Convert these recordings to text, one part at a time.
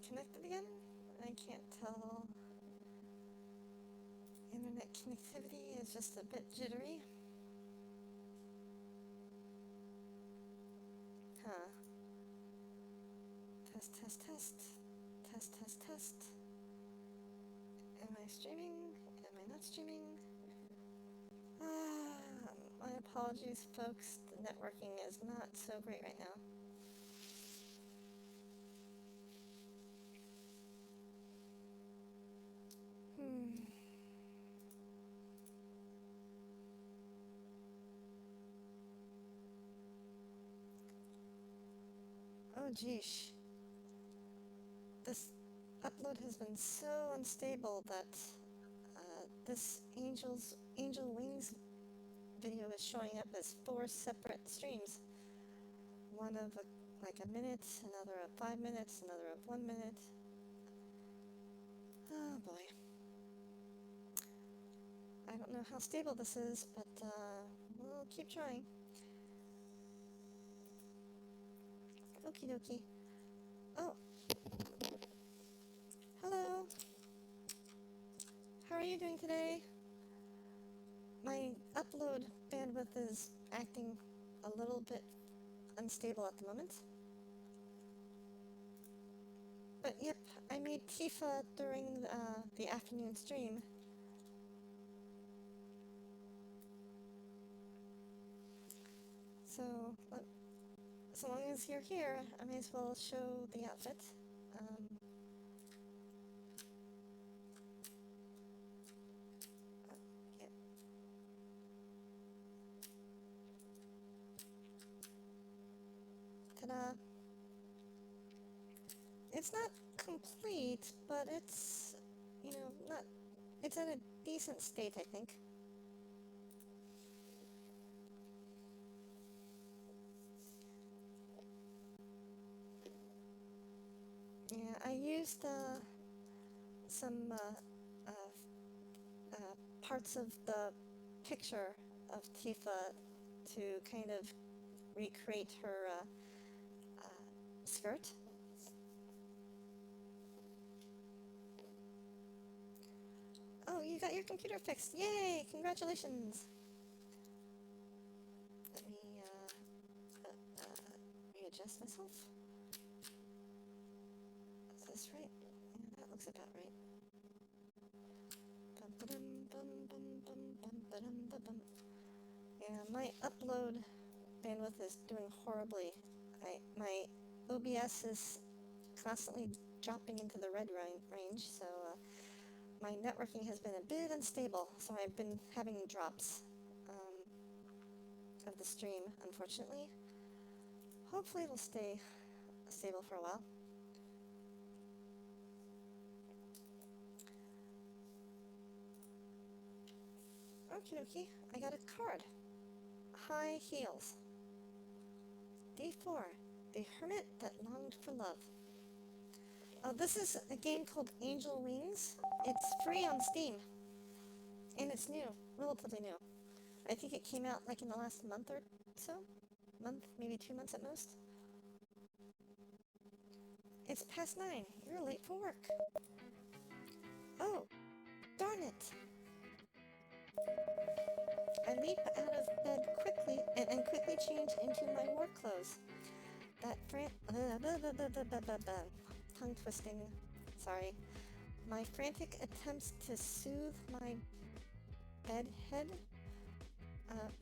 connected again? I can't tell. Internet connectivity is just a bit jittery. Huh. Test, test, test. Test, test, test. Am I streaming? Am I not streaming? My apologies, folks. The networking is not so great right now. Oh, geesh. This upload has been so unstable that this Angel Wings video is showing up as 4 separate streams. One of like a minute, another of 5 minutes, another of 1 minute. Oh boy. I don't know how stable this is, but we'll keep trying. Okie dokie. Oh. Hello. How are you doing today? My upload bandwidth is acting a little bit unstable at the moment. But yep, I made Tifa during the afternoon stream. So, so long as you're here, I may as well show the outfit. Yeah. Ta-da! It's not complete, but it's, you know, not, it's at a decent state, I think. Yeah, I used some parts of the picture of Tifa to kind of recreate her skirt. Oh, you got your computer fixed. Yay! Congratulations! Let me readjust myself. Is this right? Yeah, that looks about right. Yeah, my upload bandwidth is doing horribly. My OBS is constantly dropping into the red range, so my networking has been a bit unstable, so I've been having drops of the stream, unfortunately. Hopefully it'll stay stable for a while. Okie dokie, I got a card. High heels. D4, the hermit that longed for love. Oh, this is a game called Angel Wings. It's free on Steam. And it's new, relatively new. I think it came out like in the last month or so. Month, maybe 2 months at most. It's past 9. You're late for work. Oh, darn it. I leap out of bed quickly and quickly change into my work clothes. That tongue twisting. Sorry. My frantic attempts to soothe my bed head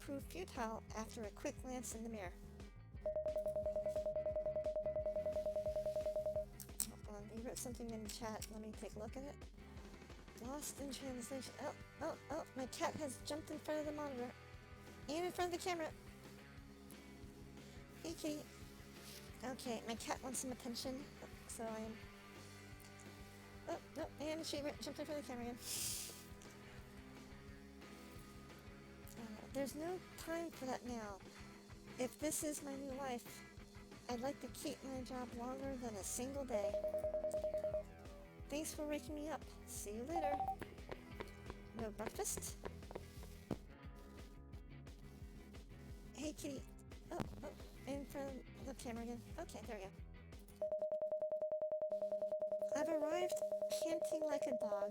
prove futile after a quick glance in the mirror. Hold on, you wrote something in the chat. Let me take a look at it. Lost in translation. Oh, my cat has jumped in front of the monitor. And in front of the camera. Hey, kitty. Okay, my cat wants some attention, so I'm... Oh, no, and she jumped in front of the camera again. There's no time for that now. If this is my new life, I'd like to keep my job longer than a single day. Thanks for waking me up. See you later. No breakfast? Hey, kitty. Oh, in front of the camera again. Okay, there we go. I've arrived, panting like a dog,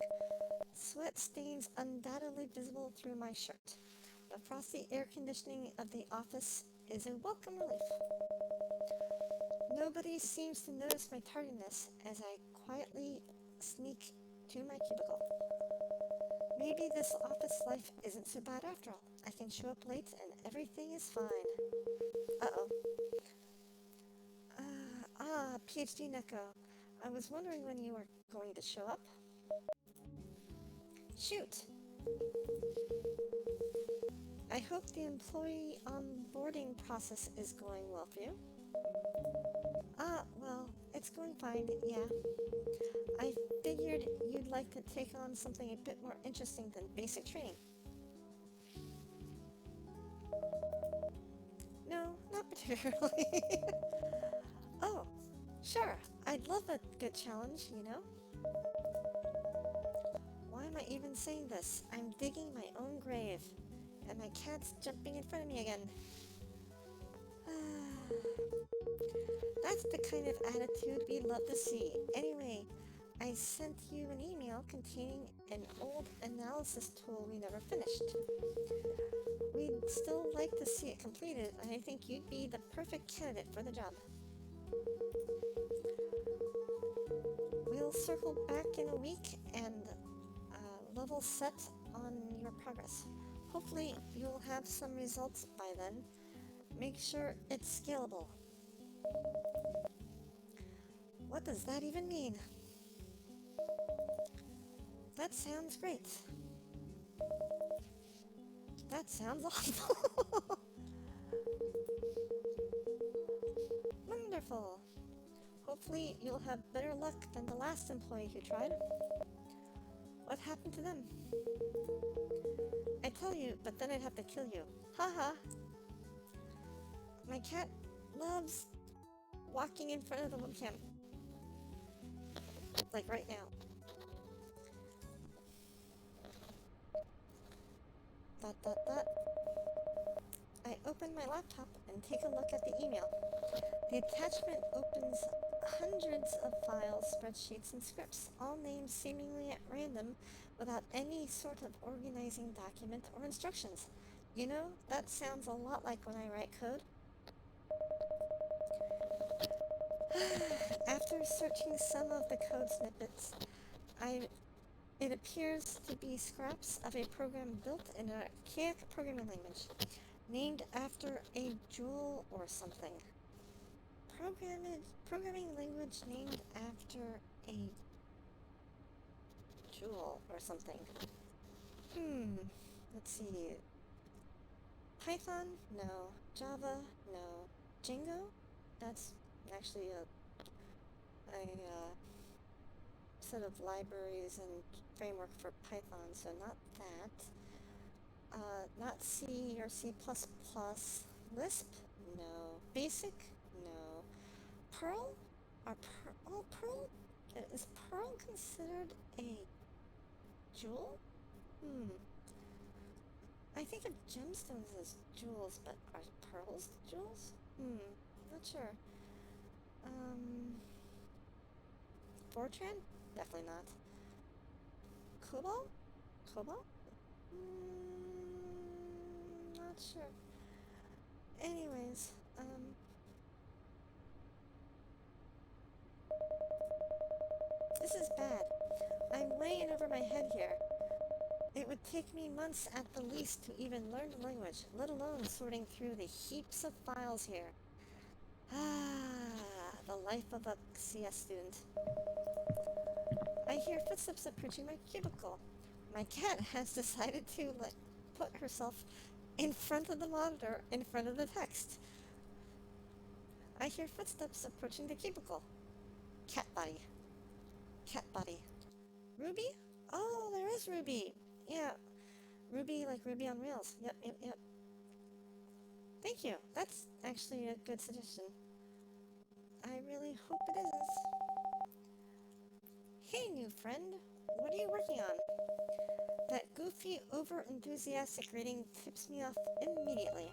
sweat stains undoubtedly visible through my shirt. The frosty air conditioning of the office is a welcome relief. Nobody seems to notice my tardiness as I quietly sneak to my cubicle. Maybe this office life isn't so bad after all. I can show up late and everything is fine. Uh-oh. PhD Neko. I was wondering when you were going to show up. Shoot! I hope the employee onboarding process is going well for you. Well, it's going fine, yeah. I figured you'd like to take on something a bit more interesting than basic training. No, not particularly. Oh, sure, I'd love a good challenge, you know? Why am I even saying this? I'm digging my own grave, and my cat's jumping in front of me again. That's the kind of attitude we love to see. Anyway, I sent you an email containing an old analysis tool we never finished. We'd still like to see it completed, and I think you'd be the perfect candidate for the job. We'll circle back in a week and level set on your progress. Hopefully you'll have some results by then. Make sure it's scalable. What does that even mean? That sounds great. That sounds awful. Wonderful. Hopefully you'll have better luck than the last employee who tried. What happened to them? I'd tell you, but then I'd have to kill you. Haha. My cat loves walking in front of the webcam. Like right now. I open my laptop and take a look at the email. The attachment opens hundreds of files, spreadsheets, and scripts, all named seemingly at random without any sort of organizing document or instructions. You know, that sounds a lot like when I write code. After searching some of the code snippets, it appears to be scraps of a program built in an archaic programming language, named after a jewel or something. Programming language named after a jewel or something. Let's see. Python? No. Java? No. Django? That's actually a set of libraries and framework for Python, so not that. Not C or C++. Lisp? No. Basic? No. Perl? Perl? Is Perl considered a jewel? I think of gemstones as jewels, but are pearls jewels? Not sure. Fortran? Definitely not. Cobalt? Cobalt? Not sure. Anyways, this is bad. I'm way in over my head here. It would take me months at the least to even learn the language, let alone sorting through the heaps of files here. The life of a CS student. I hear footsteps approaching my cubicle. My cat has decided to put herself in front of the monitor, in front of the text. I hear footsteps approaching the cubicle. Cat body. Cat body. Ruby? Oh, there is Ruby. Yeah. Ruby like Ruby on Rails. Yep. Thank you. That's actually a good suggestion. I really hope it is. Hey, new friend. What are you working on? That goofy, over-enthusiastic greeting tips me off immediately.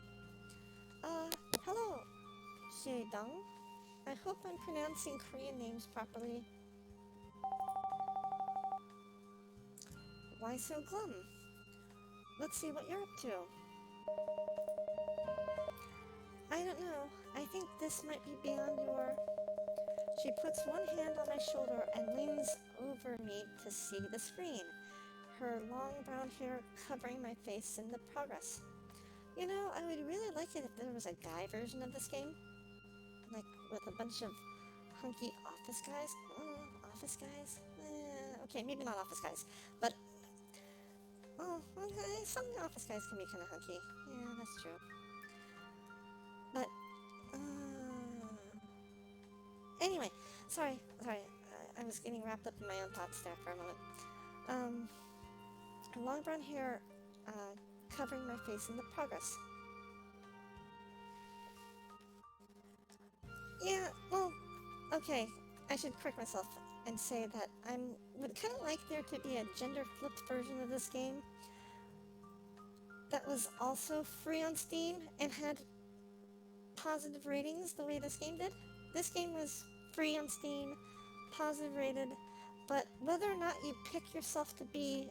Hello, Hye-dong. I hope I'm pronouncing Korean names properly. Why so glum? Let's see what you're up to. I don't know. I think this might be beyond your... She puts one hand on my shoulder and leans over me to see the screen, her long brown hair covering my face in the progress. You know, I would really like it if there was a guy version of this game. Like, with a bunch of hunky office guys. Office guys? Okay, maybe not office guys. But, okay, some office guys can be kind of hunky. Yeah, that's true. But, anyway, sorry. I was getting wrapped up in my own thoughts there for a moment. Long brown hair, covering my face in the progress. Yeah, well, okay, I should correct myself and say that I would kind of like there to be a gender-flipped version of this game that was also free on Steam and had positive ratings the way this game did. This game was free on Steam, positive rated, but whether or not you pick yourself to be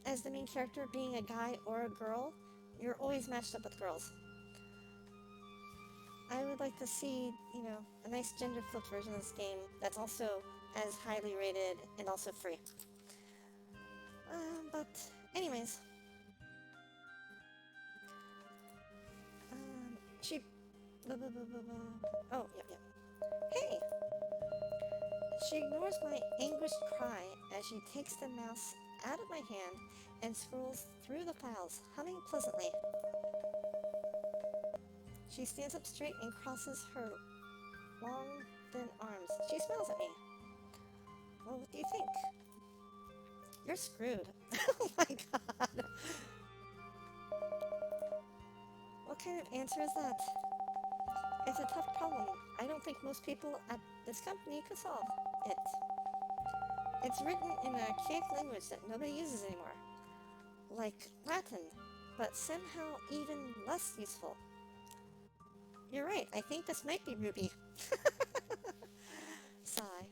as the main character being a guy or a girl, you're always matched up with girls. I would like to see, you know, a nice gender-flipped version of this game that's also as highly rated and also free. But anyways, she... Oh, yep. Hey! She ignores my anguished cry as she takes the mouse out of my hand and scrolls through the files, humming pleasantly. She stands up straight and crosses her long, thin arms. She smiles at me. Well, what do you think? You're screwed. Oh my god. What kind of answer is that? It's a tough problem. I don't think most people at this company could solve it. It's written in an archaic language that nobody uses anymore. Like Latin, but somehow even less useful. You're right, I think this might be Ruby. Sigh.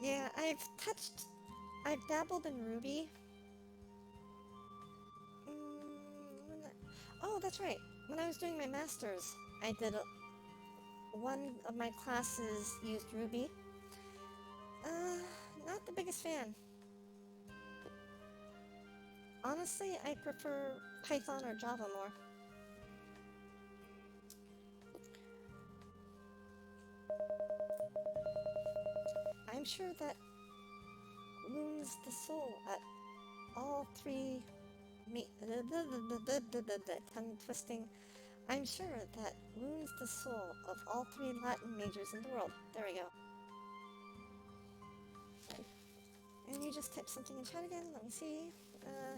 Yeah, I've dabbled in Ruby. Oh, that's right. When I was doing my master's, I did one of my classes used Ruby. Not the biggest fan. Honestly, I prefer Python or Java more. I'm sure that wounds the soul at all three... tongue twisting. I'm sure that wounds the soul of all three Latin majors in the world. There we go. And you just typed something in chat again. Let me see.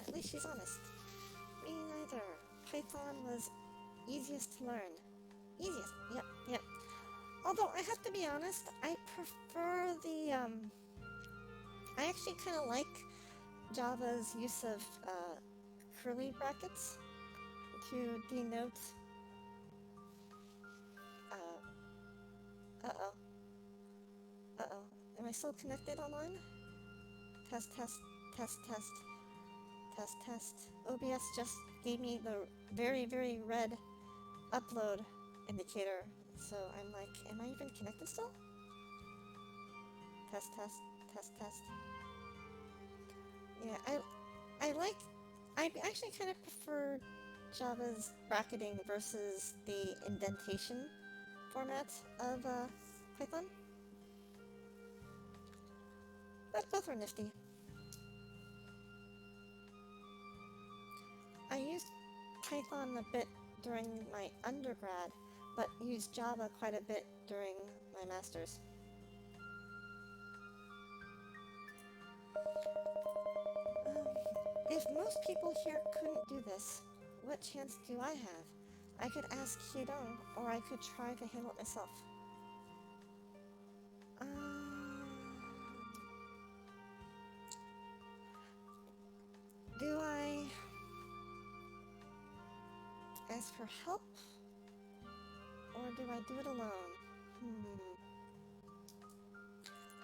At least she's honest. Me neither. Python was easiest to learn. Easiest. Yep. Although, I have to be honest, I prefer the, I actually kind of like Java's use of, curly brackets to denote, Am I still connected online? Test. OBS just gave me the very, very red upload indicator. So I'm like, am I even connected still? Test. Yeah, I actually kind of prefer Java's bracketing versus the indentation format of Python. But both are nifty. I used Python a bit during my undergrad, but used Java quite a bit during my master's. If most people here couldn't do this, what chance do I have? I could ask Hyedong, or I could try to handle it myself. Do I ask for help? Or do I do it alone?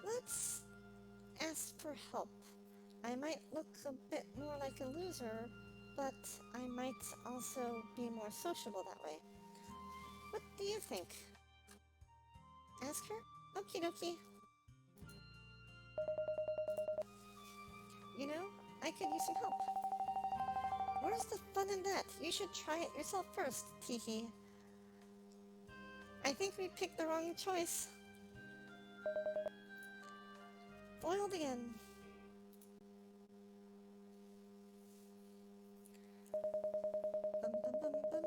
Let's ask for help. I might look a bit more like a loser, but I might also be more sociable that way. What do you think? Ask her? Okie dokie. You know, I could use some help. Where's the fun in that? You should try it yourself first, Teehee. I think we picked the wrong choice. Foiled again. Bum, bum, bum, bum.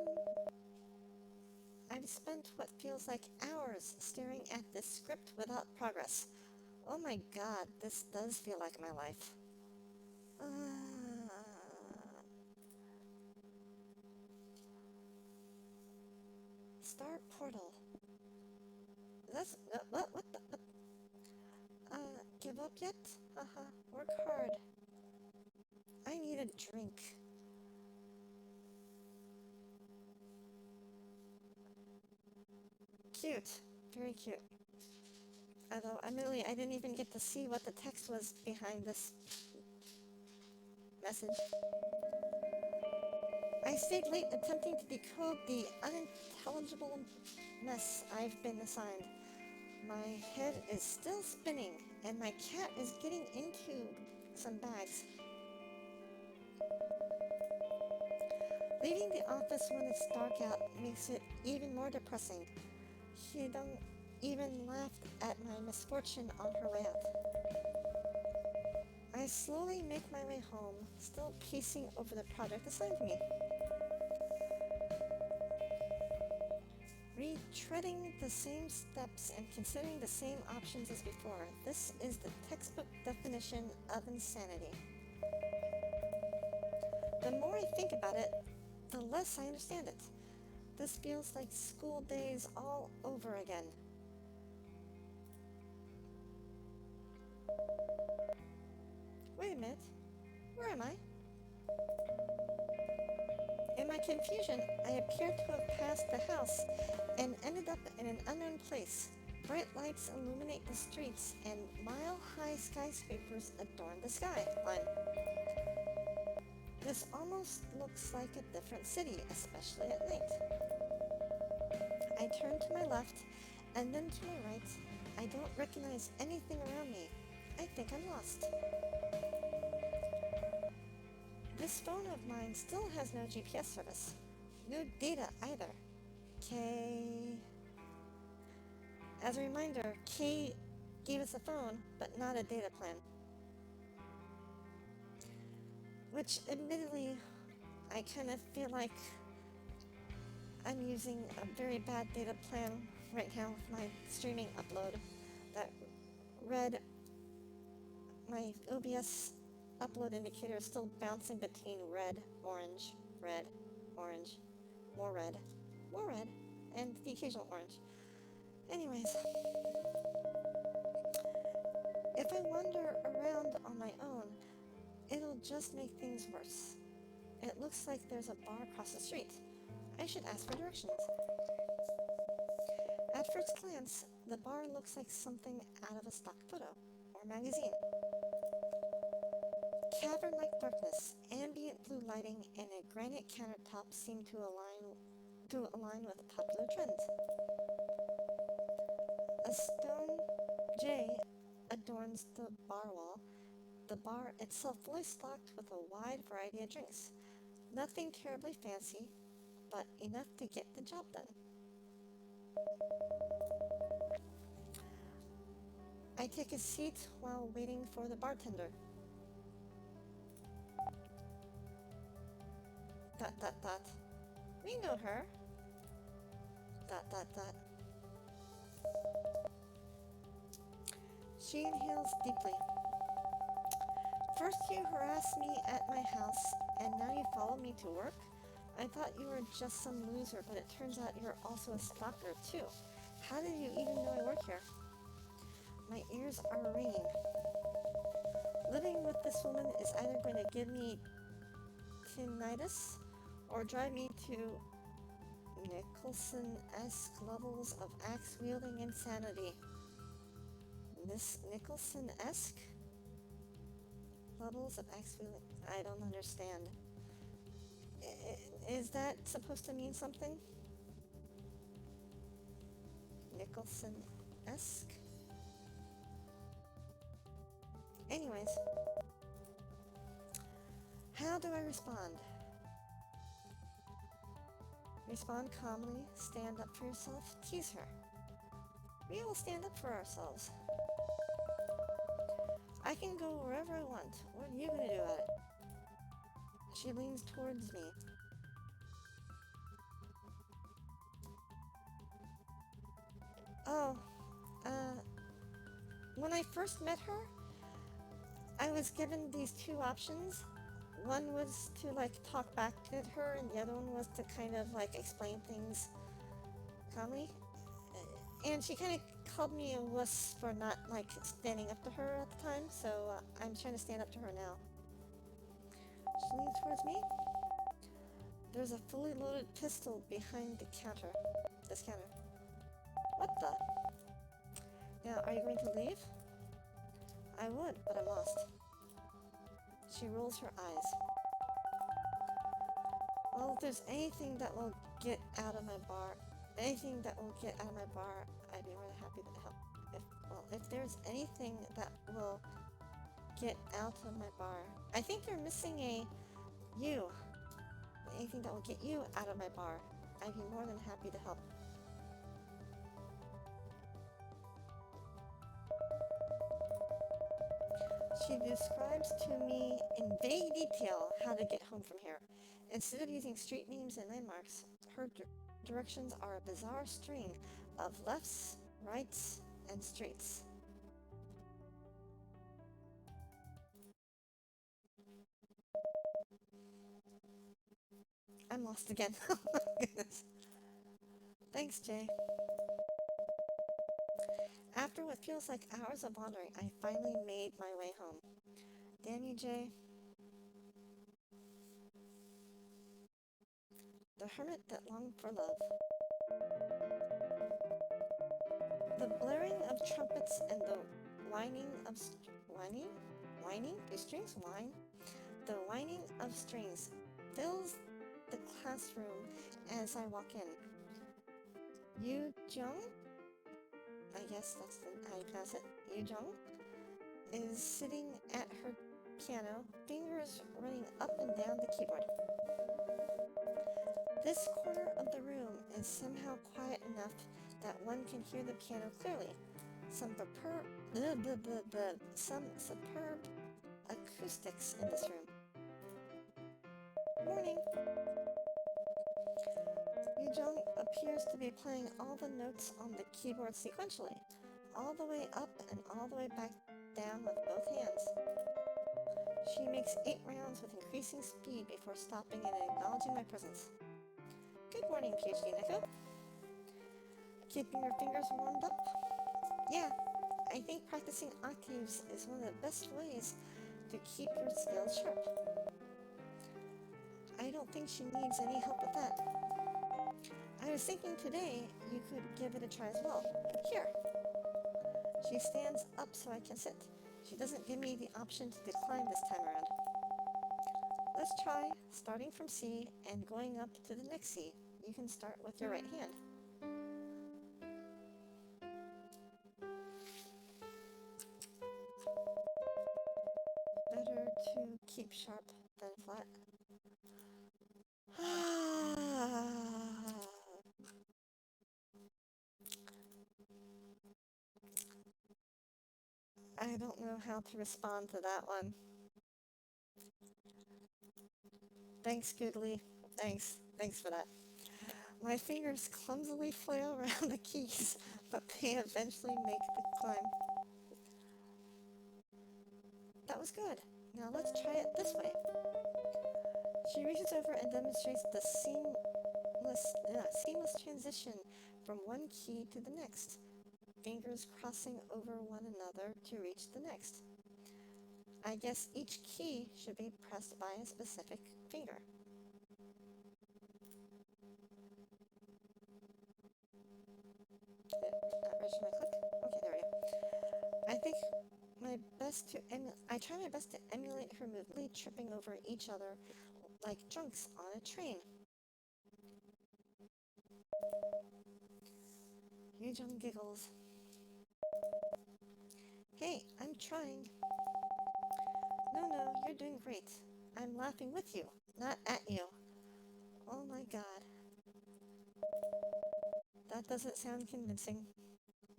I've spent what feels like hours staring at this script without progress. Oh my god, this does feel like my life. Start portal. That's what the give up yet? Haha, work hard. I need a drink. Cute. Very cute. Although, admittedly, I didn't even get to see what the text was behind this message. I stayed late attempting to decode the unintelligible mess I've been assigned. My head is still spinning, and my cat is getting into some bags. Leaving the office when it's dark out makes it even more depressing. She don't even laughed at my misfortune on her way out. I slowly make my way home, still pacing over the project assigned to me. Retreading the same steps and considering the same options as before, this is the textbook definition of insanity. The more I think about it, the less I understand it. This feels like school days all over again. Wait a minute. Where am I? In my confusion, I appear to have passed the house and ended up in an unknown place. Bright lights illuminate the streets, and mile-high skyscrapers adorn the skyline. This almost looks like a different city, especially at night. I turn to my left, and then to my right. I don't recognize anything around me. I think I'm lost. This phone of mine still has no GPS service. No data either. As a reminder, Kay gave us a phone, but not a data plan. Which, admittedly, I kind of feel like I'm using a very bad data plan right now with my streaming upload that read my OBS upload indicator is still bouncing between red, orange, more red, and the occasional orange. Anyways, if I wander around on my own, it'll just make things worse. It looks like there's a bar across the street. I should ask for directions. At first glance, the bar looks like something out of a stock photo or magazine. Cavern-like darkness, ambient blue lighting, and a granite countertop seem to align with a popular trend. A stone J adorns the bar wall, the bar itself fully stocked with a wide variety of drinks. Nothing terribly fancy, but enough to get the job done. I take a seat while waiting for the bartender. ... We know her. ... She inhales deeply. First you harassed me at my house, and now you follow me to work? I thought you were just some loser, but it turns out you're also a stalker, too. How did you even know I work here? My ears are ringing. Living with this woman is either going to give me tinnitus or drive me to Nicholson-esque levels of axe-wielding insanity. Miss Nicholson-esque? levels of X feeling. I don't understand. Is that supposed to mean something? Nicholson-esque? Anyways, how do I respond? Respond calmly, stand up for yourself, tease her. We will stand up for ourselves. I can go wherever I want. What are you gonna do about it? She leans towards me. Oh, when I first met her, I was given these two options. One was to like talk back at her, and the other one was to kind of like explain things calmly. And she kind of called me a wuss for not like standing up to her at the time, so I'm trying to stand up to her now. She leans towards me. There's a fully loaded pistol behind the counter. This counter. What the? Now, are you going to leave? I would, but I'm lost. She rolls her eyes. Well, if there's anything that will get out of my bar, I'd be more than happy to help. If there's anything that will get out of my bar, I think you're missing a you. Anything that will get you out of my bar, I'd be more than happy to help. She describes to me in vague detail how to get home from here. Instead of using street names and landmarks, her directions are a bizarre string of lefts, rights, and streets. I'm lost again. Oh my goodness. Thanks, Jay. After what feels like hours of wandering, I finally made my way home. Damn you, Jay. The hermit that longed for love. The blaring of trumpets and the whining of whining? Do strings whine? The whining of strings fills the classroom as I walk in. Yu Jung? I guess that's how you pronounce it. Yu Jung is sitting at her piano, fingers running up and down the keyboard. This corner of the room is somehow quiet enough that one can hear the piano clearly. Some superb acoustics in this room. Morning. Yu Jung appears to be playing all the notes on the keyboard sequentially, all the way up and all the way back down with both hands. She makes 8 rounds with increasing speed before stopping and acknowledging my presence. Good morning, PhD Neko. Keeping your fingers warmed up? Yeah, I think practicing octaves is one of the best ways to keep your skills sharp. I don't think she needs any help with that. I was thinking today you could give it a try as well. Here. She stands up so I can sit. She doesn't give me the option to decline this time around. Let's try starting from C and going up to the next C. You can start with your right hand. Better to keep sharp than flat. I don't know how to respond to that one. Thanks, Goodly. Thanks for that. My fingers clumsily flail around the keys, but they eventually make the climb. That was good. Now let's try it this way. She reaches over and demonstrates the seamless transition from one key to the next, fingers crossing over one another to reach the next. I guess each key should be pressed by a specific finger. Did that register my click? Okay, there we go. I think my I try my best to emulate her movement, tripping over each other like drunks on a train. Yujong giggles. Hey, I'm trying. No, you're doing great. I'm laughing with you, not at you. Oh my god. That doesn't sound convincing.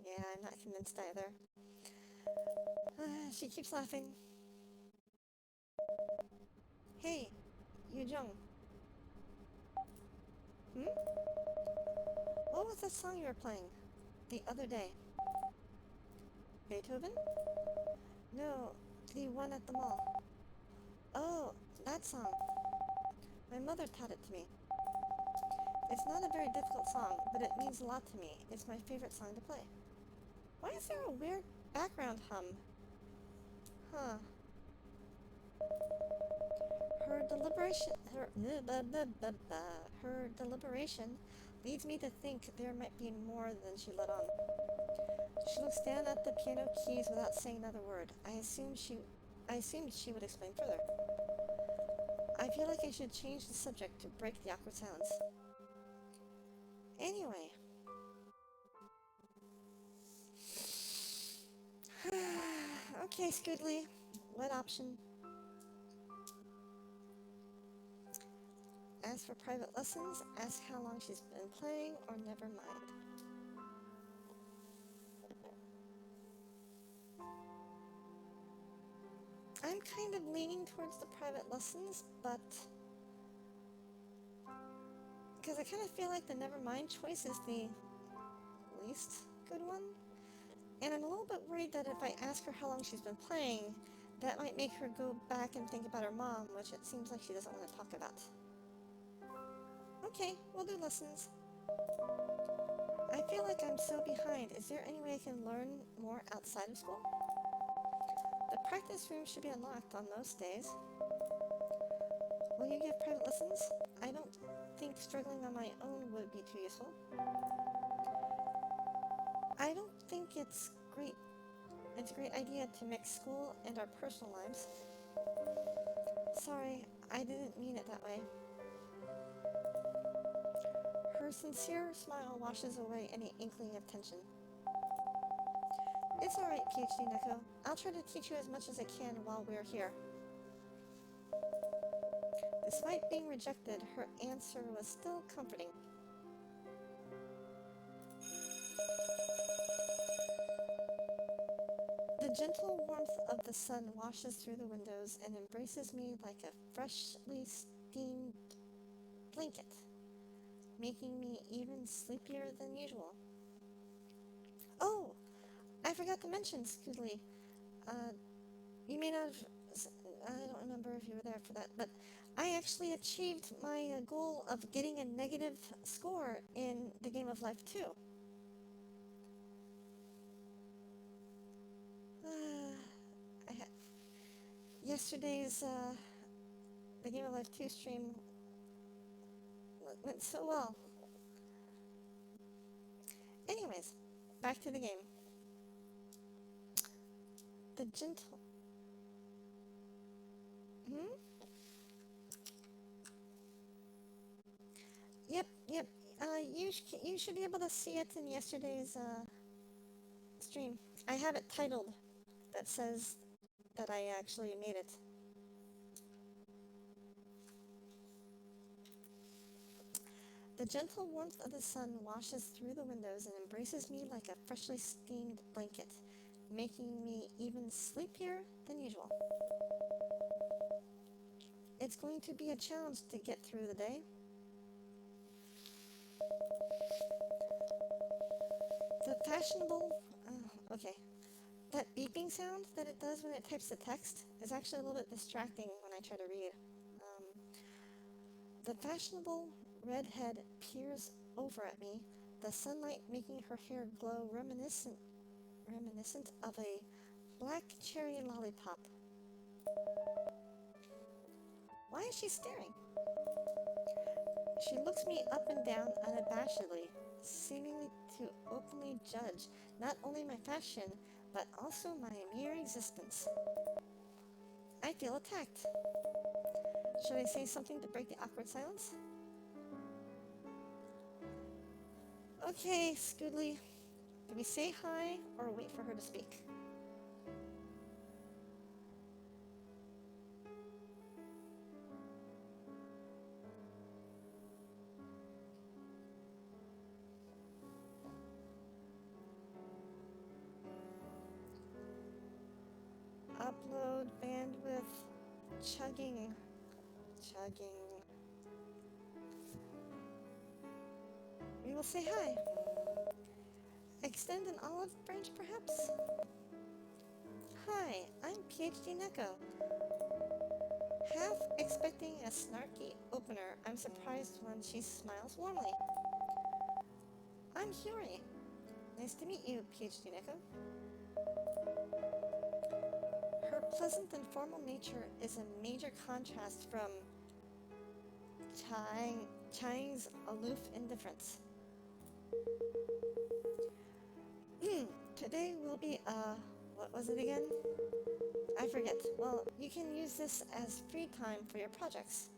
Yeah, I'm not convinced either. She keeps laughing. Hey, Yujong. Hmm? What was that song you were playing the other day? Beethoven? No, the one at the mall. Oh, that song. My mother taught it to me. It's not a very difficult song, but it means a lot to me. It's my favorite song to play. Why is there a weird background hum? Huh. Her deliberation leads me to think there might be more than she let on. She looks down at the piano keys without saying another word. I assumed she would explain further. I feel like I should change the subject to break the awkward silence. Anyway. Okay, Scoodly. What option? As for private lessons, ask how long she's been playing, or never mind. I'm kind of leaning towards the private lessons, but because I kind of feel like the never mind choice is the least good one. And I'm a little bit worried that if I ask her how long she's been playing, that might make her go back and think about her mom, which it seems like she doesn't want to talk about. Okay, we'll do lessons. I feel like I'm so behind. Is there any way I can learn more outside of school? The practice room should be unlocked on most days. Will you give private lessons? I don't think struggling on my own would be too useful. I don't think it's a great idea to mix school and our personal lives. Sorry, I didn't mean it that way. Her sincere smile washes away any inkling of tension. It's alright, PhD Neko. I'll try to teach you as much as I can while we're here. Despite being rejected, her answer was still comforting. The gentle warmth of the sun washes through the windows and embraces me like a freshly steamed blanket, making me even sleepier than usual. Oh, I forgot to mention, Scoodly. You may not have... I don't remember if you were there for that, but I actually achieved my goal of getting a negative score in the Game of Life 2. Yesterday's the Game of Life 2 stream went so well. Anyways, back to the game. The gentle... Hmm? Yep. You should be able to see it in yesterday's stream. I have it titled that says that I actually made it. The gentle warmth of the sun washes through the windows and embraces me like a freshly steamed blanket, making me even sleepier than usual. It's going to be a challenge to get through the day. The fashionable... okay. That beeping sound that it does when it types the text is actually a little bit distracting when I try to read. The fashionable redhead peers over at me, the sunlight making her hair glow reminiscent of a black cherry lollipop. Why is she staring? She looks me up and down unabashedly, seemingly to openly judge not only my fashion, but also my mere existence. I feel attacked. Should I say something to break the awkward silence? Okay, Scoodly. Do we say hi or wait for her to speak? Upload bandwidth. Chugging. We will say hi. Extend an olive branch, perhaps? Hi, I'm PhD Neko. Half expecting a snarky opener, I'm surprised when she smiles warmly. I'm Huri. Nice to meet you, PhD Neko. Her pleasant and formal nature is a major contrast from Chang's aloof indifference. Today will be, what was it again? I forget. Well, you can use this as free time for your projects.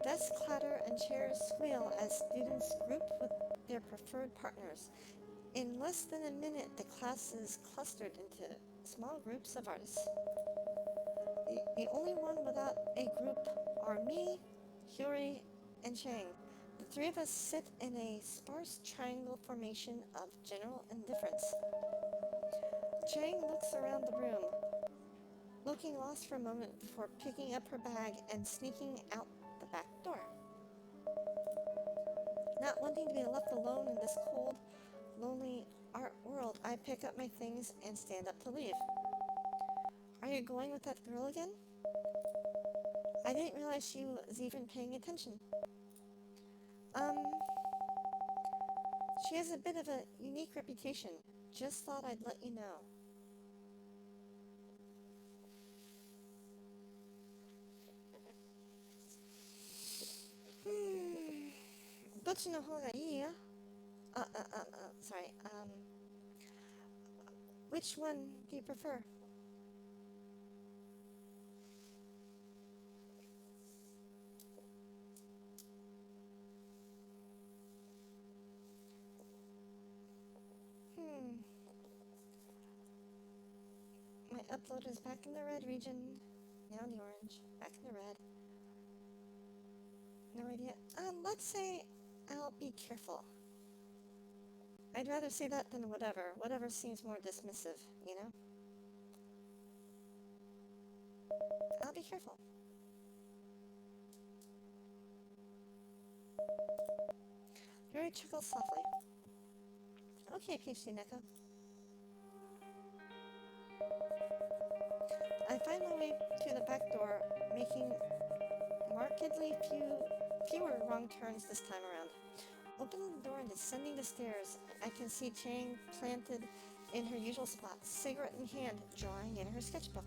Desks clatter and chairs squeal as students group with their preferred partners. In less than a minute, the class is clustered into small groups of artists. The only one without a group are me, Huri, and Chang. The three of us sit in a sparse triangle formation of general indifference. Chang looks around the room, looking lost for a moment before picking up her bag and sneaking out the back door. Not wanting to be left alone in this cold, lonely art world, I pick up my things and stand up to leave. Are you going with that girl again? I didn't realize she was even paying attention. She has a bit of a unique reputation. Just thought I'd let you know. どっちの方がいいよ? Sorry. Which one do you prefer? My upload is back in the red region. Now in the orange. Back in the red. No idea. Let's say I'll be careful. I'd rather say that than whatever. Whatever seems more dismissive, you know? I'll be careful. Yuri chuckles softly. Okay, PhD Neko. I find my way to the back door, making markedly fewer wrong turns this time around. Opening the door and descending the stairs, I can see Chang planted in her usual spot, cigarette in hand, drawing in her sketchbook.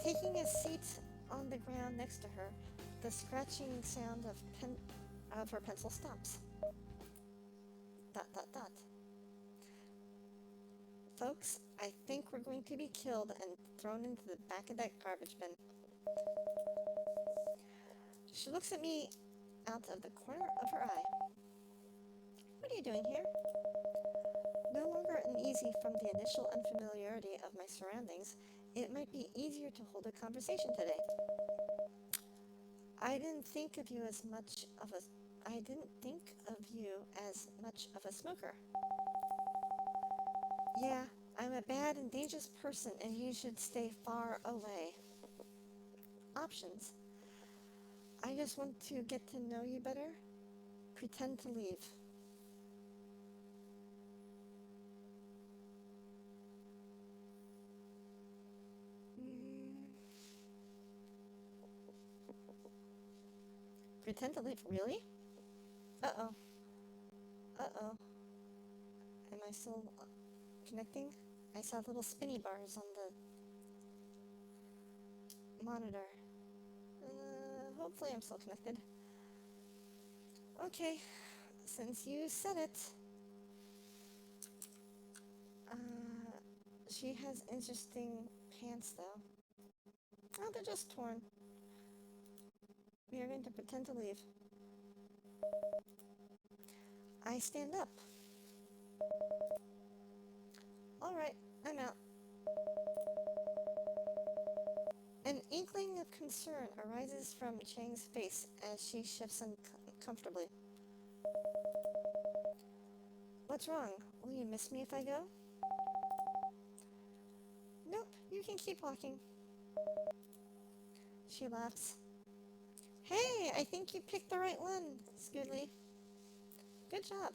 Taking a seat on the ground next to her, the scratching sound of her pencil stops. ... Folks, I think we're going to be killed and thrown into the back of that garbage bin. She looks at me out of the corner of her eye. What are you doing here? No longer uneasy from the initial unfamiliarity of my surroundings, it might be easier to hold a conversation today. I didn't think of you as much of a smoker. Yeah, I'm a bad and dangerous person and you should stay far away. Options. I just want to get to know you better. Pretend to leave. Pretend to leave? Really? Uh-oh. Am I still connecting? I saw little spinny bars on the monitor. Hopefully I'm still connected. Okay, since you said it, she has interesting pants though. Oh, they're just torn. We are going to pretend to leave. I stand up. Alright, I'm out. An inkling of concern arises from Chang's face as she shifts uncomfortably. What's wrong? Will you miss me if I go? Nope, you can keep walking. She laughs. Hey, I think you picked the right one, Scoodly. Good job.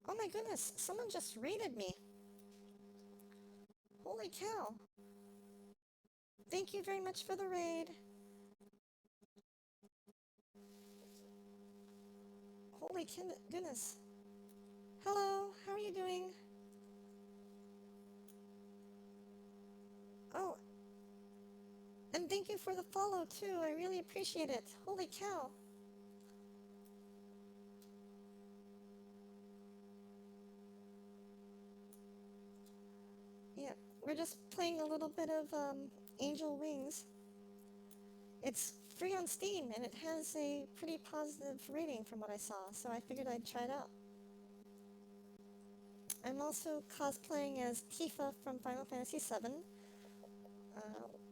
Oh my goodness, someone just raided me. Holy cow. Thank you very much for the raid. Holy goodness. Hello, how are you doing? Oh, and thank you for the follow too, I really appreciate it. Holy cow. Yeah, we're just playing a little bit of Angel Wings. It's free on Steam and it has a pretty positive rating from what I saw, so I figured I'd try it out. I'm also cosplaying as Tifa from Final Fantasy VII,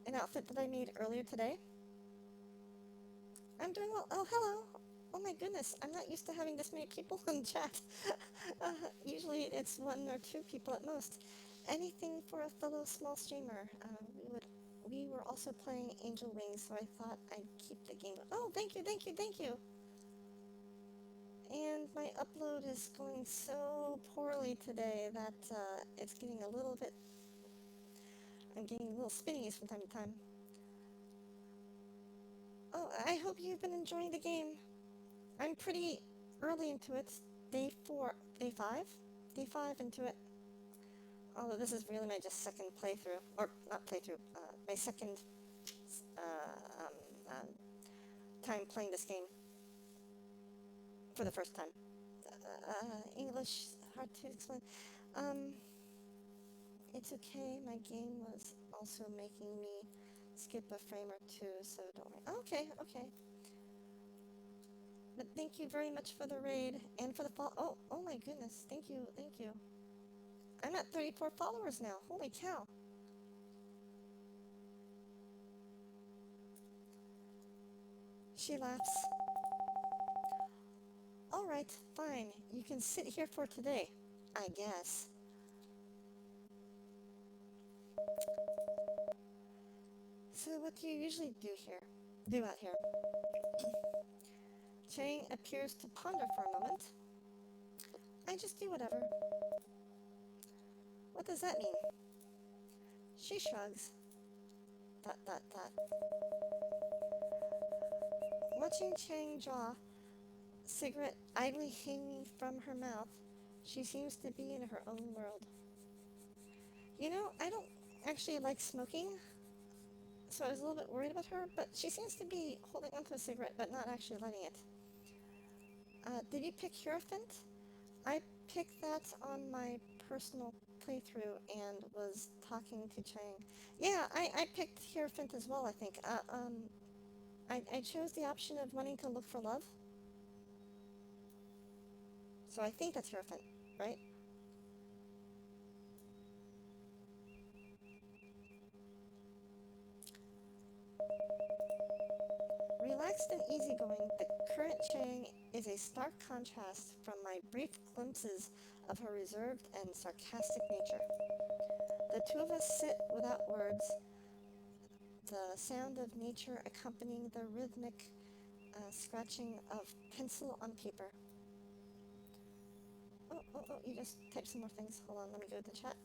an outfit that I made earlier today. I'm doing well. Oh, hello. Oh my goodness, I'm not used to having this many people in chat. Usually it's one or two people at most. Anything for a fellow small streamer. We were also playing Angel Wings, so I thought I'd keep the game. Oh, thank you, thank you, thank you. And my upload is going so poorly today that it's getting a little bit... I'm getting little spinnies from time to time. Oh, I hope you've been enjoying the game. I'm pretty early into it. Day 5 into it. Although this is really my just second playthrough, or not playthrough, my second time playing this game for the first time. English, hard to explain. It's okay, my game was also making me skip a frame or two, so don't worry. Okay, okay. But thank you very much for the raid, and for the follow. Oh my goodness, thank you, thank you. I'm at 34 followers now, holy cow. She laughs. Alright, fine, you can sit here for today, I guess. So what do you usually do out here? Chang appears to ponder for a moment. I just do whatever. What does that mean? She shrugs. ... Watching Chang draw, cigarette idly hanging from her mouth, she seems to be in her own world. You know, I don't actually like smoking, so I was a little bit worried about her, but she seems to be holding onto a cigarette but not actually lighting it. Did you pick Hierophant? I picked that on my personal playthrough and was talking to Chang. Yeah, I picked Hierophant as well, I think. I chose the option of wanting to look for love. So I think that's Hierophant, right? Relaxed and easygoing, the current Chang is a stark contrast from my brief glimpses of her reserved and sarcastic nature. The two of us sit without words, the sound of nature accompanying the rhythmic scratching of pencil on paper. Oh, you just typed some more things. Hold on, let me go to the chat.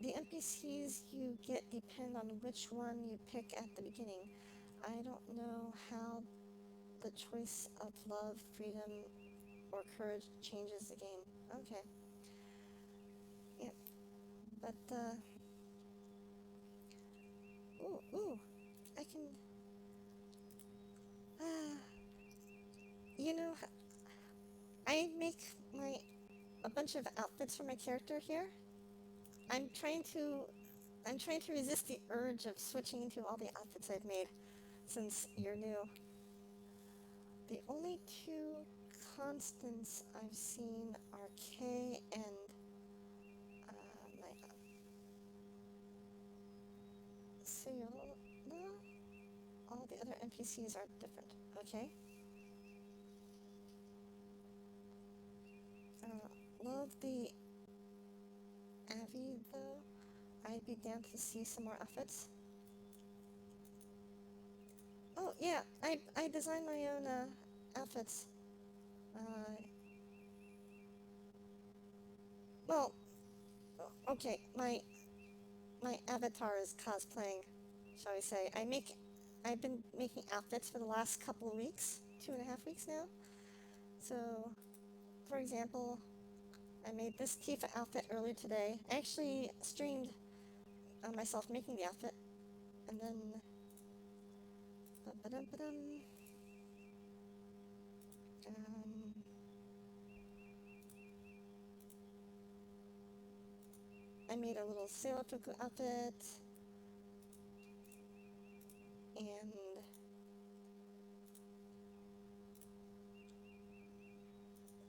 The NPCs you get depend on which one you pick at the beginning. I don't know how the choice of love, freedom, or courage changes the game. Okay. But, ooh, I can, uh, you know, I make a bunch of outfits for my character here. I'm trying to, I'm trying to resist the urge of switching into all the outfits I've made since you're new. The only two constants I've seen are K and my Seola. All the other NPCs are different. Okay. Love the Avi though. I'd be down to see some more outfits. Oh yeah, I design my own outfits. Well, okay, my avatar is cosplaying, shall we say. I've been making outfits for the last couple of weeks, 2.5 weeks now. So, for example, I made this Tifa outfit earlier today. I actually streamed myself making the outfit, and then I made a little Sailor Fuku outfit, and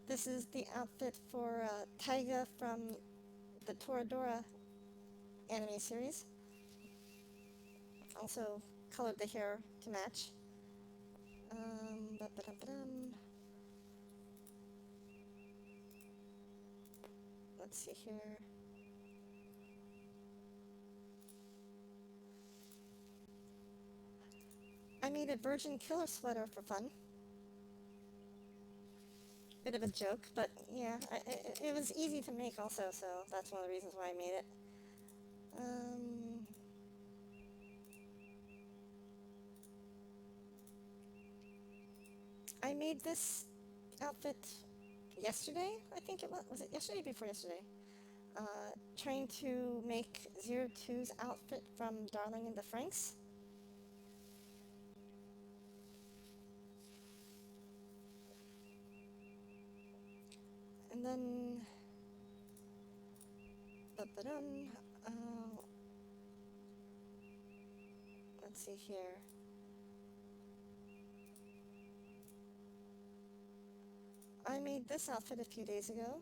this is the outfit for Taiga from the Toradora anime series. Also colored the hair to match. Let's see here. I made a virgin killer sweater for fun. Bit of a joke, but yeah, it was easy to make also, so that's one of the reasons why I made it. I made this outfit yesterday, I think it was. Was it yesterday or before yesterday? Trying to make 02's outfit from Darling in the Franxx. And then, let's see here. I made this outfit a few days ago.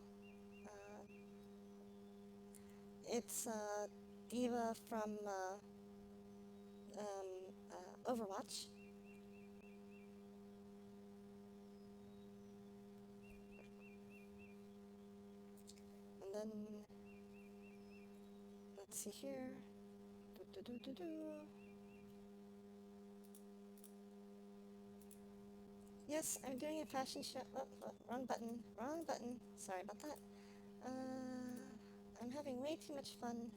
It's Diva from Overwatch. And then, let's see here. Yes, I'm doing a fashion show. Oh, wrong button. Wrong button. Sorry about that. I'm having way too much fun.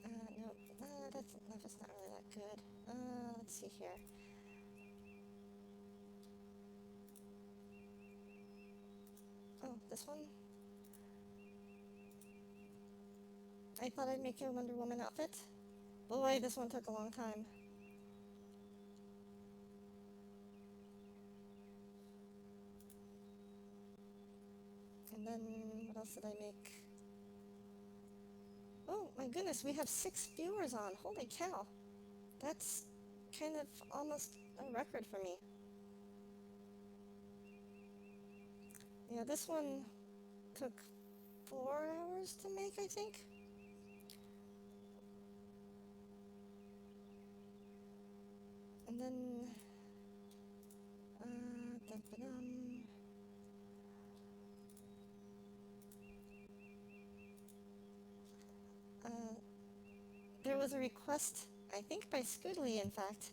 No, that's not really that good. Let's see here. Oh, this one? I thought I'd make a Wonder Woman outfit. Boy, this one took a long time. And then, what else did I make? Oh, my goodness, we have 6 viewers on. Holy cow. That's kind of almost a record for me. Yeah, this one took 4 hours to make, I think. And then, there was a request, I think by Scoodly, in fact,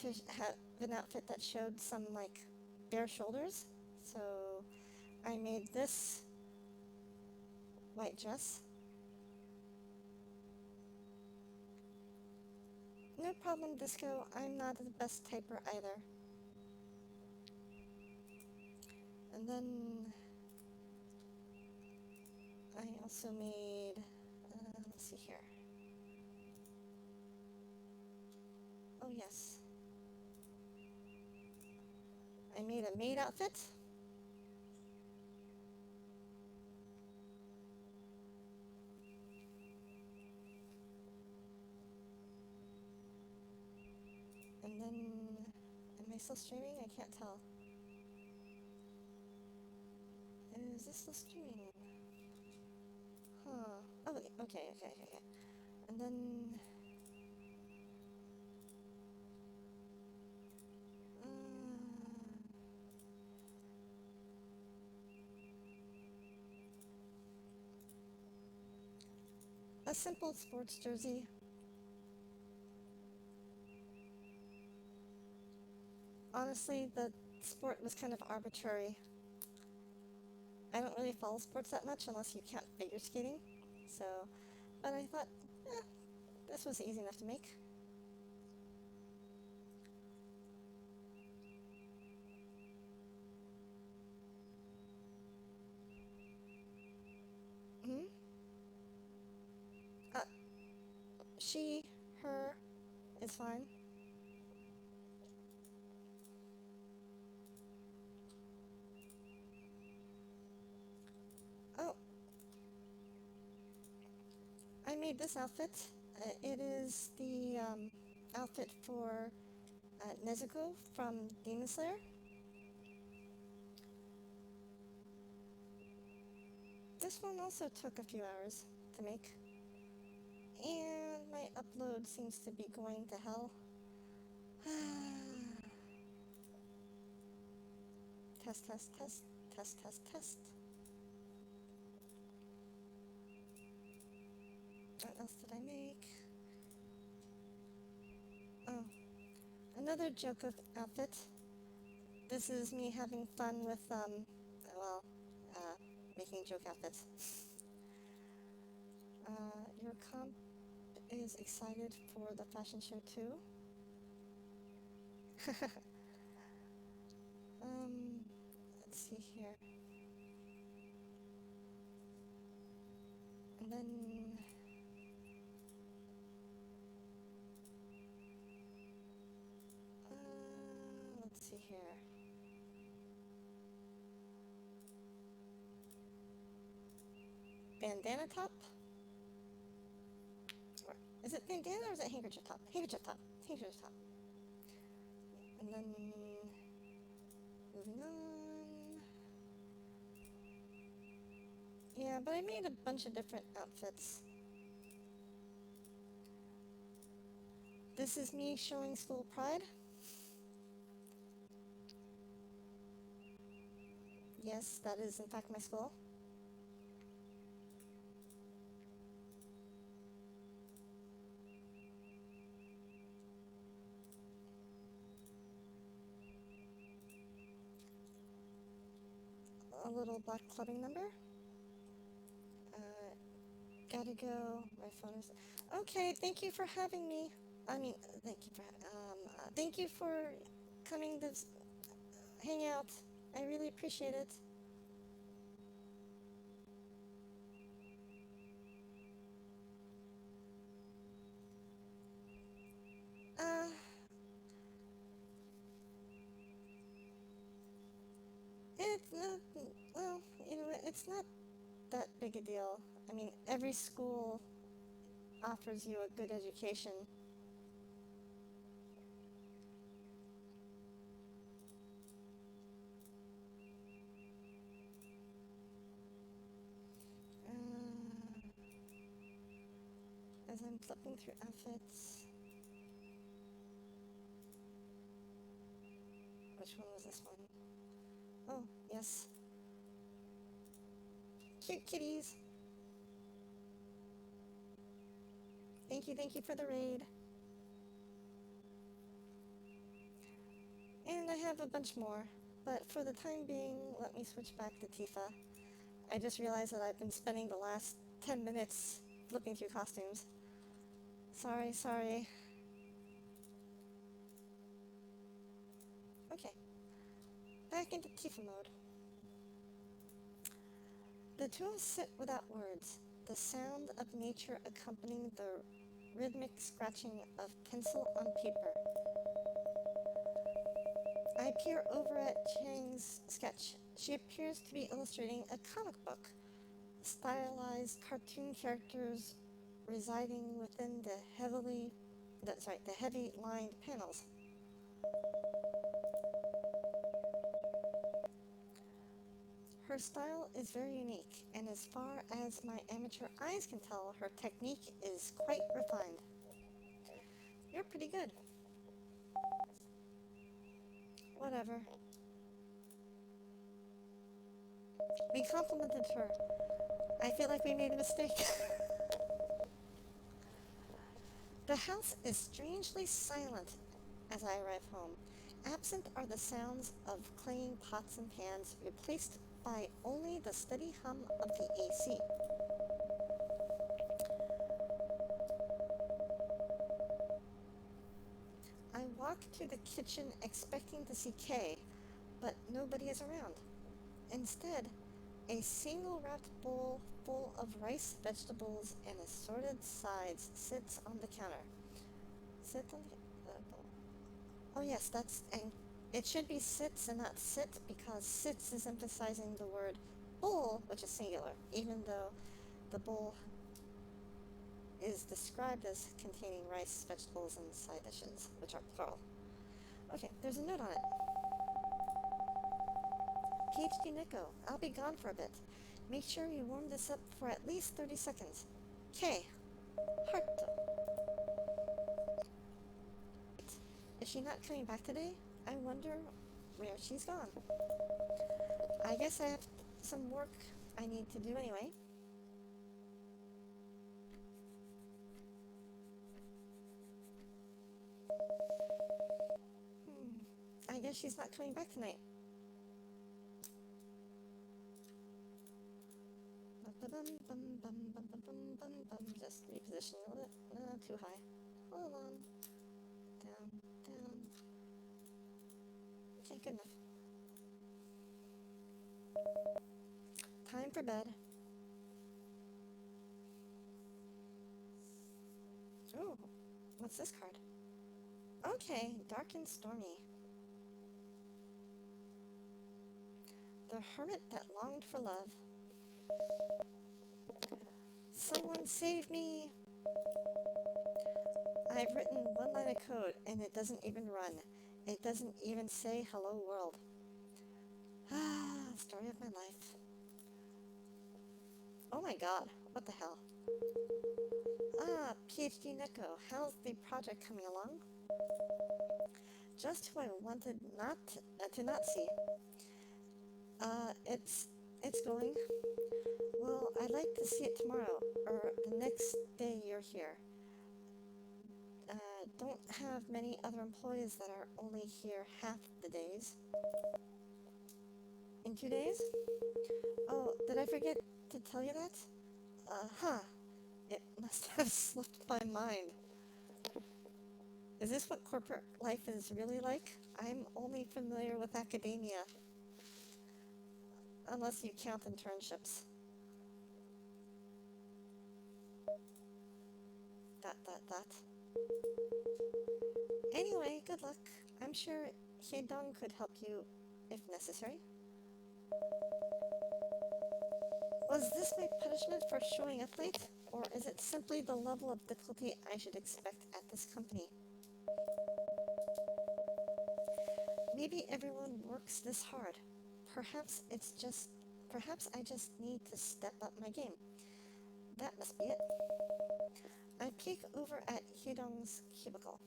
to have an outfit that showed some, like, bare shoulders. So I made this white dress. No problem, Disco. I'm not the best typer either. And then I also made, let's see here. Oh yes. I made a maid outfit. And then, am I still streaming? I can't tell. Is this still streaming? Huh. Oh, okay. And then, a simple sports jersey. Honestly, the sport was kind of arbitrary. I don't really follow sports that much unless you count figure skating. So, but I thought, this was easy enough to make. Hmm? She, her, is fine. Oh, I made this outfit. It is the outfit for Nezuko from Demon Slayer. This one also took a few hours to make. And my upload seems to be going to hell. Test. What else did I make? Oh, another joke of outfit. This is me having fun with, making joke outfits. Your comp is excited for the fashion show too? Let's see here. And then, let's see here. Bandana top? Or is it bandana or is it handkerchief top? Handkerchief top. And then, moving on. Yeah, but I made a bunch of different outfits. This is me showing school pride. Yes, that is in fact my school. A little black clubbing number. Gotta go. My phone is... Okay, thank you for having me. Thank you for coming to hang out. I really appreciate it. It's not, well, it's not that big a deal. I mean, every school offers you a good education. As I'm flipping through outfits... Which one was this one? Oh, yes. Cute kitties. Thank you for the raid. And I have a bunch more, but for the time being, let me switch back to Tifa. I just realized that I've been spending the last 10 minutes flipping through costumes. Sorry. Okay. Back into Tifa mode. The tools sit without words. the sound of nature accompanying the rhythmic scratching of pencil on paper. I peer over at Chang's sketch. She appears to be illustrating a comic book, stylized cartoon characters residing within the heavy lined panels. Her style is very unique, and as far as my amateur eyes can tell, her technique is quite refined. You're pretty good. Whatever. We complimented her. I feel like we made a mistake. The house is strangely silent as I arrive home. Absent are the sounds of clanging pots and pans, replaced by only the steady hum of the AC. I walk to the kitchen expecting to see Kay, but nobody is around. Instead, a single wrapped bowl full of rice, vegetables, and assorted sides sits on the counter. Sit on the Oh yes, and it should be sits and not sit, because sits is emphasizing the word bowl, which is singular, even though the bowl is described as containing rice, vegetables, and side dishes, which are plural. Okay, there's a note on it. PhD Nico, I'll be gone for a bit. Make sure you warm this up for at least 30 seconds. K. Harto. Is she not coming back today? I wonder where she's gone. I guess I have some work I need to do anyway. I guess she's not coming back tonight. Just reposition a little bit. No, too high. Hold on. Down, down. Okay, good enough. Time for bed. Oh, what's this card? Okay, dark and stormy. The hermit that longed for love. Someone save me! I've written one line of code and it doesn't even run. It doesn't even say hello world. Story of my life. Oh my god, what the hell? PhD Neko, how's the project coming along? Just who I wanted to not see. It's going. Well, I'd like to see it tomorrow, or the next day you're here. Don't have many other employees that are only here half the days. In 2 days? Oh, did I forget to tell you that? It must have slipped my mind. Is this what corporate life is really like? I'm only familiar with academia. Unless you count internships. Dot. Anyway, good luck. I'm sure Hyedong could help you if necessary. Was this my punishment for showing up late? Or is it simply the level of difficulty I should expect at this company? Maybe everyone works this hard. Perhaps I just need to step up my game. That must be it. I peek over at Hyedong's cubicle.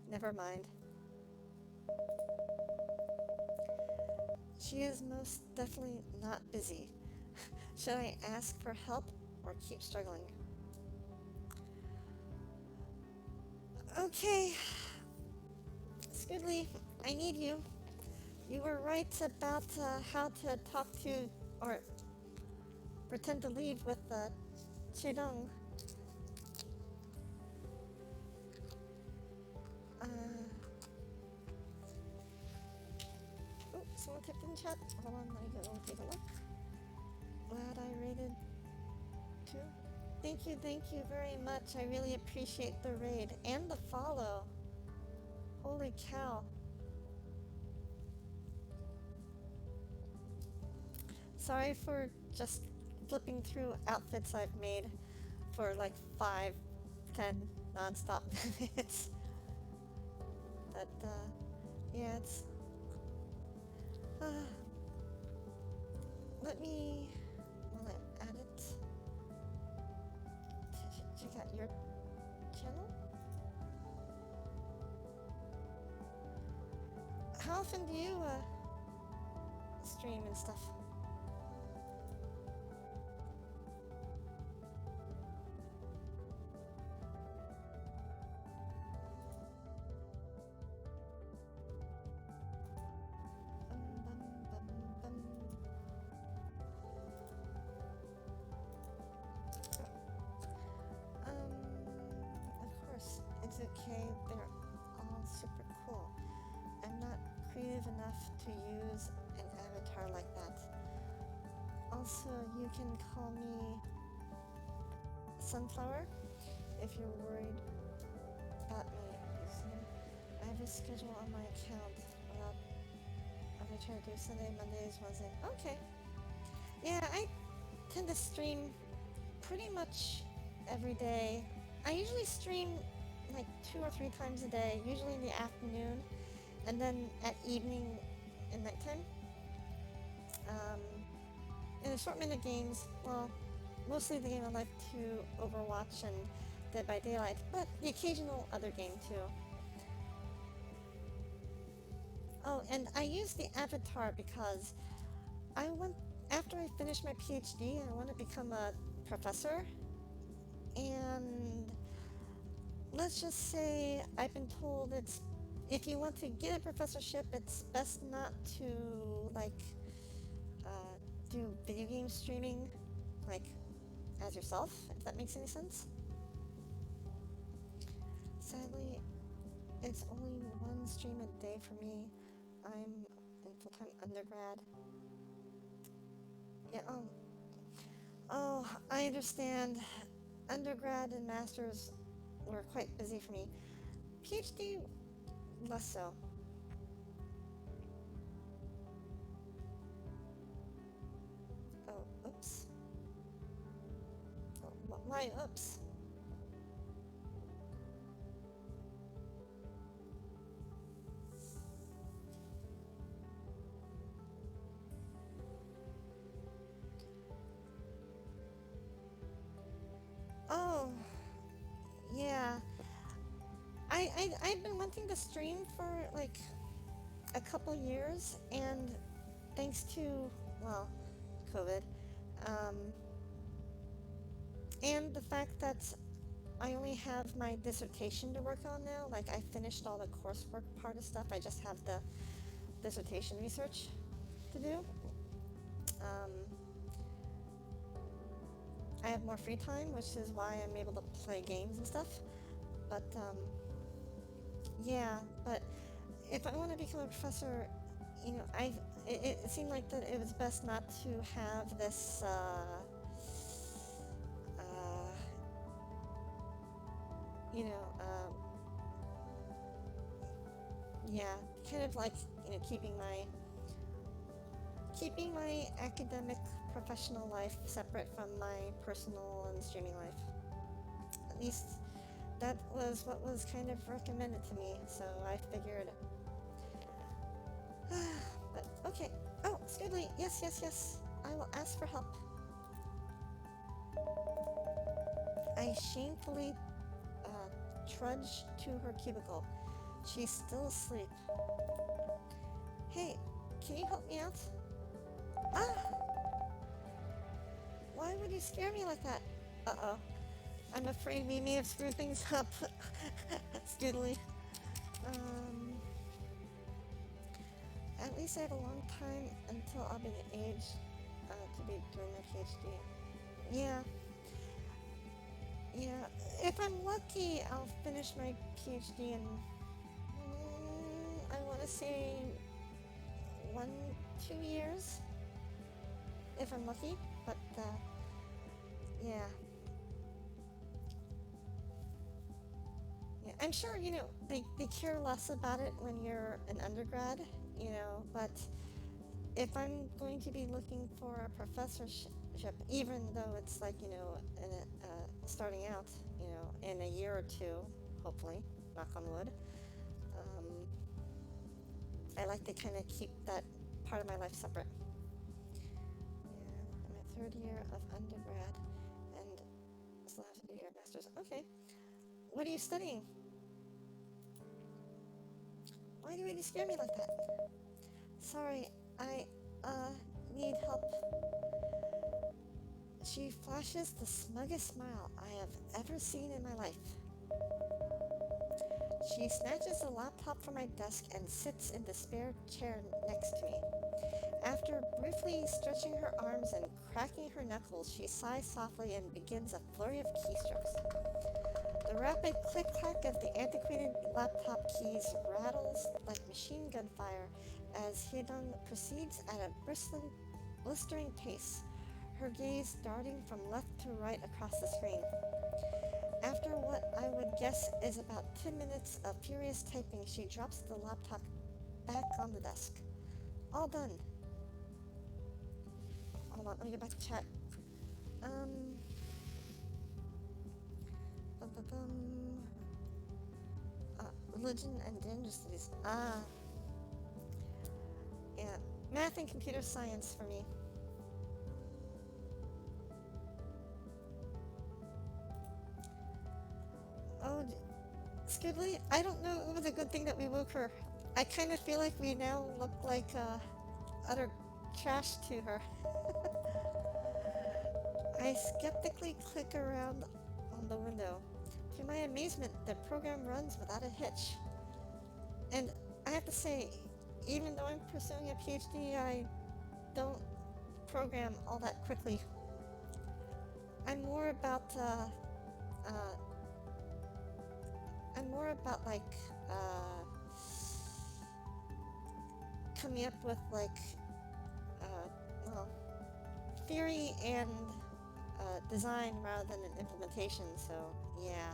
Never mind. She is most definitely not busy. Should I ask for help or keep struggling? Okay. Scoodly, I need you. You were right about how to talk to or pretend to leave with Hyedong. Someone typed in chat. Hold on, let me go take a look. glad I raided too. Thank you very much. I really appreciate the raid and the follow. Holy cow. Sorry for just flipping through outfits I've made for like 5, 10 non-stop minutes. But, yeah, it's... let me... while I'm at it... check out your channel? How often do you, stream and stuff? Of course, it's okay. They're all super cool. I'm not creative enough to use an avatar like that. Also, you can call me Sunflower if you're worried about me using it. I have a schedule on my account. Well, I'm gonna try to do Sunday, Mondays, Wednesday. Okay. Yeah, I tend to stream pretty much every day. I usually stream like 2 or 3 times a day, usually in the afternoon, and then at evening and nighttime. In assortment of games, well, mostly the game I like to Overwatch and Dead by Daylight, but the occasional other game too. Oh, and I use the avatar because after I finish my PhD, I want to become a professor, and let's just say I've been told if you want to get a professorship, it's best not to, like, do video game streaming, like, as yourself, if that makes any sense. Sadly, it's only 1 stream a day for me. I'm in full-time undergrad. Yeah, oh, I understand. Undergrad and masters were quite busy for me. PhD, less so. Oh, oops. Oh, why oops? Oh, yeah. I've been wanting to stream for like a couple years, and thanks to, well, COVID, and the fact that I only have my dissertation to work on now. Like, I finished all the coursework part of stuff. I just have the dissertation research to do. I have more free time, which is why I'm able to play games and stuff. But, yeah, but if I want to become a professor, you know, it seemed like that it was best not to have this, you know, yeah, kind of like, you know, keeping my academic professional life separate from my personal and streaming life. At least that was what was kind of recommended to me, so I figured. But okay. Oh, Scoodly, yes. I will ask for help. I shamefully trudge to her cubicle. She's still asleep. Hey, can you help me out? Ah! Why would you scare me like that? Uh-oh. I'm afraid we may have screwed things up. Skiddly. At least I have a long time until I'll be the age to be doing my PhD. Yeah. If I'm lucky, I'll finish my PhD in, I want to say 1-2 years, if I'm lucky. but, yeah. Yeah, I'm sure, they care less about it when you're an undergrad, but if I'm going to be looking for a professorship, even though it's like, starting out, in a year or two, hopefully, knock on wood, um, I like to kind of keep that part of my life separate. Yeah, I'm at third year of undergrad and still have to do your master's. Okay. What are you studying? Why do you scare me like that? Sorry, I, uh, need help. She flashes the smuggest smile I have ever seen in my life. She snatches a laptop from my desk and sits in the spare chair next to me. After briefly stretching her arms and cracking her knuckles, she sighs softly and begins a flurry of keystrokes. The rapid click-clack of the antiquated laptop keys rattles like machine gun fire as Hyedong proceeds at a blistering pace, her gaze darting from left to right across the screen. After what I would guess is about 10 minutes of furious typing, she drops the laptop back on the desk. All done. Hold on, let me get back to chat. Bum, bum, bum. Religion and gender studies. Yeah. Math and computer science for me. Oh, Scoodly, I don't know it was a good thing that we woke her. I kind of feel like we now look like utter trash to her. I skeptically click around on the window. To my amazement, the program runs without a hitch. And I have to say, even though I'm pursuing a PhD, I don't program all that quickly. I'm more about, uh, like, coming up with, like, well, theory and design rather than an implementation, so yeah.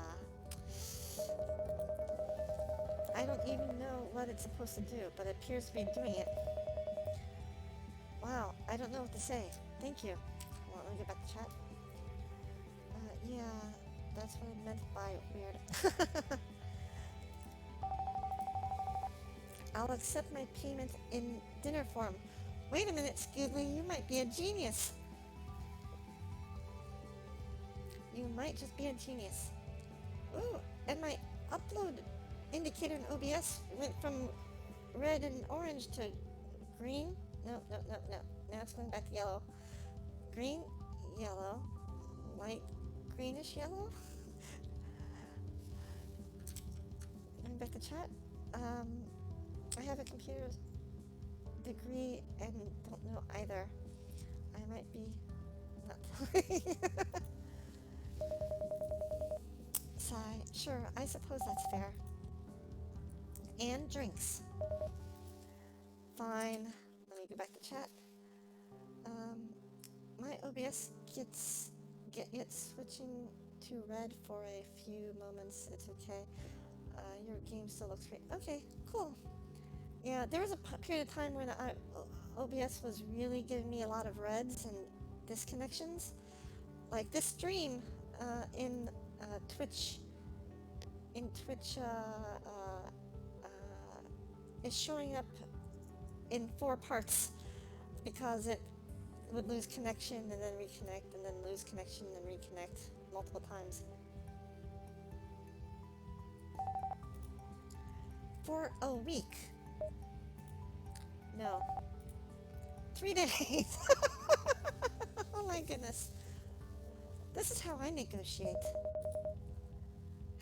I don't even know what it's supposed to do, but it appears to be doing it. Wow, I don't know what to say. Thank you. Well, let me get back to chat. Yeah, that's what I meant by weird. I'll accept my payment in dinner form. Wait a minute, Scoodly, you might be a genius. You might just be a genius. Ooh, and my upload indicator in OBS went from red and orange to green. No. Now it's going back to yellow. Green, yellow, light, greenish yellow. Going back to chat. I have a computer degree and don't know either. I might be not telling. Sigh. Sure, I suppose that's fair. And drinks. Fine. Let me go back to chat. My OBS gets switching to red for a few moments. It's okay. Your game still looks great. Okay, cool. Yeah, there was a period of time when OBS was really giving me a lot of reds and disconnections. Like this stream in Twitch is showing up in 4 parts because it would lose connection and then reconnect and then lose connection and reconnect multiple times. For a week. No. 3 days. Oh my goodness. This is how I negotiate.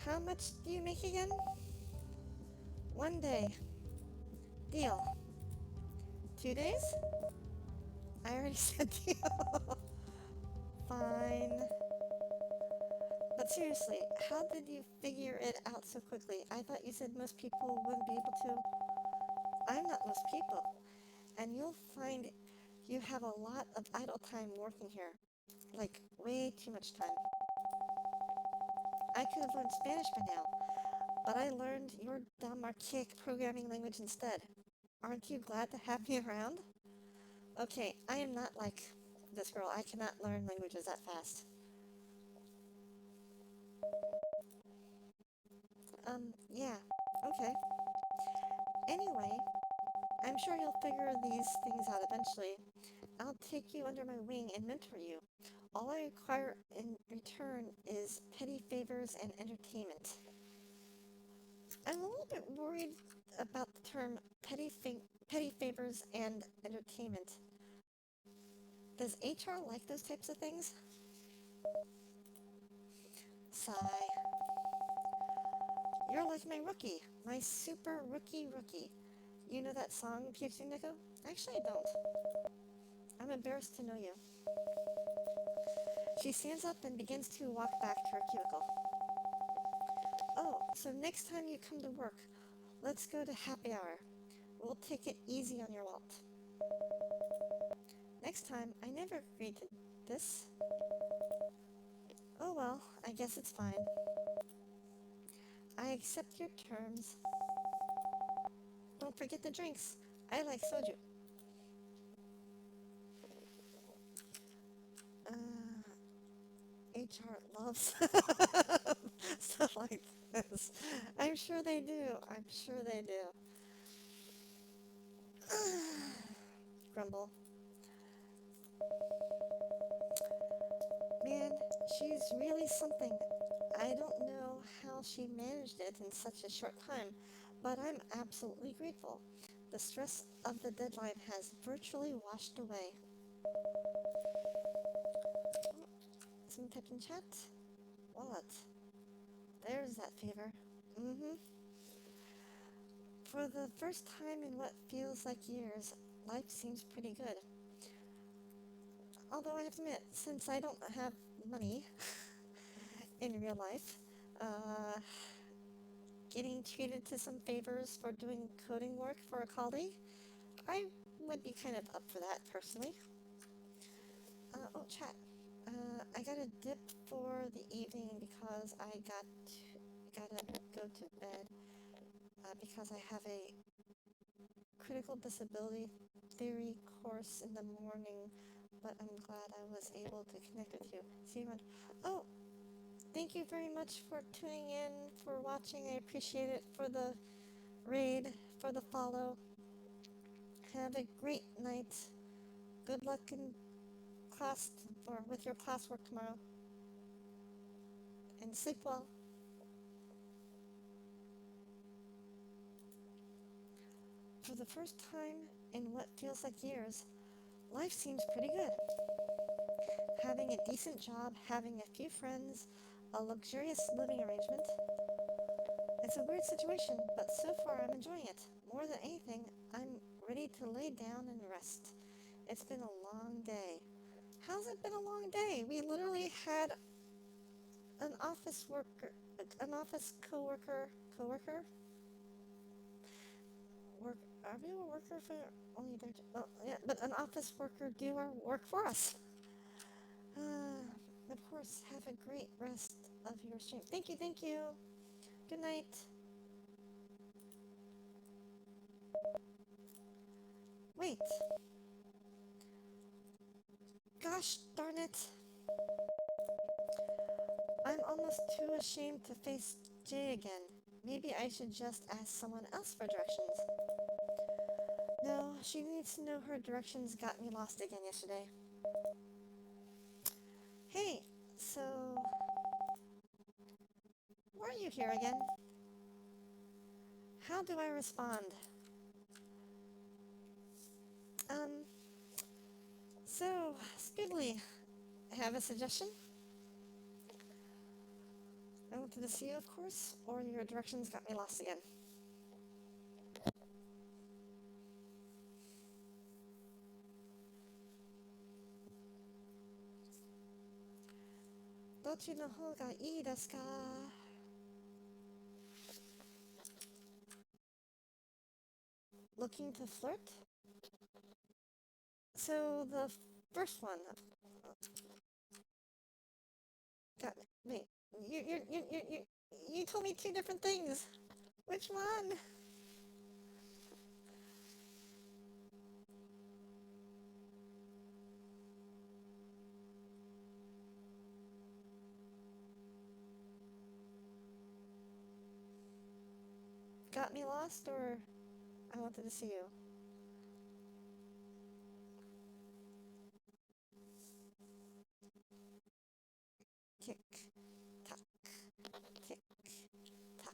How much do you make again? 1 day. Deal. 2 days? I already said deal. Fine. But seriously, how did you figure it out so quickly? I thought you said most people wouldn't be able to. I'm not most people. And You have a lot of idle time working here. Like, way too much time. I could have learned Spanish by now, but I learned your dumb archaic programming language instead. Aren't you glad to have me around? Okay, I am not like this girl. I cannot learn languages that fast. Yeah. Okay. Anyway, I'm sure you'll figure these things out eventually. I'll take you under my wing and mentor you. All I require in return is petty favors and entertainment. I'm a little bit worried about the term petty favors and entertainment. Does HR like those types of things? Sigh. You're like my rookie, my super rookie. You know that song, Pixie Nico? Actually, I don't. I'm embarrassed to know you. She stands up and begins to walk back to her cubicle. Oh, so next time you come to work, let's go to happy hour. We'll take it easy on your wallet. Next time, I never agreed to this. Oh well, I guess it's fine. I accept your terms. Don't forget the drinks. I like soju. HR loves stuff like this. I'm sure they do. I'm sure they do. Grumble. Man, she's really something. I don't know how she managed it in such a short time, but I'm absolutely grateful. The stress of the deadline has virtually washed away. Some typed in chat? Wallet. There's that favor. Mm-hmm. For the first time in what feels like years, life seems pretty good. Although I have to admit, since I don't have money in real life, uh, getting treated to some favors for doing coding work for a colleague, I would be kind of up for that personally. Oh, chat. I got a dip for the evening because I gotta go to bed because I have a critical disability theory course in the morning, but I'm glad I was able to connect with you. See you around. Oh, thank you very much for tuning in, for watching. I appreciate it, for the raid, for the follow. Have a great night. Good luck in class or with your classwork tomorrow. And sleep well. For the first time in what feels like years, life seems pretty good. Having a decent job, having a few friends, a luxurious living arrangement. It's a weird situation, but so far I'm enjoying it. More than anything, I'm ready to lay down and rest. It's been a long day. How's it been a long day? We literally had an office coworker, are we a worker for only their, oh, yeah, but an office worker do our work for us. Of course, have a great rest of your stream. Thank you. Good night. Wait. Gosh darn it. I'm almost too ashamed to face Jay again. Maybe I should just ask someone else for directions. No, she needs to know her directions got me lost again yesterday. Hey, so... why are you here again? How do I respond? So, Spiggly, have a suggestion? I wanted to see you, of course, or your directions got me lost again. Dochi no hou ga ii desu ka? Looking to flirt? So the first one. Got me. Wait, you told me two different things. Which one? Got me lost, or I wanted to see you? Tick, tock, tick, tock,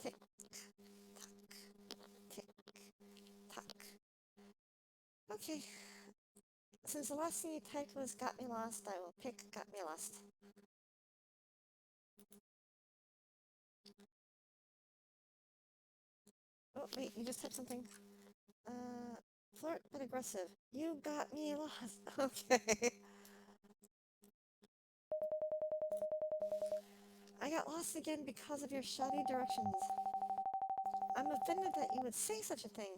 tick, tock, tick, tock. Okay. Since the last thing you typed was got me lost, I will pick got me lost. Oh, wait, you just typed something. Flirt but aggressive. You got me lost. Okay. I got lost again because of your shoddy directions. I'm offended that you would say such a thing.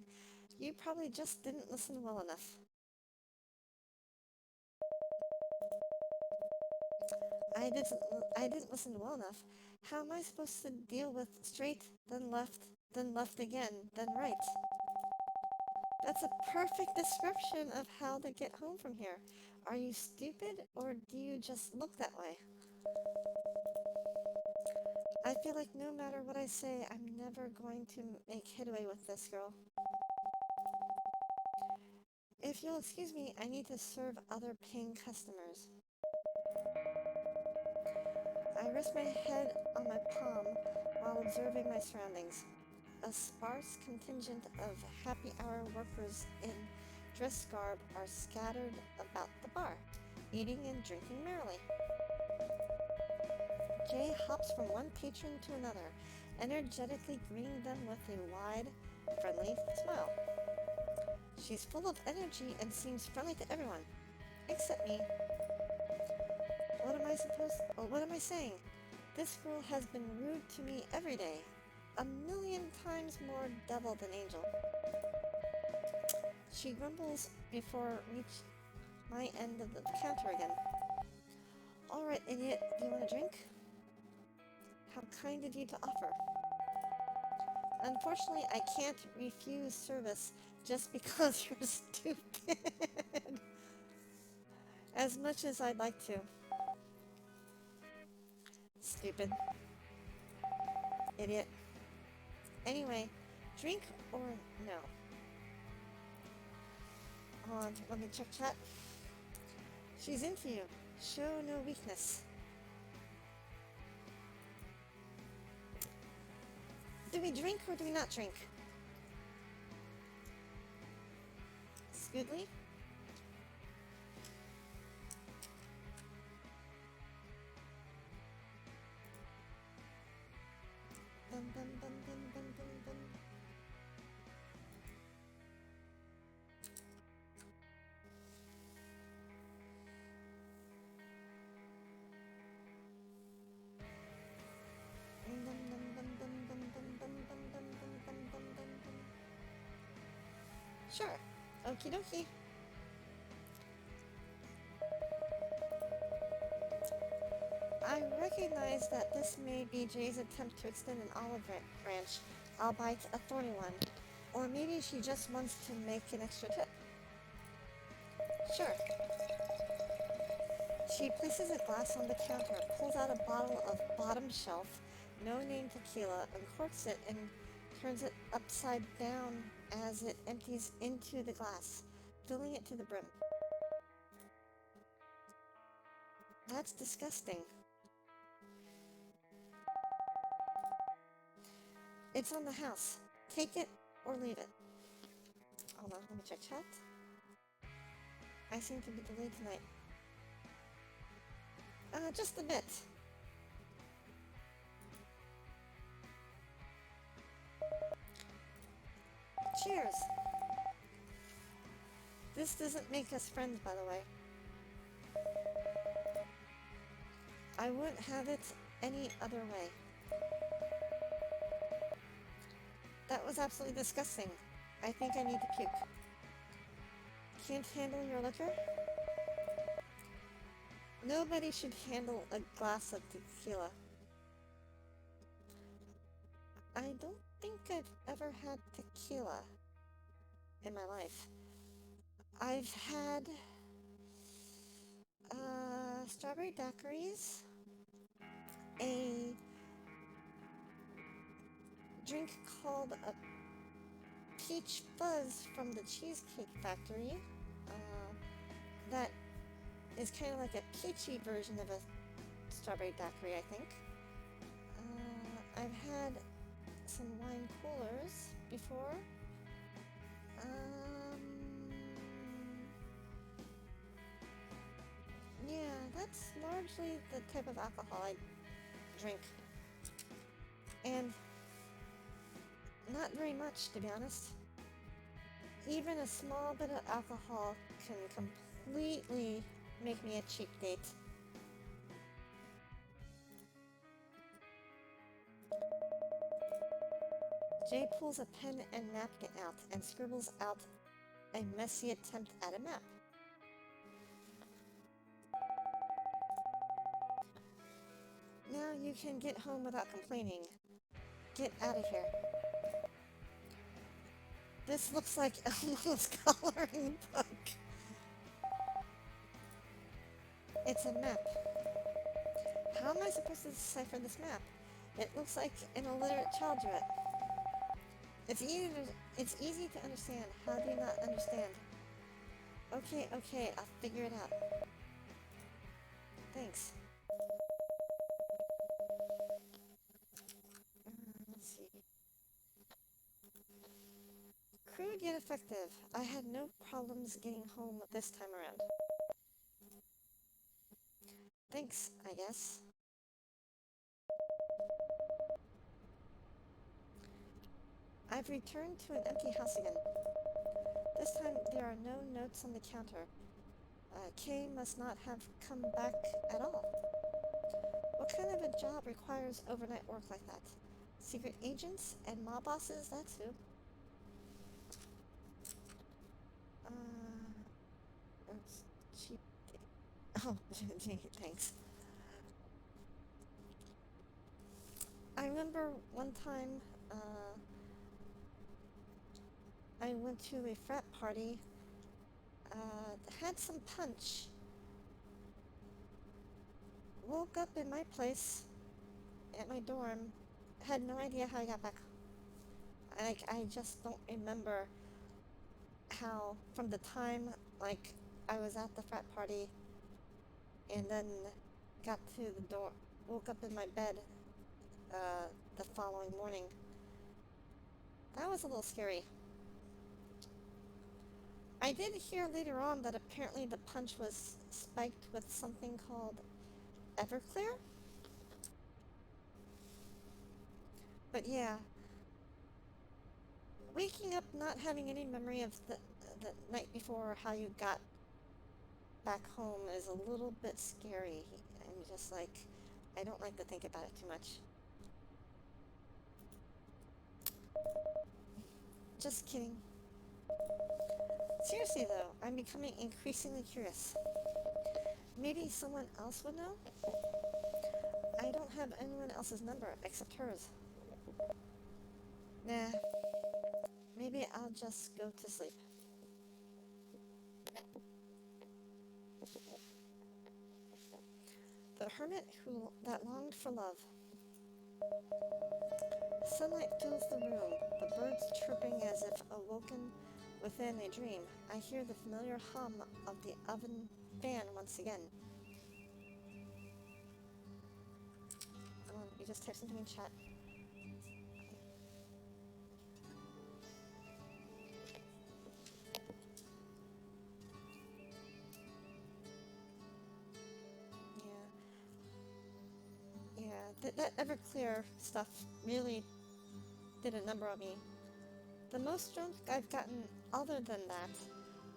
You probably just didn't listen well enough. I didn't listen well enough. How am I supposed to deal with straight, then left again, then right? That's a perfect description of how to get home from here. Are you stupid, or do you just look that way? I feel like no matter what I say, I'm never going to make headway with this girl. If you'll excuse me, I need to serve other paying customers. I rest my head on my palm while observing my surroundings. A sparse contingent of happy hour workers in dress garb are scattered about the bar, eating and drinking merrily. Jay hops from one patron to another, energetically greeting them with a wide, friendly smile. She's full of energy and seems friendly to everyone, except me. What am I saying? This girl has been rude to me every day. A million times more devil than angel. She grumbles before reach my end of the counter again. Alright, idiot, do you want a drink? How kind of you to offer. Unfortunately, I can't refuse service just because you're stupid. As much as I'd like to. Stupid. Idiot. Anyway, drink or no? Hold on, let me check chat. She's into you. Show no weakness. Do we drink or do we not drink? Scoodly? Bum, bum, bum, bum, bum, bum, bum. Sure. Okie dokie. I recognize that this may be Jay's attempt to extend an olive branch, albeit a thorny one. Or maybe she just wants to make an extra tip. Sure. She places a glass on the counter, pulls out a bottle of bottom shelf, no-name tequila, uncorks it, and turns it upside down as it empties into the glass, filling it to the brim. That's disgusting. It's on the house. Take it or leave it. Hold on, let me check chat. I seem to be delayed tonight. Just a bit. Cheers. This doesn't make us friends, by the way. I wouldn't have it any other way. That was absolutely disgusting. I think I need to puke. can't handle your liquor? Nobody should handle a glass of tequila. I don't think I've ever had tequila in my life. I've had strawberry daiquiris, a drink called a peach fuzz from the Cheesecake Factory. That is kind of like a peachy version of a strawberry daiquiri, I think. I've had some wine coolers before. Yeah, that's largely the type of alcohol I drink. And not very much, to be honest. Even a small bit of alcohol can completely make me a cheap date. Jay pulls a pen and napkin out and scribbles out a messy attempt at a map. Now you can get home without complaining. Get out of here. This looks like Elmo's coloring book. It's a map. How am I supposed to decipher this map? It looks like an illiterate child drew it. It's easy to understand. How do you not understand? Okay, I'll figure it out. Thanks. Let's see. Crude yet effective. I had no problems getting home this time around. Thanks, I guess. I've returned to an empty house again. This time there are no notes on the counter. Kay must not have come back at all. What kind of a job requires overnight work like that? Secret agents and mob bosses, that's who. It's cheap. Oh, gee, thanks. I remember one time, I went to a frat party, had some punch, woke up in my place, at my dorm, had no idea how I got back. I just don't remember how, from the time, I was at the frat party, and then got to the door, woke up in my bed, the following morning. That was a little scary. I did hear later on that apparently the punch was spiked with something called Everclear. But yeah, waking up not having any memory of the night before or how you got back home is a little bit scary. I'm just like, I don't like to think about it too much. Just kidding. Seriously though, I'm becoming increasingly curious. Maybe someone else would know? I don't have anyone else's number except hers. Nah, maybe I'll just go to sleep. The hermit that longed for love. Sunlight fills the room, the birds chirping as if awoken within a dream. I hear the familiar hum of the oven fan once again. You just type something in chat. Yeah, that Everclear stuff really did a number on me. The most drunk I've gotten other than that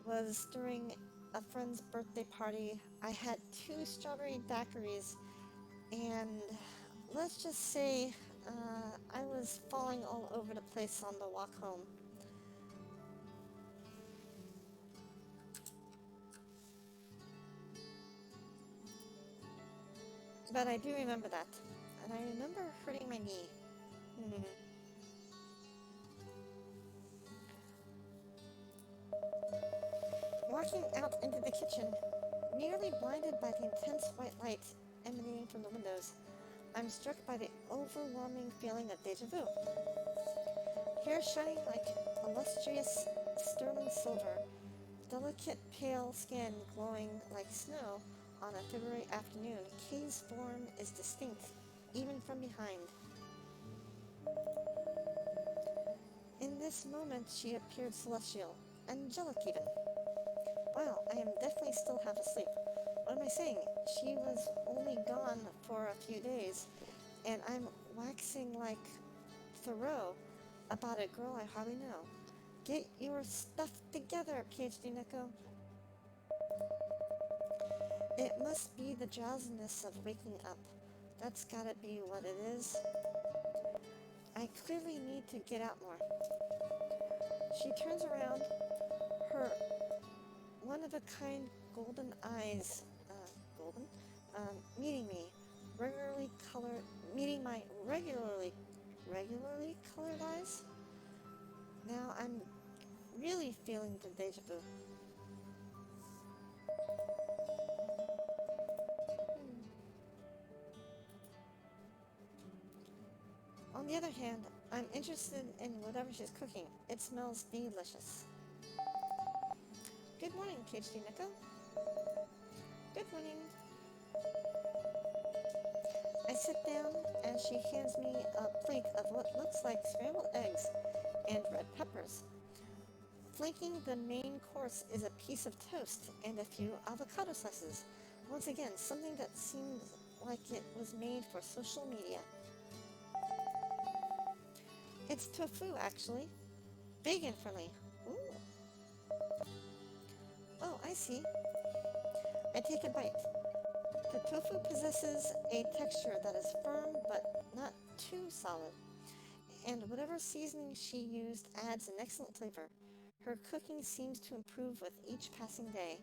was during a friend's birthday party. I had 2 strawberry daiquiris, and let's just say I was falling all over the place on the walk home. But I do remember that. And I remember hurting my knee. Hmm. Walking out into the kitchen, nearly blinded by the intense white light emanating from the windows, I'm struck by the overwhelming feeling of deja vu. Hair shining like illustrious sterling silver, delicate pale skin glowing like snow on a February afternoon, Kay's form is distinct, even from behind. In this moment she appeared celestial, angelic even. Wow, I am definitely still half asleep. What am I saying? She was only gone for a few days, and I'm waxing like Thoreau about a girl I hardly know. Get your stuff together, PhD Neko. It must be the drowsiness of waking up. That's gotta be what it is. I clearly need to get out more. She turns around, her one-of-a-kind golden eyes, golden, meeting me, meeting my regularly colored eyes. Now I'm really feeling the deja vu. On the other hand, I'm interested in whatever she's cooking. It smells delicious. Good morning, PhD Neko. Good morning. I sit down and she hands me a plate of what looks like scrambled eggs and red peppers. Flanking the main course is a piece of toast and a few avocado slices. Once again, something that seems like it was made for social media. It's tofu, actually. Vegan friendly. Ooh. Oh, I see. I take a bite. The tofu possesses a texture that is firm but not too solid, and whatever seasoning she used adds an excellent flavor. Her cooking seems to improve with each passing day.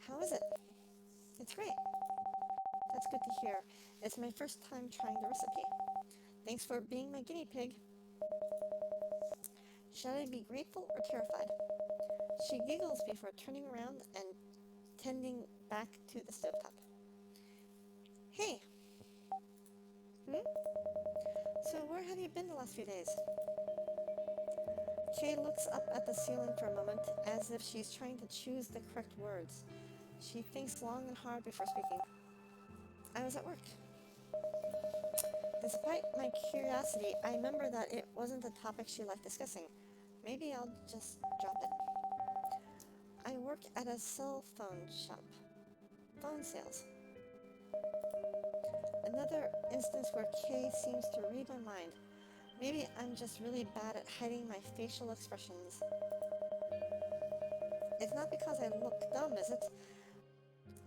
How is it? It's great. That's good to hear. It's my first time trying the recipe. Thanks for being my guinea pig. Should I be grateful or terrified? She giggles before turning around and tending back to the stovetop. Hey! So where have you been the last few days? Kay looks up at the ceiling for a moment, as if she's trying to choose the correct words. She thinks long and hard before speaking. I was at work. Despite my curiosity, I remember that it wasn't a topic she liked discussing. Maybe I'll just drop it. I work at a cell phone shop. Phone sales. Another instance where Kay seems to read my mind. Maybe I'm just really bad at hiding my facial expressions. It's not because I look dumb, is it?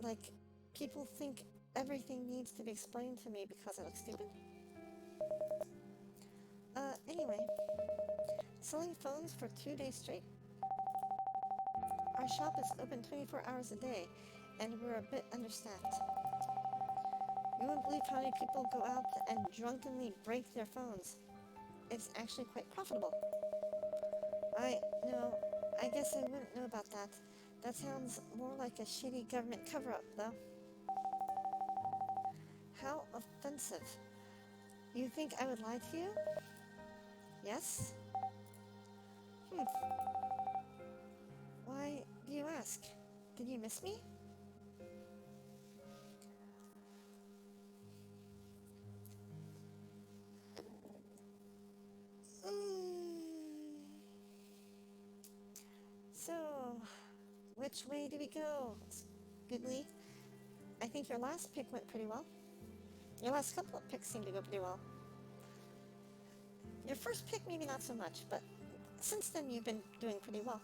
Like, people think everything needs to be explained to me because I look stupid? Anyway, selling phones for 2 days straight? Our shop is open 24 hours a day, and we're a bit understaffed. You won't believe how many people go out and drunkenly break their phones. It's actually quite profitable. No, I guess I wouldn't know about that. That sounds more like a shady government cover-up, though. How offensive. You think I would lie to you? Yes? Why do you ask? Did you miss me? So, which way do we go, Goodly? I think your last pick went pretty well. Your last couple of picks seemed to go pretty well. Your first pick maybe not so much, but since then you've been doing pretty well.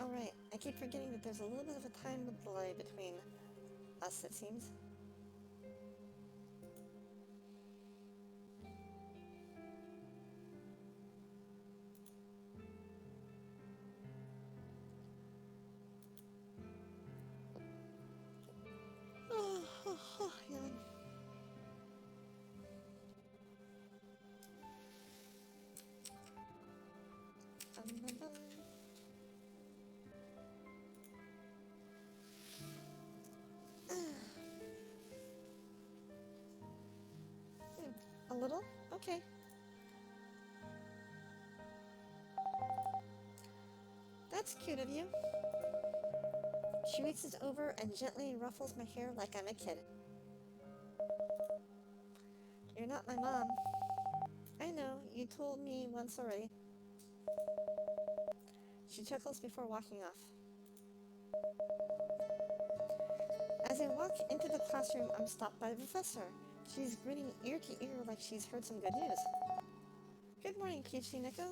Alright, I keep forgetting that there's a little bit of a time delay between us, it seems. Yawn. Bum. A little? Okay. That's cute of you. She reaches over and gently ruffles my hair like I'm a kid. You're not my mom. I know, you told me once already. She chuckles before walking off. As I walk into the classroom, I'm stopped by the professor. She's grinning ear to ear like she's heard some good news. Good morning, PhD Nico.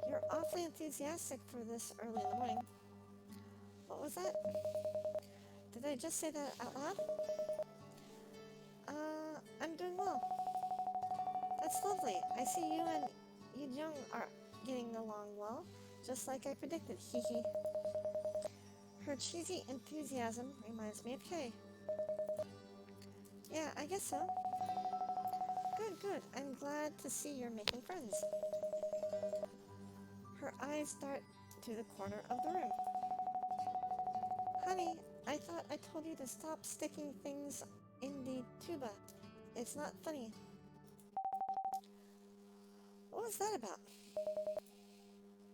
You're awfully enthusiastic for this early in the morning. What was that? Did I just say that out loud? I'm doing well. That's lovely. I see you and Yu-jung are getting along well, just like I predicted, hee hee. Her cheesy enthusiasm reminds me of Kay. Yeah, I guess so. Good. I'm glad to see you're making friends. Her eyes dart to the corner of the room. Honey, I thought I told you to stop sticking things in the tuba. It's not funny. What was that about?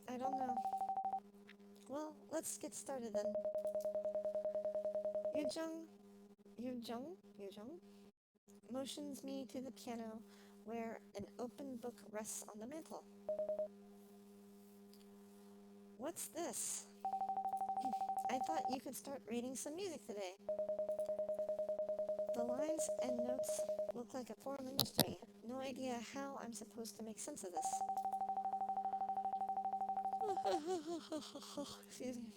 I don't know. Well, let's get started then. Yu-jung motions me to the piano where an open book rests on the mantel. What's this? I thought you could start reading some music today. The lines and notes look like a foreign language to me. No idea how I'm supposed to make sense of this. Excuse me.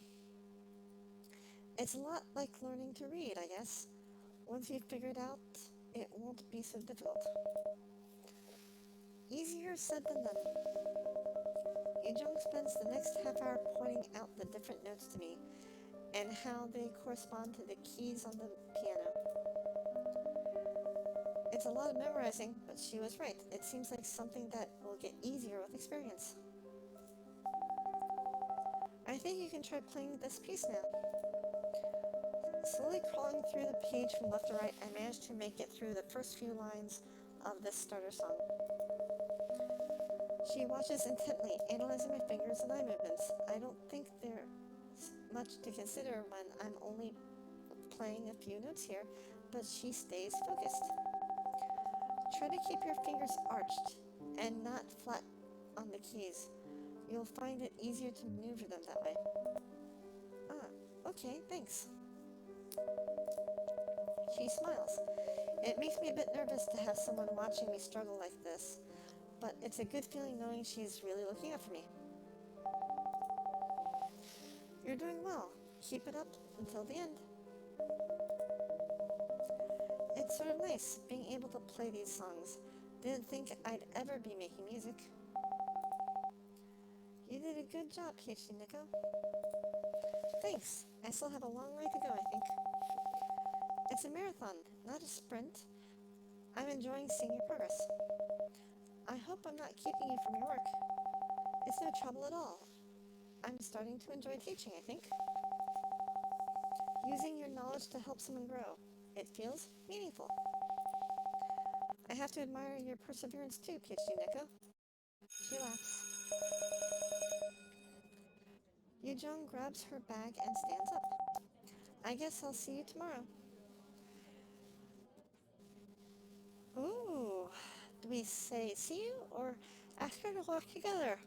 It's a lot like learning to read, I guess. Once you've figured out, it won't be so difficult. Easier said than done. Yu-jung spends the next half hour pointing out the different notes to me and how they correspond to the keys on the piano. It's a lot of memorizing, but she was right. It seems like something that will get easier with experience. I think you can try playing this piece now. Slowly crawling through the page from left to right, I managed to make it through the first few lines of this starter song. She watches intently, analyzing my fingers and eye movements. I don't think there's much to consider when I'm only playing a few notes here, but she stays focused. Try to keep your fingers arched and not flat on the keys. You'll find it easier to maneuver them that way. Okay, thanks. She smiles. It makes me a bit nervous to have someone watching me struggle like this, but it's a good feeling knowing she's really looking out for me. You're doing well. Keep it up until the end. It's sort of nice being able to play these songs. Didn't think I'd ever be making music. You did a good job, PhD Nico. Thanks. I still have a long way to go, I think. It's a marathon, not a sprint. I'm enjoying seeing your progress. I hope I'm not keeping you from your work. It's no trouble at all. I'm starting to enjoy teaching, I think. Using your knowledge to help someone grow. It feels meaningful. I have to admire your perseverance too, PhD Nico. She laughs. Yu-jung grabs her bag and stands up. I guess I'll see you tomorrow. Ooh, do we say see you or ask her to work together?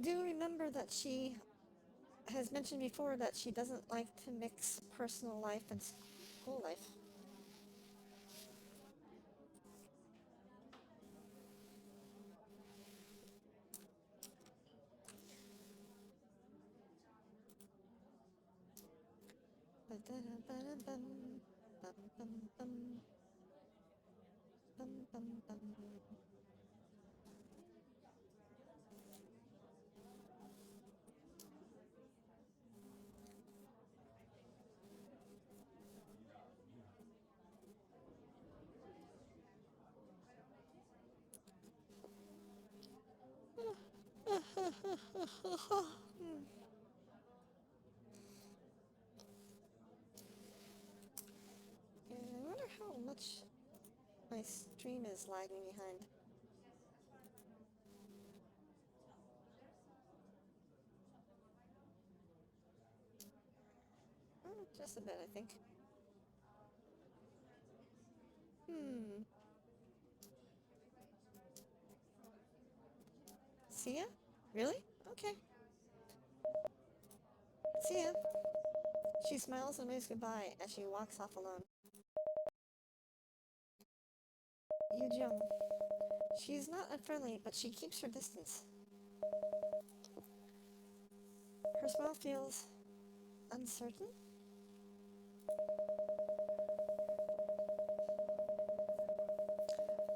Do remember that she has mentioned before that she doesn't like to mix personal life and school life. I wonder how much my stream is lagging behind. Just a bit, I think. See ya? Really? Okay. See ya. She smiles and waves goodbye as she walks off alone. Yu-jung. She's not unfriendly, but she keeps her distance. Her smile feels uncertain.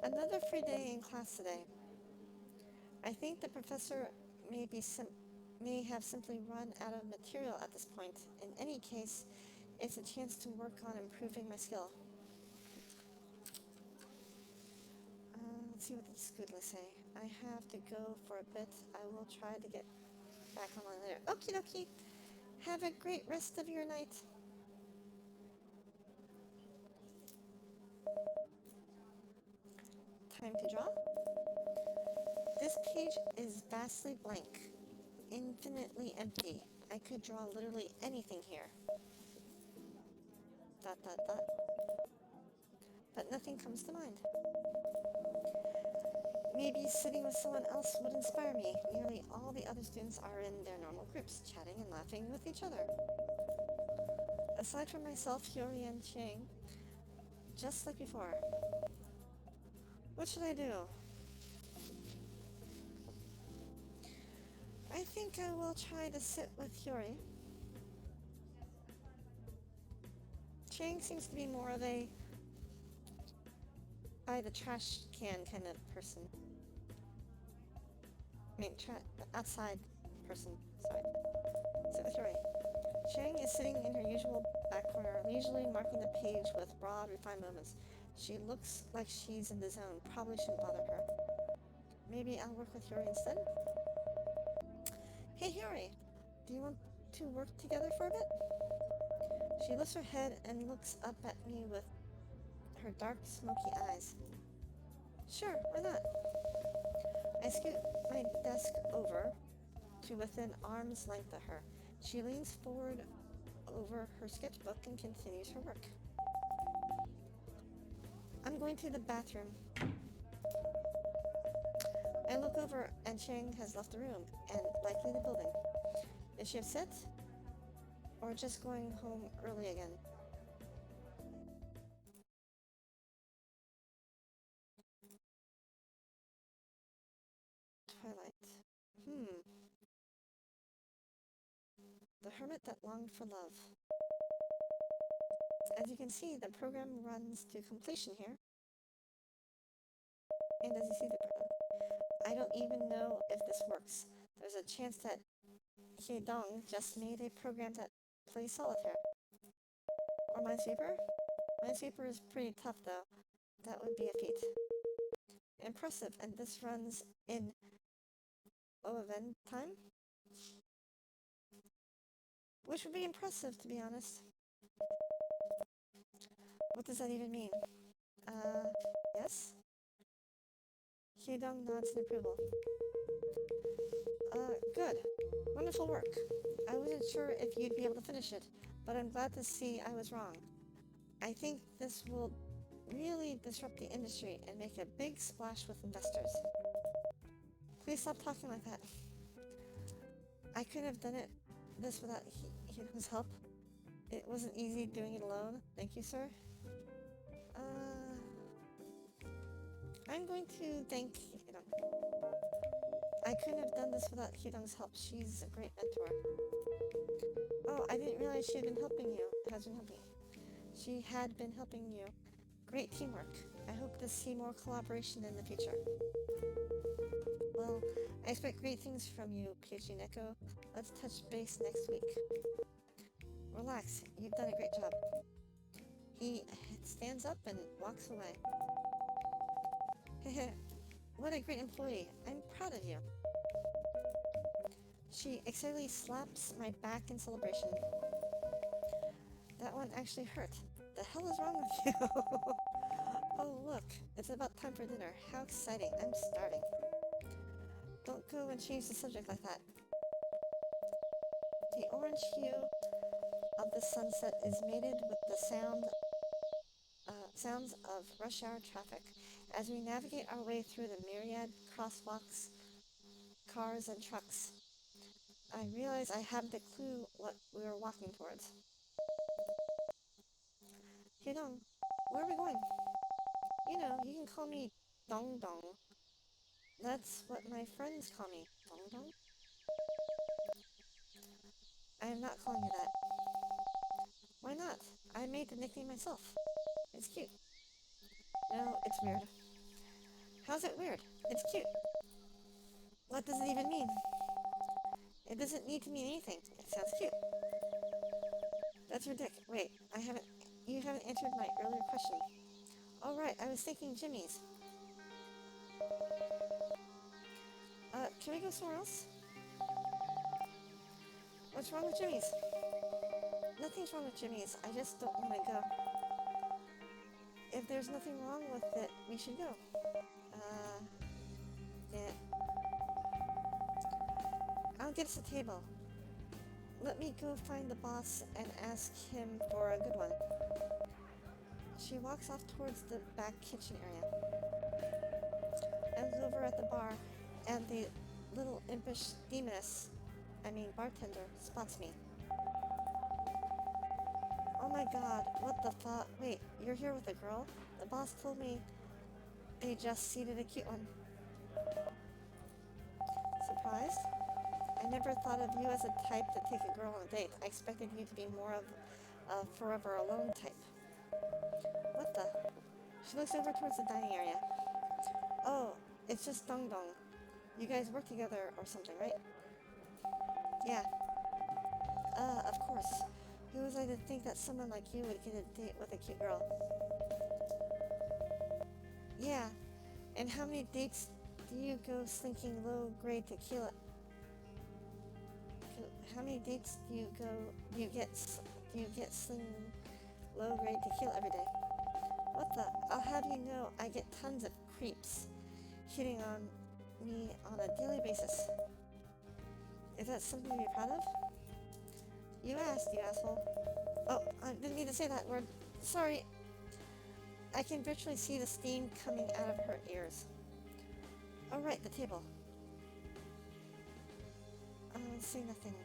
Another free day in class today. I think the professor may have simply run out of material at this point. In any case, it's a chance to work on improving my skill. Let's see what the scoodlers say. I have to go for a bit. I will try to get back online later. Okie dokie. Have a great rest of your night. Time to draw. This page is vastly blank, infinitely empty. I could draw literally anything here. ... But nothing comes to mind. Maybe sitting with someone else would inspire me. Nearly all the other students are in their normal groups, chatting and laughing with each other. Aside from myself, Hiyori and Chang, just like before. What should I do? I think I will try to sit with Hiyori. Chang seems to be more of a by the trash can kind of person. I mean, outside person. Sorry. Sit with Hiyori. Chang is sitting in her usual back corner, leisurely marking the page with broad, refined movements. She looks like she's in the zone. Probably shouldn't bother her. Maybe I'll work with Hiyori instead? Hey, Hiyori! Do you want to work together for a bit? She lifts her head and looks up at me with her dark, smoky eyes. Sure, why not? I scoot my desk over to within arm's length of her. She leans forward over her sketchbook and continues her work. I'm going to the bathroom. I look over and Chang has left the room and likely the building. Is she upset? Or just going home early again? Twilight. The hermit that longed for love. As you can see, the program runs to completion here. And as you see, I don't even know if this works. There's a chance that Dong just made a program that plays solitaire. Or Minesweeper? Minesweeper is pretty tough though. That would be a feat. Impressive, and this runs in OEVN time? Which would be impressive, to be honest. What does that even mean? Yes? Hyedong nods in approval. Good. Wonderful work. I wasn't sure if you'd be able to finish it, but I'm glad to see I was wrong. I think this will really disrupt the industry and make a big splash with investors. Please stop talking like that. I couldn't have done this without his help. It wasn't easy doing it alone. Thank you, sir. I'm going to thank I couldn't have done this without Hidong's help. She's a great mentor. Oh, I didn't realize she had been helping you. Has been helping you. She had been helping you. Great teamwork. I hope to see more collaboration in the future. Well, I expect great things from you, PhD Neko. Let's touch base next week. Relax, you've done a great job. He stands up and walks away. Heh. What a great employee. I'm proud of you. She excitedly slaps my back in celebration. That one actually hurt. The hell is wrong with you? Oh, look. It's about time for dinner. How exciting. I'm starving. Don't go and change the subject like that. The orange hue of the sunset is mated with the sounds of rush hour traffic as we navigate our way through the myriad crosswalks, cars, and trucks. I realize I haven't a clue what we are walking towards. Hidong, where are we going? You know, you can call me Dong Dong. That's what my friends call me. Dong Dong? I am not calling you that. Why not? I made the nickname myself. It's cute. No, it's weird. How's it weird? It's cute. What does it even mean? It doesn't need to mean anything. It sounds cute. That's ridiculous. Wait, you haven't answered my earlier question. Oh right, I was thinking Jimmy's. Can we go somewhere else? What's wrong with Jimmy's? Nothing's wrong with Jimmy's. I just don't want to go. If there's nothing wrong with it, we should go. Yeah. I'll get us a table. Let me go find the boss and ask him for a good one. She walks off towards the back kitchen area. I look over at the bar, and the little impish bartender, spots me. Oh my god, what the fuck? Wait, you're here with a girl? The boss told me they just seated a cute one. Surprised? I never thought of you as a type to take a girl on a date. I expected you to be more of a forever alone type. What the? She looks over towards the dining area. Oh, it's just Dong Dong. You guys work together or something, right? Yeah. Of course. Who was I to think that someone like you would get a date with a cute girl? Yeah. And how many dates do you go slinking low-grade tequila? How many dates do you get slinging low-grade tequila every day? What the? I'll have you know I get tons of creeps hitting on me on a daily basis. Is that something to be proud of? You asked, you asshole. Oh, I didn't mean to say that word. Sorry. I can virtually see the steam coming out of her ears. Oh, right, the table. I'll say nothing.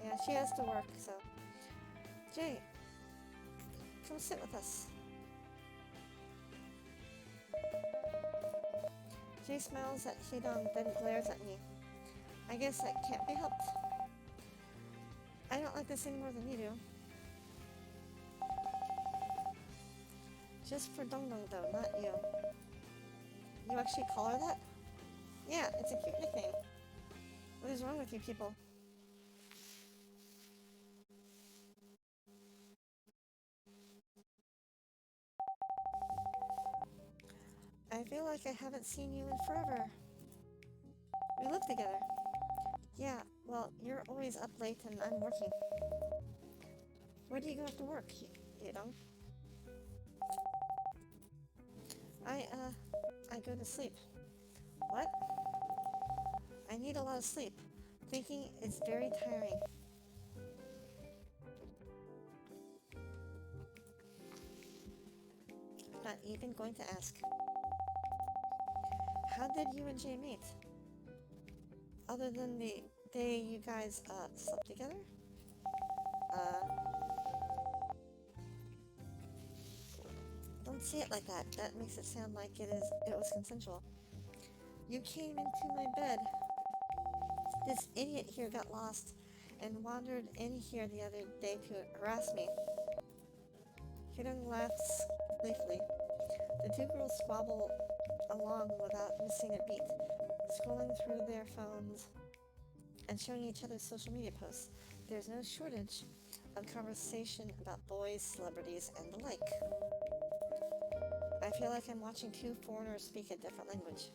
Yeah, she has to work, so... Jay, come sit with us. Jay smiles at Hidong, then glares at me. I guess that can't be helped. I don't like this any more than you do. Just for Dong Dong though, not you. You actually call her that? Yeah, it's a cute nickname. What is wrong with you people? I feel like I haven't seen you in forever. We live together. Yeah, well, you're always up late and I'm working. Where do you go after work, Hidong? I go to sleep. What? I need a lot of sleep. Thinking is very tiring. Not even going to ask. How did you and Jay meet? Other than the day you guys, slept together? say it like that. That makes it sound like it was consensual. You came into my bed. This idiot here got lost and wandered in here the other day to harass me. Hidden laughs gleefully. The two girls squabble along without missing a beat, scrolling through their phones and showing each other social media posts. There's no shortage of conversation about boys, celebrities, and the like. I feel like I'm watching two foreigners speak a different language.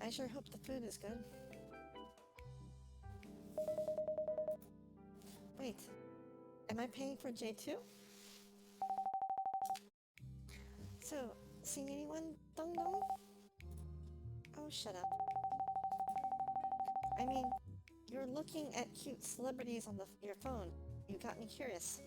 I sure hope the food is good. Wait, am I paying for J2? So, seen anyone, Dong Dong? Oh, shut up. I mean, you're looking at cute celebrities on your phone. You got me curious.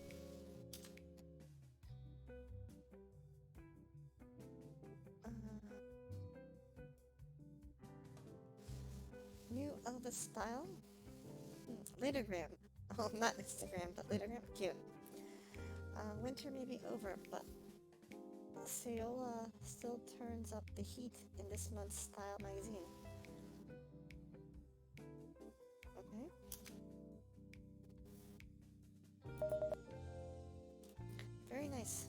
New Elvis style? Latergram. Oh, not Instagram, but Latergram. Cute. Winter may be over, but Seola still turns up the heat in this month's Style magazine. Okay. Very nice.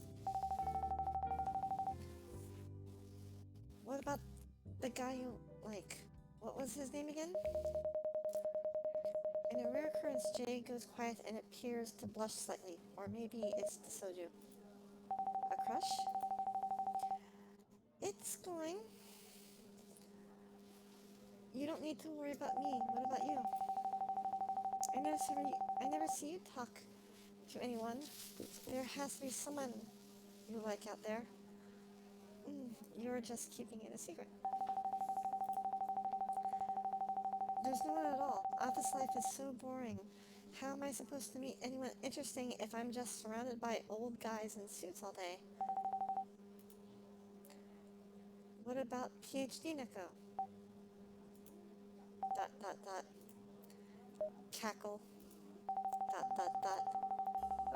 What about the guy you like? What was his name again? In a rare occurrence, Jay goes quiet and appears to blush slightly, or maybe it's the soju. A crush? It's going. You don't need to worry about me. What about you? I never see you talk to anyone. There has to be someone you like out there. You're just keeping it a secret. There's no one at all. Office life is so boring. How am I supposed to meet anyone interesting if I'm just surrounded by old guys in suits all day? What about PhD Nico? ... Cackle. ...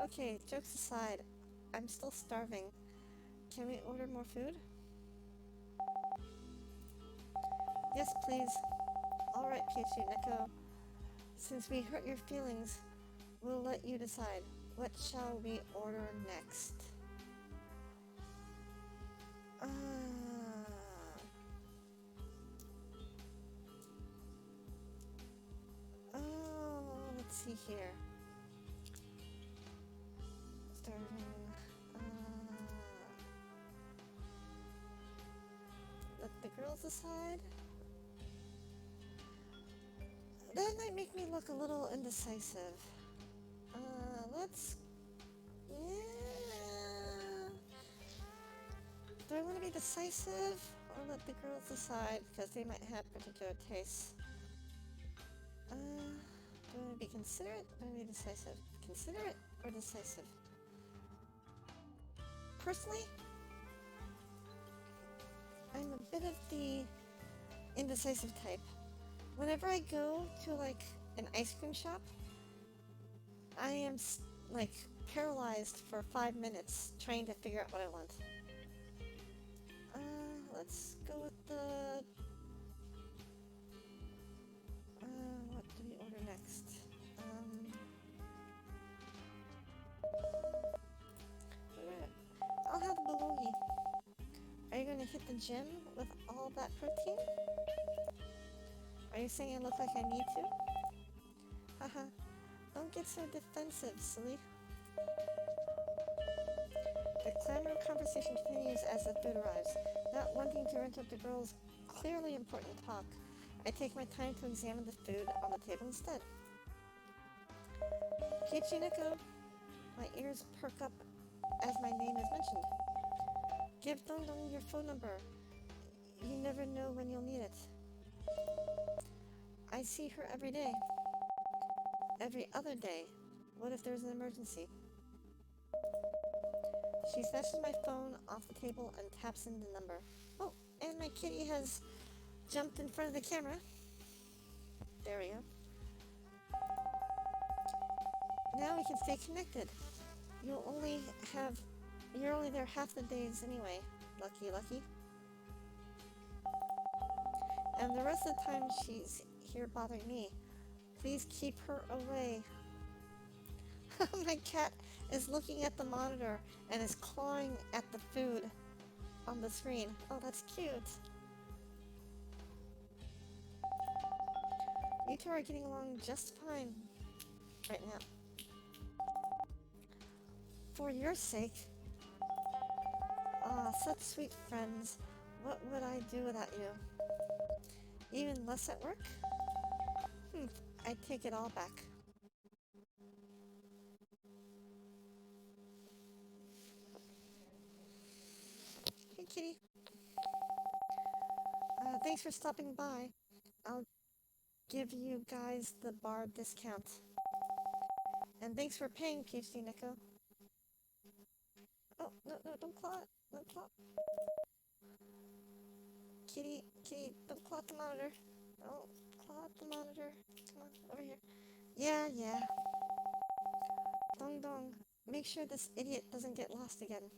Okay, jokes aside, I'm still starving. Can we order more food? Yes, please. Alright, PhD Nico. Since we hurt your feelings, we'll let you decide. What shall we order next? Let's see here. Starving. Let the girls decide. That might make me look a little indecisive. Do I want to be decisive or let the girls decide because they might have particular tastes? Do I want to be considerate or be decisive? Considerate or decisive? Personally, I'm a bit of the indecisive type. Whenever I go to like an ice cream shop, I am like paralyzed for 5 minutes trying to figure out what I want. Let's go with the... what do we order next? I'll have the bulgogi. Are you going to hit the gym with all that protein? Are you saying I look like I need to? Haha, don't get so defensive, silly. The clamor conversation continues as the food arrives. Not wanting to interrupt the girls' clearly important talk, I take my time to examine the food on the table instead. Kichinako! My ears perk up as my name is mentioned. Give Dong Dong your phone number. You never know when you'll need it. I see her every day. Every other day. What if there's an emergency? She snatches my phone off the table and taps in the number. Oh, and my kitty has jumped in front of the camera. There we go. Now we can stay connected. You'll only have... You're only there half the days anyway. Lucky. And the rest of the time she's here bothering me. Please keep her away. My cat is looking at the monitor and is clawing at the food on the screen. Oh, that's cute. You two are getting along just fine right now. For your sake. Ah, such sweet friends. What would I do without you? Even less at work? I take it all back. Hey, kitty. Thanks for stopping by. I'll give you guys the bar discount. And thanks for paying, PhD Neko. Oh, no, don't claw it. Don't claw. Kitty, don't claw at the monitor. Don't claw at the monitor. Come on, over here. Yeah. Dong. Make sure this idiot doesn't get lost again.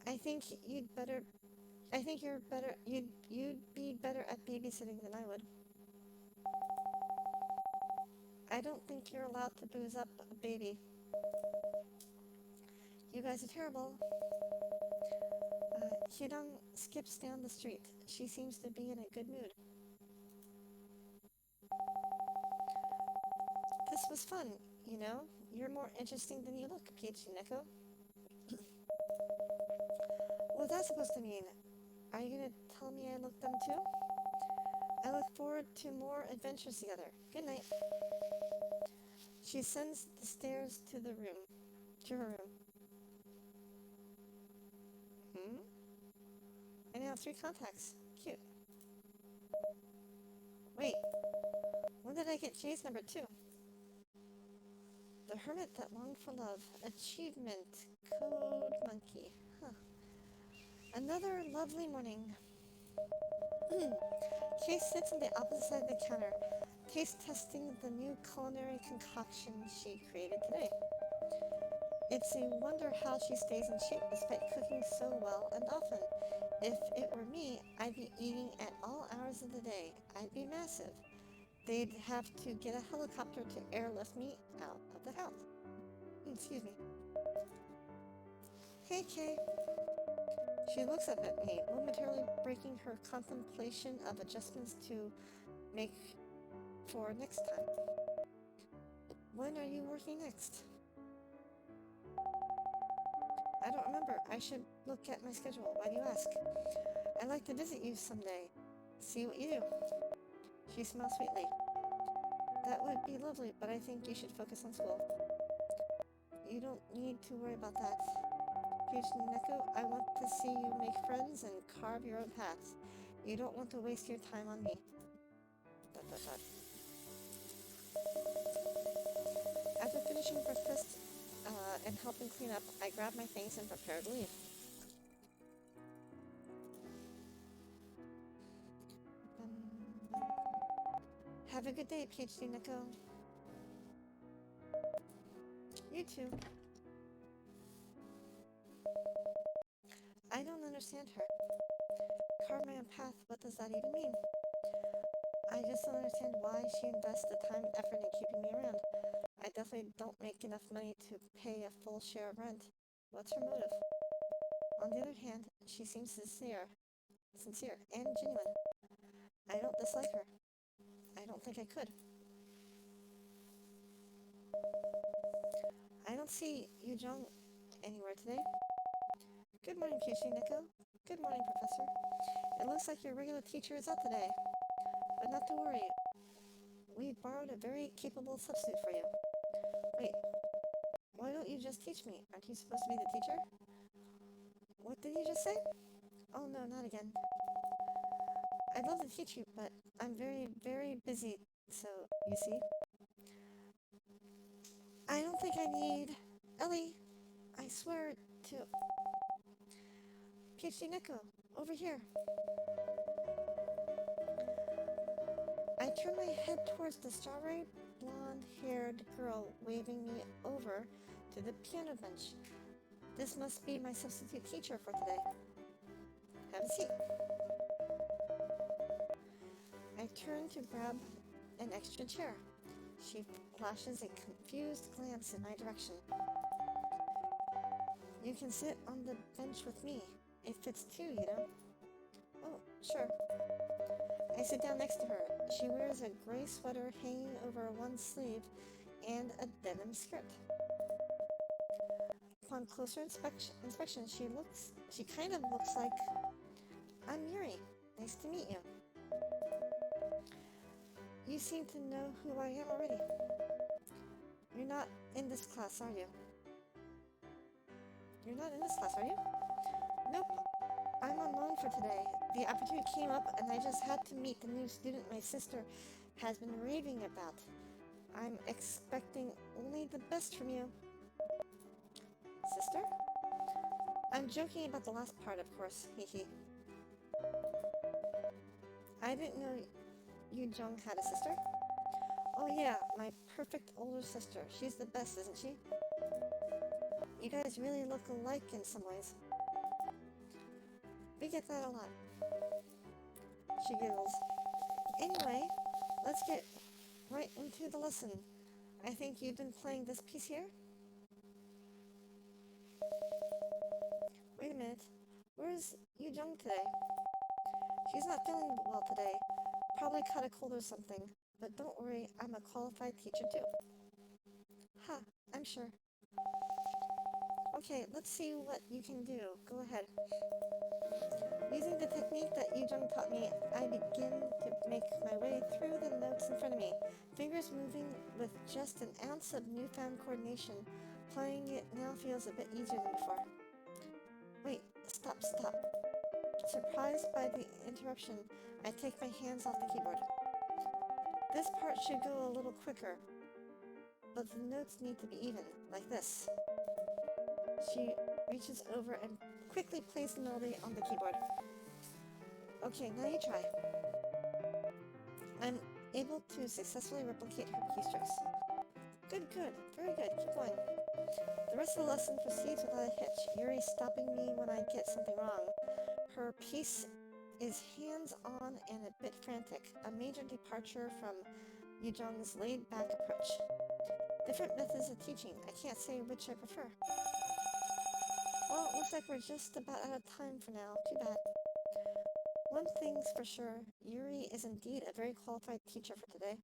I think you'd be better at babysitting than I would. I don't think you're allowed to booze up a baby. You guys are terrible. Hyedong skips down the street. She seems to be in a good mood. This was fun, you know? You're more interesting than you look, PhD Neko. What's that supposed to mean? Are you gonna tell me I look dumb too? I look forward to more adventures together. Good night. She sends the stairs to her room. I now have 3 contacts. Cute. Wait. When did I get Jay's number 2? The hermit that longed for love. Achievement. Code monkey. Huh. Another lovely morning. Kay sits on the opposite side of the counter, taste testing the new culinary concoction she created today. It's a wonder how she stays in shape despite cooking so well and often. If it were me, I'd be eating at all hours of the day. I'd be massive. They'd have to get a helicopter to airlift me out of the house. Excuse me. Hey, Kay. She looks up at me, momentarily breaking her contemplation of adjustments to make for next time. When are you working next? I don't remember. I should look at my schedule. Why do you ask? I'd like to visit you someday. See what you do. She smiles sweetly. That would be lovely, but I think you should focus on school. You don't need to worry about that. PhD Neko, I want to see you make friends and carve your own paths. You don't want to waste your time on me. ... After finishing breakfast and helping clean up, I grab my things and prepare to leave. Have a good day, PhD Neko. You too. I don't understand her. Carve my own path, what does that even mean? I just don't understand why she invests the time and effort in keeping me around. I definitely don't make enough money to pay a full share of rent. What's her motive? On the other hand, she seems sincere and genuine. I don't dislike her. I don't think I could. I don't see Yujong anywhere today. Good morning, PhD Neko. Good morning, Professor. It looks like your regular teacher is out today. But not to worry. We borrowed a very capable substitute for you. Wait, why don't you just teach me? Aren't you supposed to be the teacher? What did you just say? Oh no, not again. I'd love to teach you, but I'm very, very busy, so, you see. I don't think I need... Ellie, I swear to... PhD Neko, over here. I turn my head towards the strawberry blonde-haired girl waving me over to the piano bench. This must be my substitute teacher for today. Have a seat. I turn to grab an extra chair. She flashes a confused glance in my direction. You can sit on the bench with me. It fits too, you know. Oh, sure. I sit down next to her. She wears a gray sweater hanging over one sleeve and a denim skirt. Upon closer inspection, she kind of looks like... I'm Yuri. Nice to meet you. You seem to know who I am already. You're not in this class, are you? You're not in this class, are you? Nope. I'm on loan for today. The opportunity came up and I just had to meet the new student my sister has been raving about. I'm expecting only the best from you. Sister? I'm joking about the last part, of course. Hehe. I didn't know Yu-jung had a sister. Oh yeah, my perfect older sister. She's the best, isn't she? You guys really look alike in some ways. We get that a lot. She giggles. Anyway, let's get right into the lesson. I think you've been playing this piece here? Wait a minute. Where's Yu-jung today? She's not feeling well today. Probably caught a cold or something. But don't worry, I'm a qualified teacher too. Ha, I'm sure. Okay, let's see what you can do. Go ahead. Using the technique that Yu-jung taught me, I begin to make my way through the notes in front of me, fingers moving with just an ounce of newfound coordination. Playing it now feels a bit easier than before. Wait, stop. Surprised by the interruption, I take my hands off the keyboard. This part should go a little quicker, but the notes need to be even, like this. She reaches over and quickly plays the melody on the keyboard. Okay, now you try. I'm able to successfully replicate her keystrokes. Good, very good, keep going. The rest of the lesson proceeds without a hitch, Yuri stopping me when I get something wrong. Her piece is hands-on and a bit frantic, a major departure from Yu-jung's laid-back approach. Different methods of teaching, I can't say which I prefer. Well, it looks like we're just about out of time for now, too bad. One thing's for sure, Yuri is indeed a very qualified teacher for today.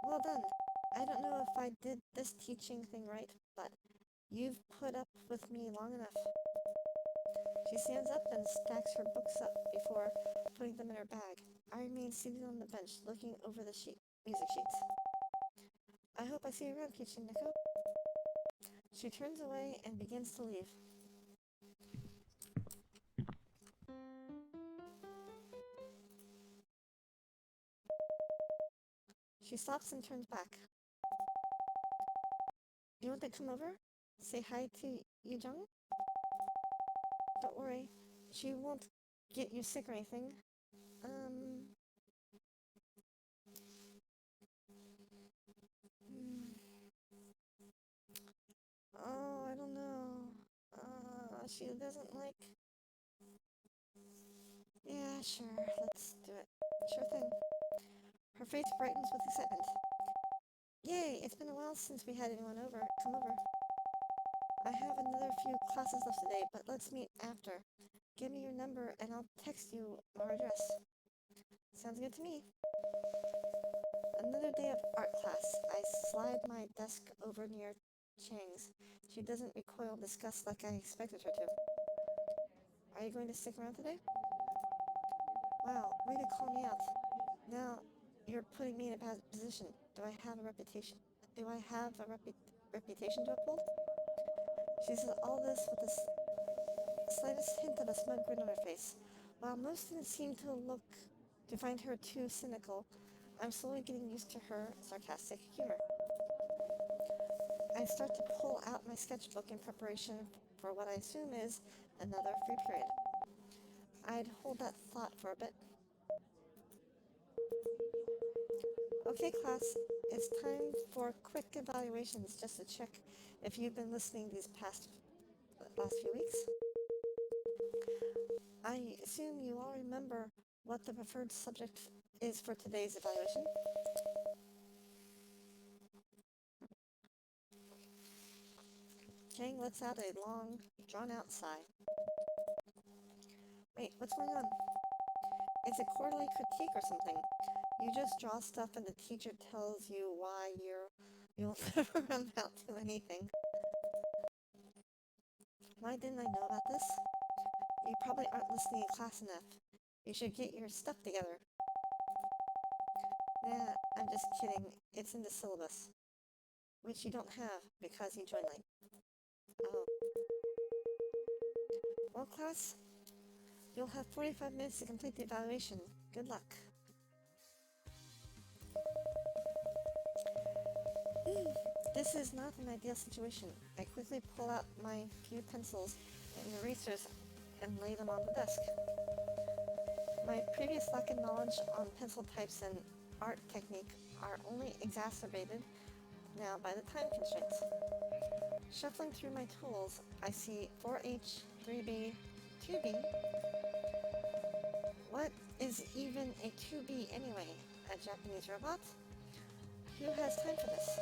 Well done. I don't know if I did this teaching thing right, but you've put up with me long enough. She stands up and stacks her books up before putting them in her bag. I remain seated on the bench, looking over the music sheets. I hope I see you around, Kichineko. She turns away and begins to leave. She stops and turns back. You want to come over? Say hi to Yu-jung? Don't worry, she won't get you sick or anything. Oh, I don't know. She doesn't like... Yeah, sure, let's do it. Sure thing. Her face brightens with excitement. Yay, it's been a while since we had anyone over. Come over. I have another few classes left today, but let's meet after. Give me your number and I'll text you our address. Sounds good to me. Another day of art class. I slide my desk over near Chang's. She doesn't recoil disgust like I expected her to. Are you going to stick around today? Wow, way to call me out. Now, you're putting me in a bad position. Do I have a reputation? Do I have a reputation to uphold? She says all this with the slightest hint of a smug grin on her face. While most students seem to find her too cynical, I'm slowly getting used to her sarcastic humor. I start to pull out my sketchbook in preparation for what I assume is another free period. I'd hold that thought for a bit. Okay, class, it's time for quick evaluations just to check if you've been listening these last few weeks. I assume you all remember what the preferred subject is for today's evaluation. Chang lets out a long, drawn-out sigh. Wait, what's going on? It's a quarterly critique or something. You just draw stuff and the teacher tells you why you'll never amount to anything. Why didn't I know about this? You probably aren't listening in class enough. You should get your stuff together. Nah, I'm just kidding. It's in the syllabus. Which you don't have because you joined late. Oh. Well, class, you'll have 45 minutes to complete the evaluation. Good luck. This is not an ideal situation. I quickly pull out my few pencils and erasers and lay them on the desk. My previous lack of knowledge on pencil types and art technique are only exacerbated now by the time constraints. Shuffling through my tools, I see 4H, 3B, 2B. What is even a 2B anyway? A Japanese robot? Who has time for this?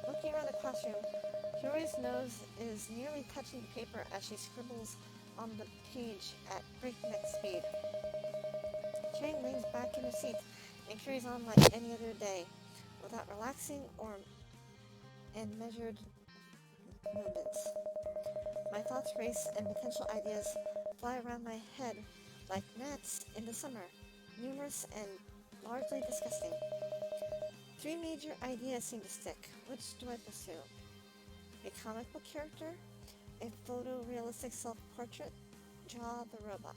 Looking around the classroom, Hiyori's nose is nearly touching the paper as she scribbles on the page at breakneck speed. Chang leans back in her seat and carries on like any other day, without relaxing and measured movements. My thoughts race and potential ideas fly around my head like gnats in the summer, numerous and largely disgusting. 3 major ideas seem to stick. Which do I pursue? A comic book character? A photorealistic self-portrait? Draw the robot.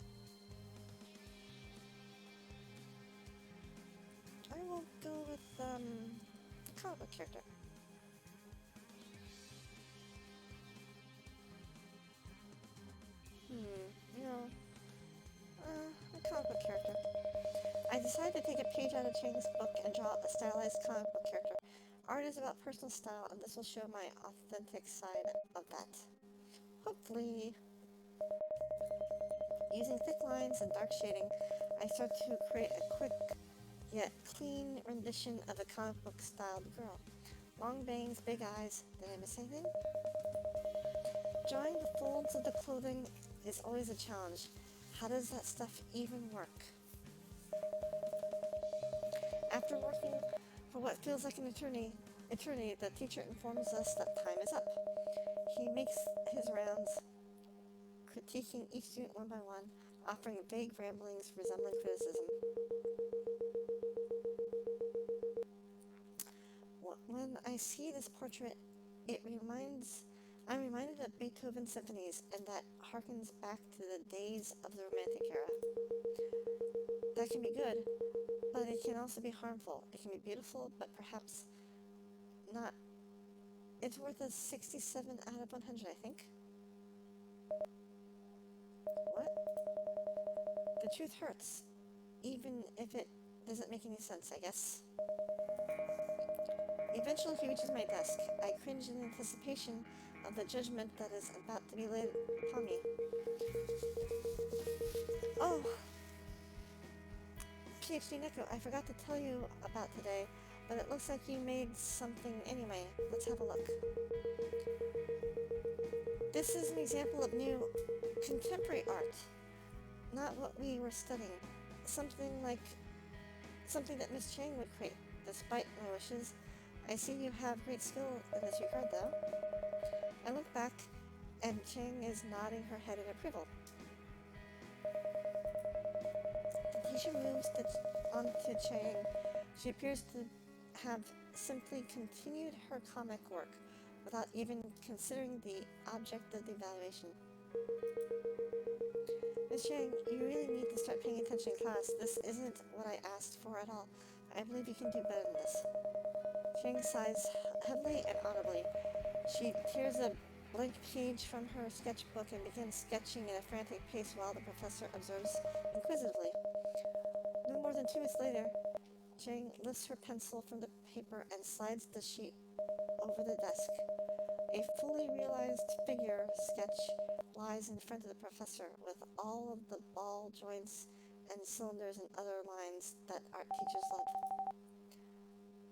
I will go with, comic book character. A comic book character. I decided to take a page out of Chang's book and draw a stylized comic book character. Art is about personal style, and this will show my authentic side of that. Hopefully, using thick lines and dark shading, I start to create a quick yet clean rendition of a comic book styled girl. Long bangs, big eyes. Did I miss anything? Drawing the folds of the clothing is always a challenge. How does that stuff even work? After working for what feels like an eternity, the teacher informs us that time is up. He makes his rounds, critiquing each student one by one, offering vague ramblings resembling criticism. When I see this portrait, I'm reminded of Beethoven's symphonies, and that harkens back to the days of the Romantic era. That can be good, but it can also be harmful. It can be beautiful, but perhaps not. It's worth a 67 out of 100, I think. What? The truth hurts, even if it doesn't make any sense, I guess. Eventually he reaches my desk. I cringe in anticipation of the judgment that is about to be laid upon me. Oh! PhD Neko, I forgot to tell you about today, but it looks like you made something anyway. Let's have a look. This is an example of new contemporary art. Not what we were studying. Something that Miss Chang would create, despite my wishes. I see you have great skill in this regard, though. I look back, and Chang is nodding her head in approval. The teacher moves on to Chang. She appears to have simply continued her comic work without even considering the object of the evaluation. Miss Chang, you really need to start paying attention in class. This isn't what I asked for at all. I believe you can do better than this. Chang sighs heavily and audibly. She tears a blank page from her sketchbook and begins sketching at a frantic pace while the professor observes inquisitively. No more than 2 weeks later, Jang lifts her pencil from the paper and slides the sheet over the desk. A fully realized figure sketch lies in front of the professor, with all of the ball joints and cylinders and other lines that art teachers love.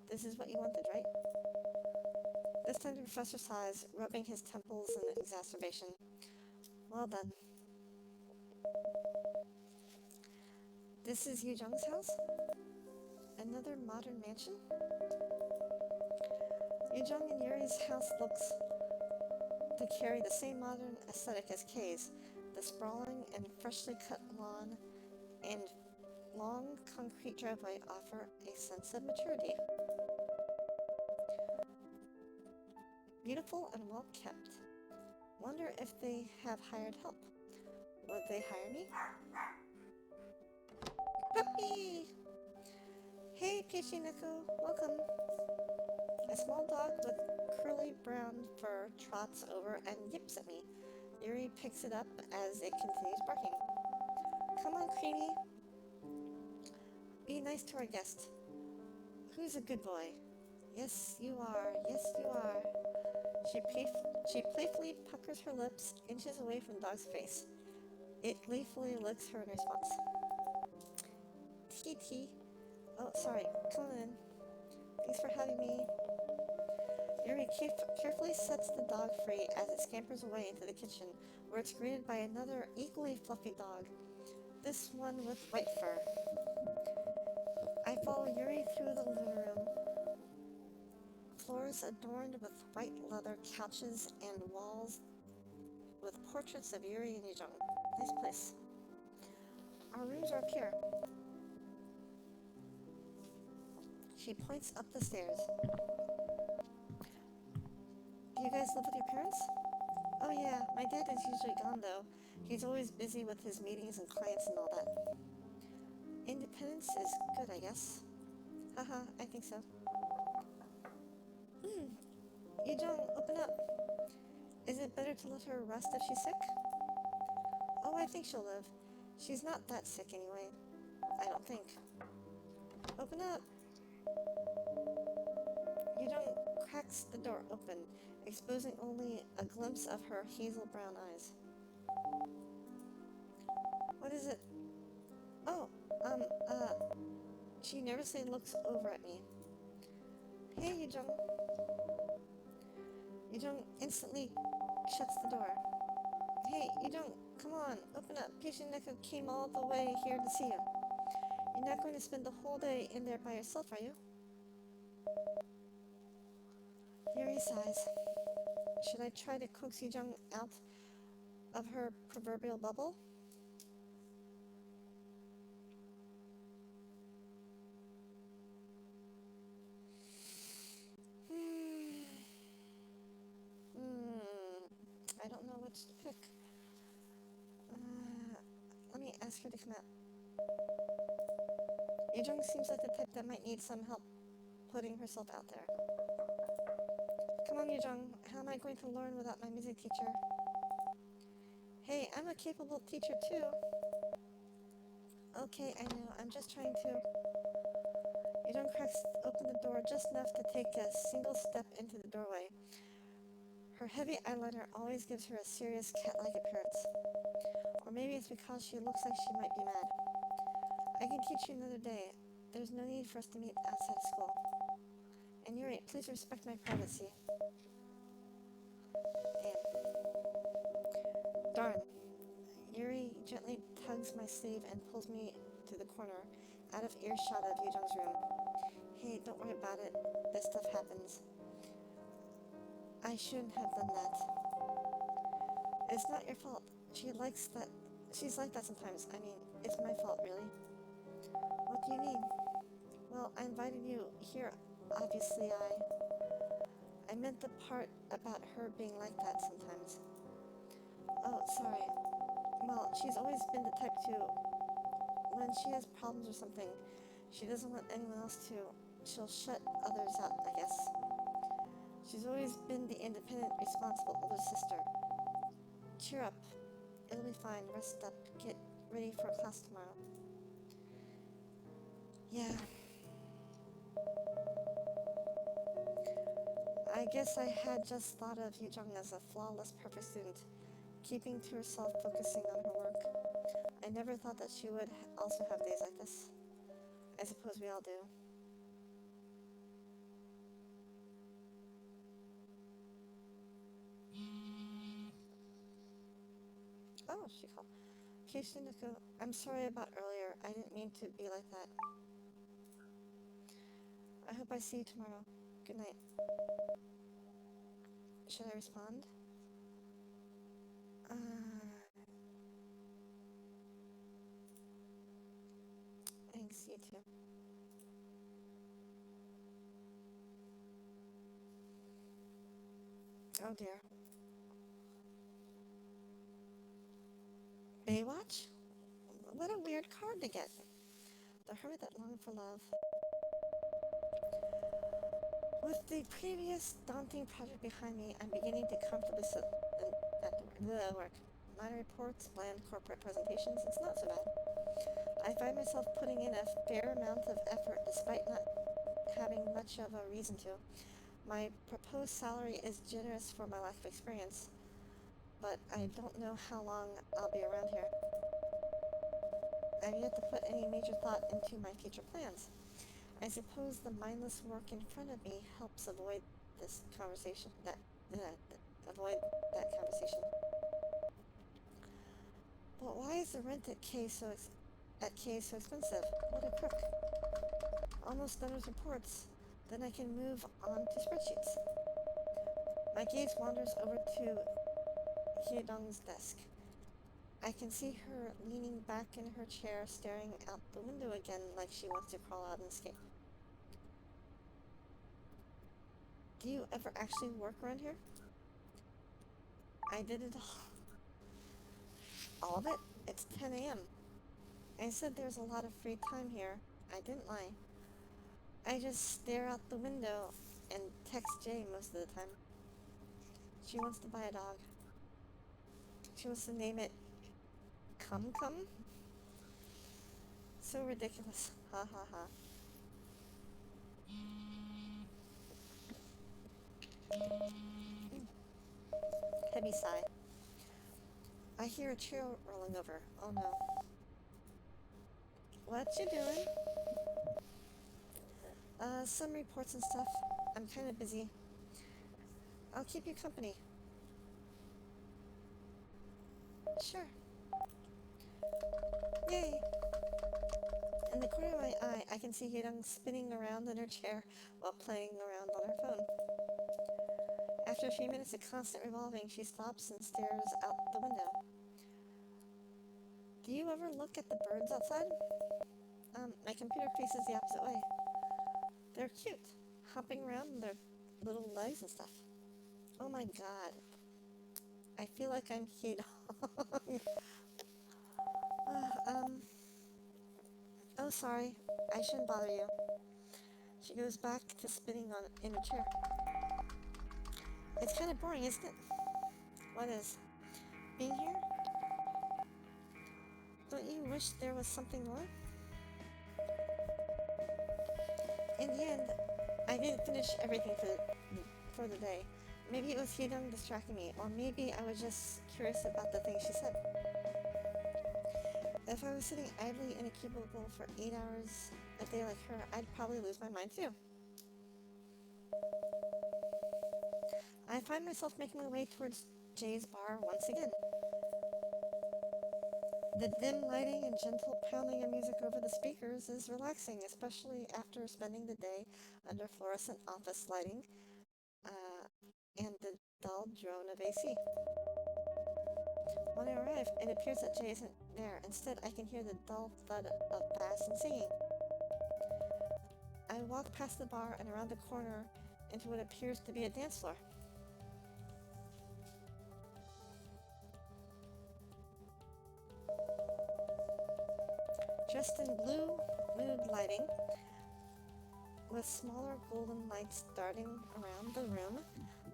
This is what you wanted, right? This time the professor sighs, rubbing his temples in exacerbation. Well done. This is Yu Jung's house? Another modern mansion? Yu Jung and Yuri's house looks to carry the same modern aesthetic as Kay's. The sprawling and freshly cut lawn and long concrete driveway offer a sense of maturity. Beautiful and well kept. Wonder if they have hired help. Would they hire me? Puppy! Hey, Pishinako, welcome. A small dog with curly brown fur trots over and yips at me. Yuri picks it up as it continues barking. Come on, Creamy. Be nice to our guest. Who's a good boy? Yes, you are. Yes, you are. She playfully puckers her lips, inches away from the dog's face. It gleefully licks her in response. TT. Oh, sorry. Come on in. Thanks for having me. Yuri carefully sets the dog free as it scampers away into the kitchen, where it's greeted by another equally fluffy dog, this one with white fur. I follow Yuri through the living room. Floors adorned with white leather couches and walls with portraits of Yuri and Yujong. Nice place. Our rooms are up here. She points up the stairs. Do you guys live with your parents? Oh yeah, my dad is usually gone though. He's always busy with his meetings and clients and all that. Independence is good, I guess. Haha, I think so. Yujong, open up. Is it better to let her rest if she's sick? Oh, I think she'll live. She's not that sick anyway. I don't think. Open up. Yujong cracks the door open, exposing only a glimpse of her hazel brown eyes. What is it? Oh, she nervously looks over at me. Hey, Yujong. Yujong instantly shuts the door. Hey, Yujong, come on, open up. Patient Neko came all the way here to see you. You're not going to spend the whole day in there by yourself, are you? Yuri sighs. Should I try to coax Yujong out of her proverbial bubble? I don't know which to pick. Let me ask her to come out. Yujong seems like the type that might need some help putting herself out there. Come on, Yujong. How am I going to learn without my music teacher? Hey, I'm a capable teacher too. Okay, I know. I'm just trying to... Yujong cracks open the door just enough to take a single step into the doorway. Her heavy eyeliner always gives her a serious cat-like appearance. Or maybe it's because she looks like she might be mad. I can teach you another day. There's no need for us to meet outside of school. And Yuri, please respect my privacy. Damn. Darn. Yuri gently tugs my sleeve and pulls me to the corner, out of earshot of Yujong's room. Hey, don't worry about it. This stuff happens. I shouldn't have done that. It's not your fault. She's like that sometimes. I mean, it's my fault, really. What do you mean? Well, I invited you here. Obviously, I meant the part about her being like that sometimes. Oh, sorry. Well, she's always been the type to... When she has problems or something, she doesn't want anyone else to... She'll shut others out, I guess. She's always been the independent, responsible older sister. Cheer up. It'll be fine. Rest up. Get ready for class tomorrow. Yeah. I guess I had just thought of Yujong as a flawless, perfect student, keeping to herself, focusing on her work. I never thought that she would also have days like this. I suppose we all do. Oh, she called. Kishinoko, I'm sorry about earlier. I didn't mean to be like that. I hope I see you tomorrow. Good night. Should I respond? Thanks, you too. Oh dear. Baywatch? What a weird card to get. The hermit that longed for love. With the previous daunting project behind me, I'm beginning to comfortably sit at the work. Minor reports, bland corporate presentations, it's not so bad. I find myself putting in a fair amount of effort despite not having much of a reason to. My proposed salary is generous for my lack of experience, but I don't know how long I'll be around here. I've yet to put any major thought into my future plans. I suppose the mindless work in front of me helps avoid this conversation. Avoid that conversation. But why is the rent at K so expensive? What a crook! Almost done with reports. Then I can move on to spreadsheets. My gaze wanders over to Hyedong's desk. I can see her leaning back in her chair, staring out the window again like she wants to crawl out and escape. Do you ever actually work around here? I did it all. All of it? It's 10 a.m. I said there's a lot of free time here. I didn't lie. I just stare out the window and text Jay most of the time. She wants to buy a dog. She wants to name it Cum Cum? So ridiculous. Ha ha ha. Heavy sigh. I hear a chair rolling over. Oh no. What you doing? Some reports and stuff. I'm kind of busy. I'll keep you company. Sure. Yay! In the corner of my eye, I can see Hyedong spinning around in her chair while playing around on her phone. After a few minutes of constant revolving, she stops and stares out the window. Do you ever look at the birds outside? My computer faces the opposite way. They're cute, hopping around on their little legs and stuff. Oh my god. I feel like I'm Hyedong. Oh sorry, I shouldn't bother you. She goes back to spinning in her chair. It's kind of boring, isn't it? What is? Being here? Don't you wish there was something more? In the end, I didn't finish everything for the day. Maybe it was Hyedong distracting me, or maybe I was just curious about the things she said. If I was sitting idly in a cubicle for 8 hours a day like her, I'd probably lose my mind too. I find myself making my way towards Jay's bar once again. The dim lighting and gentle pounding of music over the speakers is relaxing, especially after spending the day under fluorescent office lighting and the dull drone of AC. When I arrive, it appears that Jay isn't there. Instead, I can hear the dull thud of bass and singing. I walk past the bar and around the corner into what appears to be a dance floor. Dressed in blue mood lighting, with smaller golden lights darting around the room,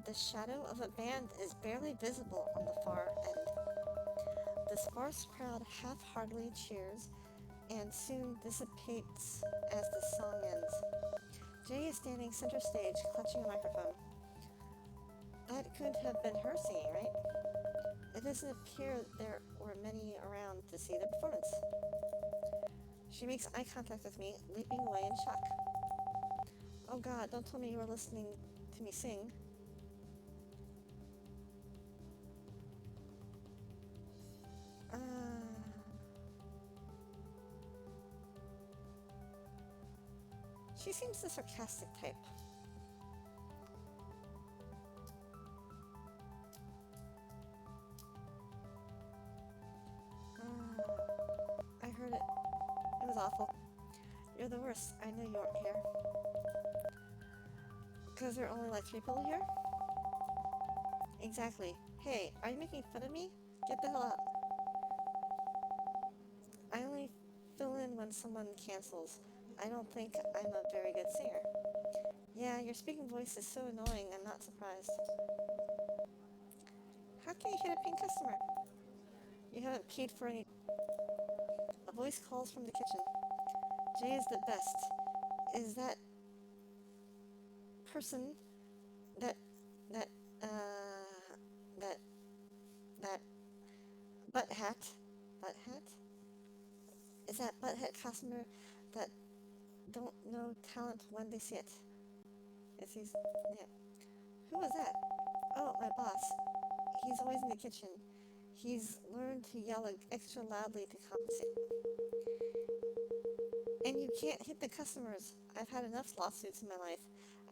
the shadow of a band is barely visible on the far end. The sparse crowd half-heartedly cheers and soon dissipates as the song ends. Jay is standing center stage, clutching a microphone. That couldn't have been her singing, right? It doesn't appear there were many around to see the performance. She makes eye contact with me, leaping away in shock. Oh God, don't tell me you were listening to me sing. She seems the sarcastic type. I heard it. It was awful. You're the worst. I knew you weren't here. Because there are only like 3 people here? Exactly. Hey, are you making fun of me? Get the hell out. I only fill in when someone cancels. I don't think I'm a very good singer. Yeah, your speaking voice is so annoying, I'm not surprised. How can you hit a paying customer? You haven't paid for any... A voice calls from the kitchen. Jay is the best. Is that... person... that... that... butt hat? Butt hat? Is that butt hat customer that don't know talent when they see it? Is he's... yeah. Who was that? Oh, my boss. He's always in the kitchen. He's learned to yell extra loudly to compensate. And you can't hit the customers. I've had enough lawsuits in my life.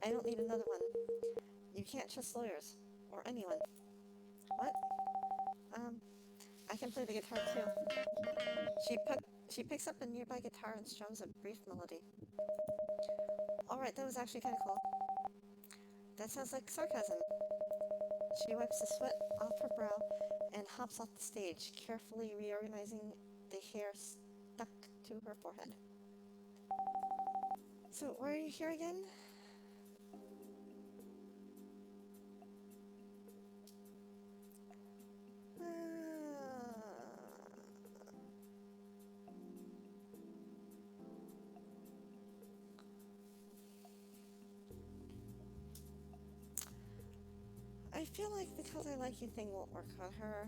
I don't need another one. You can't trust lawyers. Or anyone. What? I can play the guitar too. She picks up a nearby guitar and strums a brief melody. Alright, that was actually kind of cool. That sounds like sarcasm. She wipes the sweat off her brow and hops off the stage, carefully reorganizing the hair stuck to her forehead. So, why are you here again? I feel like because I like you thing won't work on her.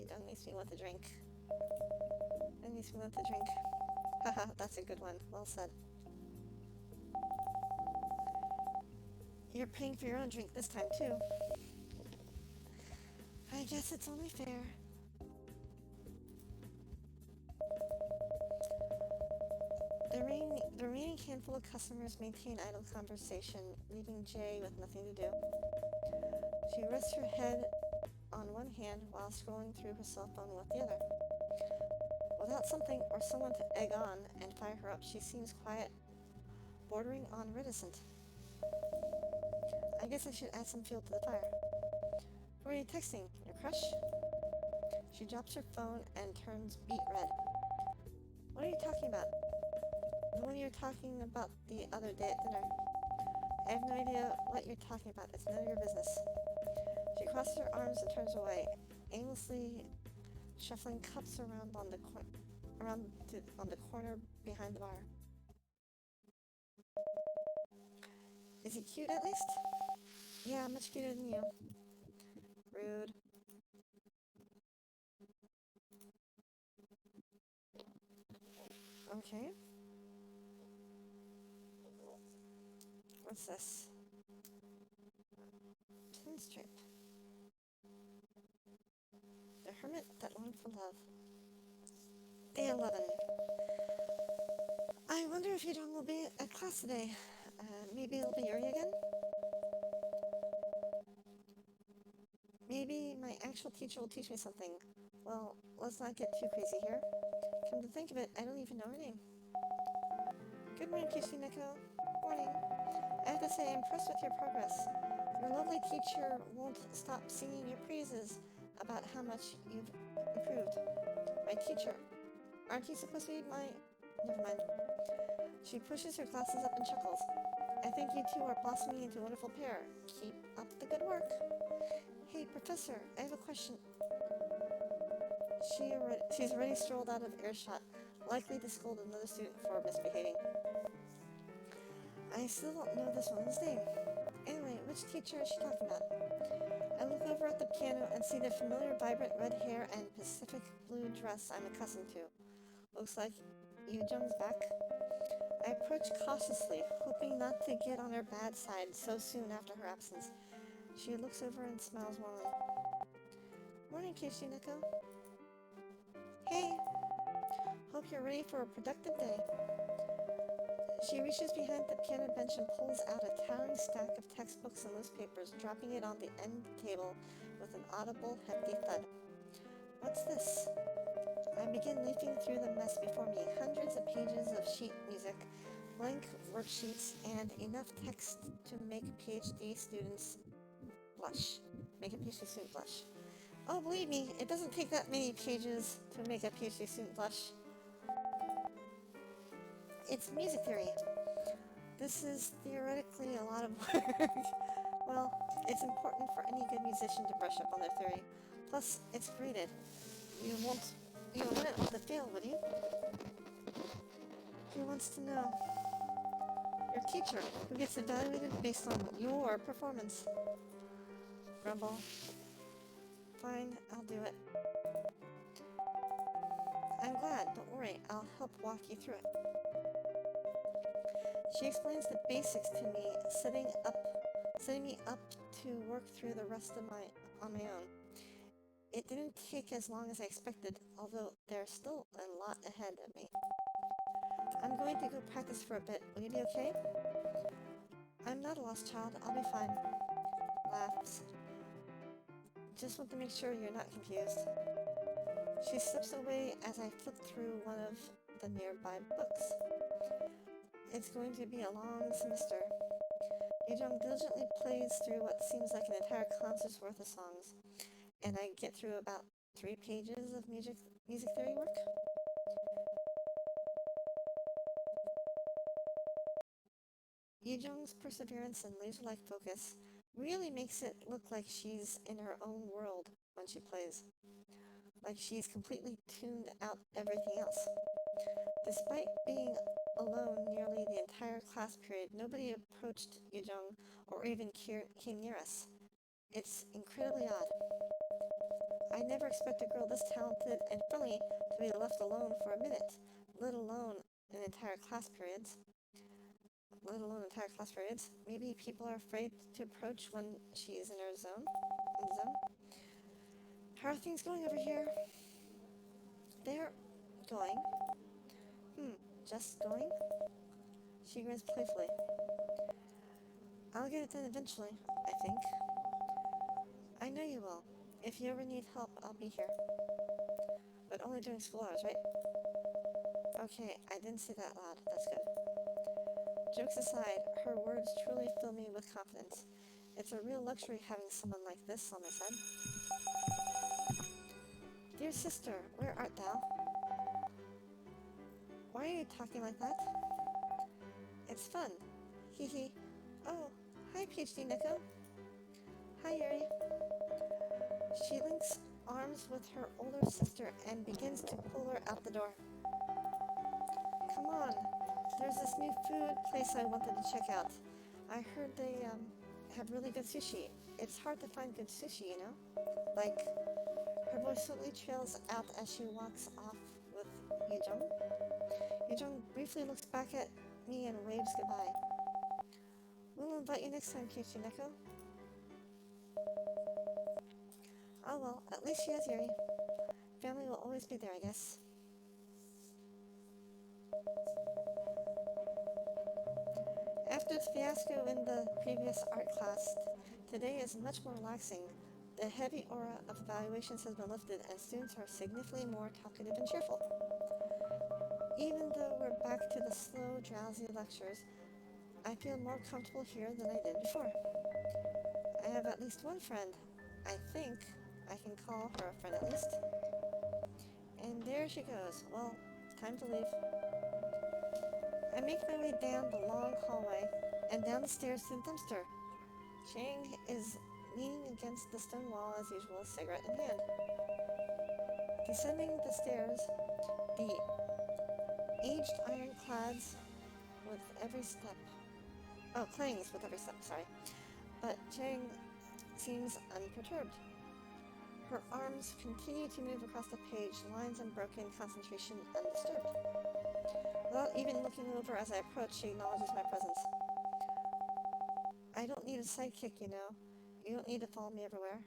That makes me want to drink. That makes me want to drink. Haha, that's a good one. Well said. You're paying for your own drink this time, too. I guess it's only fair. The remaining handful of customers maintain idle conversation, leaving Jay with nothing to do. She rests her head on one hand while scrolling through her cell phone with the other. Without something or someone to egg on and fire her up, she seems quiet, bordering on reticent. I guess I should add some fuel to the fire. Who are you texting? Your crush? She drops her phone and turns beet red. What are you talking about? The one you were talking about the other day at dinner. I have no idea what you're talking about. It's none of your business. She crosses her arms and turns away, aimlessly shuffling cups around on the corner behind the bar. Is he cute at least? Yeah, much cuter than you. Rude. Okay. What's this? Pinstripe. The hermit that longed for love. Day 11. I wonder if Yudong will be at class today. Maybe it'll be Yuri again? Maybe my actual teacher will teach me something. Well, let's not get too crazy here. Come to think of it, I don't even know her name. Good morning, PhD Neko. Morning. I have to say, I'm impressed with your progress. Your lovely teacher won't stop singing your praises about how much you've improved. My teacher. Aren't you supposed to be my... Never mind. She pushes her glasses up and chuckles. I think you two are blossoming into a wonderful pair. Keep up the good work. Hey, Professor, I have a question. She's already strolled out of earshot, likely to scold another student for misbehaving. I still don't know this woman's name. Anyway, which teacher is she talking about? I look over at the piano and see the familiar vibrant red hair and Pacific blue dress I'm accustomed to. Looks like Yu Jung's back. I approach cautiously, hoping not to get on her bad side so soon after her absence. She looks over and smiles warmly. Morning, PhD Neko. Hey! Hope you're ready for a productive day. She reaches behind the piano bench and pulls out a towering stack of textbooks and newspapers, dropping it on the end table with an audible, hefty thud. What's this? I begin leafing through the mess before me, hundreds of pages of sheet music, blank worksheets, and enough text to make PhD students blush. Make a PhD student blush. Oh, believe me, it doesn't take that many pages to make a PhD student blush. It's music theory. This is theoretically a lot of work. Well, it's important for any good musician to brush up on their theory. Plus, it's graded. You wouldn't want to fail, would you? Who wants to know? Your teacher, who gets evaluated based on your performance. Grumble. Fine, I'll do it. I'm glad, don't worry, I'll help walk you through it. She explains the basics to me, setting me up to work through the rest on my own. It didn't take as long as I expected, although there's still a lot ahead of me. I'm going to go practice for a bit. Will you be okay? I'm not a lost child. I'll be fine. Laughs. Just want to make sure you're not confused. She slips away as I flip through one of the nearby books. It's going to be a long semester. Yejong diligently plays through what seems like an entire concert's worth of songs, and I get through about 3 pages of music theory work. Yejong's perseverance and laser-like focus really makes it look like she's in her own world when she plays. Like she's completely tuned out everything else. Despite being alone nearly the entire class period, nobody approached Yejong or even came near us. It's incredibly odd. I never expect a girl this talented and friendly to be left alone for a minute, let alone entire class periods. Maybe people are afraid to approach when she is in her zone. How are things going over here? They're going. Just going? She grins playfully. I'll get it done eventually, I think. I know you will. If you ever need help, I'll be here. But only during school hours, right? Okay, I didn't say that loud. That's good. Jokes aside, her words truly fill me with confidence. It's a real luxury having someone like this on my side. Dear sister, where art thou? Why are you talking like that? It's fun. Hee hee. Oh, hi PhD Neko. Hi Yuri. She links arms with her older sister and begins to pull her out the door. Come on. There's this new food place I wanted to check out. I heard they have really good sushi. It's hard to find good sushi, you know? Like, her voice slightly trails out as she walks off with Yejong. Yejong briefly looks back at me and waves goodbye. We'll invite you next time, PhD Neko. Oh well, at least she has Yuri. Family will always be there, I guess. After the fiasco in the previous art class, today is much more relaxing. The heavy aura of evaluations has been lifted and students are significantly more talkative and cheerful. Even though we're back to the slow, drowsy lectures, I feel more comfortable here than I did before. I have at least one friend. I think I can call her a friend at least. And there she goes. Well, time to leave. I make my way down the long hallway and down the stairs to the dumpster. Chang is leaning against the stone wall as usual, cigarette in hand. Descending the stairs, the aged ironclads with every step. Oh, clings with every step, sorry. But Chang seems unperturbed. Her arms continue to move across the page, lines unbroken, concentration undisturbed. Without even looking over as I approach, she acknowledges my presence. I don't need a sidekick, you know. You don't need to follow me everywhere.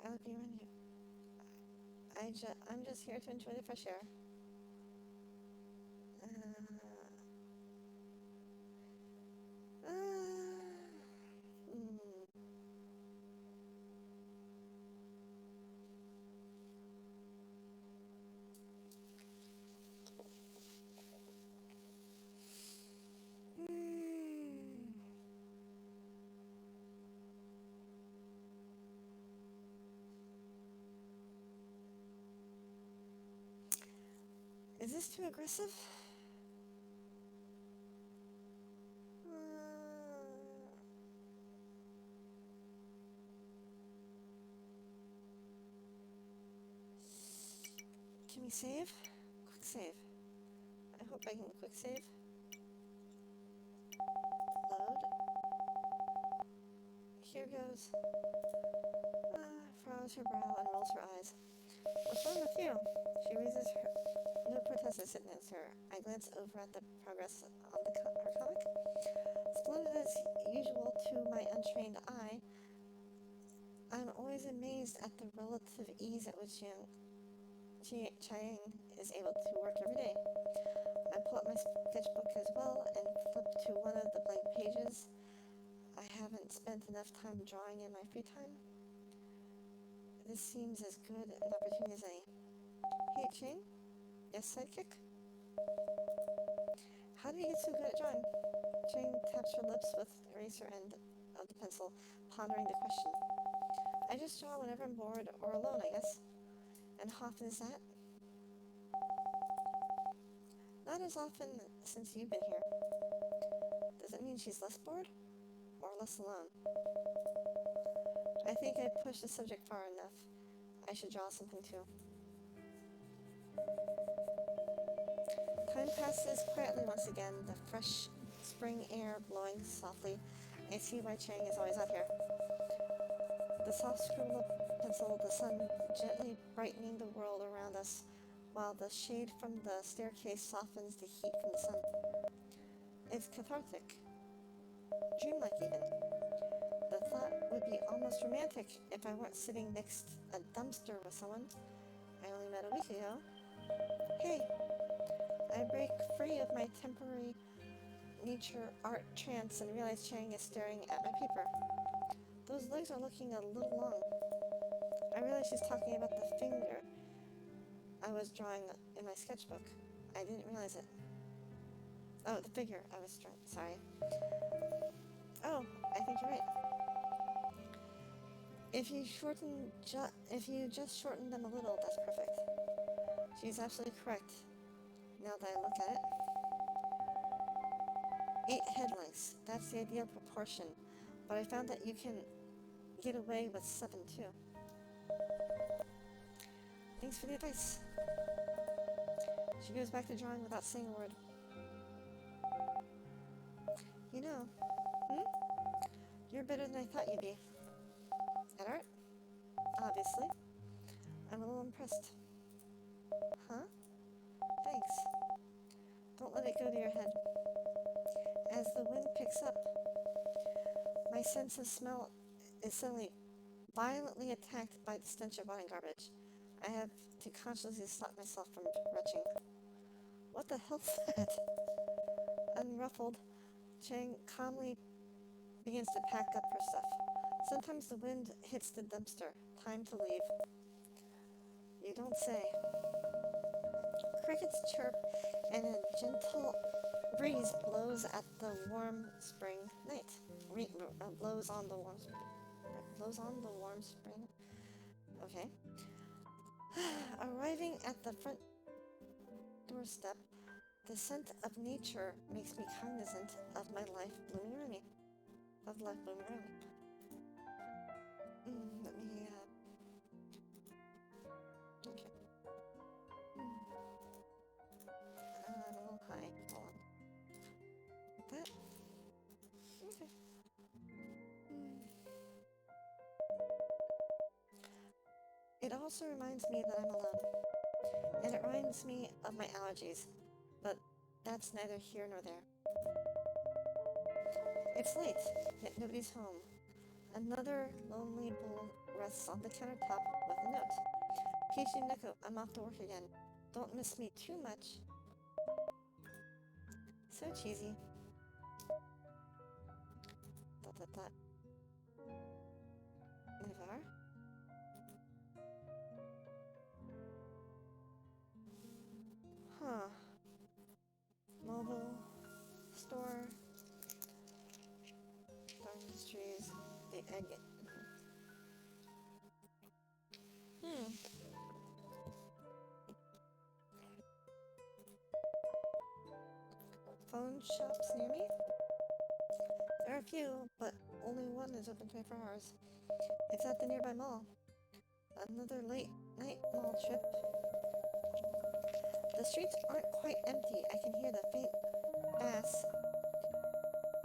I'll be around you. I'm just here to enjoy the fresh air. Is this too aggressive? Can we save? Quick save. I hope I can quick save. Load. Here goes. Frows her brow and rolls her eyes. What's wrong with you? She raises her. No protest as it notes her. I glance over at the progress on her comic. Splendid as usual to my untrained eye, I'm always amazed at the relative ease at which Chiang is able to work every day. I pull up my sketchbook as well and flip to one of the blank pages. I haven't spent enough time drawing in my free time. This seems as good an opportunity as any. Hey, Chiang? Yes, sidekick? How do you get so good at drawing? Chiang taps her lips with the eraser end of the pencil, pondering the question. I just draw whenever I'm bored or alone, I guess. And how often is that? Not as often since you've been here. Does it mean she's less bored? Or less alone? I think I pushed the subject far enough. I should draw something too. Time passes quietly once again, the fresh spring air blowing softly. I see why Chiang is always out here. The soft scribble of pencil, the sun gently brightening the world around us, while the shade from the staircase softens the heat from the sun. It's cathartic. Dreamlike even. The thought would be almost romantic if I weren't sitting next a dumpster with someone I only met a week ago. Hey! I break free of my temporary nature art trance and realize Chiang is staring at my paper. Those legs are looking a little long. I realize she's talking about the finger I was drawing in my sketchbook. I didn't realize it. Oh, the figure I was drawing. Sorry. Oh, I think you're right. If you just shorten them a little, that's perfect. She's absolutely correct. Now that I look at it. 8 head lengths. That's the ideal proportion. But I found that you can get away with 7 too. Thanks for the advice. She goes back to drawing without saying a word. You know, you're better than I thought you'd be. At art? Obviously. I'm a little impressed. Huh? Thanks. Don't let it go to your head. As the wind picks up, my sense of smell is suddenly violently attacked by the stench of rotten garbage. I have to consciously stop myself from retching. What the hell's that? Unruffled, Chang calmly begins to pack up her stuff. Sometimes the wind hits the dumpster. Time to leave. You don't say. Crickets chirp and a gentle breeze blows at the warm spring night. Blows on the warm spring. Okay. Arriving at the front doorstep, the scent of nature makes me cognizant of my life blooming around me. Of life blooming around me. Let me, okay. A little also reminds me that I'm alone. And it reminds me of my allergies. But that's neither here nor there. It's late, yet nobody's home. Another lonely bull rests on the countertop with a note. Peachy Nico, I'm off to work again. Don't miss me too much. So cheesy. Dot dot dot. Navar? Huh. Mobile. Store. Dark Industries. The egg. Phone shops near me? There are a few, but only one is open 24 hours. It's at the nearby mall. Another late night mall trip. The streets aren't quite empty. I can hear the faint bass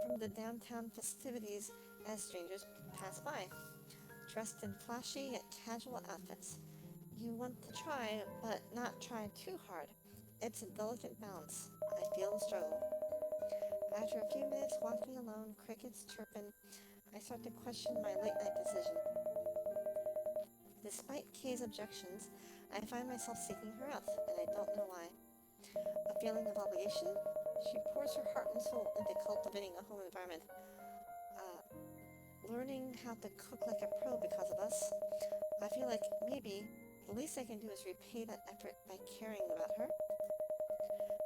from the downtown festivities as strangers pass by, dressed in flashy yet casual outfits. You want to try, but not try too hard. It's a delicate balance. I feel the struggle. After a few minutes walking alone, crickets chirping, I start to question my late-night decision. Despite Kay's objections, I find myself seeking her out, and I don't know why. A feeling of obligation? She pours her heart and soul into cultivating a home environment. Learning how to cook like a pro because of us. I feel like maybe the least I can do is repay that effort by caring about her.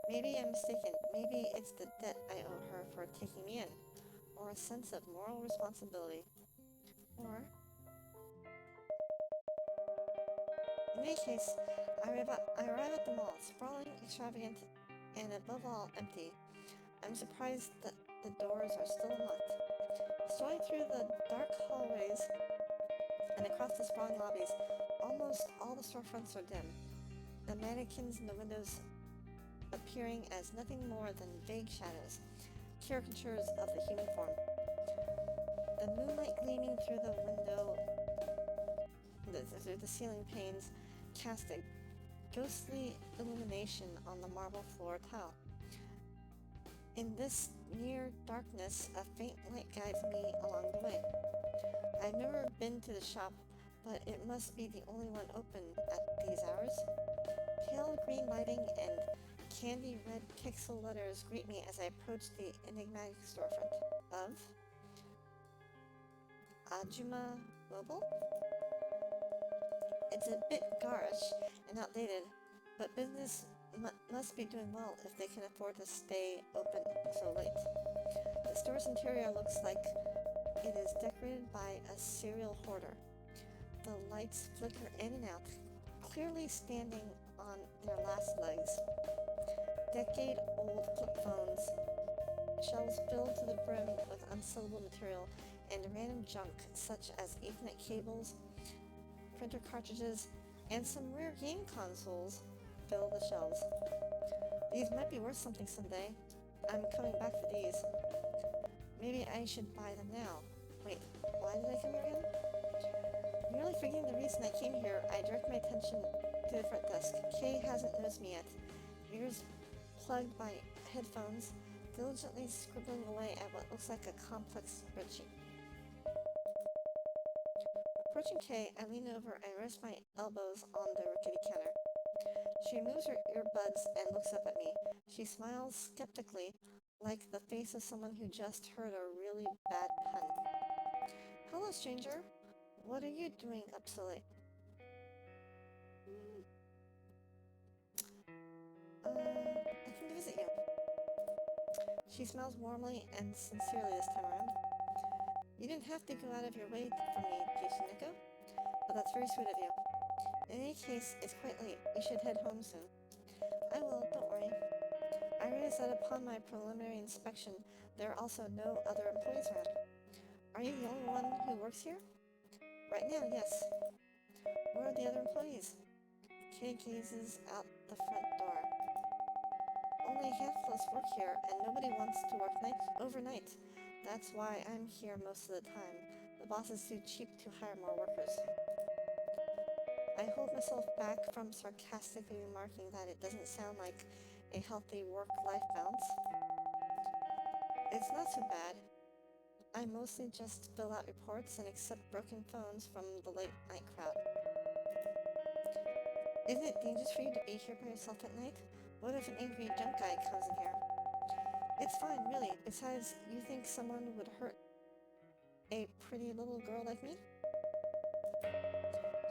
Maybe I'm mistaken. Maybe it's the debt I owe her for taking me in, or a sense of moral responsibility. Or, in any case, I arrive at the mall, sprawling, extravagant, and above all, empty. I'm surprised that the doors are still unlocked. Strolling through the dark hallways and across the sprawling lobbies, almost all the storefronts are dim. The mannequins in the windows appearing as nothing more than vague shadows, caricatures of the human form. The moonlight gleaming through the window, through the ceiling panes, cast a ghostly illumination on the marble floor tile. In this near darkness, a faint light guides me along the way. I've never been to the shop, but it must be the only one open at these hours. Pale green lighting and candy red pixel letters greet me as I approach the enigmatic storefront of Ajuma Mobile. It's a bit garish and outdated, but business must be doing well if they can afford to stay open so late. The store's interior looks like it is decorated by a serial hoarder. The lights flicker in and out, clearly standing on their last legs. Decade-old flip phones, shelves filled to the brim with unsellable material, and random junk such as Ethernet cables, printer cartridges, and some rare game consoles fill the shelves. These might be worth something someday. I'm coming back for these. Maybe I should buy them now. Wait, why did I come here again? Nearly forgetting the reason I came here, I direct my attention to the front desk. Kay hasn't noticed me yet. Ears plugged by headphones, diligently scribbling away at what looks like a complex spreadsheet. Approaching Kay, I lean over and rest my elbows on the rickety counter. She removes her earbuds and looks up at me. She smiles skeptically, like the face of someone who just heard a really bad pun. Hello, stranger. What are you doing up so late? I came to visit you. She smiles warmly and sincerely this time around. You didn't have to go out of your way for me, Kishineko, but that's very sweet of you. In any case, it's quite late. You should head home soon. I will, don't worry. I realized that upon my preliminary inspection, there are also no other employees around. Are you the only one who works here? Right now, yes. Where are the other employees? Kay gazes out the front door. Only a handful of us work here, and nobody wants to work overnight. That's why I'm here most of the time. The boss is too cheap to hire more workers. I hold myself back from sarcastically remarking that it doesn't sound like a healthy work-life balance. It's not so bad. I mostly just fill out reports and accept broken phones from the late-night crowd. Isn't it dangerous for you to be here by yourself at night? What if an angry junk guy comes in here? It's fine, really. Besides, you think someone would hurt a pretty little girl like me?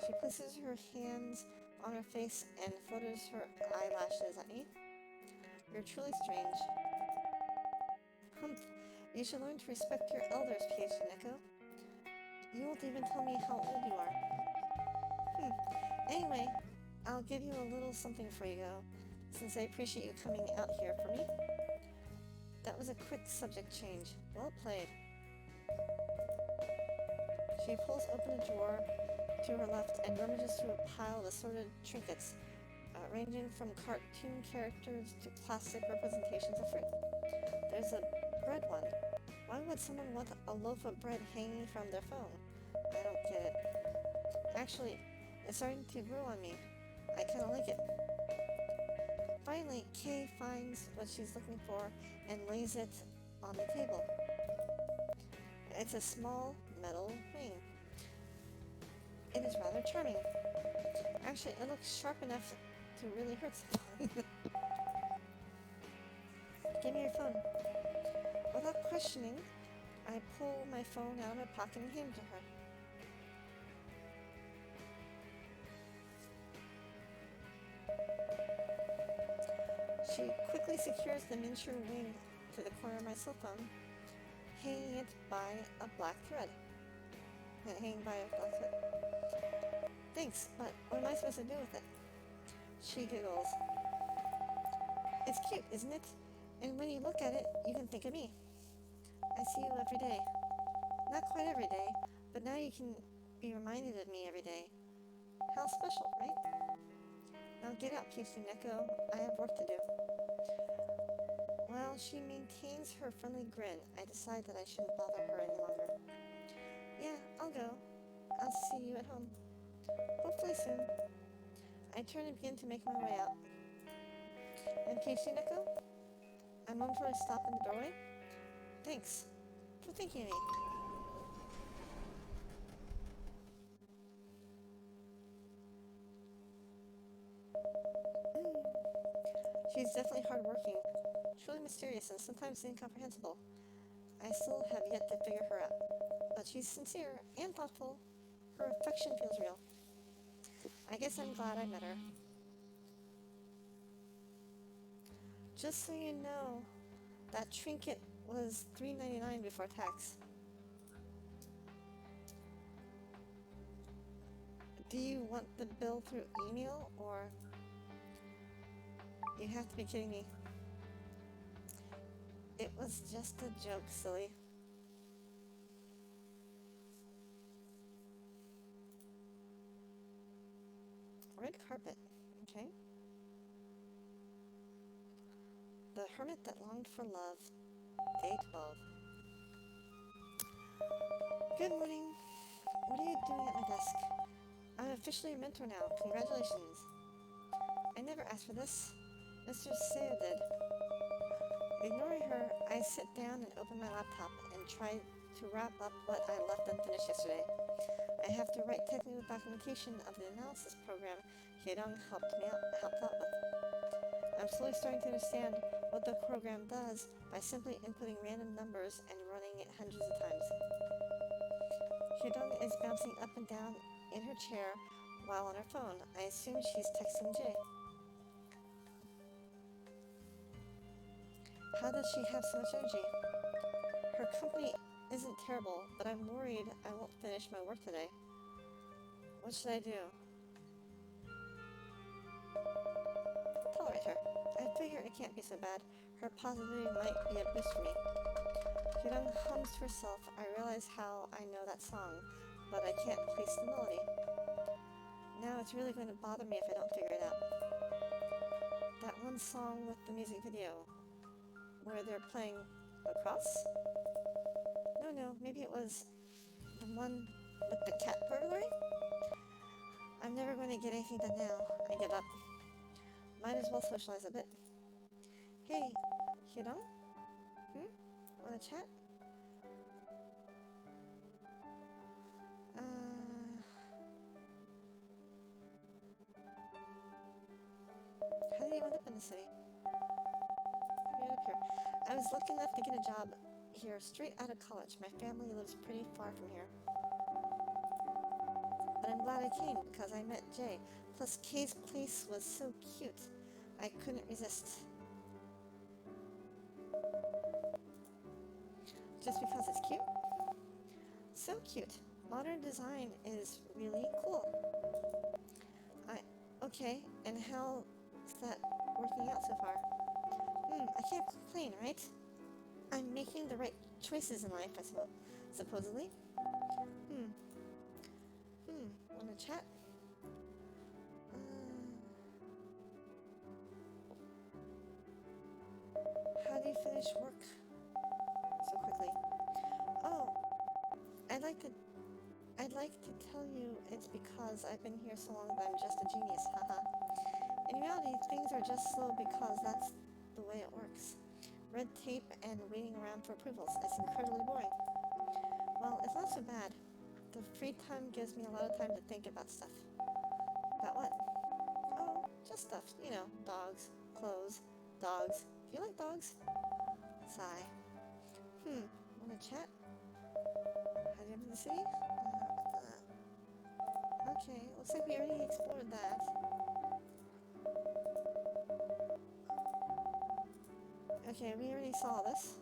She places her hands on her face and flutters her eyelashes at me. You're truly strange. Humph. You should learn to respect your elders, PhD Neko. You won't even tell me how old you are. Anyway, I'll give you a little something before you go, since I appreciate you coming out here for me. That was a quick subject change. Well played. She pulls open a drawer to her left and rummages through a pile of assorted trinkets, ranging from cartoon characters to classic representations of fruit. There's a bread one. Why would someone want a loaf of bread hanging from their phone? I don't get it. Actually, it's starting to grow on me. I kinda like it. Finally, Kay finds what she's looking for and lays it on the table. It's a small metal ring. It is rather charming. Actually, it looks sharp enough to really hurt someone. Give me your phone. Without questioning, I pull my phone out of my pocket and hand it to her. She quickly secures the miniature wing to the corner of my cell phone, hanging by a black thread. Thanks, but what am I supposed to do with it? She giggles. It's cute, isn't it? And when you look at it, you can think of me. I see you every day. Not quite every day, but now you can be reminded of me every day. How special, right? Now get out, PhD Neko. I have work to do. While she maintains her friendly grin, I decide that I shouldn't bother her any longer. Yeah, I'll go. I'll see you at home. Hopefully soon. I turn and begin to make my way out. And PhD Neko? I momentarily stop in the doorway. Thanks for thinking of me. She's definitely hardworking, truly mysterious, and sometimes incomprehensible. I still have yet to figure her out. But she's sincere and thoughtful. Her affection feels real. I guess I'm glad I met her. Just so you know, that trinket was $3.99 before tax. Do you want the bill through email, or... You have to be kidding me. It was just a joke, silly. Red carpet. Okay. The Hermit That Longed for Love. Day 12. Good morning. What are you doing at my desk? I'm officially a mentor now. Congratulations. I never asked for this. Mr. Sayo did. Ignoring her, I sit down and open my laptop and try to wrap up what I left unfinished yesterday. I have to write technical documentation of the analysis program Hyedong helped out with. I'm slowly starting to understand what the program does by simply inputting random numbers and running it hundreds of times. Hyedong is bouncing up and down in her chair while on her phone. I assume she's texting Jay. How does she have so much energy? Her company isn't terrible, but I'm worried I won't finish my work today. What should I do? Tolerate her. I figure it can't be so bad. Her positivity might be a boost for me. Hyedong hums to herself. I realize how I know that song, but I can't place the melody. Now it's really going to bother me if I don't figure it out. That one song with the music video, where they're playing lacrosse? No, maybe it was the one with the cat burglary? I'm never going to get anything done now. I give up. Might as well socialize a bit. Hey, Hyodong? Wanna chat? How did you end up in the city? Right up here. I was lucky enough to get a job here straight out of college. My family lives pretty far from here. But I'm glad I came because I met Jay. Plus, Kay's place was so cute. I couldn't resist. Just because it's cute? So cute. Modern design is really cool. Okay, and how's that working out so far? I can't complain, right? I'm making the right choices in life, I suppose. Supposedly. Wanna chat? How do you finish work so quickly? Oh, I'd like to tell you it's because I've been here so long that I'm just a genius, haha. In reality, things are just slow because that's the way it works. Red tape and waiting around for approvals. It's incredibly boring. Well, it's not so bad. The free time gives me a lot of time to think about stuff. About what? Oh, just stuff. You know, dogs, clothes, dogs. Do you like dogs? Sigh. Wanna chat? How do you live in the city? Okay, looks like we already explored that. Okay, we already saw this.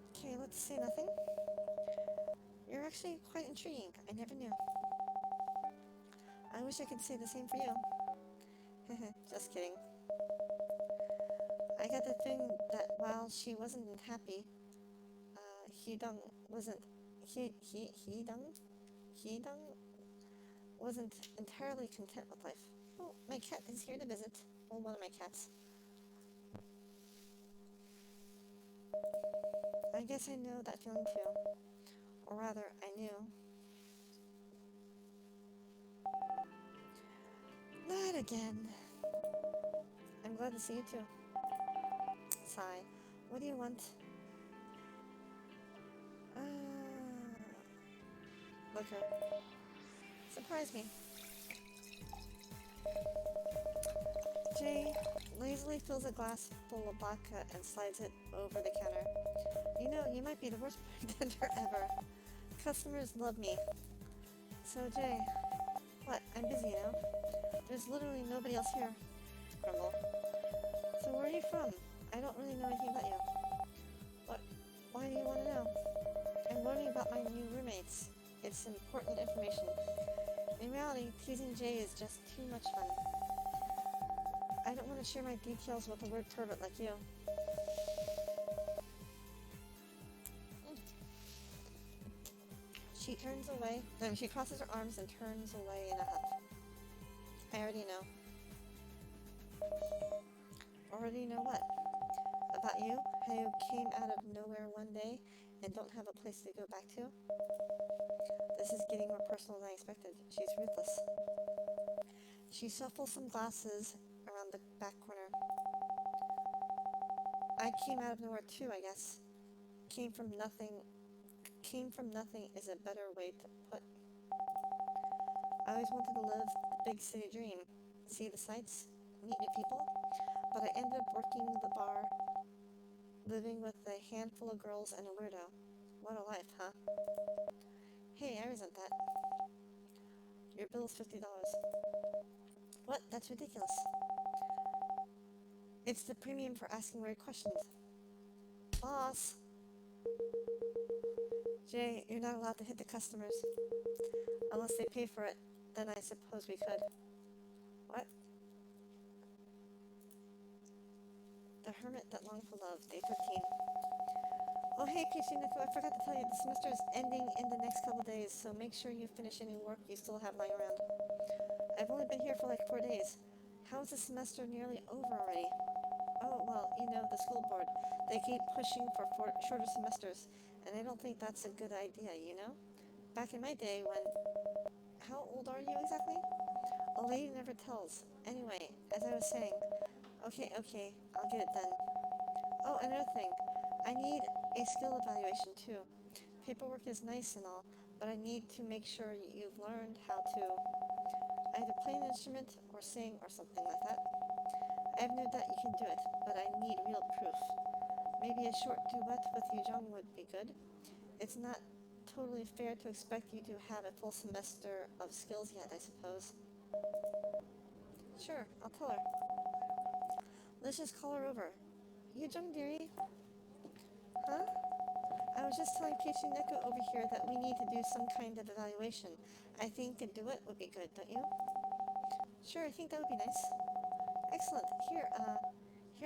Okay, let's say nothing. You're actually quite intriguing. I never knew. I wish I could say the same for you. Just kidding. I got the thing that while she wasn't happy, Hyodong wasn't. Hyodong wasn't entirely content with life. Oh, my cat is here to visit. Well, one of my cats. I guess I know that feeling too. Or rather, I knew. Not again. I'm glad to see you too. Sigh. What do you want? Liquor. Surprise me. Jay lazily fills a glass full of vodka and slides it over the counter. You know, you might be the worst bartender ever. Customers love me. So, Jay, what? I'm busy, you know? There's literally nobody else here. Grumble. So where are you from? I don't really know anything about you. What? Why do you want to know? I'm learning about my new roommates. It's important information. In reality, teasing Jay is just too much fun. I don't want to share my details with a word pervert like you. She turns away. No, she crosses her arms and turns away in a huff. I already know. Already know what? About you? How you came out of nowhere one day and don't have a place to go back to? This is getting more personal than I expected. She's ruthless. She shuffles some glasses around the back corner. I came out of nowhere too, I guess. Came from nothing is a better way to put. I always wanted to live the big city dream. See the sights, meet new people. But I ended up working the bar, living with a handful of girls and a weirdo. What a life, huh? Hey, I resent that. Your bill's $50. What? That's ridiculous. It's the premium for asking weird questions. Boss! Jay, you're not allowed to hit the customers. Unless they pay for it, then I suppose we could. What? The Hermit That Longed for Love, Day 13. Oh hey, Kishinako, I forgot to tell you, the semester is ending in the next couple days, so make sure you finish any work you still have lying around. I've only been here for like 4 days. How is the semester nearly over already? Oh, well, you know, the school board. They keep pushing for shorter semesters, and I don't think that's a good idea, you know? Back in my day when... how old are you exactly? A lady never tells. Anyway, as I was saying, okay, I'll get it done. Oh, another thing. I need a skill evaluation too. Paperwork is nice and all, but I need to make sure you've learned how to either play an instrument or sing or something like that. I have no doubt you can do it, but I need real proof. Maybe a short duet with Yujong would be good. It's not totally fair to expect you to have a full semester of skills yet, I suppose. Sure, I'll tell her. Let's just call her over. Yujong, dearie? Huh? I was just telling Peachy Neko over here that we need to do some kind of evaluation. I think a duet would be good, don't you? Sure, I think that would be nice. Excellent. Here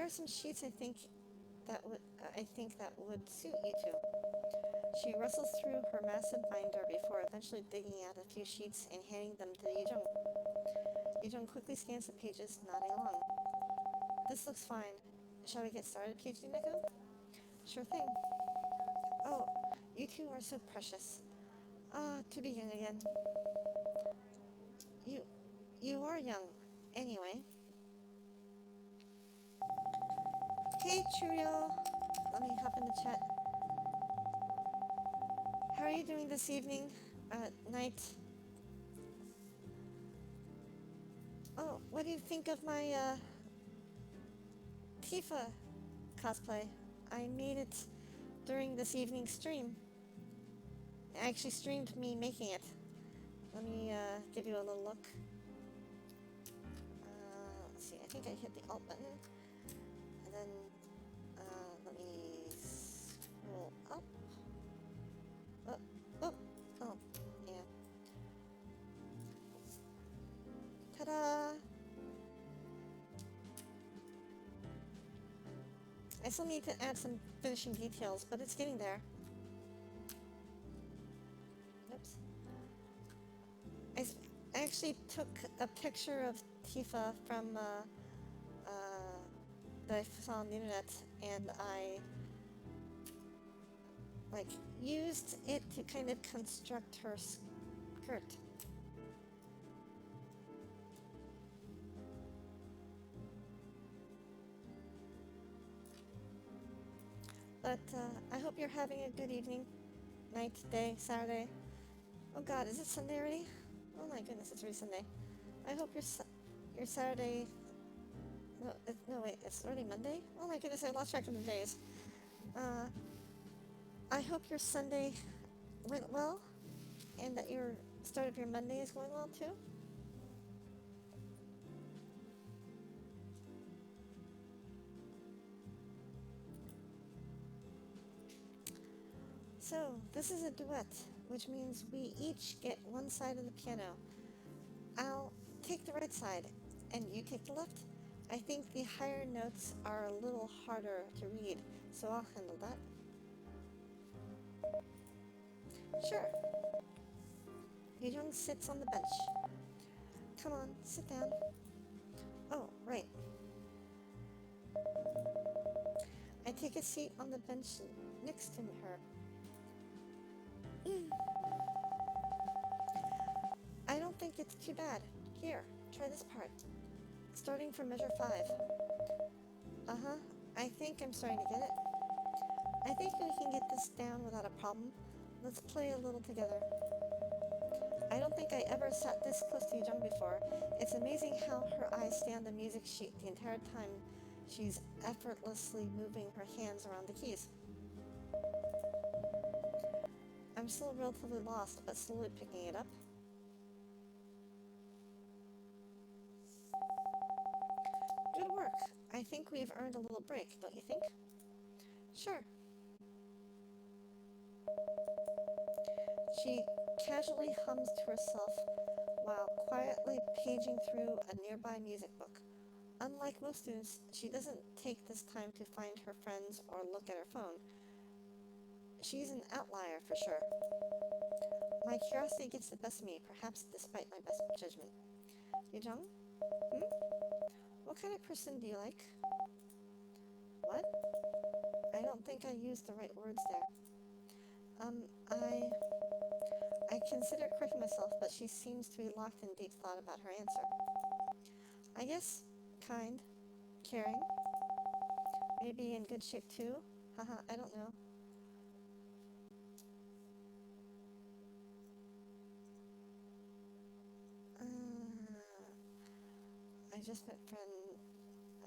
are some sheets I think that would suit you two. She rustles through her massive binder before eventually digging out a few sheets and handing them to Yujong. Yujong quickly scans the pages, nodding along. This looks fine. Shall we get started, PhD Neko? Sure thing. Oh, you two are so precious. To begin again. You are young. Anyway. Hey, Churio. Let me hop in the chat. How are you doing this evening? Night? Oh, what do you think of my, Tifa cosplay? I made it during this evening's stream. I actually streamed me making it. Let me, give you a little look. Let's see, I think I hit the Alt button. And then, let me scroll up. Oh, yeah. Ta-da! I still need to add some finishing details, but it's getting there. Oops. I actually took a picture of Tifa from, that I saw on the internet, and I, used it to kind of construct her skirt. But, I hope you're having a good evening, night, day, Saturday. Oh god, is it Sunday already? Oh my goodness, it's already Sunday. I hope your Saturday... No, wait, it's already Monday? Oh my goodness, I lost track of the days. I hope your Sunday went well, and that your start of your Monday is going well too. So, this is a duet, which means we each get one side of the piano. I'll take the right side, and you take the left. I think the higher notes are a little harder to read, so I'll handle that. Sure. Yujong sits on the bench. Come on, sit down. Oh, right. I take a seat on the bench next to her. I don't think it's too bad. Here, try this part. Starting from measure 5. Uh-huh. I think I'm starting to get it. I think we can get this down without a problem. Let's play a little together. I don't think I ever sat this close to Yujong before. It's amazing how her eyes stay on the music sheet the entire time she's effortlessly moving her hands around the keys. I'm still relatively lost, but slowly picking it up. Good work. I think we've earned a little break, don't you think? Sure. She casually hums to herself while quietly paging through a nearby music book. Unlike most students, she doesn't take this time to find her friends or look at her phone. She's an outlier for sure. My curiosity gets the best of me, perhaps despite my best judgment. Yujong? What kind of person do you like? What? I don't think I used the right words there. I consider correcting myself, but she seems to be locked in deep thought about her answer. I guess kind, caring, maybe in good shape too. Haha, I don't know. I just met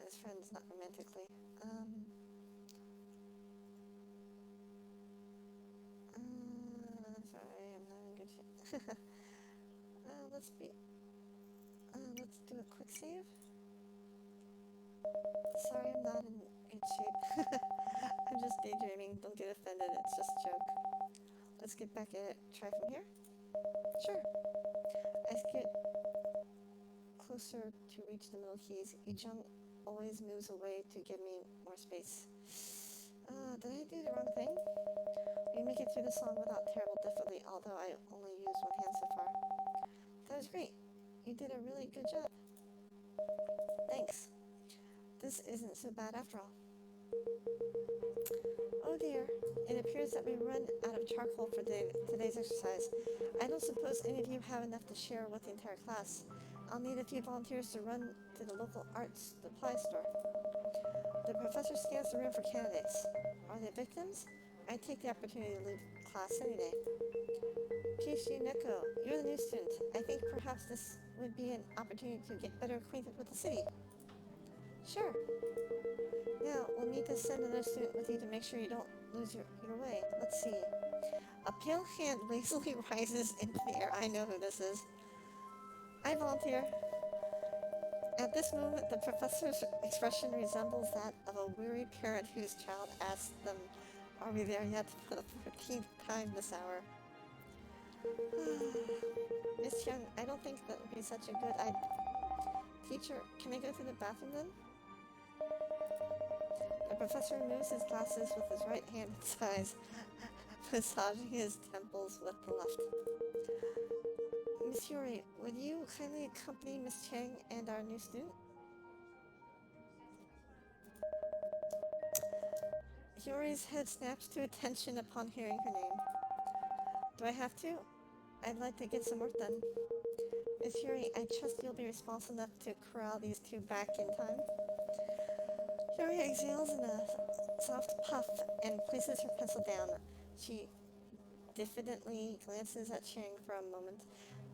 as friends, not romantically. Sorry, I'm not in good shape. Let's do a quick save. Sorry, I'm not in good shape. I'm just daydreaming. Don't get offended. It's just a joke. Let's get back at it. Try from here? Sure. As I get closer to reach the middle keys, Ijung always moves away to give me more space. Did I do the wrong thing? We make it through the song without terrible difficulty, although I only used one hand so far. That was great. You did a really good job. Thanks. This isn't so bad after all. Oh dear. It appears that we run out of charcoal for today's exercise. I don't suppose any of you have enough to share with the entire class. I'll need a few volunteers to run to the local arts supply store. The professor scans the room for candidates. Are they victims? I take the opportunity to leave class any day. Kishi Neko, you're the new student. I think perhaps this would be an opportunity to get better acquainted with the city. Sure. Now, we'll need to send another student with you to make sure you don't lose your way. Let's see. A pale hand lazily rises into the air. I know who this is. I volunteer. At this moment, the professor's expression resembles that of a weary parent whose child asks them, "Are we there yet?" for the 14th time this hour. Miss Young, I don't think that would be such a good idea. Teacher, can I go to the bathroom then? The professor removes his glasses with his right hand at his eyes, massaging his temples with the left. Miss Yuri, would you kindly accompany Miss Chang and our new student? Yuri's head snaps to attention upon hearing her name. Do I have to? I'd like to get some work done. Miss Yuri, I trust you'll be responsible enough to corral these two back in time. Yuri exhales in a soft puff and places her pencil down. She diffidently glances at Chang for a moment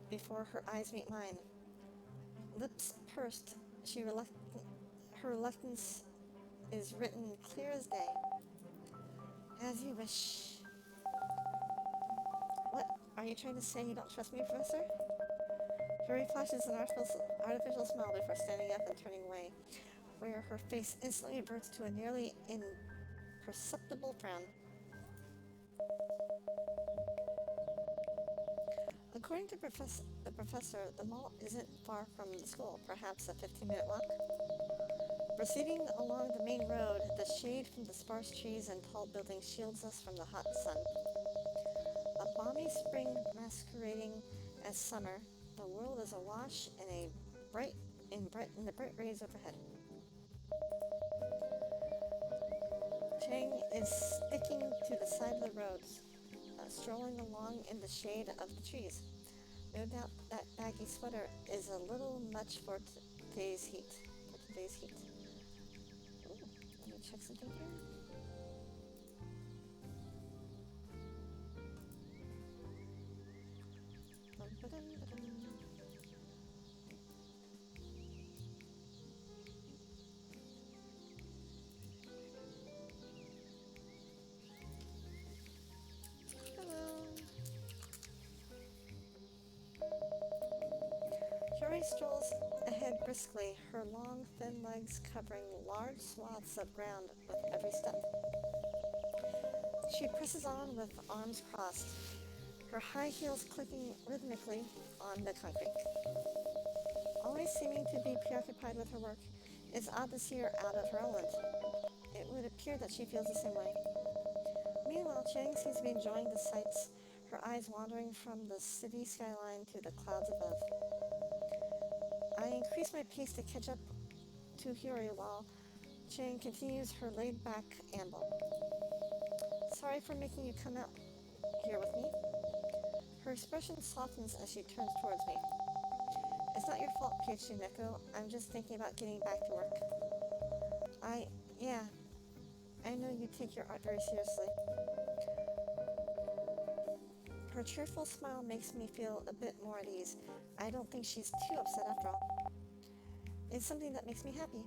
before her eyes meet mine. Lips pursed, her reluctance is written clear as day. As you wish. What? Are you trying to say you don't trust me, Professor? Yuri flashes an artificial smile before standing up and turning away, where her face instantly reverts to a nearly imperceptible frown. According to the professor, the mall isn't far from the school, perhaps a 15-minute walk. Proceeding along the main road, the shade from the sparse trees and tall buildings shields us from the hot sun. A balmy spring masquerading as summer, the world is awash in the bright rays overhead. Chang is sticking to the side of the road, strolling along in the shade of the trees. No doubt that baggy sweater is a little much for today's heat. Ooh, let me check something here. Yuri strolls ahead briskly, her long, thin legs covering large swaths of ground with every step. She presses on with arms crossed, her high heels clicking rhythmically on the concrete. Always seeming to be preoccupied with her work, it's odd to see her out of her element. It would appear that she feels the same way. Meanwhile, Chang seems to be enjoying the sights, her eyes wandering from the city skyline to the clouds above. I increase my pace to catch up to Huri while Chang continues her laid-back amble. Sorry for making you come out here with me. Her expression softens as she turns towards me. It's not your fault, PhD Neko. I'm just thinking about getting back to work. Yeah, I know you take your art very seriously. Her cheerful smile makes me feel a bit more at ease. I don't think she's too upset after all. It's something that makes me happy.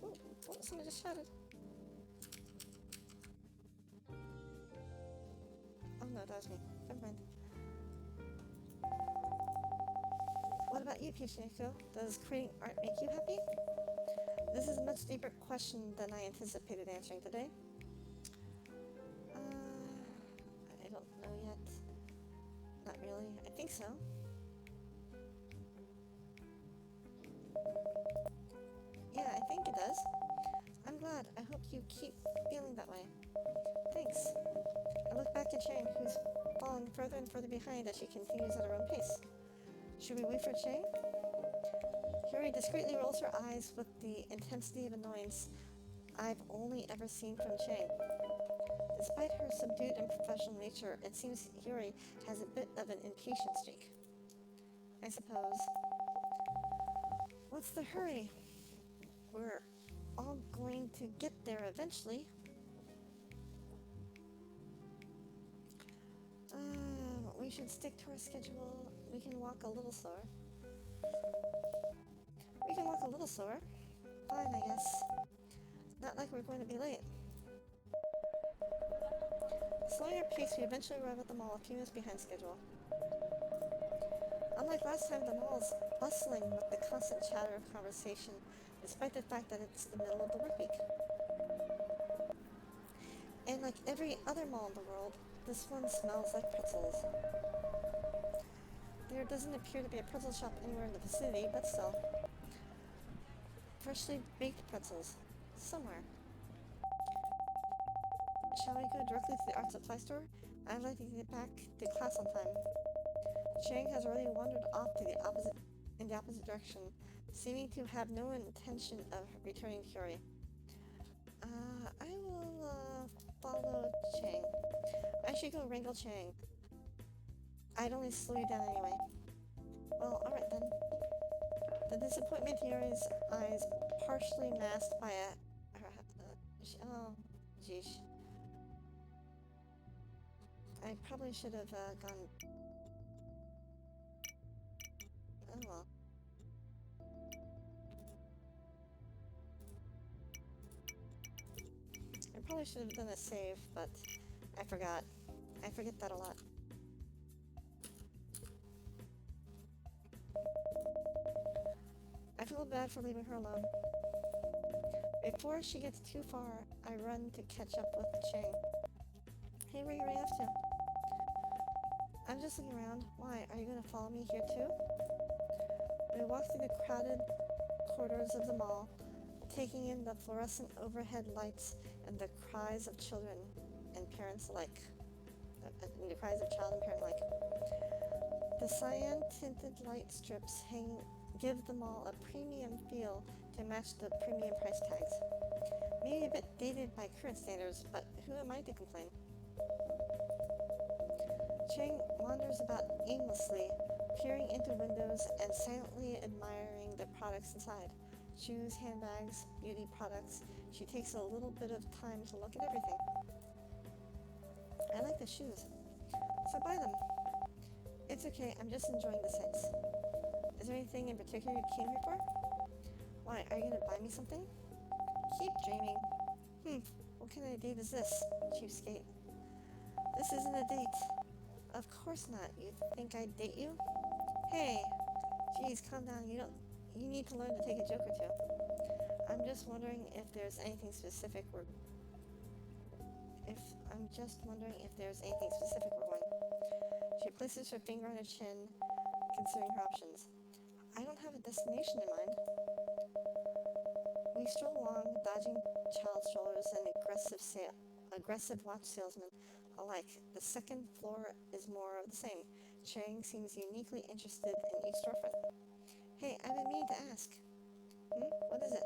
Oh, someone just shouted. Oh no, that was me. Never mind. What about you, Pichineko? Does creating art make you happy? This is a much deeper question than I anticipated answering today. I don't know yet. Not really. I think so. Yeah, I think it does. I'm glad. I hope you keep feeling that way. Thanks. I look back at Chang, who's falling further and further behind as she continues at her own pace. Should we wait for Chang? Yuri discreetly rolls her eyes with the intensity of annoyance I've only ever seen from Chang. Despite her subdued and professional nature, it seems Yuri has a bit of an impatient streak. I suppose. What's the hurry? We're all going to get there eventually. We should stick to our schedule. We can walk a little slower. Fine, I guess. Not like we're going to be late. Slowing our pace, we eventually arrive at the mall a few minutes behind schedule. Unlike last time, the mall is bustling with the constant chatter of conversation, despite the fact that it's the middle of the work week. And like every other mall in the world, this one smells like pretzels. There doesn't appear to be a pretzel shop anywhere in the vicinity, but still. Freshly baked pretzels. Somewhere. Shall we go directly to the art supply store? I'd like to get back to class on time. Chang has already wandered off in the opposite direction, seeming to have no intention of returning to Yuri. I will, follow Chang. I should go wrangle Chang. I'd only slow you down anyway. Well, alright then. The disappointment in Yuri's eyes partially masked by oh, jeez. I probably should have, gone... Oh well. I probably should have done a save, but I forgot. I forget that a lot. I feel bad for leaving her alone. Before she gets too far, I run to catch up with Chang. Hey, where are you running off to? I'm just looking around. Why? Are you going to follow me here too? We walk through the crowded corridors of the mall, taking in the fluorescent overhead lights and the cries of children and parents alike. The cries of child and parent alike. The cyan-tinted light strips give the mall a premium feel to match the premium price tags. Maybe a bit dated by current standards, but who am I to complain? Chang wanders about aimlessly, peering into windows and silently admiring the products inside. Shoes, handbags, beauty products. She takes a little bit of time to look at everything. I like the shoes, so buy them. It's okay, I'm just enjoying the sights. Is there anything in particular you came here for? Why, are you gonna buy me something? Keep dreaming. What kind of date is this, cheapskate? This isn't a date. Of course not. You think I'd date you? Hey, geez, calm down. You need to learn to take a joke or two. I'm just wondering if there's anything specific we're going. She places her finger on her chin, considering her options. I don't have a destination in mind. We stroll along, dodging child strollers and aggressive watch salesmen alike. The second floor is more of the same. Chang seems uniquely interested in each storefront. Hey, I've been meaning to ask. What is it?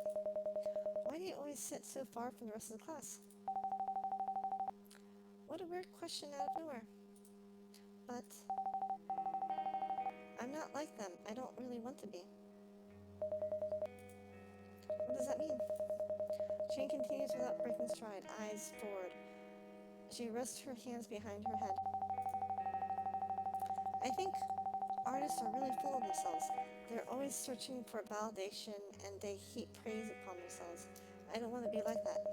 Why do you always sit so far from the rest of the class? What a weird question out of nowhere. but I'm not like them. I don't really want to be. What does that mean? Jane continues without breaking stride, eyes forward. She rests her hands behind her head. I think artists are really full of themselves. They're always searching for validation and they heap praise upon themselves. I don't want to be like that.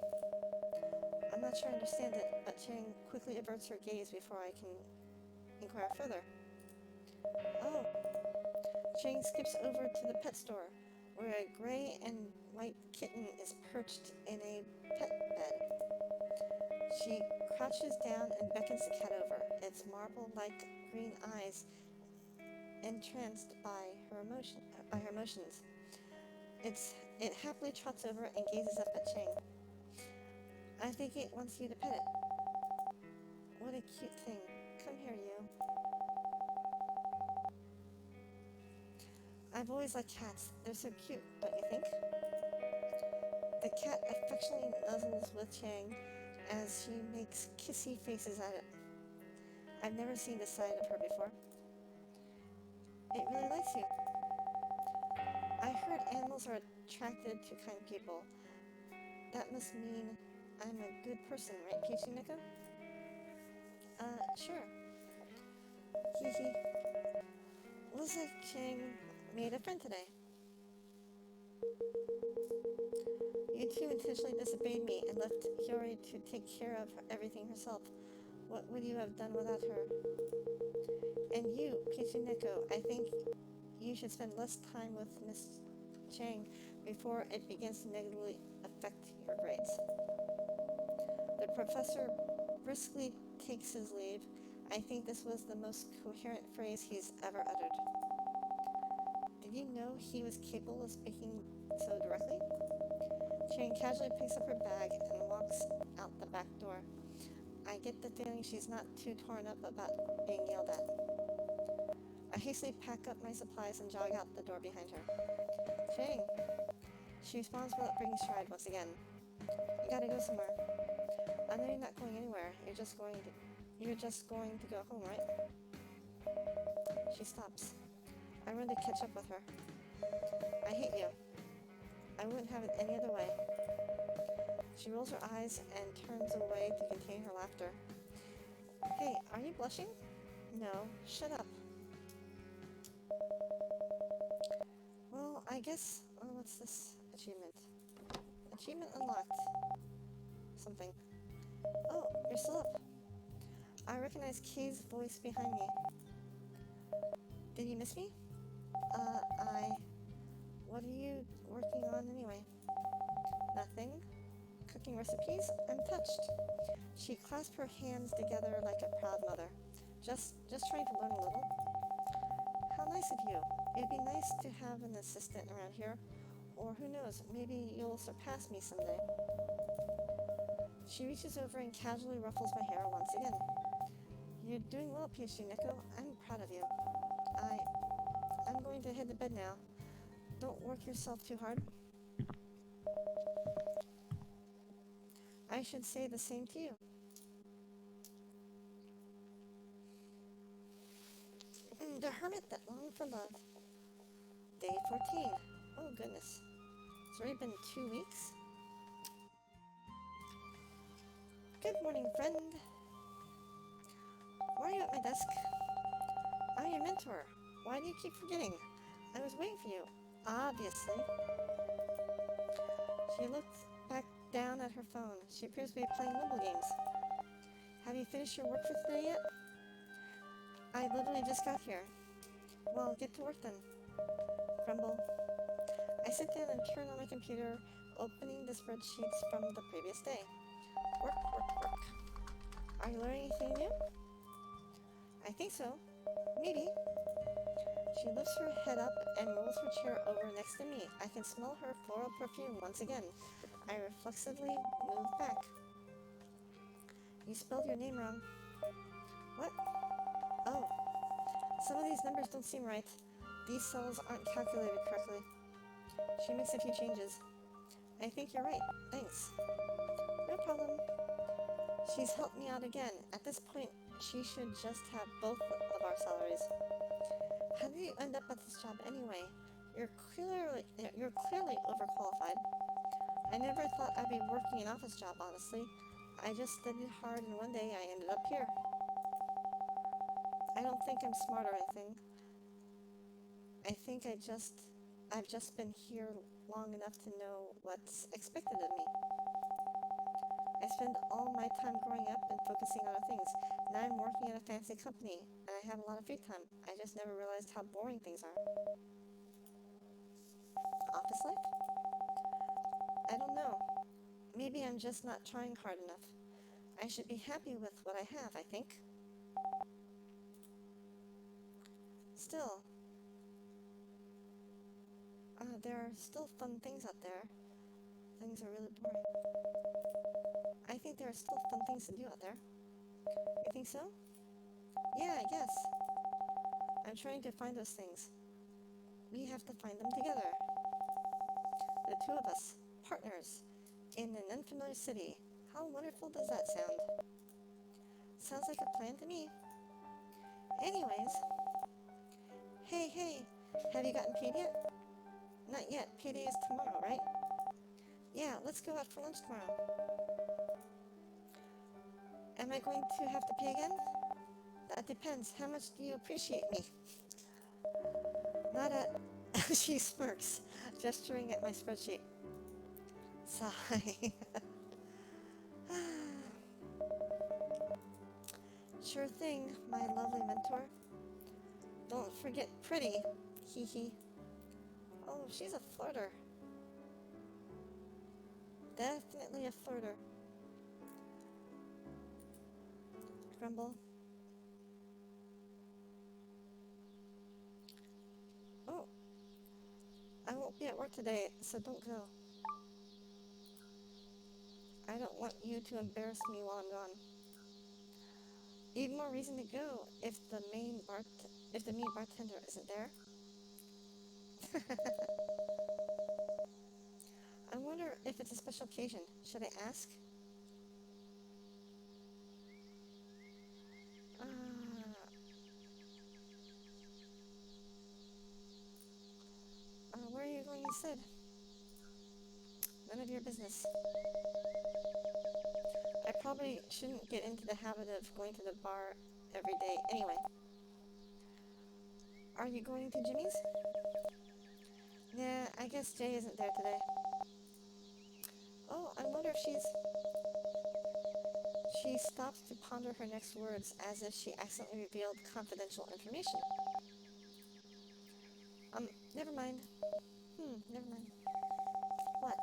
I'm not sure I understand it, but Chang quickly averts her gaze before I can inquire further. Oh. Chang skips over to the pet store, where a gray and white kitten is perched in a pet bed. She crouches down and beckons the cat over, its marble-like green eyes entranced by her emotions. It happily trots over and gazes up at Chang. I think it wants you to pet it. What a cute thing. Come here, you. I've always liked cats. They're so cute, don't you think? The cat affectionately nuzzles with Chang as she makes kissy faces at it. I've never seen this side of her before. It really likes you. I heard animals are attracted to kind people. That must mean I'm a good person, right, Peachy Nico? Sure. Hee hee. Looks like Chang made a friend today. You two intentionally disobeyed me and left Hiyori to take care of everything herself. What would you have done without her? And you, Peachy Nico, I think you should spend less time with Miss Chang before it begins to negatively affect your grades. The professor briskly takes his leave. I think this was the most coherent phrase he's ever uttered. Did you know he was capable of speaking so directly? Chang casually picks up her bag and walks out the back door. I get the feeling she's not too torn up about being yelled at. I hastily pack up my supplies and jog out the door behind her. Chang! She responds without breaking stride once again. You gotta go somewhere. I know you're not going anywhere. You're just going to go home, right? She stops. I run to catch up with her. I hate you. I wouldn't have it any other way. She rolls her eyes and turns away to contain her laughter. Hey, are you blushing? No, shut up. Well, I guess... Oh, what's this achievement? Achievement unlocked. Something. Oh, you're still up. I recognize Kay's voice behind me. Did you miss me? What are you working on anyway? Nothing. Cooking recipes? I'm touched. She clasped her hands together like a proud mother. Just trying to learn a little. How nice of you. It'd be nice to have an assistant around here. Or who knows, maybe you'll surpass me someday. She reaches over and casually ruffles my hair once again. You're doing well, PhD Nico. I'm proud of you. I'm going to head to bed now. Don't work yourself too hard. I should say the same to you. The hermit that longed for love. Day 14. Oh goodness. It's already been 2 weeks. Good morning, friend. Why are you at my desk? I'm your mentor. Why do you keep forgetting? I was waiting for you. Obviously. She looked back down at her phone. She appears to be playing mobile games. Have you finished your work for today yet? I literally just got here. Well, get to work then. Grumble. I sit down and turn on my computer, opening the spreadsheets from the previous day. Work, work, work. Are you learning anything new? I think so. Maybe. She lifts her head up and rolls her chair over next to me. I can smell her floral perfume once again. I reflexively move back. You spelled your name wrong. What? Oh. Some of these numbers don't seem right. These cells aren't calculated correctly. She makes a few changes. I think you're right. Thanks. No problem. She's helped me out again. At this point, she should just have both our salaries. How did you end up at this job anyway? You're clearly overqualified. I never thought I'd be working an office job, honestly. I just studied hard and one day I ended up here. I don't think I'm smart or anything. I think I've just been here long enough to know what's expected of me. I spend all my time growing up and focusing on other things. Now I'm working at a fancy company, and I have a lot of free time. I just never realized how boring things are. Office life? I don't know. Maybe I'm just not trying hard enough. I should be happy with what I have, I think. Still, there are still fun things out there. Things are really boring. I think there are still fun things to do out there. You think so? Yeah, I guess. I'm trying to find those things. We have to find them together. The two of us, partners, in an unfamiliar city. How wonderful does that sound? Sounds like a plan to me. Anyways. Hey, have you gotten paid yet? Not yet. Payday is tomorrow, right? Yeah, let's go out for lunch tomorrow. Am I going to have to pay again? That depends. How much do you appreciate me? Not at... She smirks, gesturing at my spreadsheet. Sigh. Sure thing, my lovely mentor. Don't forget pretty. Hee hee. Oh, she's a flirter. Definitely a flirter. Grumble. Oh, I won't be at work today, so don't go. I don't want you to embarrass me while I'm gone. Even more reason to go if the main bartender isn't there. I wonder if it's a special occasion. Should I ask? Where are you going instead? None of your business. I probably shouldn't get into the habit of going to the bar every day anyway. Are you going to Jimmy's? Nah, I guess Jay isn't there today. Oh, I wonder if She stops to ponder her next words as if she accidentally revealed confidential information. Never mind. Never mind. What?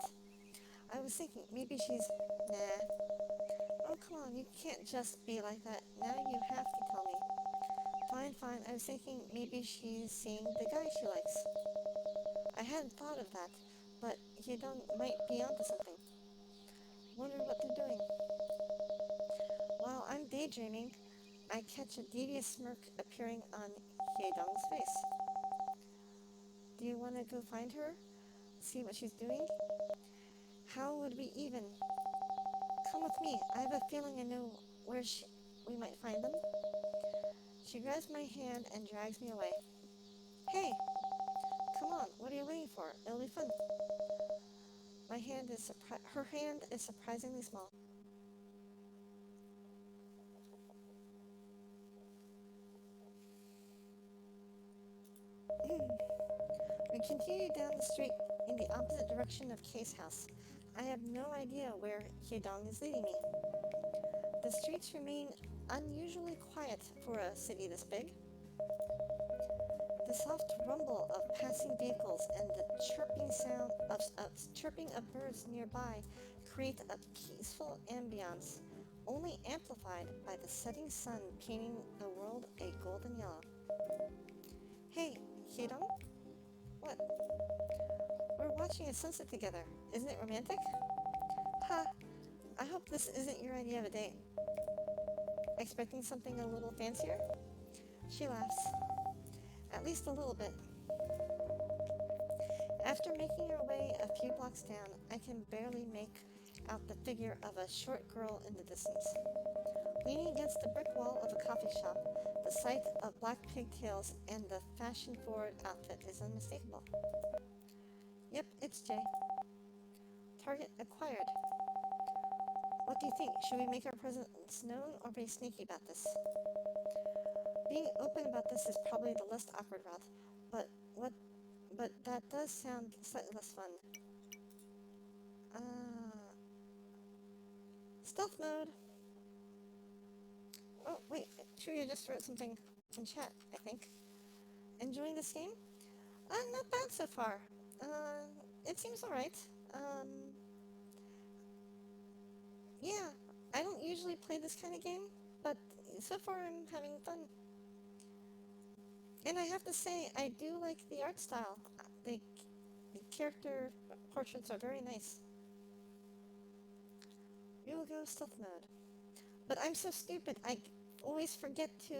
I was thinking, maybe she's... Nah. Oh, come on, you can't just be like that. Now you have to tell me. Fine. I was thinking maybe she's seeing the guy she likes. I hadn't thought of that, but might be onto something. Wonder what they're doing. While I'm daydreaming, I catch a devious smirk appearing on Hyedong's face. Do you want to go find her? See what she's doing? How would we even? Come with me. I have a feeling I know where we might find them. She grabs my hand and drags me away. Hey! Come on, what are you waiting for? It'll be fun. Her hand is surprisingly small. We continue down the street in the opposite direction of Kay's house. I have no idea where Hyedong is leading me. The streets remain unusually quiet for a city this big. The soft rumble of passing vehicles and the chirping sound chirping of birds nearby create a peaceful ambiance, only amplified by the setting sun painting the world a golden yellow. Hey, Hyedong? What? We're watching a sunset together. Isn't it romantic? Ha! I hope this isn't your idea of a date. Expecting something a little fancier? She laughs. At least a little bit. After making our way a few blocks down, I can barely make out the figure of a short girl in the distance. Leaning against the brick wall of a coffee shop, the sight of black pigtails and the fashion-forward outfit is unmistakable. Yep, it's Jay. Target acquired. What do you think? Should we make our presence known or be sneaky about this? Being open about this is probably the less awkward route, but that does sound slightly less fun. Stealth mode. Oh, wait, Truya just wrote something in chat, I think. Enjoying this game? Not bad so far. It seems alright. Yeah, I don't usually play this kind of game, but so far I'm having fun. And I have to say, I do like the art style. The character portraits are very nice. We will go stealth mode. But I'm so stupid, I always forget to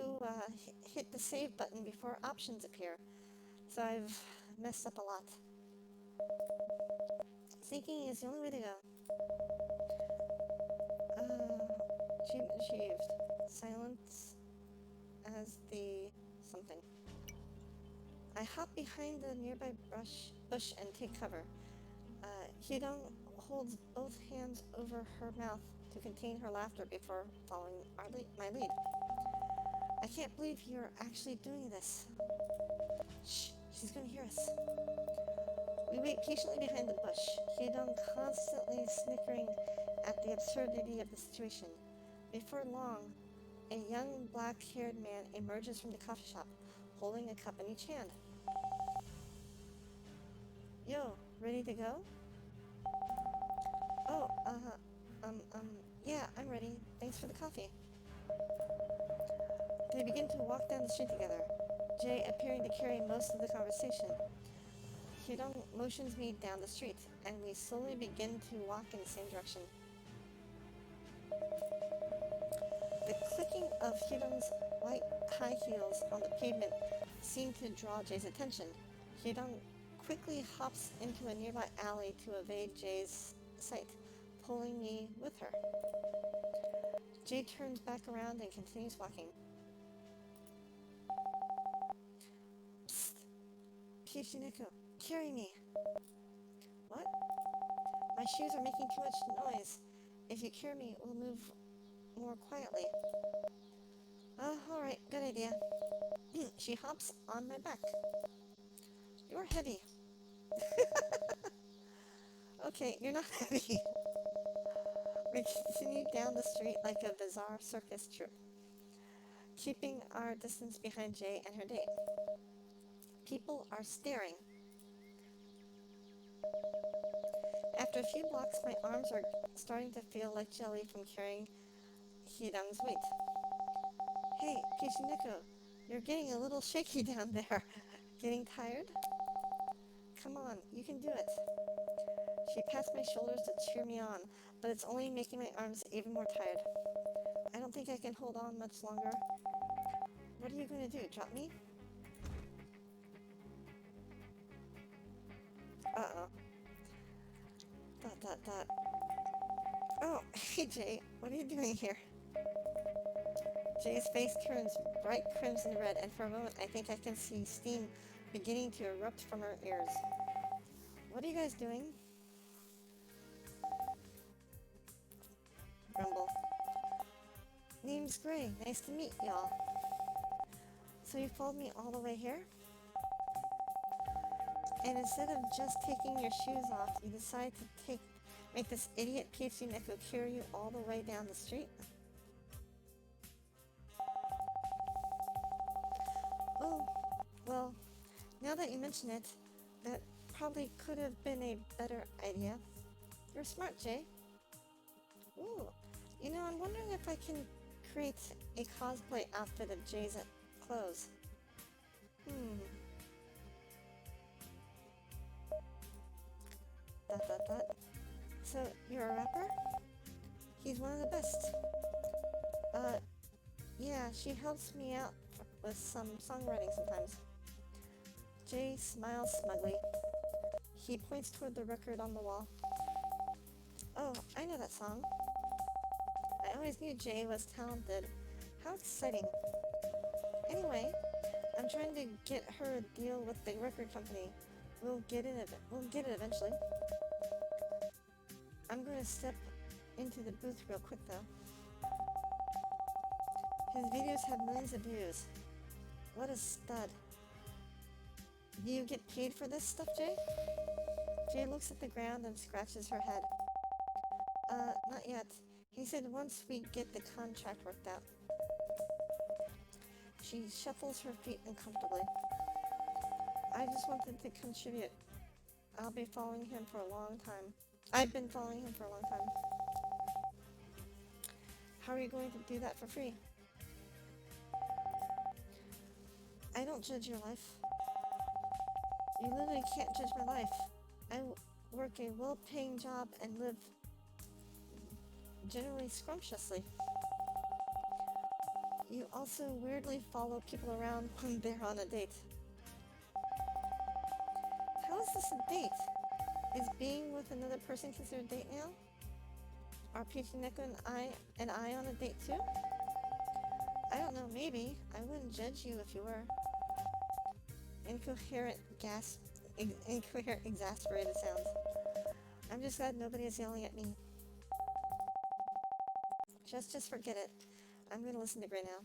hit the save button before options appear. So I've messed up a lot. Sneaking is the only way to go. Achievement achieved. Silence as the something. I hop behind the nearby bush and take cover. Hyedong holds both hands over her mouth to contain her laughter before following my lead. I can't believe you're actually doing this. Shh, she's gonna hear us. We wait patiently behind the bush, Hyedong constantly snickering at the absurdity of the situation. Before long, a young black-haired man emerges from the coffee shop, holding a cup in each hand. Yo, ready to go? Oh, yeah, I'm ready. Thanks for the coffee. They begin to walk down the street together, Jay appearing to carry most of the conversation. Hyedong motions me down the street, and we slowly begin to walk in the same direction. The clicking of Hyedong's white high heels on the pavement seemed to draw Jay's attention. Hyedong quickly hops into a nearby alley to evade Jay's sight, pulling me with her. Jay turns back around and continues walking. Psst! Kishineko, carry me! What? My shoes are making too much noise. If you carry me, we'll move more quietly. Alright, good idea. She hops on my back. You're heavy. Okay, you're not heavy. We continue down the street like a bizarre circus troupe, keeping our distance behind Jay and her date. People are staring. After a few blocks, my arms are starting to feel like jelly from carrying Hyedong's weight. Hey, Kishineko, you're getting a little shaky down there. Getting tired? Come on, you can do it. She pats my shoulders to cheer me on, but it's only making my arms even more tired. I don't think I can hold on much longer. What are you going to do, drop me? Uh-oh. Dot. Oh, hey Jay, what are you doing here? Jay's face turns bright crimson red, and for a moment I think I can see steam beginning to erupt from her ears. What are you guys doing? Grumble. Name's Gray. Nice to meet y'all. So you followed me all the way here? And instead of just taking your shoes off, you decide to make this idiot PhD Neko carry you all the way down the street? Oh, well, now that you mention it, that probably could have been a better idea. You're smart, Jay. Ooh, you know, I'm wondering if I can create a cosplay outfit of Jay's clothes. Dot. So, you're a rapper? He's one of the best. Yeah, she helps me out with some songwriting sometimes. Jay smiles smugly. He points toward the record on the wall. Oh, Oh, I know that song. I always knew Jay was talented. How exciting. Anyway, I'm trying to get her a deal with the record company. We'll get it eventually. I'm going to step into the booth real quick though. His videos have millions of views. What a stud. Do you get paid for this stuff, Jay? Jay looks at the ground and scratches her head. Not yet. He said once we get the contract worked out. She shuffles her feet uncomfortably. I just wanted to contribute. I'll be following him for a long time. I've been following him for a long time. How are you going to do that for free? I don't judge your life. You literally can't judge my life. I work a well-paying job and live generally scrumptiously. You also weirdly follow people around when they're on a date. How is this a date? Is being with another person considered a date now? Are Peachy Neko and I on a date too? I don't know, maybe. I wouldn't judge you if you were. Incoherent, exasperated sounds. I'm just glad nobody is yelling at me. Just forget it. I'm gonna listen to Gray now.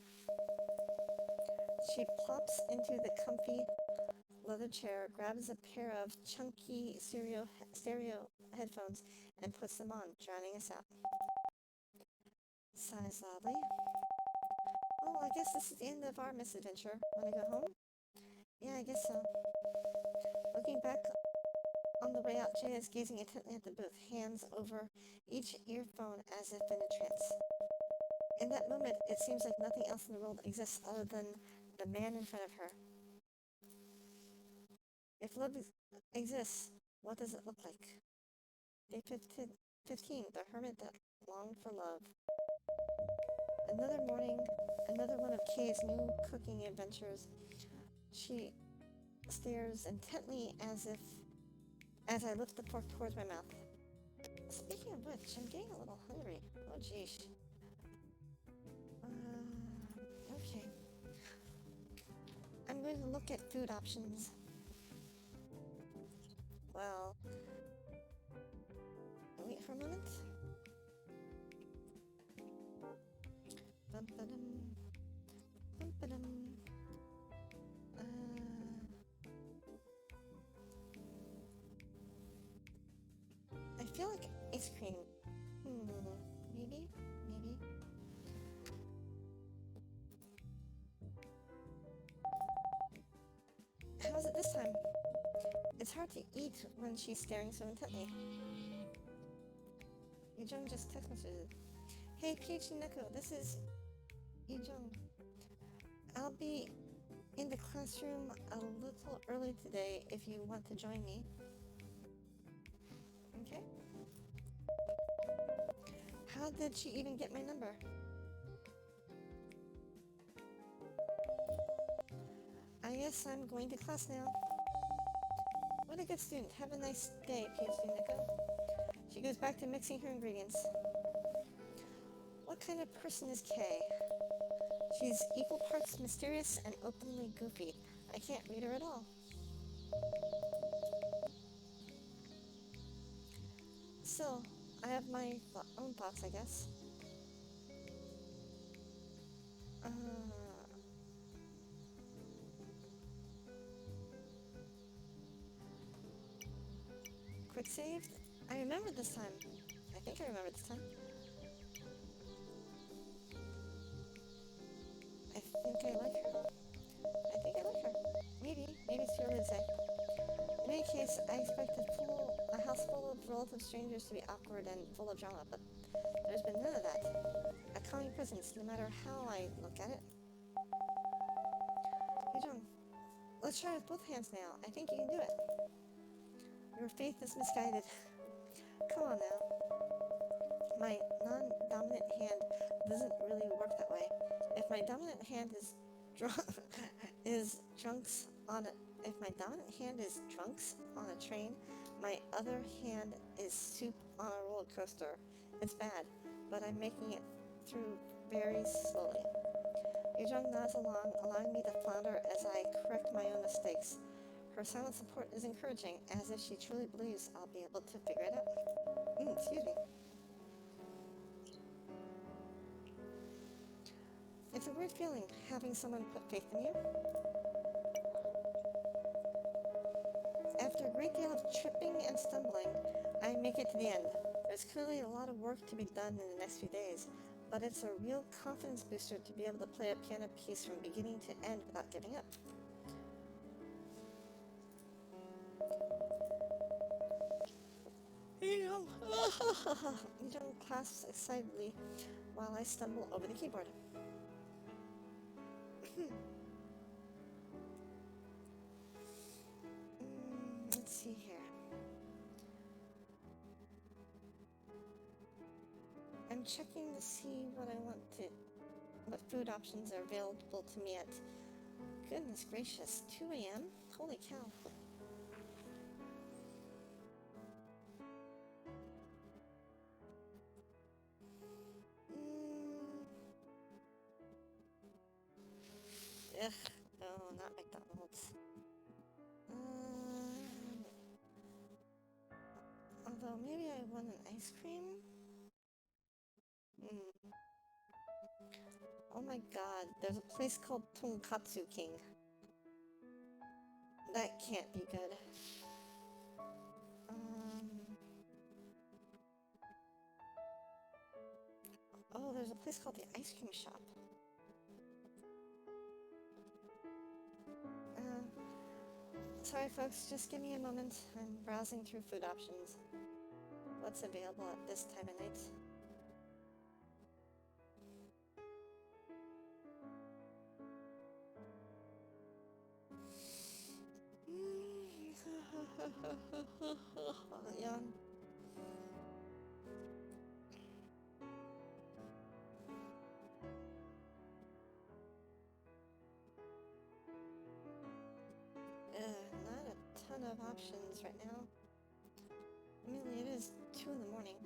She plops into the comfy leather chair, grabs a pair of chunky stereo headphones, and puts them on, drowning us out. Sighs loudly. Well, I guess this is the end of our misadventure. Wanna go home? Yeah, I guess so. Looking back on the way out, Jay is gazing intently at the booth, hands over each earphone as if in a trance. In that moment, it seems like nothing else in the world exists other than the man in front of her. If love exists, what does it look like? Day 15, the hermit that longed for love. Another morning, another one of Kay's new cooking adventures. She stares intently as I lift the fork towards my mouth. Speaking of which, I'm getting a little hungry. Oh, geez. Okay. I'm going to look at food options. Well, wait for a moment. Bum-ba-dum. Bum-ba-dum. I feel like ice cream. Maybe? How's it this time? It's hard to eat when she's staring so intently. Yujong just text messages. Hey, Peachy Neko, this is Yujong. I'll be in the classroom a little early today if you want to join me. Okay. How did she even get my number? I guess I'm going to class now. What a good student. Have a nice day, PhD Neko. She goes back to mixing her ingredients. What kind of person is Kay? She's equal parts mysterious and openly goofy. I can't read her at all. Still, I have my own thoughts, I guess. Quick save? I remember this time. I think I remember this time. I think I like her. Maybe it's too early to say. In any case, I expect a house full of relative strangers to be awkward and full of drama, but there's been none of that. A calming presence, no matter how I look at it. Yujong, let's try with both hands now. I think you can do it. Your faith is misguided. Come on now. My non-dominant hand doesn't really work that way. If my dominant hand is drunks on a train, my other hand is soup on a roller coaster. It's bad, but I'm making it through very slowly. Yujong nods along, allowing me to flounder as I correct my own mistakes. Her silent support is encouraging, as if she truly believes I'll be able to figure it out. Excuse me. It's a weird feeling, having someone put faith in you. After a great deal of tripping and stumbling, I make it to the end. There's clearly a lot of work to be done in the next few days, but it's a real confidence booster to be able to play a piano piece from beginning to end without giving up. Yujong clasps excitedly while I stumble over the keyboard. Let's see here. I'm checking to see what food options are available to me at, goodness gracious, 2 a.m.? Holy cow. Ugh, no, not McDonald's. Although maybe I want an ice cream? Oh my god, there's a place called Tonkatsu King. That can't be good. Oh, there's a place called the Ice Cream Shop. Sorry folks, just give me a moment. I'm browsing through food options. What's available at this time of night? Yawn. Not a ton of options right now. Admittedly, it is 2 in the morning.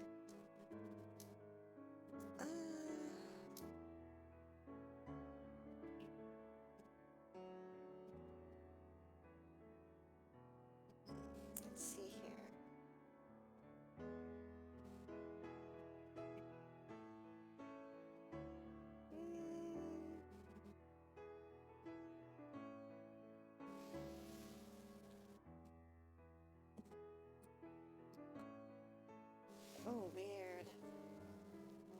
Let's see here. Oh, weird.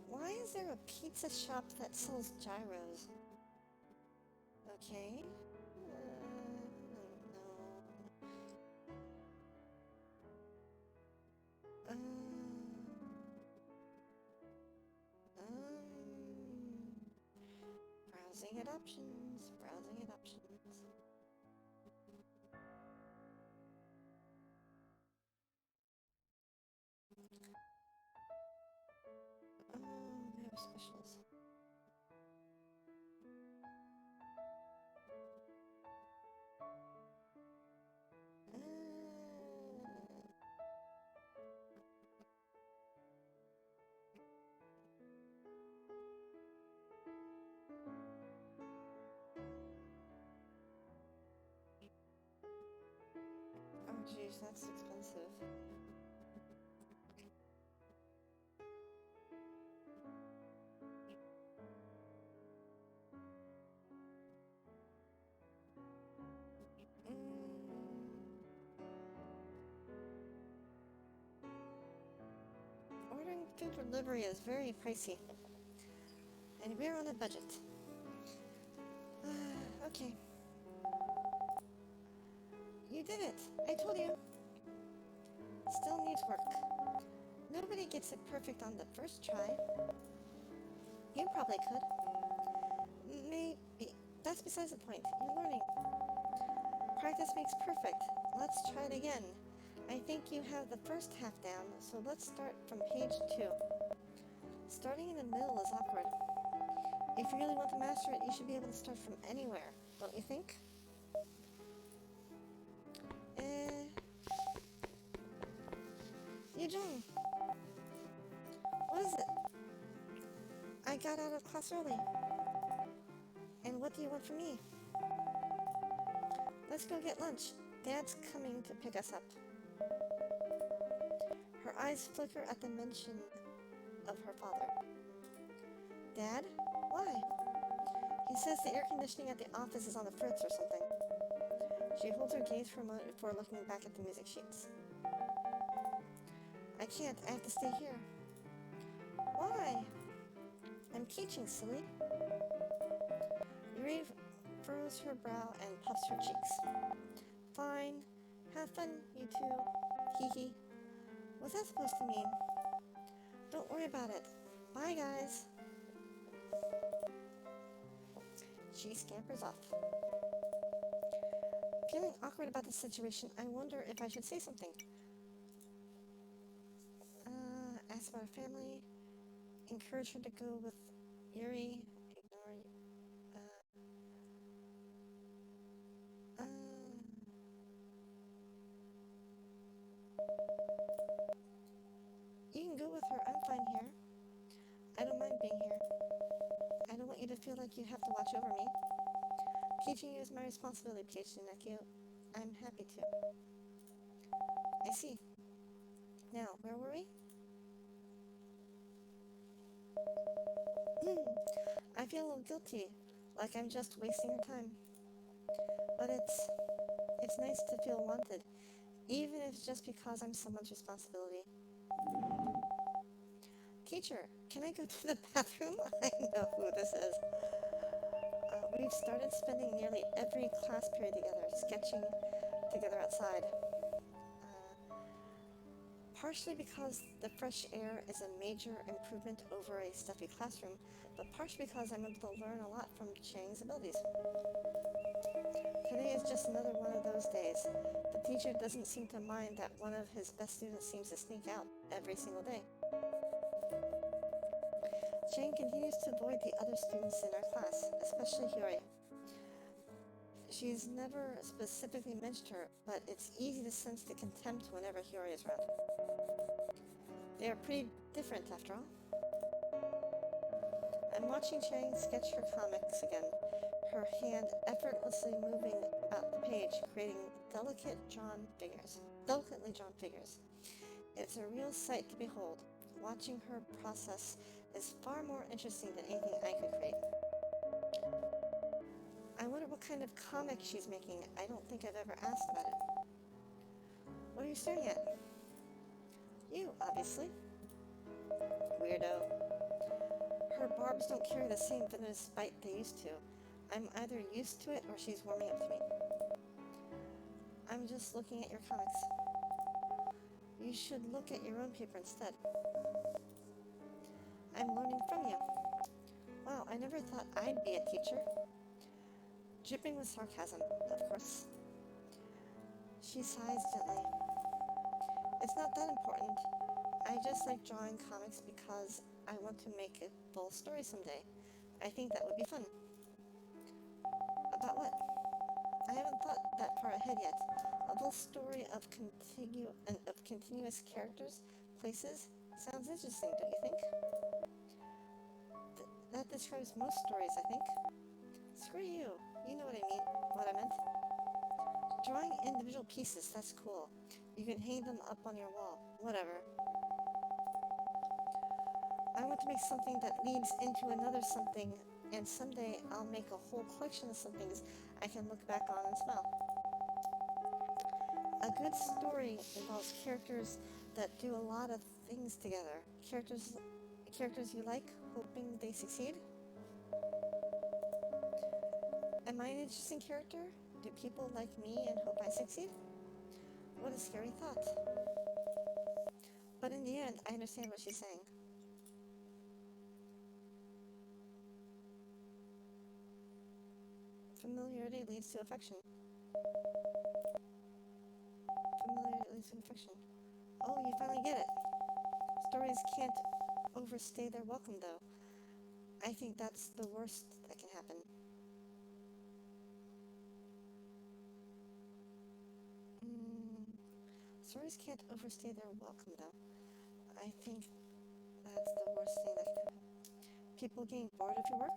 Why is there a pizza shop that sells gyros? Okay. No. Browsing at options. Browsing at options. They have specials. Oh jeez, that's expensive. Ordering food delivery is very pricey. And we're on a budget. Okay. You did it! I told you! Still needs work. Nobody gets it perfect on the first try. You probably could. Maybe. That's besides the point. You're learning. Practice makes perfect. Let's try it again. I think you have the first half down, so let's start from page 2. Starting in the middle is awkward. If you really want to master it, you should be able to start from anywhere, don't you think? Yujong! I got out of class early. And what do you want from me? Let's go get lunch. Dad's coming to pick us up. Her eyes flicker at the mention of her father. Dad? Why? He says the air conditioning at the office is on the fritz or something. She holds her gaze for a moment before looking back at the music sheets. I can't. I have to stay here. Why? I'm teaching, silly. Yuri furrows her brow and puffs her cheeks. Fine. Have fun, you two. Hee hee. What's that supposed to mean? Don't worry about it. Bye, guys. She scampers off. Feeling awkward about the situation, I wonder if I should say something. Ask about her family. Encourage her to go with Yuri. Ignore You can go with her. I'm fine here. I don't mind being here. I don't want you to feel like you have to watch over me. Teaching you is my responsibility, PhD Nekio. I'm happy to. I see. Now, where were we? I feel a little guilty, like I'm just wasting her time. But it's nice to feel wanted, even if it's just because I'm someone's responsibility. Teacher, can I go to the bathroom? I know who this is. We've started spending nearly every class period together, sketching together outside. Partially because the fresh air is a major improvement over a stuffy classroom, but partially because I'm able to learn a lot from Chang's abilities. Today is just another one of those days. The teacher doesn't seem to mind that one of his best students seems to sneak out every single day. Chang continues to avoid the other students in our class, especially Hyori. She's never specifically mentioned her, but it's easy to sense the contempt whenever Hyori is around. They are pretty different, after all. I'm watching Chang sketch her comics again, her hand effortlessly moving about the page, creating delicately drawn figures. It's a real sight to behold. Watching her process is far more interesting than anything I could create. I wonder what kind of comic she's making. I don't think I've ever asked about it. What are you staring at? You, obviously. Weirdo. Her barbs don't carry the same venomous bite they used to. I'm either used to it or she's warming up to me. I'm just looking at your comics. You should look at your own paper instead. I'm learning from you. Wow, I never thought I'd be a teacher. Dripping with sarcasm, of course. She sighs gently. It's not that important. I just like drawing comics because I want to make a full story someday. I think that would be fun. About what? I haven't thought that far ahead yet. A full story of continuous characters, places, sounds interesting, don't you think? That describes most stories, I think. Screw you. You know what I meant. Drawing individual pieces, that's cool. You can hang them up on your wall. Whatever. I want to make something that leads into another something, and someday I'll make a whole collection of somethings I can look back on and smile. A good story involves characters that do a lot of things together. Characters you like, hoping they succeed. Am I an interesting character? Do people like me and hope I succeed? What a scary thought. But in the end, I understand what she's saying. Familiarity leads to affection. Oh, you finally get it. Stories can't overstay their welcome, though. I think that's the worst that can happen. Stories can't overstay their welcome, though. I think that's the worst thing that can happen. People getting bored of your work?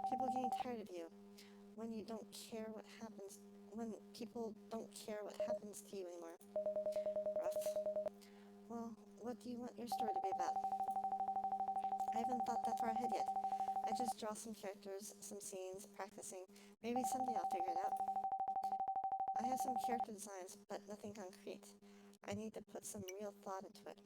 People getting tired of you when you don't care what happens, when people don't care what happens to you anymore? Rough. Well, what do you want your story to be about? I haven't thought that far ahead yet. I just draw some characters, some scenes, practicing. Maybe someday I'll figure it out. I have some character designs, but nothing concrete. I need to put some real thought into it.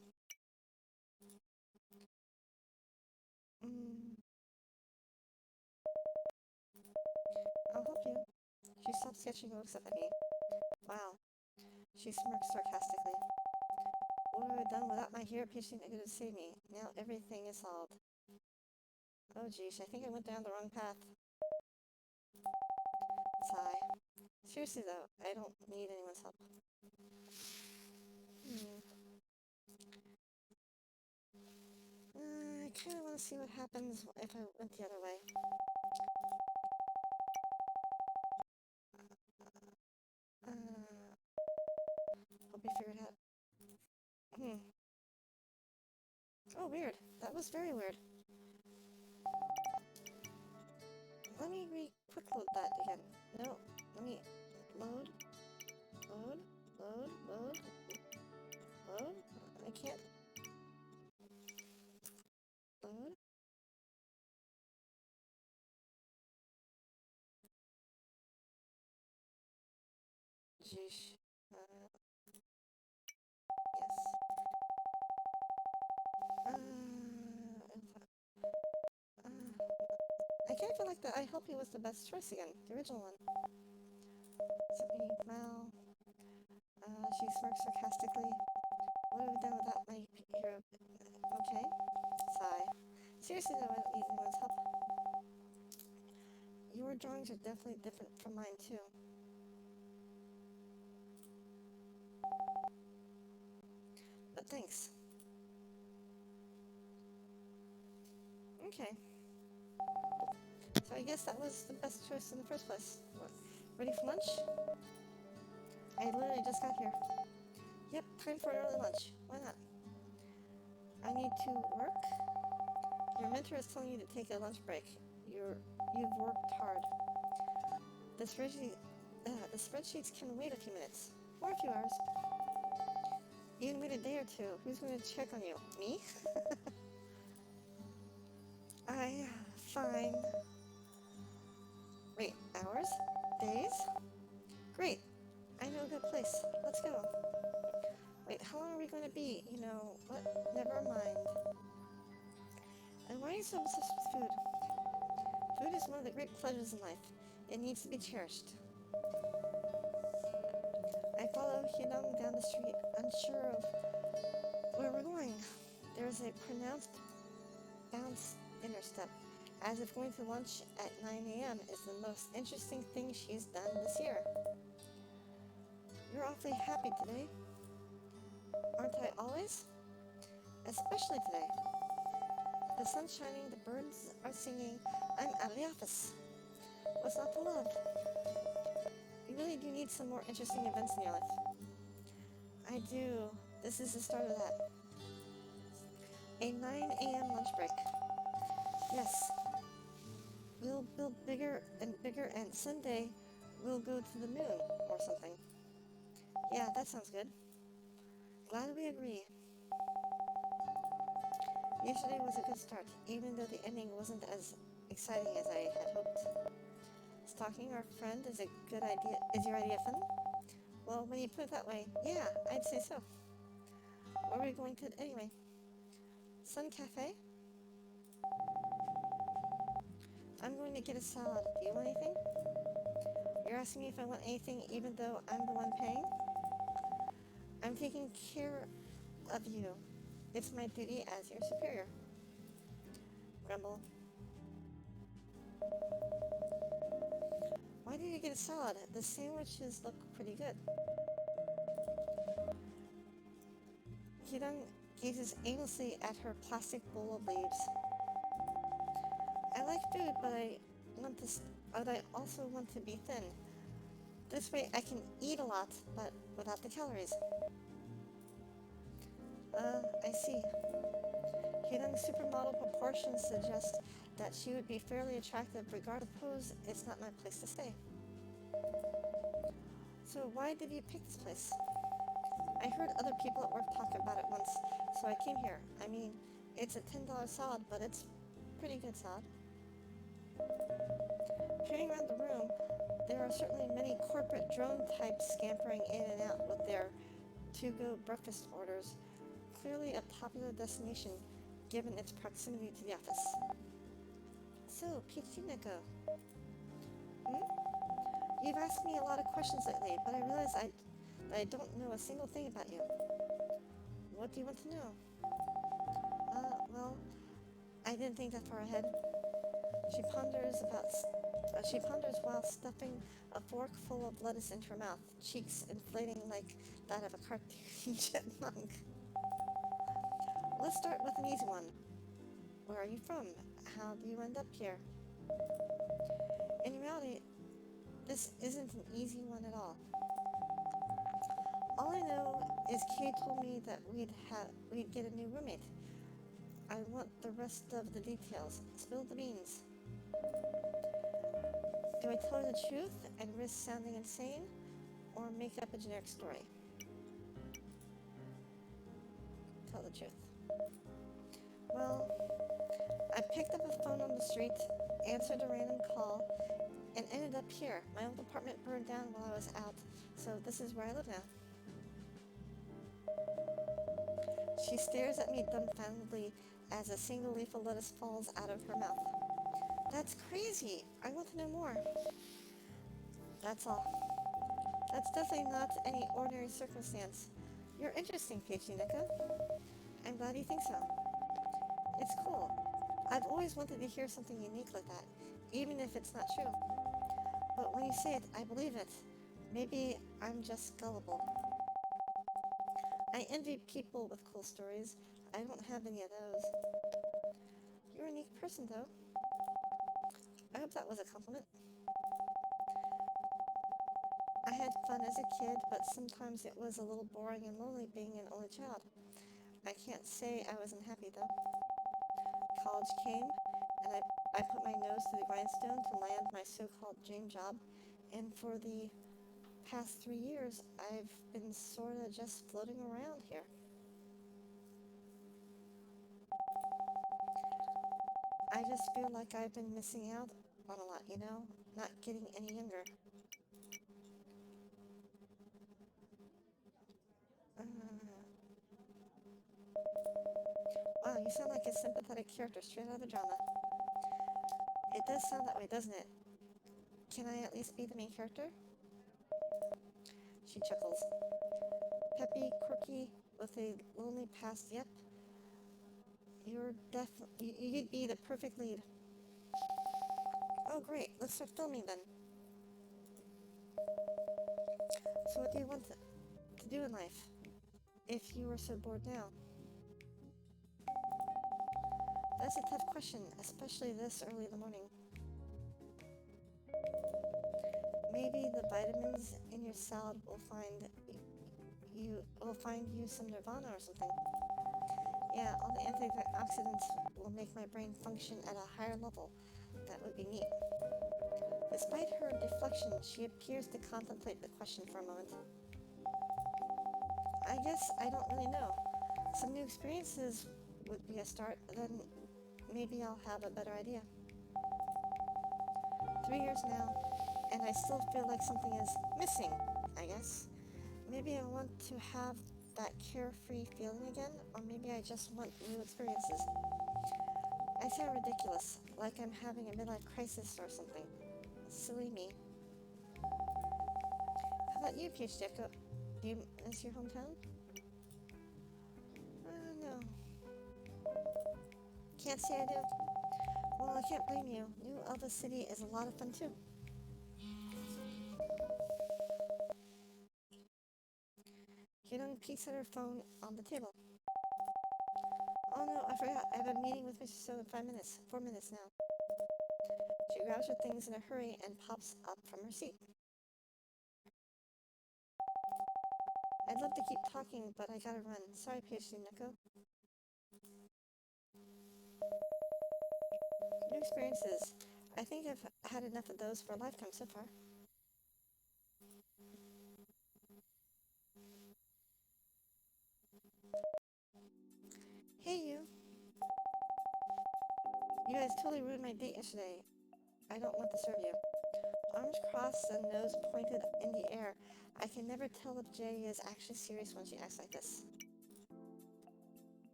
I'll help you. She stops sketching and looks up at me. Wow. She smirks sarcastically. What would I have done without my hero patient who could save me? Now everything is solved. Oh geez, I think I went down the wrong path. Sigh. Seriously though, I don't need anyone's help. I kinda wanna see what happens if I went the other way. Hope you figured out. Oh, weird. That was very weird. Let me quick load that again. No, let me load. I can't. Load. Jeez. Yes. I kind of feel like the I Help You was the best choice again. The original one. Something Mal. She smirks sarcastically. What have we done without my hero? Okay. Sigh. Seriously though, I don't need anyone's help. Your drawings are definitely different from mine too. But thanks. Okay. So I guess that was the best choice in the first place. What? Ready for lunch? I literally just got here. Yep, time for an early lunch. Why not? I need to work? Your mentor is telling you to take a lunch break. You've worked hard. The spreadsheets can wait a few minutes. Or a few hours. You can wait a day or two. Who's going to check on you? Me? Fine. Wait, hours? Days? Great. I know a good place. Let's go. Wait, how long are we going to be? You know, what? Never mind. And why are you so obsessed with food? Food is one of the great pleasures in life. It needs to be cherished. I follow Hyunong down the street, unsure of where we're going. There is a pronounced bounce in her step, as if going to lunch at 9 a.m. is the most interesting thing she's done this year. You're awfully happy today. Aren't I always? Especially today. The sun's shining, the birds are singing. I'm out of the office. What's not to love? You really do need some more interesting events in your life. I do. This is the start of that. A 9 a.m. lunch break. Yes. We'll build bigger, and someday we'll go to the moon or something. Yeah, that sounds good. Glad we agree. Yesterday was a good start, even though the ending wasn't as exciting as I had hoped. Stalking our friend is a good idea. Is your idea fun? Well, when you put it that way, yeah, I'd say so. Where are we going to anyway? Sun Cafe? I'm going to get a salad. Do you want anything? You're asking me if I want anything even though I'm the one paying? I'm taking care of you. It's my duty as your superior. Grumble. Why did you get a salad? The sandwiches look pretty good. Hyunong gazes aimlessly at her plastic bowl of leaves. I like food, but I also want to be thin. This way I can eat a lot, but without the calories. I see. Hyun's supermodel proportions suggest that she would be fairly attractive regardless of pose. It's not my place to say. So why did you pick this place? I heard other people at work talk about it once, so I came here. I mean, it's a $10 salad, but it's pretty good salad. Peering around the room, there are certainly many corporate drone types scampering in and out with their to-go breakfast orders, clearly a popular destination given its proximity to the office. So, PhD Neko. You've asked me a lot of questions lately, but I realize I don't know a single thing about you. What do you want to know? Well, I didn't think that far ahead. She ponders while stuffing a fork full of lettuce into her mouth, cheeks inflating like that of a cartoon chipmunk. Let's start with an easy one. Where are you from? How do you end up here? In reality, this isn't an easy one at all. All I know is Kay told me that we'd get a new roommate. I want the rest of the details. Spill the beans. Do I tell her the truth and risk sounding insane, or make up a generic story? Tell the truth. Well, I picked up a phone on the street, answered a random call, and ended up here. My old apartment burned down while I was out, so this is where I live now. She stares at me dumbfoundedly as a single leaf of lettuce falls out of her mouth. That's crazy! I want to know more. That's all. That's definitely not any ordinary circumstance. You're interesting, PhD Nika. I'm glad you think so. It's cool. I've always wanted to hear something unique like that, even if it's not true. But when you say it, I believe it. Maybe I'm just gullible. I envy people with cool stories. I don't have any of those. You're a unique person, though. I hope that was a compliment. I had fun as a kid, but sometimes it was a little boring and lonely being an only child. I can't say I wasn't happy, though. College came, and I put my nose to the grindstone to land my so-called dream job, and for the past 3 years, I've been sorta just floating around here. I just feel like I've been missing out on a lot, not getting any younger. Uh, wow, you sound like a sympathetic character straight out of the drama. It does sound that way, doesn't it? Can I at least be the main character? She chuckles. Peppy, quirky, with a lonely past, yep. You'd be the perfect lead. Oh great, let's start filming then. So what do you want to do in life? If you were so bored now? That's a tough question, especially this early in the morning. Maybe the vitamins in your salad will find you some nirvana or something. Yeah, all the antioxidants will make my brain function at a higher level. That would be neat. Despite her deflection, she appears to contemplate the question for a moment. I guess I don't really know. Some new experiences would be a start, then maybe I'll have a better idea. 3 years now, and I still feel like something is missing, I guess. Maybe I want to have that carefree feeling again, or maybe I just want new experiences. I sound ridiculous, like I'm having a midlife crisis or something. Silly me. How about you, PhD Echo? Do you miss your hometown? No. Can't say I do. Well, I can't blame you. New Elva City is a lot of fun too. Hyun peeks at her phone on the table. Oh no, I forgot. I have a meeting with Mr. So in 5 minutes. 4 minutes now. She grabs her things in a hurry and pops up from her seat. I'd love to keep talking, but I gotta run. Sorry, PhD Neko. New experiences. I think I've had enough of those for a lifetime so far. Hey you. You guys totally ruined my date yesterday. I don't want to serve you. Arms crossed and nose pointed in the air. I can never tell if Jay is actually serious when she acts like this.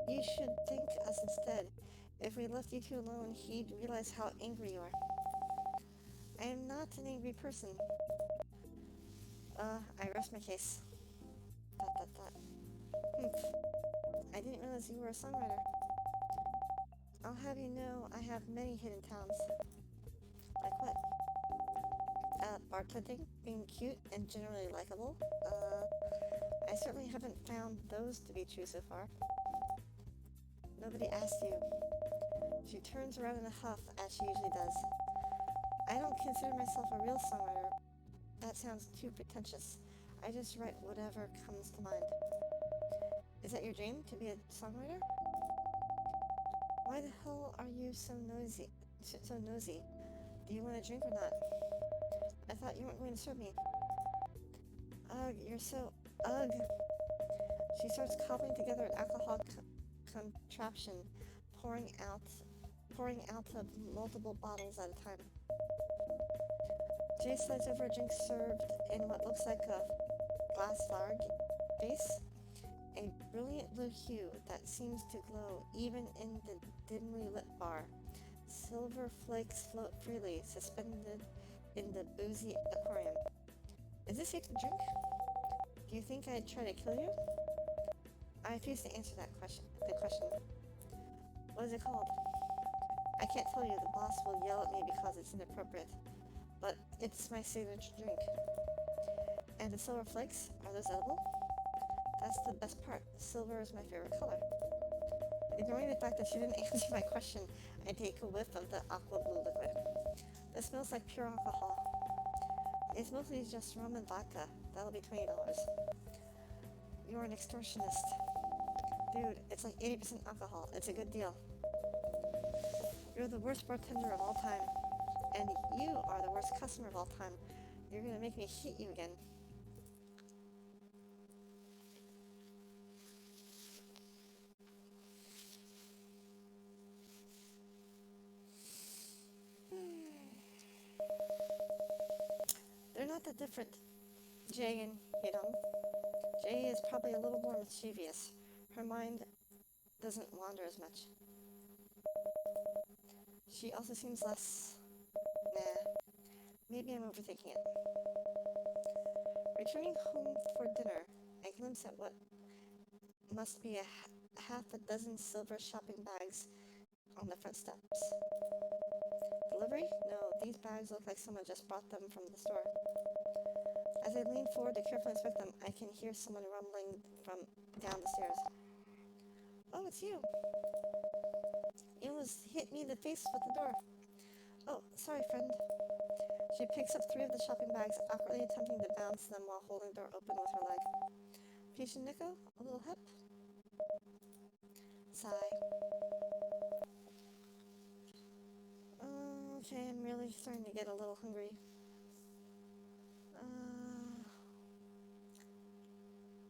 You should thank us instead. If we left you two alone, he'd realize how angry you are. I am not an angry person. I rest my case. Dot dot dot. I didn't realize you were a songwriter. I'll have you know I have many hidden talents. Like what? Bartending, being cute, and generally likable. I certainly haven't found those to be true so far. Nobody asked you. She turns around in a huff, as she usually does. I don't consider myself a real songwriter. That sounds too pretentious. I just write whatever comes to mind. Is that your dream, to be a songwriter? Why the hell are you so nosy? Do you want a drink or not? I thought you weren't going to serve me. Ugh, you're so... Ugh. She starts cobbling together an alcohol contraption, pouring out of multiple bottles at a time. Jay slides over a drink served in what looks like a glass flower vase, a brilliant blue hue that seems to glow even in the dimly lit bar. Silver flakes float freely, suspended in the boozy aquarium. Is this safe to drink? Do you think I'd try to kill you? I refuse to answer the question. What is it called? I can't tell you. The boss will yell at me because it's inappropriate. But it's my signature drink. And the silver flakes, are those edible? That's the best part. Silver is my favorite color. Ignoring the fact that she didn't answer my question, I take a whiff of the aqua blue liquid. It smells like pure alcohol. It's mostly just rum and vodka. That'll be $20. You're an extortionist. Dude, it's like 80% alcohol. It's a good deal. You're the worst bartender of all time. And you are the worst customer of all time. You're gonna make me hate you again. They're not that different, Jay and Hidong. Jay is probably a little more mischievous. Her mind doesn't wander as much. She also seems less... Nah. Maybe I'm overthinking it. Returning home for dinner, I glimpse at what must be half a dozen silver shopping bags on the front steps. Delivery? No, these bags look like someone just brought them from the store. As I lean forward to carefully inspect them, I can hear someone rumbling from down the stairs. Oh, it's you. You almost hit me in the face with the door. Oh, sorry, friend. She picks up 3 of the shopping bags, awkwardly attempting to bounce them while holding the door open with her leg. Patient Nico? A little help? Sigh. Okay, I'm really starting to get a little hungry.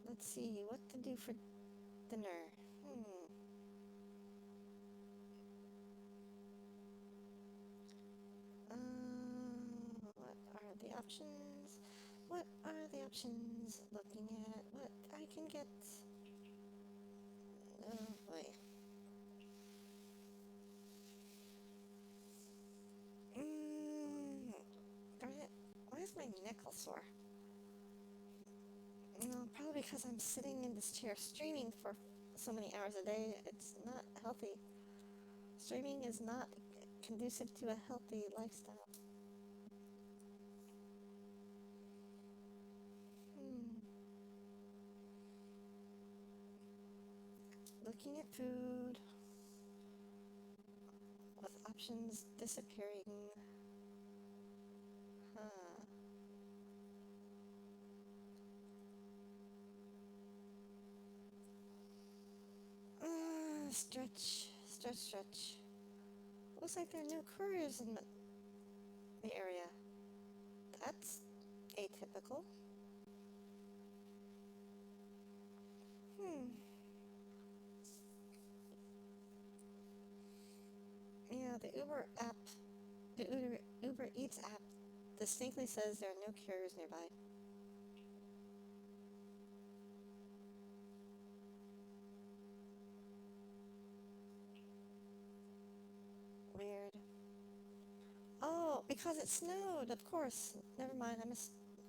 Let's see, what to do for dinner? What are the options? What are the options? Looking at what I can get. Oh boy. Darn it. Why is my neck all sore? No, probably because I'm sitting in this chair streaming for so many hours a day. It's not healthy. Streaming is not conducive to a healthy lifestyle. Looking at food with options disappearing. Stretch, stretch, stretch. Looks like there are no couriers in the area. That's atypical. Yeah, the Uber Eats app distinctly says there are no couriers nearby. Weird. Oh, because it snowed, of course. Never mind,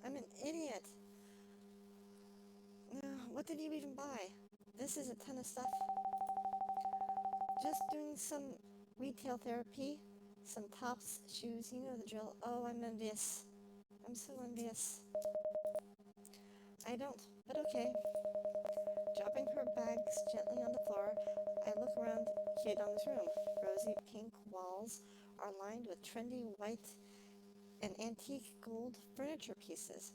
I'm an idiot. What did you even buy? This is a ton of stuff. Just doing some retail therapy. Some tops, shoes, you know the drill. Oh, I'm envious. I'm so envious. I don't, but okay. Dropping her bags gently on the floor, I look around Hyedong's room. Rosy pink walls are lined with trendy white and antique gold furniture pieces.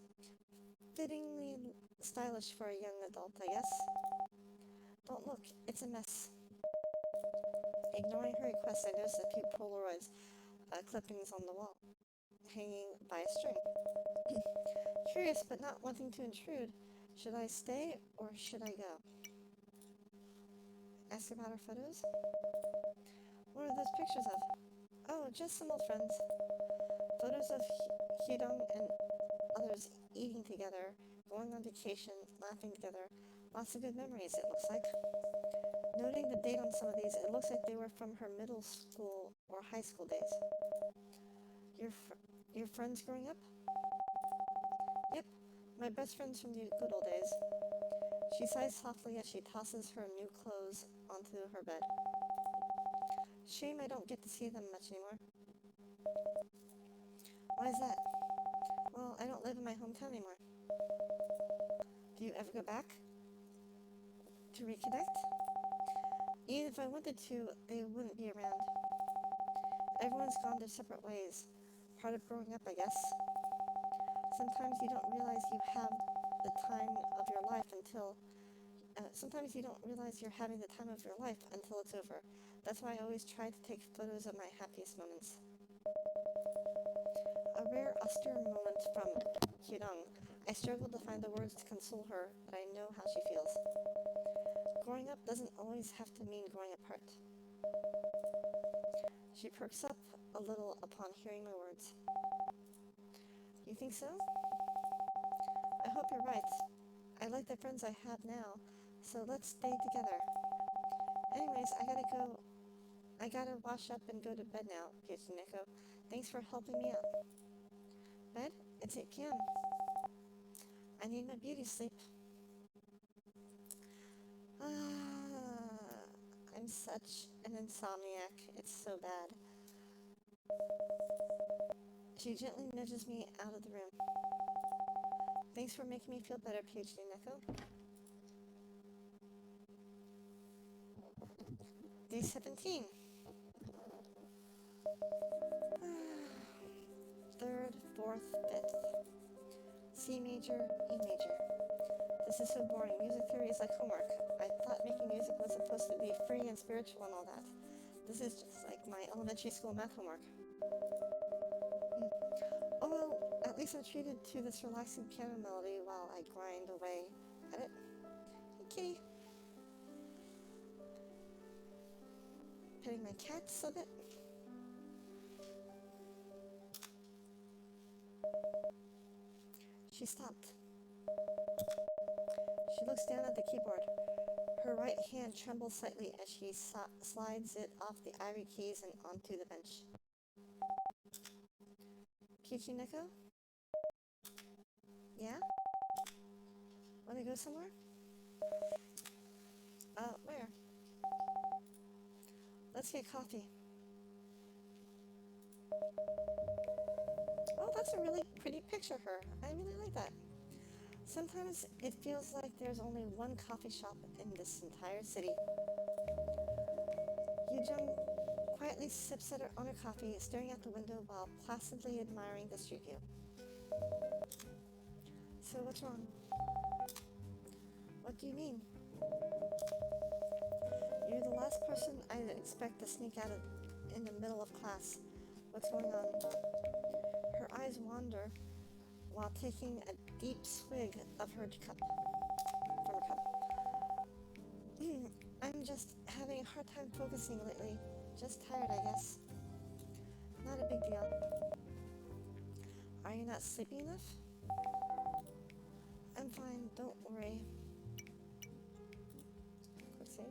Fittingly stylish for a young adult, I guess. Don't look, it's a mess. Ignoring her request, I notice a few Polaroids clippings on the wall, hanging by a string. Curious, but not wanting to intrude. Should I stay or should I go? Ask about her photos? What are those pictures of? Oh, just some old friends. Photos of Hyedong and others eating together, going on vacation, laughing together. Lots of good memories, it looks like. Noting the date on some of these, it looks like they were from her middle school or high school days. Your friends growing up? Yep, my best friends from the good old days. She sighs softly as she tosses her new clothes onto her bed. Shame I don't get to see them much anymore. Why is that? Well, I don't live in my hometown anymore. Do you ever go back? To reconnect? Even if I wanted to, they wouldn't be around. Everyone's gone their separate ways. Part of growing up, I guess. Sometimes you don't realize you have the time of your life until... sometimes you don't realize you're having the time of your life until it's over. That's why I always try to take photos of my happiest moments. A rare austere moment from Hyedong. I struggle to find the words to console her, but I know how she feels. Growing up doesn't always have to mean growing apart. She perks up a little upon hearing my words. You think so? I hope you're right. I like the friends I have now, so let's stay together. Anyways, I gotta wash up and go to bed now, Neko. Thanks for helping me out. Bed? It's 8 p.m. I need my beauty sleep. I'm such an insomniac. It's so bad. She gently nudges me out of the room. Thanks for making me feel better, PhD Neko. Day 17. Third, fourth, fifth. C major, E major. This is so boring. Music theory is like homework. I thought making music was supposed to be free and spiritual and all that. This is just like my elementary school math homework. Oh well, at least I'm treated to this relaxing piano melody while I grind away at it. Hey kitty. Petting my cats a bit. She stopped. She looks down at the keyboard. Her right hand trembles slightly as she slides it off the ivory keys and onto the bench. Peachy Neko? Yeah? Wanna go somewhere? Where? Let's get coffee. Oh, that's a really pretty picture of her. I really like that. Sometimes it feels like there's only one coffee shop in this entire city. Hyedong quietly sips on her coffee, staring out the window while placidly admiring the street view. So what's wrong? What do you mean? You're the last person I'd expect to sneak out in the middle of class. What's going on? Her eyes wander while taking a deep swig of her cup. From her cup. I'm just having a hard time focusing lately. Just tired, I guess. Not a big deal. Are you not sleepy enough? I'm fine, don't worry. Quick save.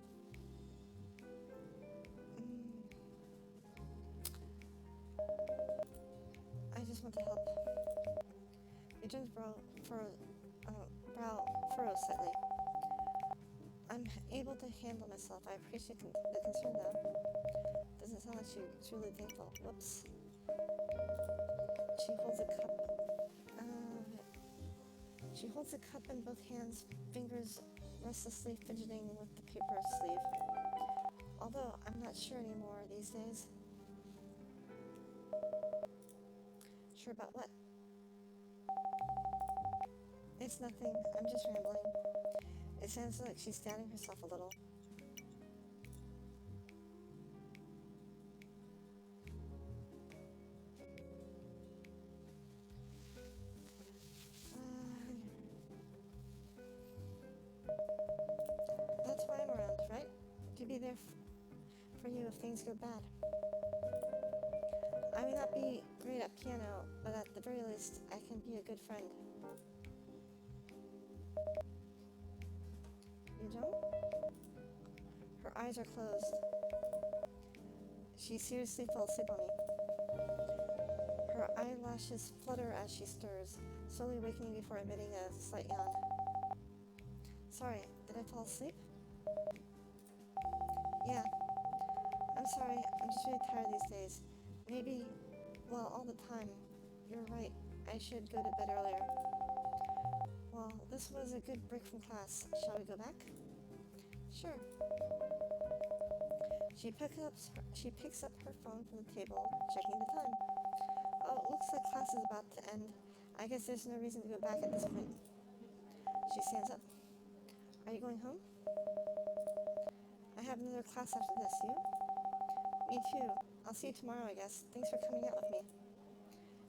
I just want to help. Eugen's brow furrows slightly. I'm able to handle myself. I appreciate the concern, though. Doesn't sound like she's really thankful. Whoops. She holds a cup. She holds a cup in both hands, fingers restlessly fidgeting with the paper sleeve. Although I'm not sure anymore these days. Sure about what? It's nothing. I'm just rambling. It sounds like she's doubting herself a little. That's why I'm around, right? To be there for you if things go bad. I may not be great at piano, but at the very least, I can be a good friend. You don't? Her eyes are closed. She seriously fell asleep on me. Her eyelashes flutter as she stirs, slowly waking before emitting a slight yawn. Sorry, did I fall asleep? Yeah. I'm sorry, I'm just really tired these days. Maybe, well, all the time. You're right, I should go to bed earlier. Well, this was a good break from class. Shall we go back? Sure. She picks up her phone from the table, checking the time. Oh, it looks like class is about to end. I guess there's no reason to go back at this point. She stands up. Are you going home? I have another class after this. You? Me too. I'll see you tomorrow, I guess. Thanks for coming out with me.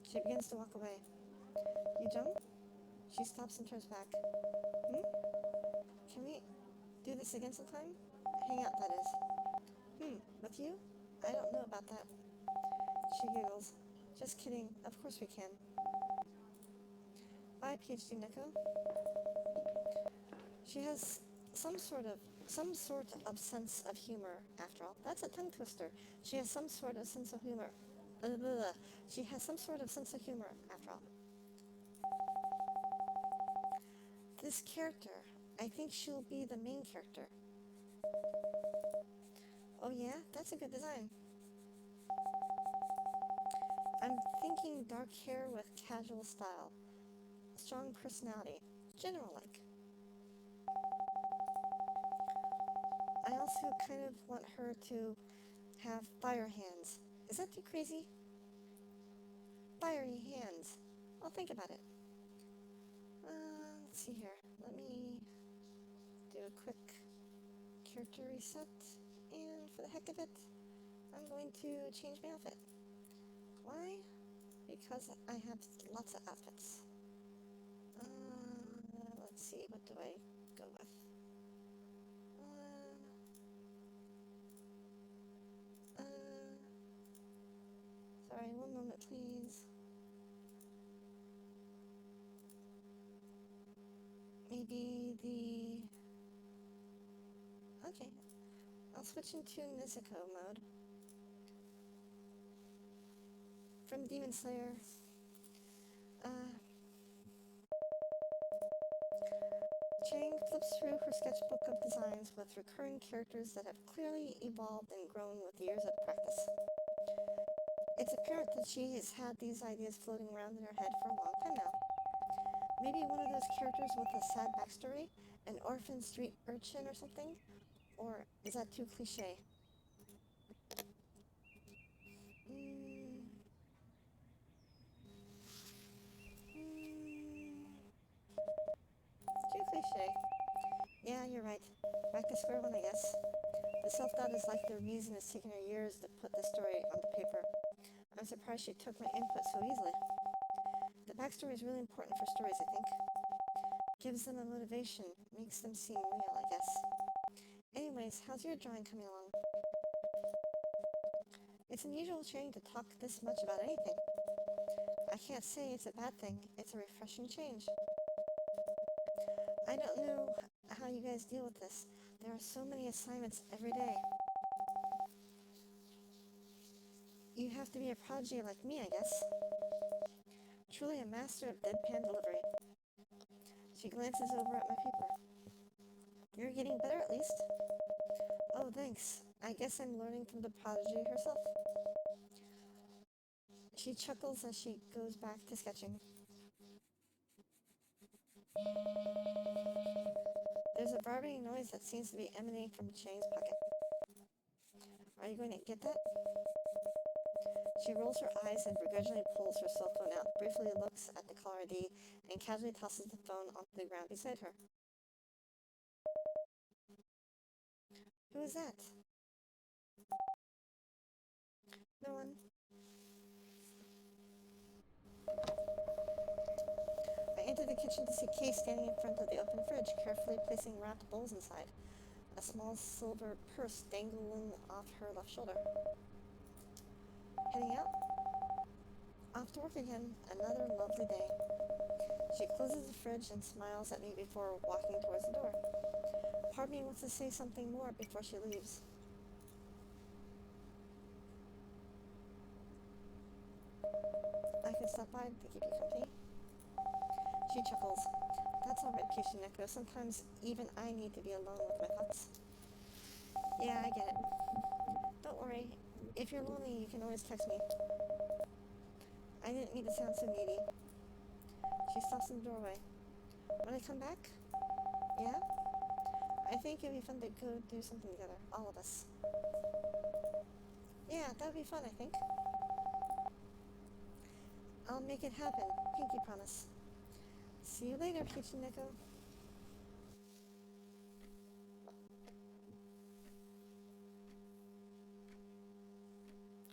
She begins to walk away. You don't? She stops and turns back. Can we do this again sometime? Hang out, that is. With you? I don't know about that. She giggles. Just kidding. Of course we can. Bye, PhD Nico. She has some sort of sense of humor, after all. That's a tongue twister. She has some sort of sense of humor. She has some sort of sense of humor, after all. This character, I think she'll be the main character. Oh yeah? That's a good design. I'm thinking dark hair with casual style. Strong personality. General-like. I also kind of want her to have fire hands. Is that too crazy? Fiery hands. I'll think about it. Let's see here. Let me do a quick character reset. And for the heck of it, I'm going to change my outfit. Why? Because I have lots of outfits. Let's see, what do I go with? Sorry, one moment, please. Maybe okay. I'll switch into Nezuko mode. From Demon Slayer. Chang flips through her sketchbook of designs with recurring characters that have clearly evolved and grown with years of practice. It's apparent that she has had these ideas floating around in her head for a long time now. Maybe one of those characters with a sad backstory? An orphan street urchin or something? Or is that too cliche? Too cliche. Yeah, you're right. Back to square one, I guess. The self-doubt is like the reason it's taken her years to put this story onto paper. I'm surprised she took my input so easily. The backstory is really important for stories, I think. Gives them a motivation, makes them seem real, I guess. Anyways, how's your drawing coming along? It's unusual sharing to talk this much about anything. I can't say it's a bad thing. It's a refreshing change. I don't know how you guys deal with this. There are so many assignments every day. You have to be a prodigy like me, I guess. Truly a master of deadpan delivery. She glances over at my paper. You're getting better at least. Oh, thanks. I guess I'm learning from the prodigy herself. She chuckles as she goes back to sketching. There's a vibrating noise that seems to be emanating from Chang's pocket. Are you going to get that? She rolls her eyes and begrudgingly pulls her cell phone out, briefly looks at the caller ID, and casually tosses the phone onto the ground beside her. Who is that? No one. I enter the kitchen to see Kay standing in front of the open fridge, carefully placing wrapped bowls inside. A small silver purse dangling off her left shoulder. Heading out? Off to work again. Another lovely day. She closes the fridge and smiles at me before walking towards the door. Part of me wants to say something more before she leaves. I could stop by to keep you company. She chuckles. That's alright, Kishineko. Sometimes even I need to be alone with my thoughts. Yeah, I get it. Don't worry. If you're lonely, you can always text me. I didn't mean to sound so needy. She stops in the doorway. When I come back? Yeah? I think it'd be fun to go do something together, all of us. Yeah, that would be fun, I think. I'll make it happen. Pinky promise. See you later, Kichineko.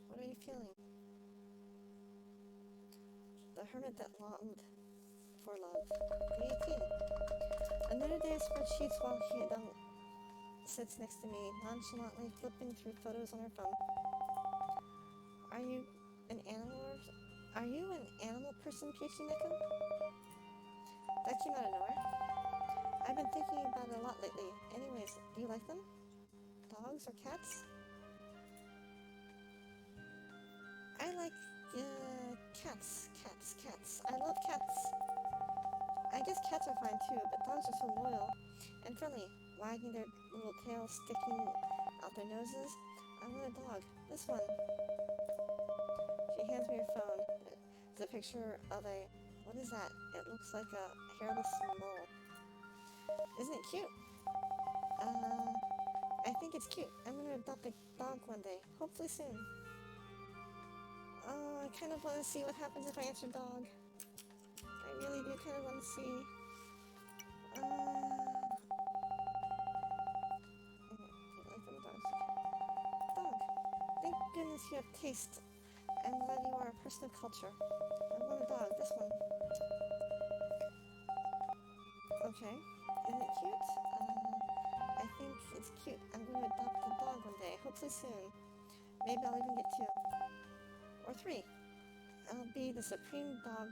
What are you feeling? The hermit that longed for love. Day 18. Another day of spreadsheets while Hidong sits next to me, nonchalantly flipping through photos on her phone. Are you an animal person, Kichineko? That came out of nowhere. I've been thinking about it a lot lately. Anyways, do you like them? Dogs or cats? I like, cats. I love cats. I guess cats are fine too, but dogs are so loyal and friendly, wagging their little tails, sticking out their noses. I want a dog. This one. She hands me her phone. It's a picture of a... What is that? It looks like a hairless mole. Isn't it cute? I think it's cute. I'm gonna adopt a dog one day. Hopefully soon. Oh, I kind of want to see what happens if I answer dog. I really do kind of want to see. Dog. Thank goodness you have taste. I'm glad you are a person of culture. I want a dog. This one. Okay. Isn't it cute? I think it's cute. I'm going to adopt a dog one day. Hopefully soon. Maybe I'll even get 2. Or 3. I'll be the supreme dog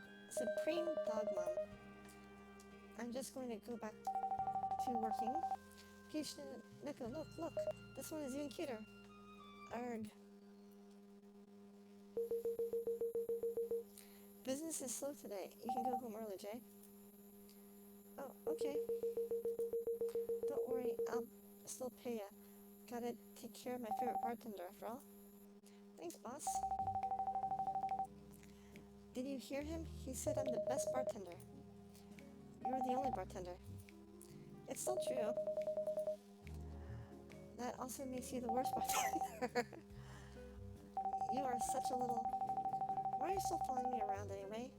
mom. I'm just going to go back to working. Kishineko, look. This one is even cuter. Arg. Business is slow today. You can go home early, Jay. Oh, okay. Don't worry, I'll still pay ya. Gotta take care of my favorite bartender after all. Thanks, boss. Did you hear him? He said I'm the best bartender. You're the only bartender. It's still true. That also makes you the worst bartender. You are such a little... Why are you still following me around anyway?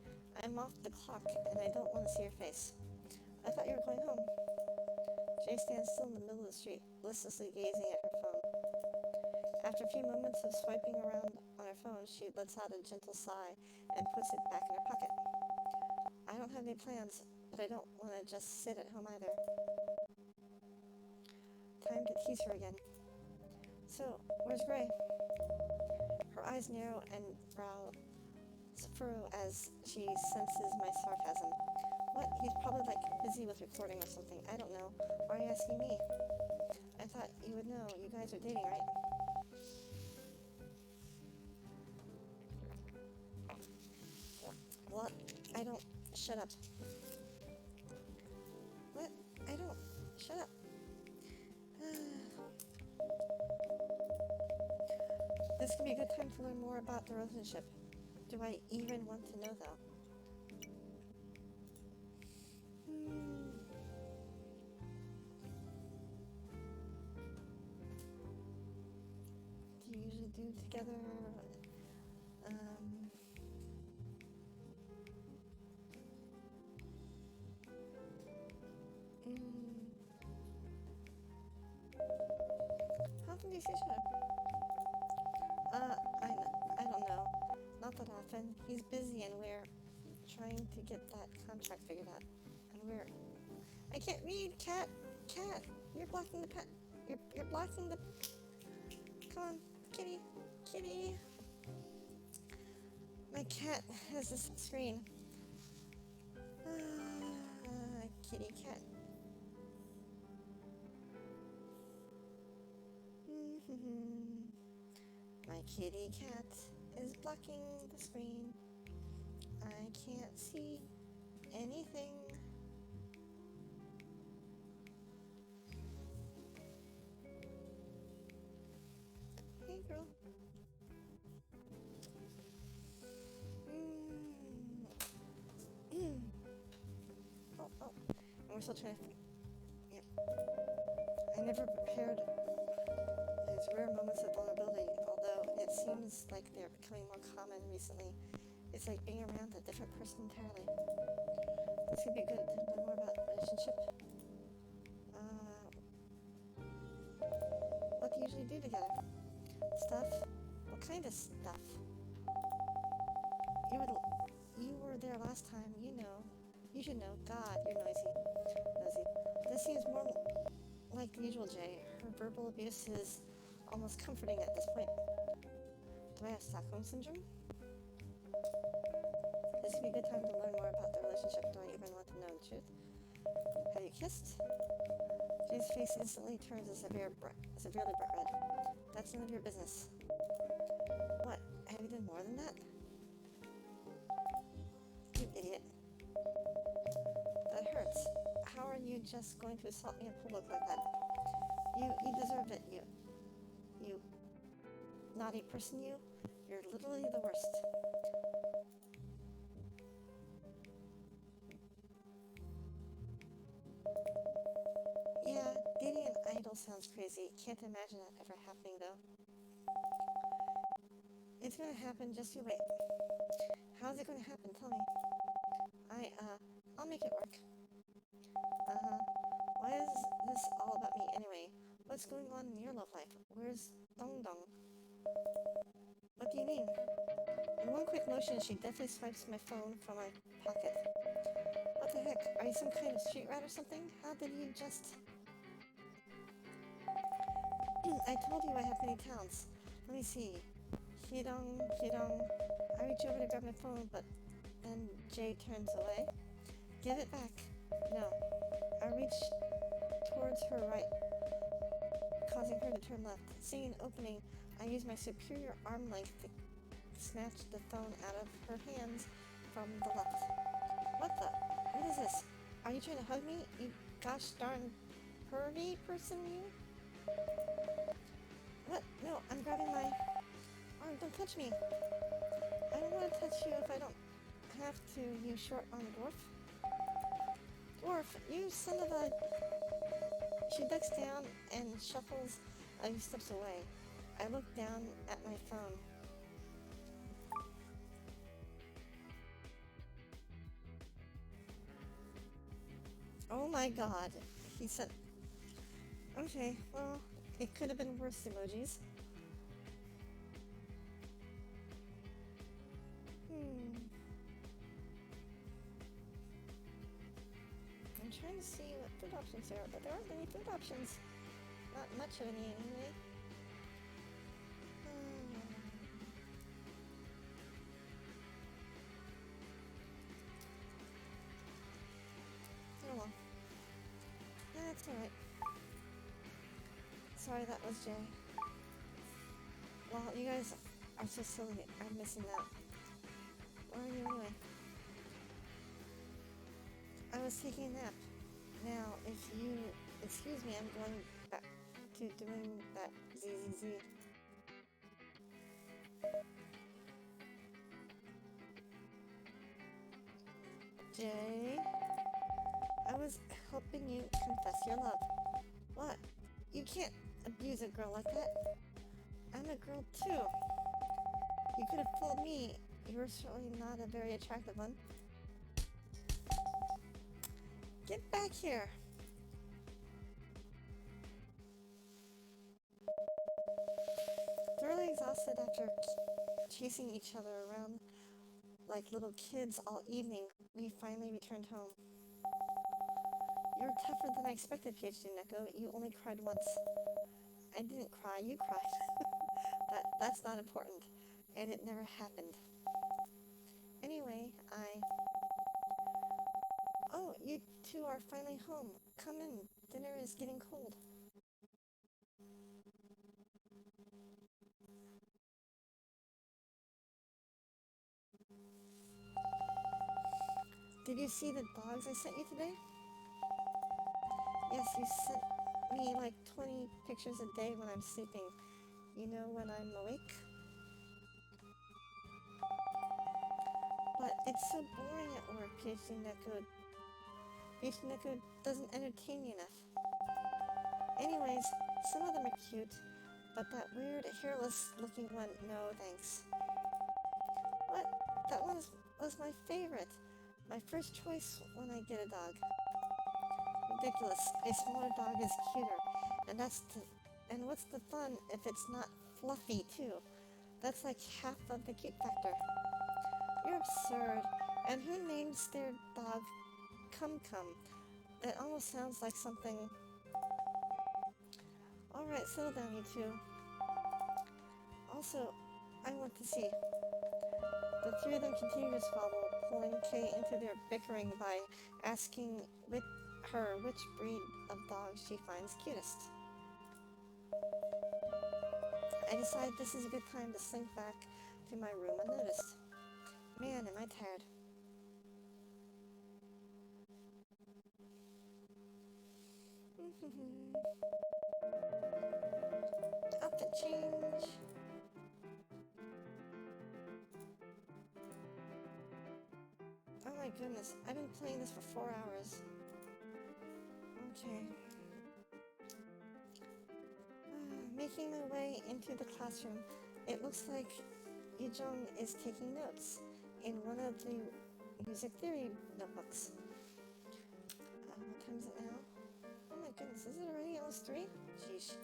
I'm off the clock and I don't want to see your face. I thought you were going home. Jay stands still in the middle of the street, listlessly gazing at her phone. After a few moments of swiping around on her phone, she lets out a gentle sigh and puts it back in her pocket. I don't have any plans, but I don't want to just sit at home either. Time to tease her again. So, where's Gray? Her eyes narrow and brow furrow as she senses my sarcasm. What? He's probably busy with recording or something. I don't know. Why are you asking me? I thought you would know. You guys are dating, right? What? I don't. Shut up. What? I don't. Shut up. This could be a good time to learn more about the relationship. Do I even want to know, though? Do you usually do together? How often do you see each other? I don't know. Not that often. He's busy and we're trying to get that contract figured out. And I can't read, cat! Cat! You're blocking the pet. You're blocking the... Come on, kitty. Kitty! My cat has this screen. Kitty cat. My kitty cat is blocking the screen. I can't see anything. Hey, girl. Oh. And we're still trying to... Yep. I never prepared these rare moments of vulnerability, although it seems like they're becoming more common recently. It's like being around a different person entirely. This could be good to learn more about the relationship. What do you usually do together? Stuff? What kind of stuff? You were there last time, you know. You should know. God, you're nosy. This seems more like the usual Jay. Her verbal abuse is almost comforting at this point. Do I have Stockholm Syndrome? This would be a good time to learn more about the relationship. Do I even want to know the truth? Have you kissed? Jay's face instantly turns severely bright red. That's none of your business. What? Have you done more than that? You idiot. That hurts. How are you just going to assault me in public like that? You deserved it, you naughty person, you. You're literally the worst. Yeah, dating an idol sounds crazy. Can't imagine it ever happening, though. It's gonna happen, just you wait. How's it gonna happen? Tell me. I'll make it work. Why is this all about me anyway? What's going on in your love life? Where's Dong Dong? What do you mean? In one quick motion, she deftly swipes my phone from my pocket. What the heck? Are you some kind of street rat or something? How did you just... I told you I have many talents. Let me see. Hidong. I reach over to grab my phone, but then Jay turns away. Give it back. No. I reach towards her right, causing her to turn left. Seeing an opening, I use my superior arm length to snatch the phone out of her hands from the left. What is this? Are you trying to hug me, you gosh darn pervy person, you? What? No, I'm grabbing my arm. Don't touch me. I don't want to touch you if I don't have to, you short-armed dwarf. Dwarf, you son of a... She ducks down and shuffles a few steps away. I look down at my phone. Oh my god, he said... Okay, well, it could have been worse emojis. trying to see what food options there are, but there aren't any food options. Not much of any, anyway. Oh well. That's alright. Sorry, that was Jay. Well, you guys are so silly. I'm missing that. Where are you anyway? I was taking a nap. Now, if you excuse me, I'm going back to doing that ZZZ. Jay, I was helping you confess your love. What? You can't abuse a girl like that. I'm a girl too. You could have fooled me. You were certainly not a very attractive one. Get back here. Thoroughly exhausted after chasing each other around like little kids all evening, we finally returned home. You were tougher than I expected, PhD Neko. You only cried once. I didn't cry, you cried. That's not important. And it never happened. Anyway, Oh, you two are finally home. Come in. Dinner is getting cold. Did you see the dogs I sent you today? Yes, you sent me like 20 pictures a day when I'm sleeping. You know, when I'm awake? But it's so boring at work, PhD Neko. PhD Neko doesn't entertain me enough. Anyways, some of them are cute, but that weird, hairless-looking one, no thanks. What? That one was my favorite. My first choice when I get a dog. Ridiculous. A smaller dog is cuter. And what's the fun if it's not fluffy, too? That's like half of the cute factor. You're absurd. And who names their dog Cum Cum? It almost sounds like something... Alright, settle down, you two. Also, I want to see. The three of them continue to squabble, pulling Kay into their bickering by asking her which breed of dog she finds cutest. I decide this is a good time to slink back to my room unnoticed. Man, am I tired. Outfit change. Oh my goodness, I've been playing this for 4 hours. Okay. Making my way into the classroom, it looks like Yijong is taking notes in one of the music theory notebooks. What time is it now? Oh my goodness, is it already almost 3? Sheesh.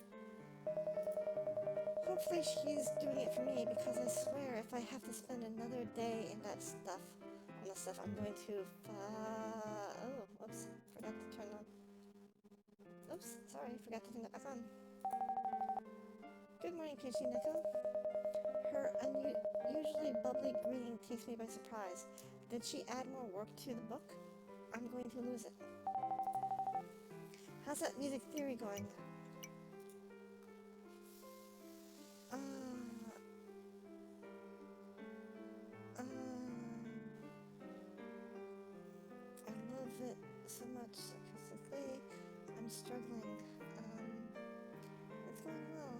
Hopefully she's doing it for me, because I swear if I have to spend another day in that stuff, I'm going to... oh, whoops, forgot to turn on. Oops, sorry, forgot to turn it back on. Good morning, PhD Neko. Her unusually bubbly greeting takes me by surprise. Did she add more work to the book? I'm going to lose it. How's that music theory going? I love it so much. Physically, I'm struggling. It's going well.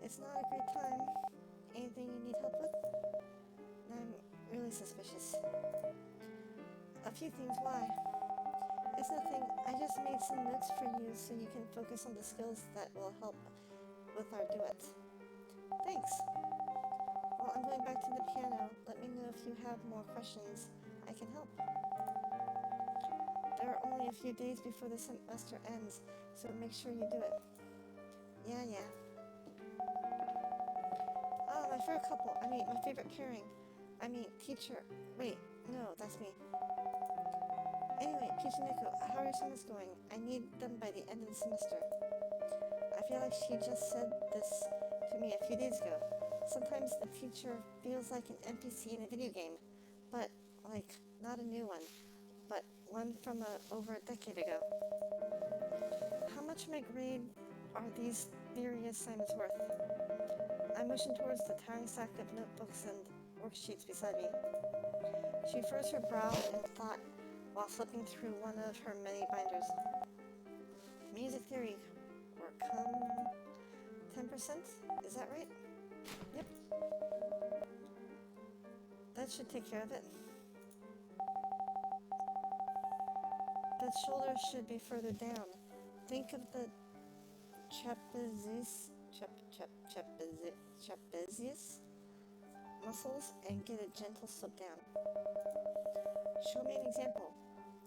It's not a great time. Anything you need help with? I'm really suspicious. A few things, why? It's nothing. I just made some notes for you so you can focus on the skills that will help with our duet. Thanks. Well, I'm going back to the piano. Let me know if you have more questions. I can help. There are only a few days before the semester ends, so make sure you do it. Yeah. Oh, my favorite couple. My favorite pairing. Teacher. Wait, no, that's me. Anyway, Kichineko, how are your summons going? I need them by the end of the semester. I feel like she just said this to me a few days ago. Sometimes the teacher feels like an NPC in a video game, but, like, not a new one, but one from over a decade ago. How much of my grade are these theory assignments worth? I motioned towards the towering stack of notebooks and worksheets beside me. She furrowed her brow in thought while flipping through one of her many binders. Music theory, or come 10%? Is that right? Yep. That should take care of it. The shoulder should be further down. Think of the trapezius muscles and get a gentle slope down. Show me an example.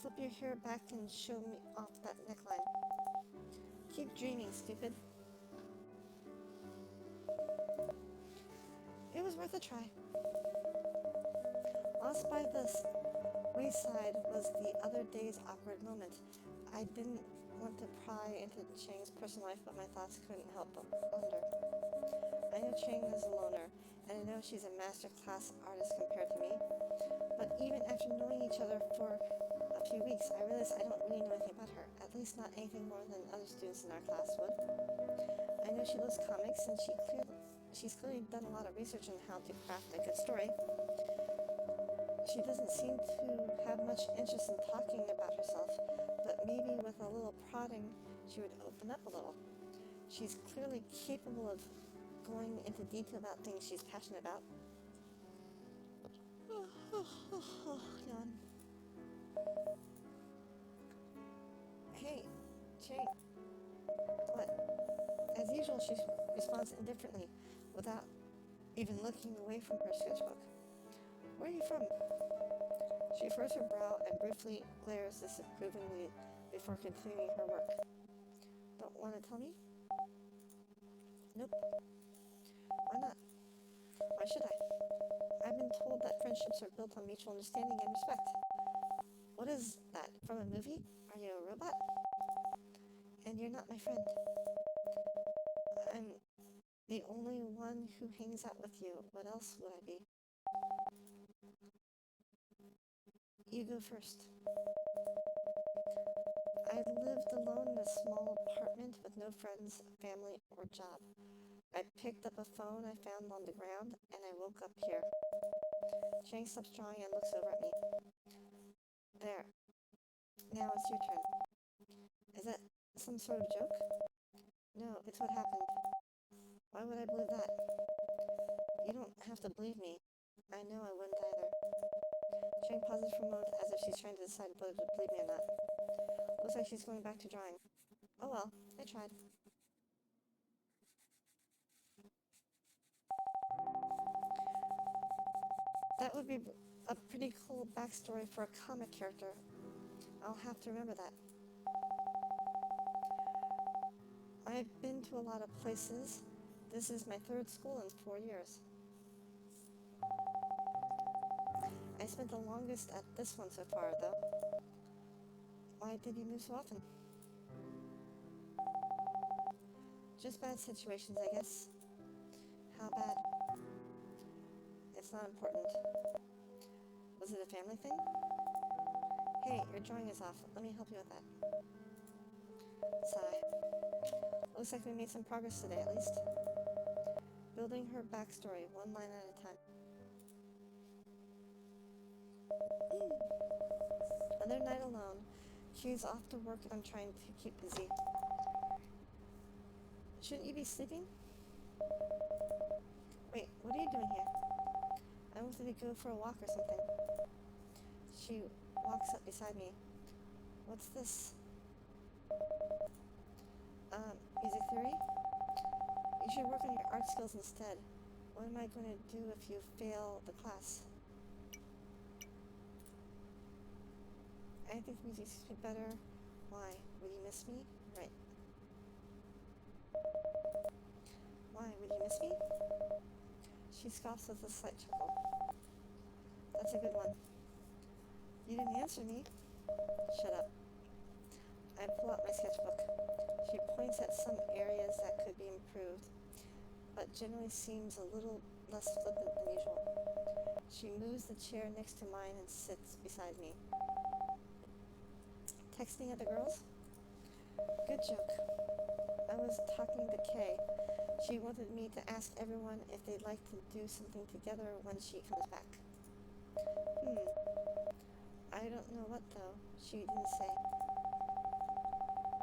Flip your hair back and show me off that neckline. Keep dreaming, stupid. It was worth a try. Lost by the wayside was the other day's awkward moment. I didn't want to pry into Chang's personal life, but my thoughts couldn't help but wonder. I know Chang is a loner, and I know she's a masterclass artist compared to me, but even after knowing each other for a few weeks, I realized I don't really know anything about her, at least not anything more than other students in our class would. I know she loves comics, and she's clearly done a lot of research on how to craft a good story. She doesn't seem to have much interest in talking about herself, but maybe with a little prodding, she would open up a little. She's clearly capable of going into detail about things she's passionate about. Yawn. Hey, Chang. What? As usual, she responds indifferently, without even looking away from her sketchbook. Where are you from? She furrows her brow and briefly glares disapprovingly before continuing her work. Don't want to tell me? Nope. Why not? Why should I? I've been told that friendships are built on mutual understanding and respect. What is that? From a movie? Are you a robot? And you're not my friend. I'm the only one who hangs out with you. What else would I be? You go first. I lived alone in a small apartment with no friends, family, or job. I picked up a phone I found on the ground, and I woke up here. Chang stops drawing and looks over at me. There. Now it's your turn. Is that some sort of joke? No, it's what happened. Why would I believe that? You don't have to believe me. I know I wouldn't either. Chang pauses for a moment as if she's trying to decide whether to believe me or not. Looks like she's going back to drawing. Oh well, I tried. That would be a pretty cool backstory for a comic character. I'll have to remember that. I've been to a lot of places. This is my third school in 4 years. I spent the longest at this one so far, though. Why did you move so often? Just bad situations, I guess. How bad? It's not important. Was it a family thing? Hey, your drawing is off. Let me help you with that. Sigh. Looks like we made some progress today, at least. Building her backstory, one line at a time. Another night alone. She's off to work and I'm trying to keep busy. Shouldn't you be sleeping? Wait, what are you doing here? I wanted to go for a walk or something. She walks up beside me. What's this? Music theory? You should work on your art skills instead. What am I going to do if you fail the class? I think music suits me better. Why? Would you miss me? Right. Why? Would you miss me? She scoffs with a slight chuckle. That's a good one. You didn't answer me. Shut up. I pull out my sketchbook. She points at some areas that could be improved, but generally seems a little less flippant than usual. She moves the chair next to mine and sits beside me. Texting other girls? Good joke. I was talking to Kay. She wanted me to ask everyone if they'd like to do something together when she comes back. I don't know what though. She didn't say.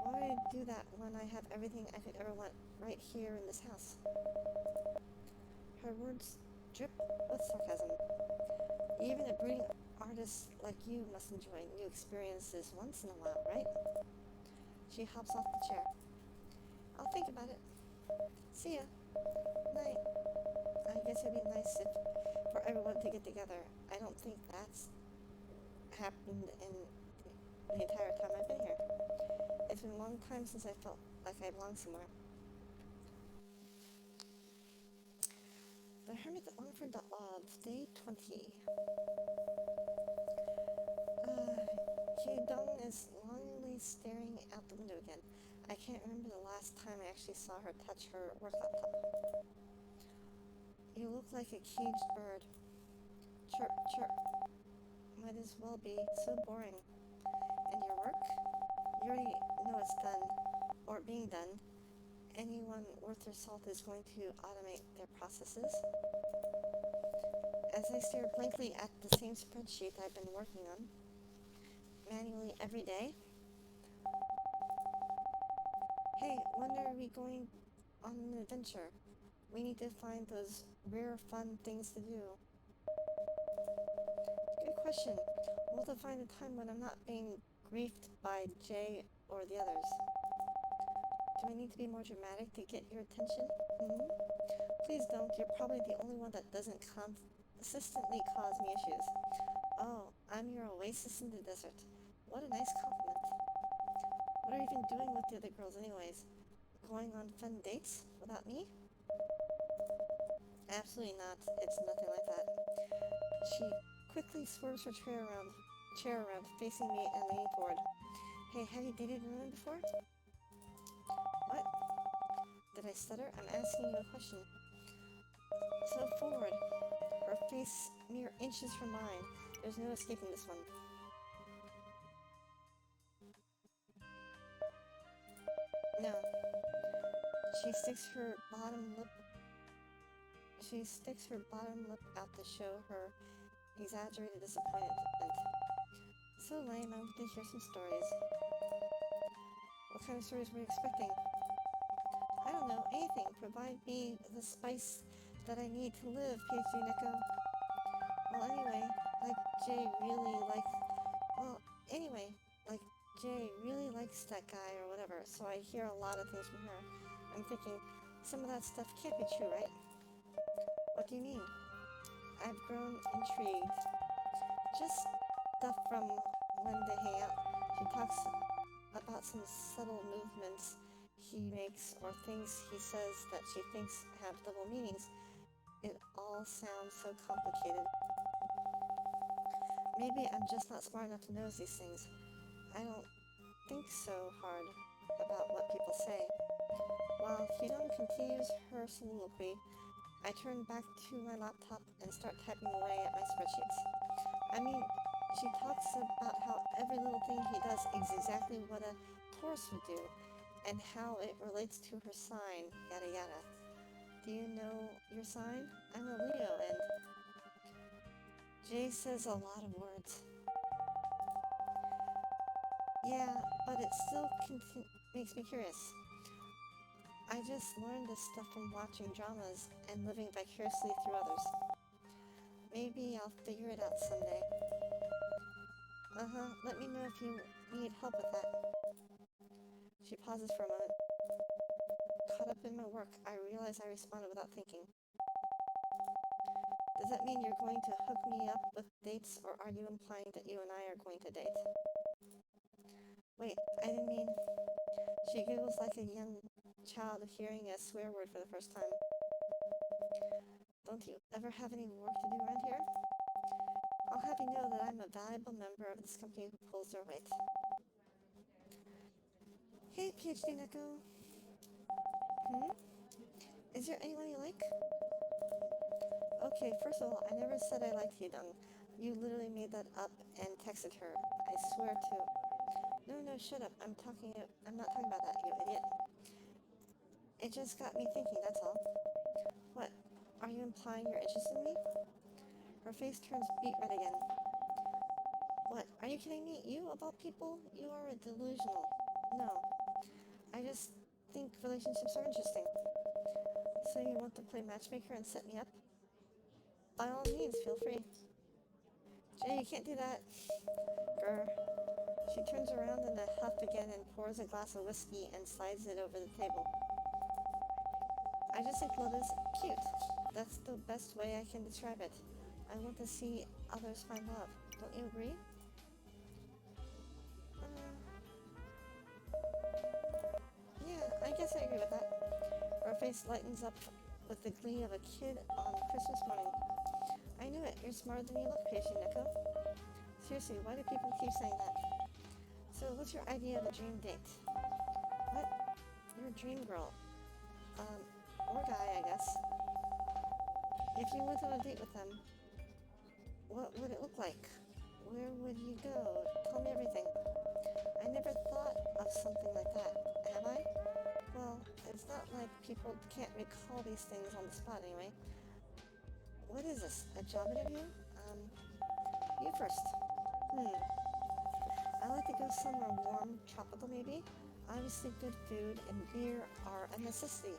Why would I do that when I have everything I could ever want right here in this house? Her words drip with sarcasm. Even a brooding artist like you must enjoy new experiences once in a while, right? She hops off the chair. I'll think about it. See ya. Night. I guess it'd be nice for everyone to get together. I don't think that's happened in the entire time I've been here. It's been a long time since I felt like I belonged somewhere. The Hermit at Longford.Lodge, Day 20. Dong is longingly staring out the window again. I can't remember the last time I actually saw her touch her work laptop. You look like a caged bird. Chirp, chirp. Might as well be. So boring. And your work? You already know it's done. Or being done. Anyone worth their salt is going to automate their processes. As I stare blankly at the same spreadsheet I've been working on, manually every day. Hey, when are we going on an adventure? We need to find those rare, fun things to do. Good question. We'll have to find a time when I'm not being griefed by Jay or the others. Do I need to be more dramatic to get your attention? Please don't. You're probably the only one that doesn't consistently cause me issues. Oh, I'm your oasis in the desert. What a nice compliment. What are you even doing with the other girls anyways? Going on fun dates without me? Absolutely not. It's nothing like that. She quickly swerves her chair around, facing me and leaning forward. Hey, have you dated anyone before? What? Did I stutter? I'm asking you a question. So forward. Her face mere inches from mine. There's no escaping this one. No. She sticks her bottom lip out to show her exaggerated disappointment. So lame, I want to hear some stories. What kind of stories were you expecting? I don't know, anything. Provide me the spice that I need to live, PhD Neko. Jay really likes that guy or whatever, so I hear a lot of things from her. I'm thinking, some of that stuff can't be true, right? What do you mean? I've grown intrigued. Just stuff from when they hang out. She talks about some subtle movements he makes or things he says that she thinks have double meanings. It all sounds so complicated. Maybe I'm just not smart enough to notice these things. I don't think so hard about what people say. While Hyun continues her soliloquy, I turn back to my laptop and start typing away at my spreadsheets. I mean, she talks about how every little thing he does is exactly what a Taurus would do, and how it relates to her sign, yada yada. Do you know your sign? I'm a Leo, and Jay says a lot of words. Yeah, but it still makes me curious. I just learned this stuff from watching dramas and living vicariously through others. Maybe I'll figure it out someday. Let me know if you need help with that. She pauses for a moment. Caught up in my work, I realize I responded without thinking. Does that mean you're going to hook me up with dates, or are you implying that you and I are going to date? Wait, I didn't mean... She giggles like a young child hearing a swear word for the first time. Don't you ever have any work to do around here? I'll have you know that I'm a valuable member of this company who pulls their weight. Hey, PhD Neko. Is there anyone you like? Okay, first of all, I never said I liked you, Dung. You literally made that up and texted her. I swear to... No, shut up. I'm not talking about that, you idiot. It just got me thinking, that's all. What? Are you implying you're interested in me? Her face turns beet red again. What? Are you kidding me? You, of all people? You are delusional. No. I just think relationships are interesting. So you want to play matchmaker and set me up? By all means, feel free. Jay, you can't do that. Grr. She turns around in a huff again and pours a glass of whiskey and slides it over the table. I just think love is cute. That's the best way I can describe it. I want to see others find love. Don't you agree? Yeah, I guess I agree with that. Her face lightens up with the glee of a kid on Christmas morning. I knew it. You're smarter than you look, PhD Neko. Seriously, why do people keep saying that? So what's your idea of a dream date? What? You're a dream girl. Or guy, I guess. If you went on a date with them, what would it look like? Where would you go? Tell me everything. I never thought of something like that. Have I? Well, it's not like people can't recall these things on the spot anyway. What is this? A job interview? You first. I like to go somewhere warm, tropical maybe. Obviously good food and beer are a necessity.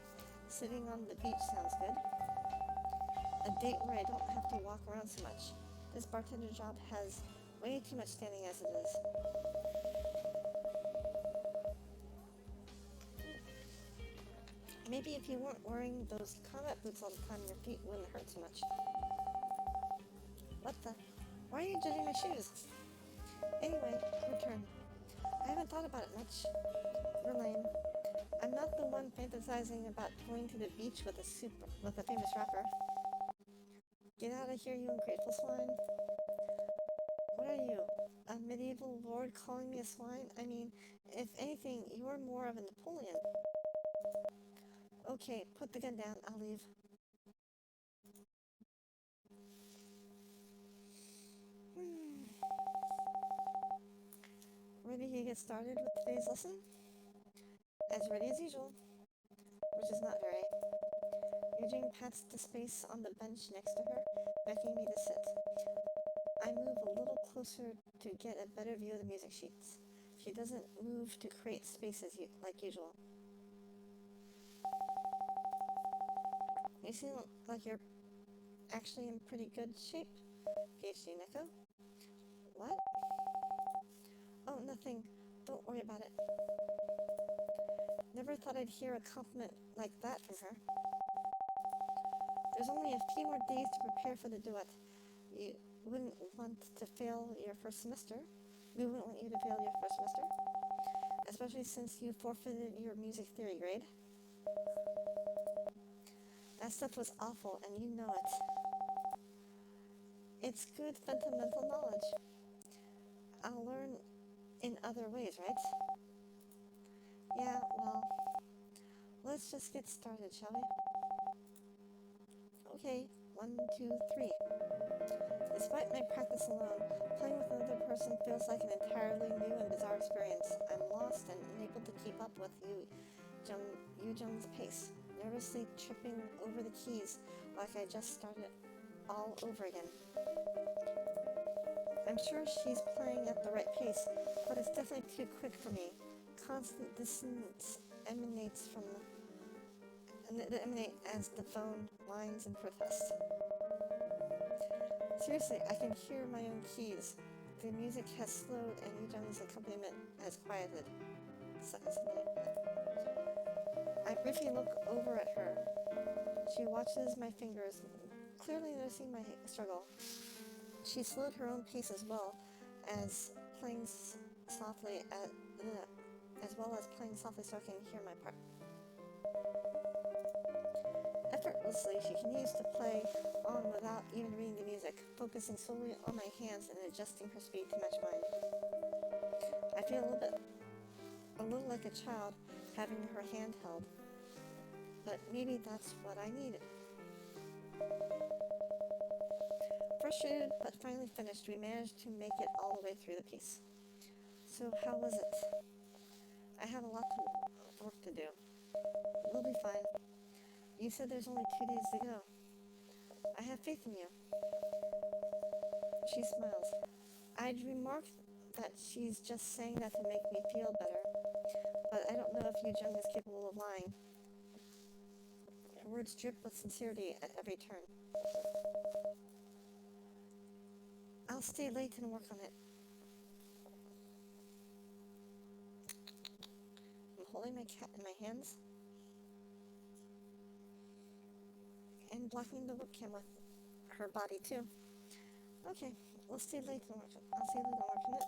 Sitting on the beach sounds good. A date where I don't have to walk around so much. This bartender job has way too much standing as it is. Maybe if you weren't wearing those combat boots all the time, your feet wouldn't hurt so much. What the? Why are you judging my shoes? Anyway, your turn. I haven't thought about it much. We're lame. I'm not the one fantasizing about going to the beach with a famous rapper. Get out of here, you ungrateful swine. What are you? A medieval lord calling me a swine? I mean, if anything, you're more of a Napoleon. Okay, put the gun down. I'll leave. Ready to get started with today's lesson? As ready as usual. Which is not very. Eugene pats the space on the bench next to her, beckoning me to sit. I move a little closer to get a better view of the music sheets. She doesn't move to create space like usual. You seem like you're actually in pretty good shape, PhD Neko. What? Oh, nothing. Don't worry about it. Never thought I'd hear a compliment like that from her. There's only a few more days to prepare for the duet. You wouldn't want to fail your first semester. We wouldn't want you to fail your first semester. Especially since you forfeited your music theory grade. That stuff was awful, and you know it. It's good fundamental knowledge. I'll learn in other ways, right? Yeah, well, let's just get started, shall we? Okay, 1, 2, 3. Despite my practice alone, playing with another person feels like an entirely new and bizarre experience. I'm lost and unable to keep up with Yu Jung's pace, nervously tripping over the keys like I just started all over again. I'm sure she's playing at the right pace, but it's definitely too quick for me. Constant dissonance emanates as the phone whines in protest. Seriously, I can hear my own keys. The music has slowed and Yu Jung's accompaniment has quieted. I briefly look over at her. She watches my fingers, clearly noticing my struggle. She slowed her own pace as well as playing softly so I can hear my part. Effortless effortlessly. She continues to play on without even reading the music, focusing solely on my hands and adjusting her speed to match mine. I feel a little like a child having her hand held, but maybe that's what I needed. Frustrated but finally finished, we managed to make it all the way through the piece. So how was it? I have a lot of work to do. We'll be fine. You said there's only 2 days to go. I have faith in you. She smiles. I'd remarked that she's just saying that to make me feel better, but I don't know if Yu Jung is capable of lying. Her words drip with sincerity at every turn. I'll stay late and work on it. I'm holding my cat in my hands and blocking the webcam with her body too. Okay, we'll stay late and work on it. I'll stay late and work on it.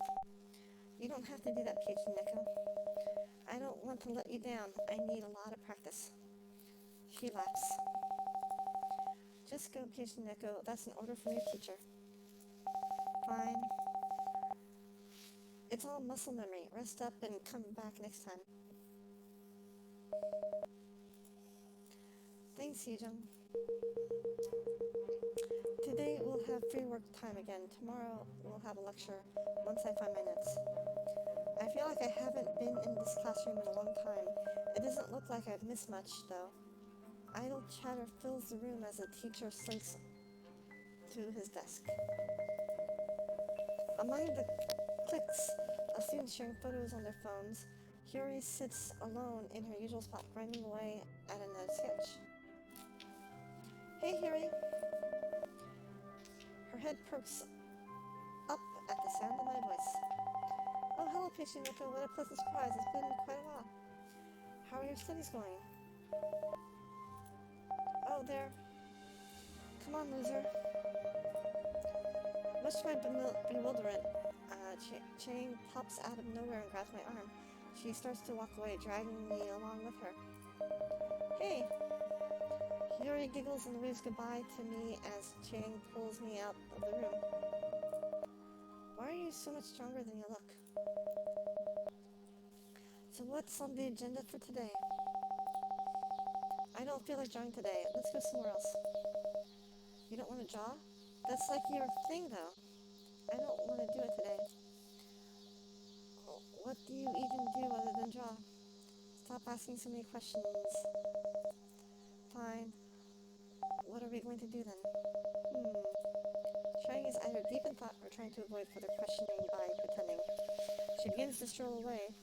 You don't have to do that, PhD Neko. I don't want to let you down. I need a lot of practice. She laughs. Just go, PhD Neko. That's an order from your teacher. Fine. It's all muscle memory. Rest up and come back next time. Thanks, Yujung. Today we'll have free work time again. Tomorrow we'll have a lecture once I find my notes. I feel like I haven't been in this classroom in a long time. It doesn't look like I've missed much, though. Idle chatter fills the room as the teacher slinks to his desk. Among the clicks of students sharing photos on their phones, Hiyori sits alone in her usual spot, grinding away at another sketch. Hey, Hiyori! Her head perks up at the sound of my voice. Oh, hello, PhD Neko. What a pleasant surprise. It's been quite a while. How are your studies going? Oh, there. Come on, loser. Much to my bewilderment, Chang pops out of nowhere and grabs my arm. She starts to walk away, dragging me along with her. Hey! Hiyori giggles and waves goodbye to me as Chang pulls me out of the room. Why are you so much stronger than you look? So what's on the agenda for today? I don't feel like drawing today. Let's go somewhere else. You don't want to draw? That's like your thing, though. I don't want to do it today. What do you even do other than draw? Stop asking so many questions. Fine. What are we going to do then? Chang is either deep in thought or trying to avoid further questioning by pretending. She begins to stroll away,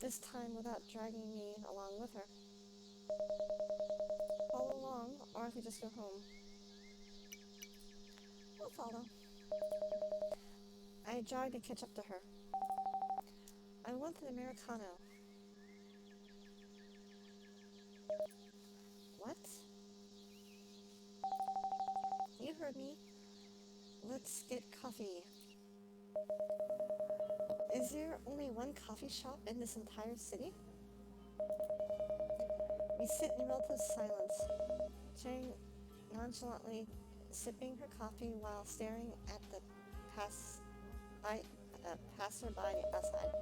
this time without dragging me along with her. Follow along, or I could just go home. I'll follow. I jog to catch up to her. I want an Americano. What? You heard me. Let's get coffee. Is there only one coffee shop in this entire city? We sit in relative silence, Chang nonchalantly sipping her coffee while staring at the passerby outside.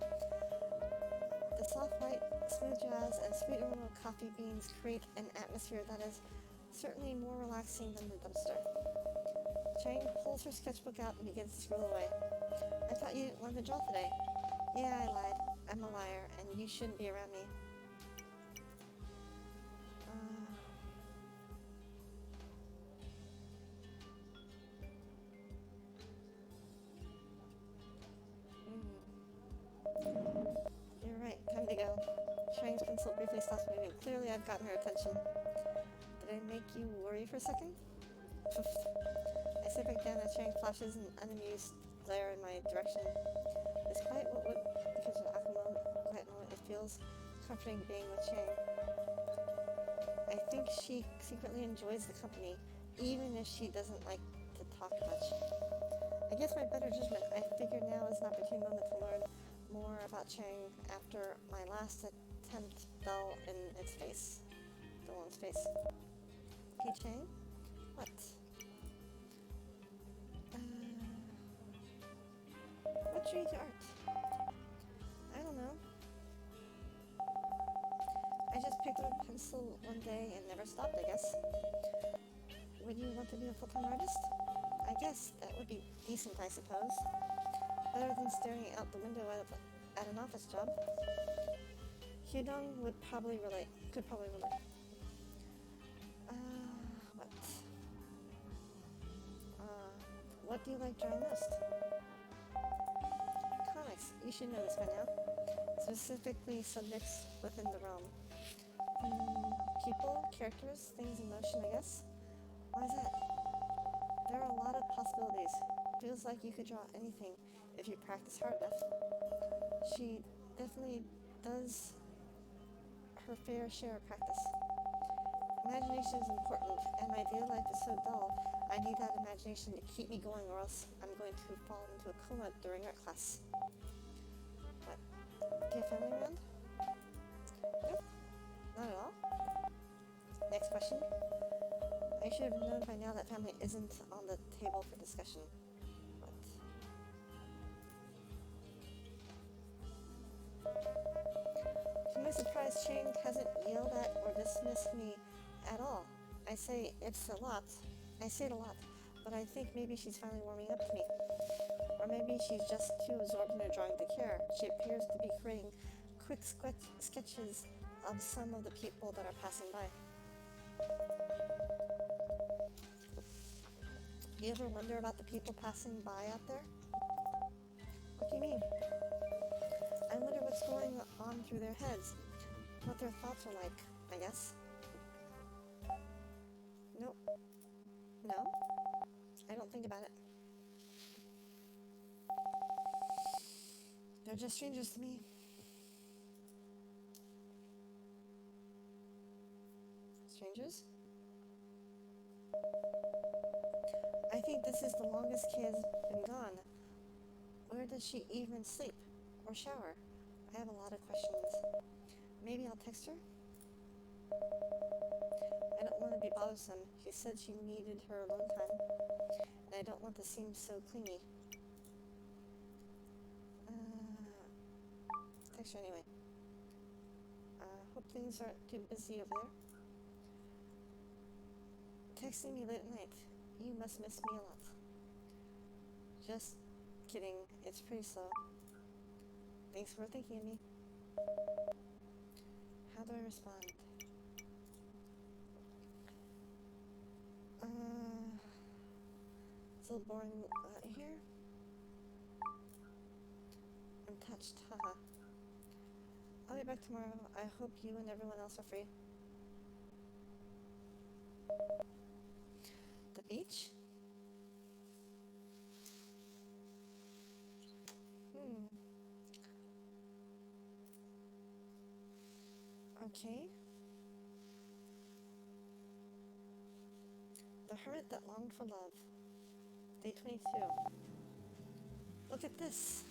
The soft white, smooth jazz, and sweet aroma of coffee beans create an atmosphere that is certainly more relaxing than the dumpster. Chang pulls her sketchbook out and begins to scribble away. I thought you didn't want to draw today. Yeah, I lied. I'm a liar, and you shouldn't be around me. You're right, time to go. Chang's pencil briefly stops moving. Clearly I've gotten her attention. Did I make you worry for a second? I sit back down as Chang flashes an unamused glare in my direction. Despite what would be such an awkward quiet moment, it feels comforting being with Chang. I think she secretly enjoys the company, even if she doesn't like to talk much. Against my better judgment, I figure now is an opportune moment to learn more about Chang after my last attempt fell in its face. Keychain? What? What drew you to art? I don't know. I just picked up a pencil one day and never stopped, I guess. Would you want to be a full-time artist? I guess that would be decent, I suppose. Better than staring out the window at an office job. Hyodong could probably relate. What? What do you like drawing most? Comics. You should know this by now. Specifically subjects within the realm. People, characters, things in motion, I guess. Why is that? There are a lot of possibilities. Feels like you could draw anything if you practice hard enough. She definitely does her fair share of practice. Imagination is important, and my daily life is so dull, I need that imagination to keep me going, or else I'm going to fall into a coma during art class. What? Do you have family around? Nope. Not at all. Next question. I should have known by now that family isn't on the table for discussion. What? To my surprise, Chang hasn't yelled at or dismissed me at all. I say it a lot, but I think maybe she's finally warming up to me. Or maybe she's just too absorbed in her drawing to care. She appears to be creating quick sketches of some of the people that are passing by. You ever wonder about the people passing by out there? What do you mean? I wonder what's going on through their heads, what their thoughts are like, I guess. Nope. No? I don't think about it. They're just strangers to me. Strangers? I think this is the longest Kay has been gone. Where does she even sleep? Or shower? I have a lot of questions. Maybe I'll text her? I don't want to be bothersome. She said she needed her alone time, and I don't want to seem so clingy. Text her anyway. Hope things aren't too busy over there. Texting me late at night. You must miss me a lot. Just kidding. It's pretty slow. Thanks for thinking of me. How do I respond? It's a little boring here. I'm touched, haha. I'll be back tomorrow. I hope you and everyone else are free. The beach? Okay. The hermit that longed for love. Day 22. Look at this.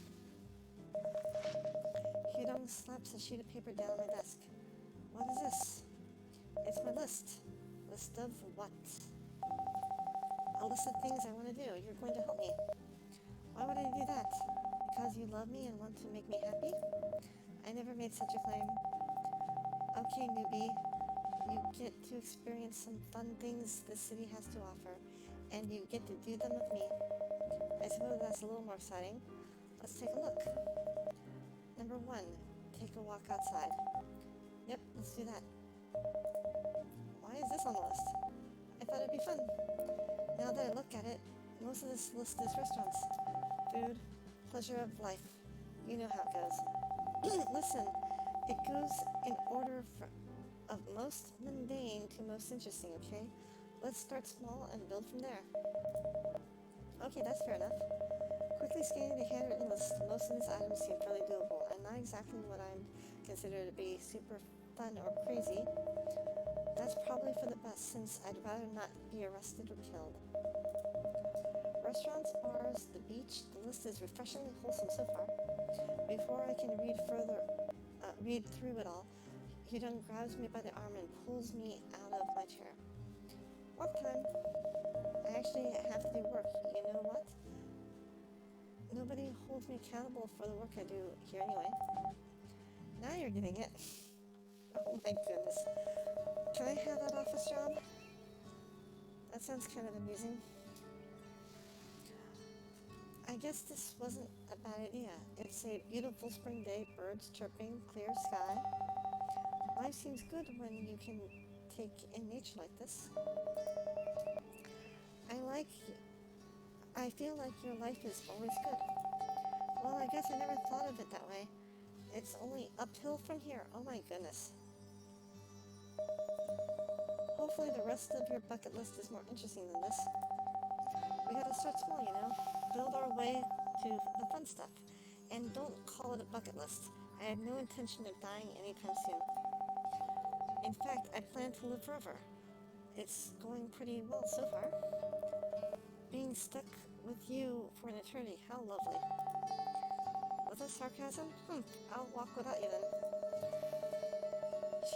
Hyodong slaps a sheet of paper down on my desk. What is this? It's my list. List of what? A list of things I want to do. You're going to help me. Why would I do that? Because you love me and want to make me happy? I never made such a claim. Okay, newbie. You get to experience some fun things the city has to offer, and you get to do them with me. I suppose that's a little more exciting. Let's take a look. Number 1, take a walk outside. Yep, let's do that. Why is this on the list? I thought it'd be fun. Now that I look at it, most of this list is restaurants. Food, pleasure of life. You know how it goes. Listen, it goes in order of most mundane to most interesting, okay? Let's start small and build from there. Okay, that's fair enough. Quickly scanning the handwritten list, most of these items seem fairly doable, and not exactly what I'm considered to be super fun or crazy. That's probably for the best, since I'd rather not be arrested or killed. Restaurants, bars, the beach, the list is refreshingly wholesome so far. Before I can read through it all, Hyodong grabs me by the arm and pulls me out of my chair. actually have to do work. You know what? Nobody holds me accountable for the work I do here anyway. Now you're getting it. Oh my goodness. Can I have that office job? That sounds kind of amusing. I guess this wasn't a bad idea. It's a beautiful spring day, birds chirping, clear sky. Life seems good when you can take in nature like this. I feel like your life is always good. Well, I guess I never thought of it that way. It's only uphill from here. Oh my goodness. Hopefully the rest of your bucket list is more interesting than this. We gotta start small, you know? Build our way to the fun stuff. And don't call it a bucket list. I have no intention of dying anytime soon. In fact, I plan to live forever. It's going pretty well so far. Being stuck with you for an eternity, how lovely. Was that sarcasm? I'll walk without you then.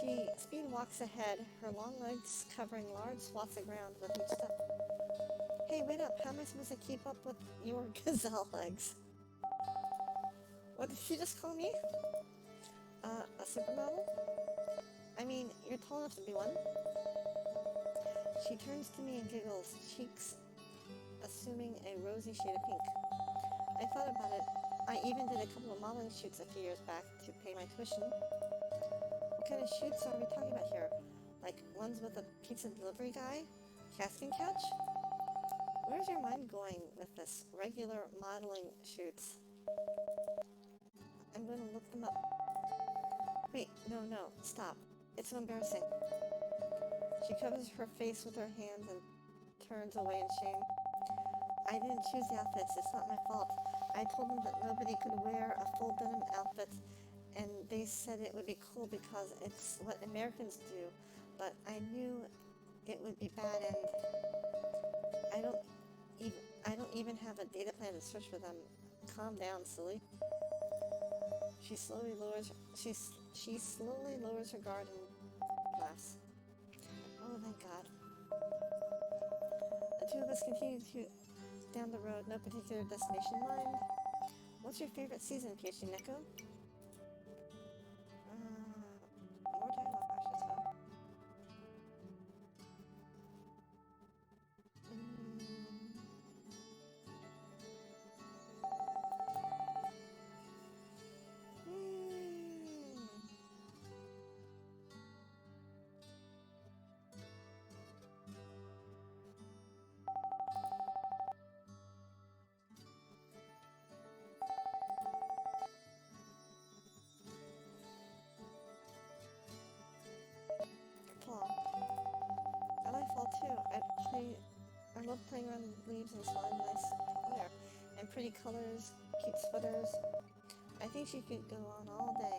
She speed walks ahead, her long legs covering large swaths of ground with each step. Hey, wait up, how am I supposed to keep up with your gazelle legs? What did she just call me? A supermodel? I mean, you're tall enough to be one. She turns to me and giggles, cheeks assuming a rosy shade of pink. I thought about it. I even did a couple of modeling shoots a few years back to pay my tuition. What kind of shoots are we talking about here? Like ones with a pizza delivery guy? Casting couch? Where's your mind going with this? Regular modeling shoots. I'm going to look them up. Wait, no, stop. It's so embarrassing. She covers her face with her hands and turns away in shame. I didn't choose the outfits. It's not my fault. I told them that nobody could wear a full denim outfit, and they said it would be cool because it's what Americans do, but I knew it would be bad, and I don't even have a data plan to search for them. Calm down, silly. She slowly lowers her guard and laughs. Oh, thank God. The two of us continue down the road, no particular destination in mind. What's your favorite season, PhD Neko? More dialogue flashes, huh? Fall. I like fall too. I love playing around with leaves and smelling nice air. And pretty colors, cute sweaters. I think she could go on all day.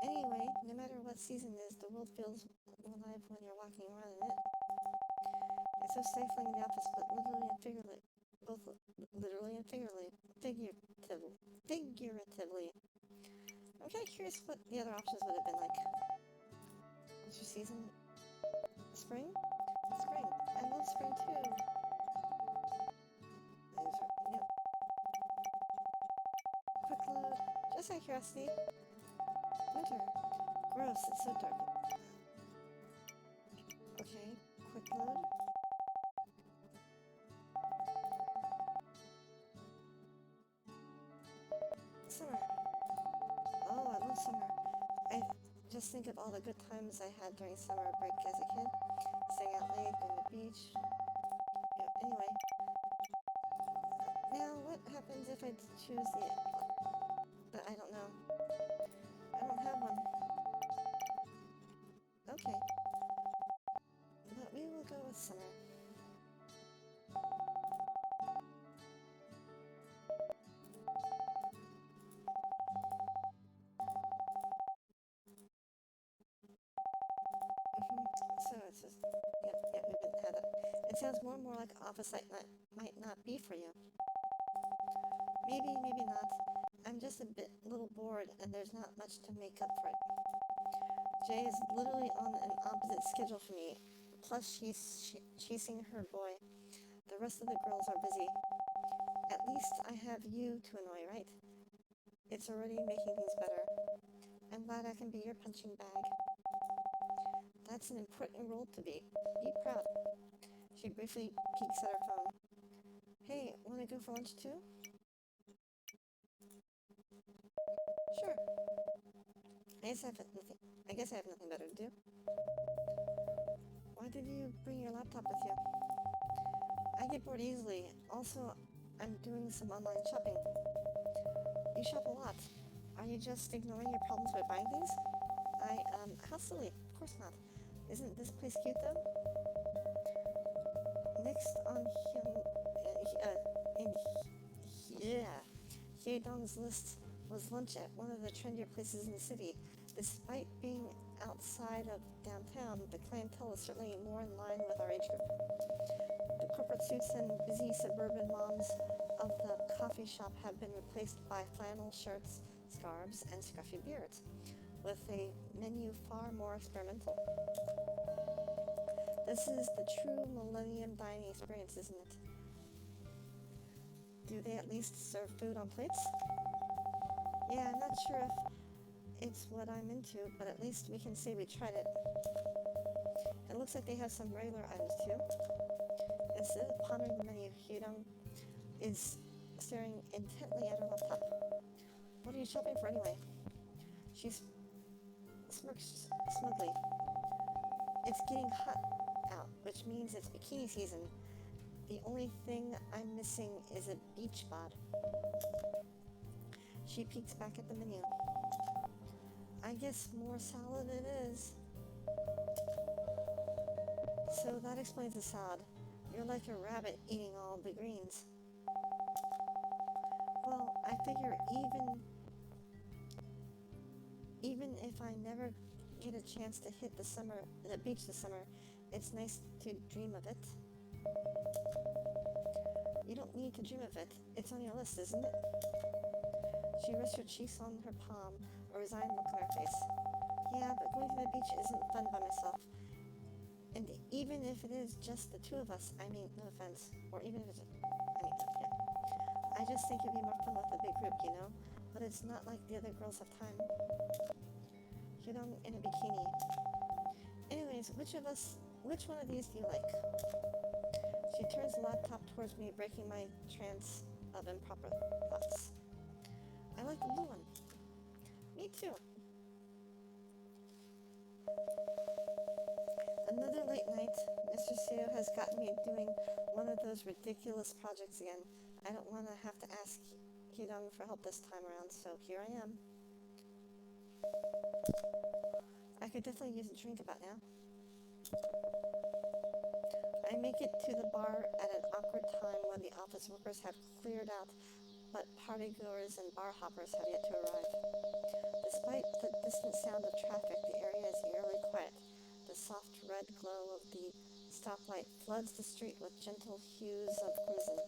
Anyway, no matter what season it is, the world feels alive when you're walking around in it. It's so stifling in the office, but literally and figuratively. Both literally and figuratively. I'm kind of curious what the other options would have been like. What's your season? Spring? Spring. I love spring too. Yep. Quick load. Just out of curiosity. Winter. Gross, it's so dark. Okay, quick load. Summer. Oh, I love summer. I just think of all the good times I had during summer break as a kid. Staying out late, going to the beach. Yeah, anyway. Now, what happens if I choose the I don't know. I don't have one. Okay. But we will go with summer. So it's just, yep, we've had that. It sounds more and more like office life might not be for you. Maybe not. I'm just a little bored, and there's not much to make up for it. Jay is literally on an opposite schedule Plus, she's chasing her boy. The rest of the girls are busy. At least I have you to annoy, right? It's already making things better. I'm glad I can be your punching bag. That's an important role to be. Be proud. She briefly peeks at her phone. Hey, wanna go for lunch too? Sure. I guess I have nothing better to do. Why did you bring your laptop with you? I get bored easily. Also, I'm doing some online shopping. You shop a lot. Are you just ignoring your problems by buying things? How silly. Of course not. Isn't this place cute though? Next on Hyedong's list was lunch at one of the trendier places in the city. Despite being outside of downtown, the clientele is certainly more in line with our age group. The corporate suits and busy suburban moms of the coffee shop have been replaced by flannel shirts, scarves, and scruffy beards, with a menu far more experimental. This is the true millennium dining experience, isn't it? Do they at least serve food on plates? Yeah, I'm not sure if it's what I'm into, but at least we can say we tried it. It looks like they have some regular items too. Instead of pondering the menu, Hyedong is staring intently at her laptop. What are you shopping for anyway? She smirks smugly. It's getting hot out, which means it's bikini season. The only thing I'm missing is a beach bod. She peeks back at the menu. I guess more salad it is. So that explains the salad. You're like a rabbit eating all the greens. Well, I figure even if I never get a chance to hit the beach this summer, it's nice to dream of it. You don't need to dream of it. It's on your list, isn't it? She rests her cheeks on her palm, a resigned look on her face. Yeah, but going to the beach isn't fun by myself. And even if it is just the two of us, I mean, no offense, or even if it's, I just think it'd be more fun with a big group, you know? But it's not like the other girls have time. Hyedong in a bikini. Anyways, which one of these do you like? She turns the laptop towards me, breaking my trance of improper thoughts. I like the blue one. Me too. Another late night. Mr. Seo has gotten me doing one of those ridiculous projects again. I don't want to have to ask Hyedong for help this time around, so here I am. I could definitely use a drink about now. I make it to the bar at an awkward time when the office workers have cleared out, but partygoers and bar hoppers have yet to arrive. Despite the distant sound of traffic, the area is eerily quiet. The soft red glow of the stoplight floods the street with gentle hues of crimson.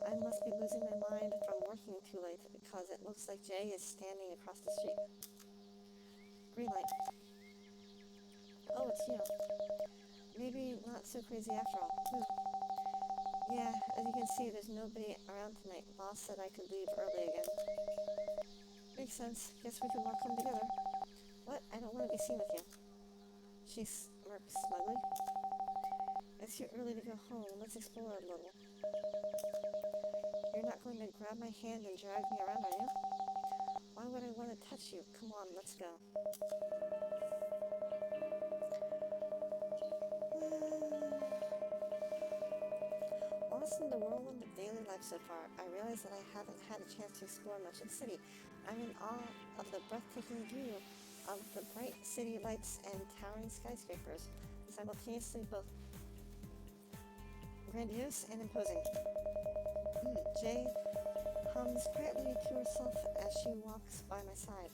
I must be losing my mind from working too late, because it looks like Jay is standing across the street. Green light. Oh, it's you. Maybe not so crazy after all. Yeah, as you can see, there's nobody around tonight. Boss said I could leave early again. Makes sense. Guess we could walk home together. What? I don't want to be seen with you. She smirks smugly. It's too early to go home. Let's explore a little. You're not going to grab my hand and drag me around, are you? Why would I want to touch you? Come on, let's go. Lost in the whirlwind of daily life so far, I realize that I haven't had a chance to explore much of the city. I'm in awe of the breathtaking view of the bright city lights and towering skyscrapers, simultaneously both grandiose and imposing. Jay hums quietly to herself as she walks by my side.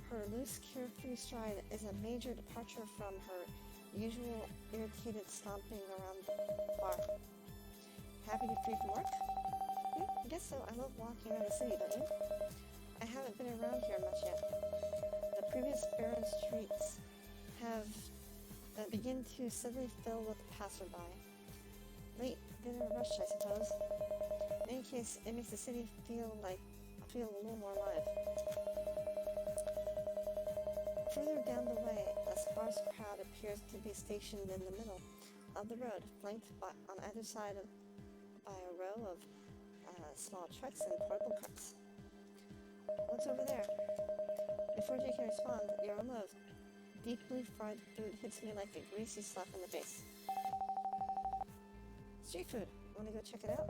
Her loose, carefree stride is a major departure from her usual irritated stomping around the bar. Happy to be free from work? I guess so. I love walking around the city, don't you? I haven't been around here much yet. The previous barren streets have that begin to suddenly fill with passerby. Late dinner rush, I suppose. In any case, it makes the city feel a little more alive. Further down the way, a sparse crowd appears to be stationed in the middle of the road, flanked on either side by a row of small trucks and portable carts. What's over there? Before Jay can respond, the aroma of deeply fried food hits me like a greasy slap in the face. Street food. Want to go check it out?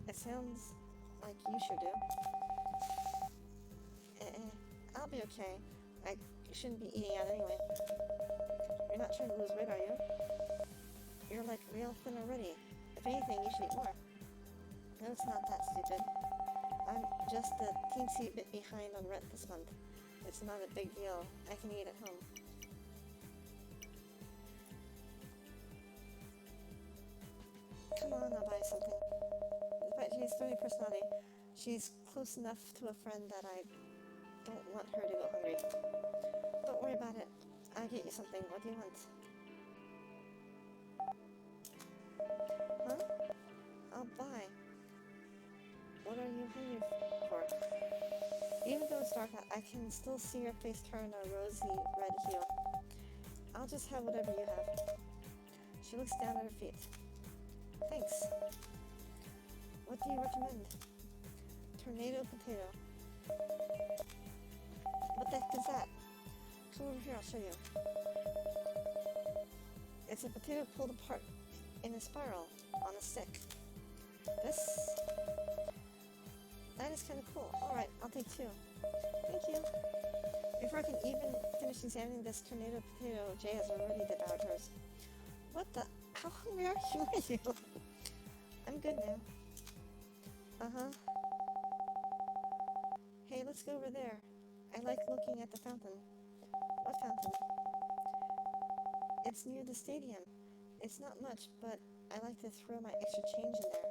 It sounds like you sure do. I'll be okay. I shouldn't be eating out anyway. You're not trying to lose weight, are you? You're like real thin already. If anything, you should eat more. No, it's not that stupid. I'm just a teensy bit behind on rent this month. It's not a big deal. I can eat at home. Come on, I'll buy something. Despite Jay's thorny personality, she's close enough to a friend that I don't want her to go hungry. Don't worry about it. I'll get you something. What do you want? Huh? I'll buy. What are you hungry for? Even though it's dark, I can still see your face turn a rosy red hue. I'll just have whatever you have. She looks down at her feet. Thanks. What do you recommend? Tornado potato. What the heck is that? Come over here, I'll show you. It's a potato pulled apart in a spiral on a stick. That is kind of cool. Alright, I'll take two. Thank you. Before I can even finish examining this tornado potato, Jay has already devoured hers. What the? How hungry are you? I'm good now. Uh-huh. Hey, let's go over there. I like looking at the fountain. What fountain? It's near the stadium. It's not much, but I like to throw my extra change in there.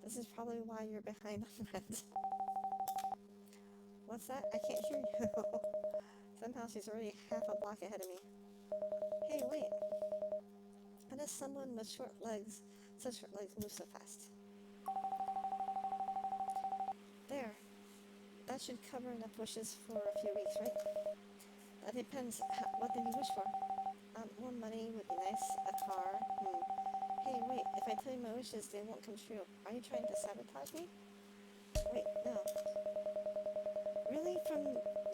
This is probably why you're behind on rent. What's that? I can't hear you. Somehow she's already half a block ahead of me. Hey, wait. How does someone with such short legs move so fast? There. That should cover enough wishes for a few weeks, right? That depends. What did you wish for? More money would be nice. A car. Hey, wait. If I tell you my wishes, they won't come true. Are you trying to sabotage me? Wait, no. Really? From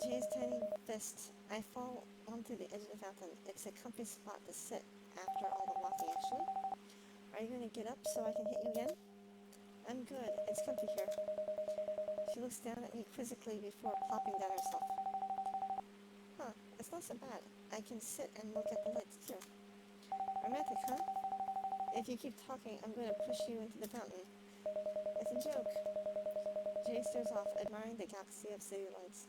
Jay's tiny fist, I fall onto the edge of the fountain. It's a comfy spot to sit after all the walking, actually. Are you going to get up so I can hit you again? I'm good. It's comfy here. She looks down at me quizzically before plopping down herself. Huh, it's not so bad. I can sit and look at the lights, too. Romantic, huh? If you keep talking, I'm going to push you into the fountain. It's a joke. Jay stares off, admiring the galaxy of city lights,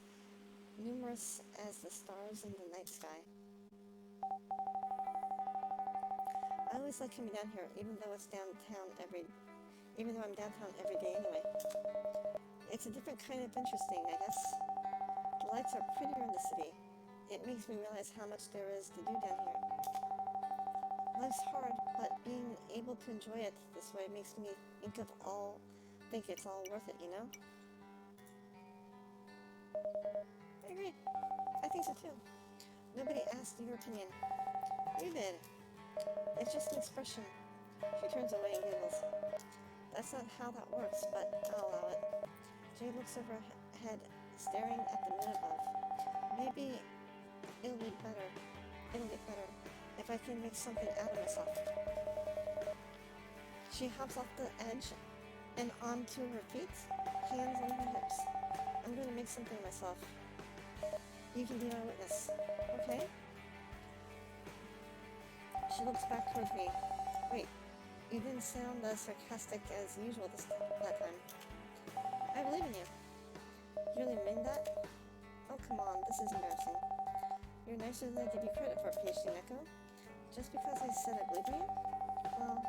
numerous as the stars in the night sky. I always like coming down here, even though I'm downtown every day anyway. It's a different kind of interesting, I guess. The lights are prettier in the city. It makes me realize how much there is to do down here. Life's hard, but being able to enjoy it this way makes me think it's all worth it, you know? I agree. I think so too. Nobody asked your opinion. You did. It's just an expression. She turns away and giggles. That's not how that works, but I'll allow it. Jay looks overhead, staring at the moon above. Maybe it'll get better if I can make something out of myself. She hops off the edge and onto her feet, hands on her hips. I'm going to make something of myself. You can be my witness, okay? She looks back towards me. Wait, you didn't sound as sarcastic as usual that time. I believe in you. You really mean that? Oh, come on, this is embarrassing. You're nicer than I give you credit for, PhD Neko. Just because I said I believe in you? Well,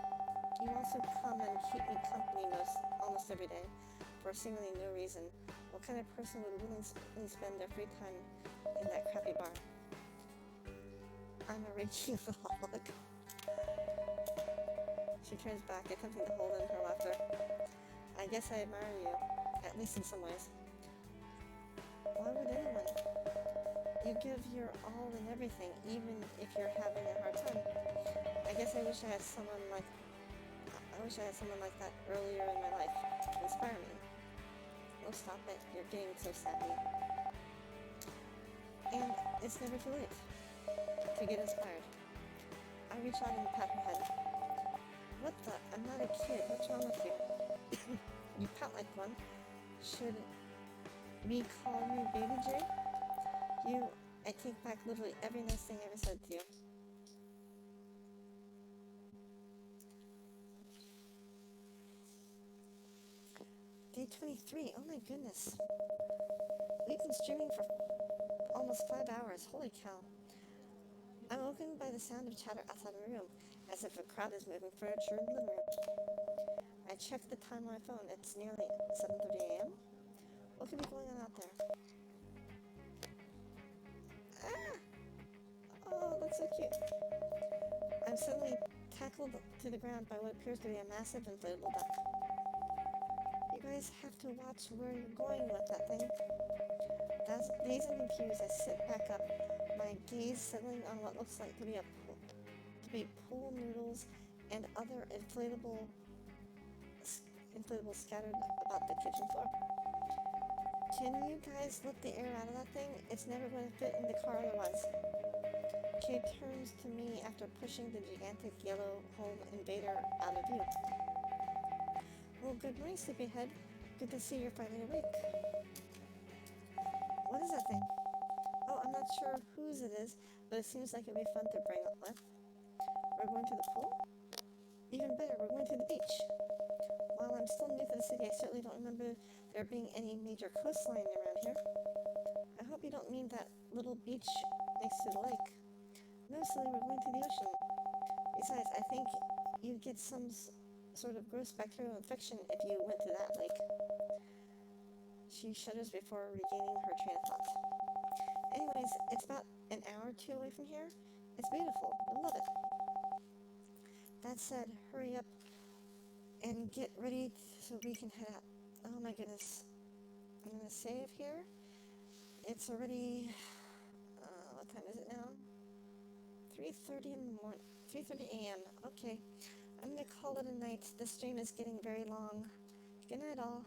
you also come and keep me company almost every day, for seemingly no reason. What kind of person would willingly spend their free time in that crappy bar? I'm a raging alcoholic. She turns back, attempting to hold in her laughter. I guess I admire you, at least in some ways. Why would anyone? You give your all in everything, even if you're having a hard time. I guess I wish I had someone like that earlier in my life. Inspire me. Oh, stop it. You're getting so sappy. And it's never too late to get inspired. I reach out and pat her head. What the? I'm not a kid. What's wrong with you? You pout like one. Should we call you Baby J? I take back literally every nice thing I ever said to you. Day 23. Oh my goodness. We've been streaming for almost 5 hours. Holy cow. I'm woken by the sound of chatter outside my room, as if a crowd is moving furniture in the living room. I check the time on my phone. It's nearly 7:30 a.m. What could be going on out there? Ah! Oh, that's so cute. I'm suddenly tackled to the ground by what appears to be a massive inflatable duck. You guys have to watch where you're going with that thing. Dazed and confused, I sit back up, my gaze settling on what looks like to be pool noodles and other inflatables scattered about the kitchen floor. Can you guys let the air out of that thing? It's never going to fit in the car otherwise. Kay turns to me after pushing the gigantic yellow home invader out of view. Well, good morning, sleepyhead. Good to see you're finally awake. What is that thing? Oh, I'm not sure whose it is, but it seems like it'd be fun to bring up with. We're going to the pool? Even better, we're going to the beach. While I'm still new to the city, I certainly don't remember there being any major coastline around here. I hope you don't mean that little beach next to the lake. No, silly, we're going to the ocean. Besides, I think you'd get some sort of gross bacterial infection if you went to that lake. She shudders before regaining her train of thought. Anyways, it's about an hour or two away from here. It's beautiful. I love it. That said, hurry up and get ready so we can head out. Oh my goodness. I'm gonna save here. It's already, what time is it now? 3:30 in the morning. 3:30 a.m. Okay. I'm gonna call it a night. This stream is getting very long. Good night, all.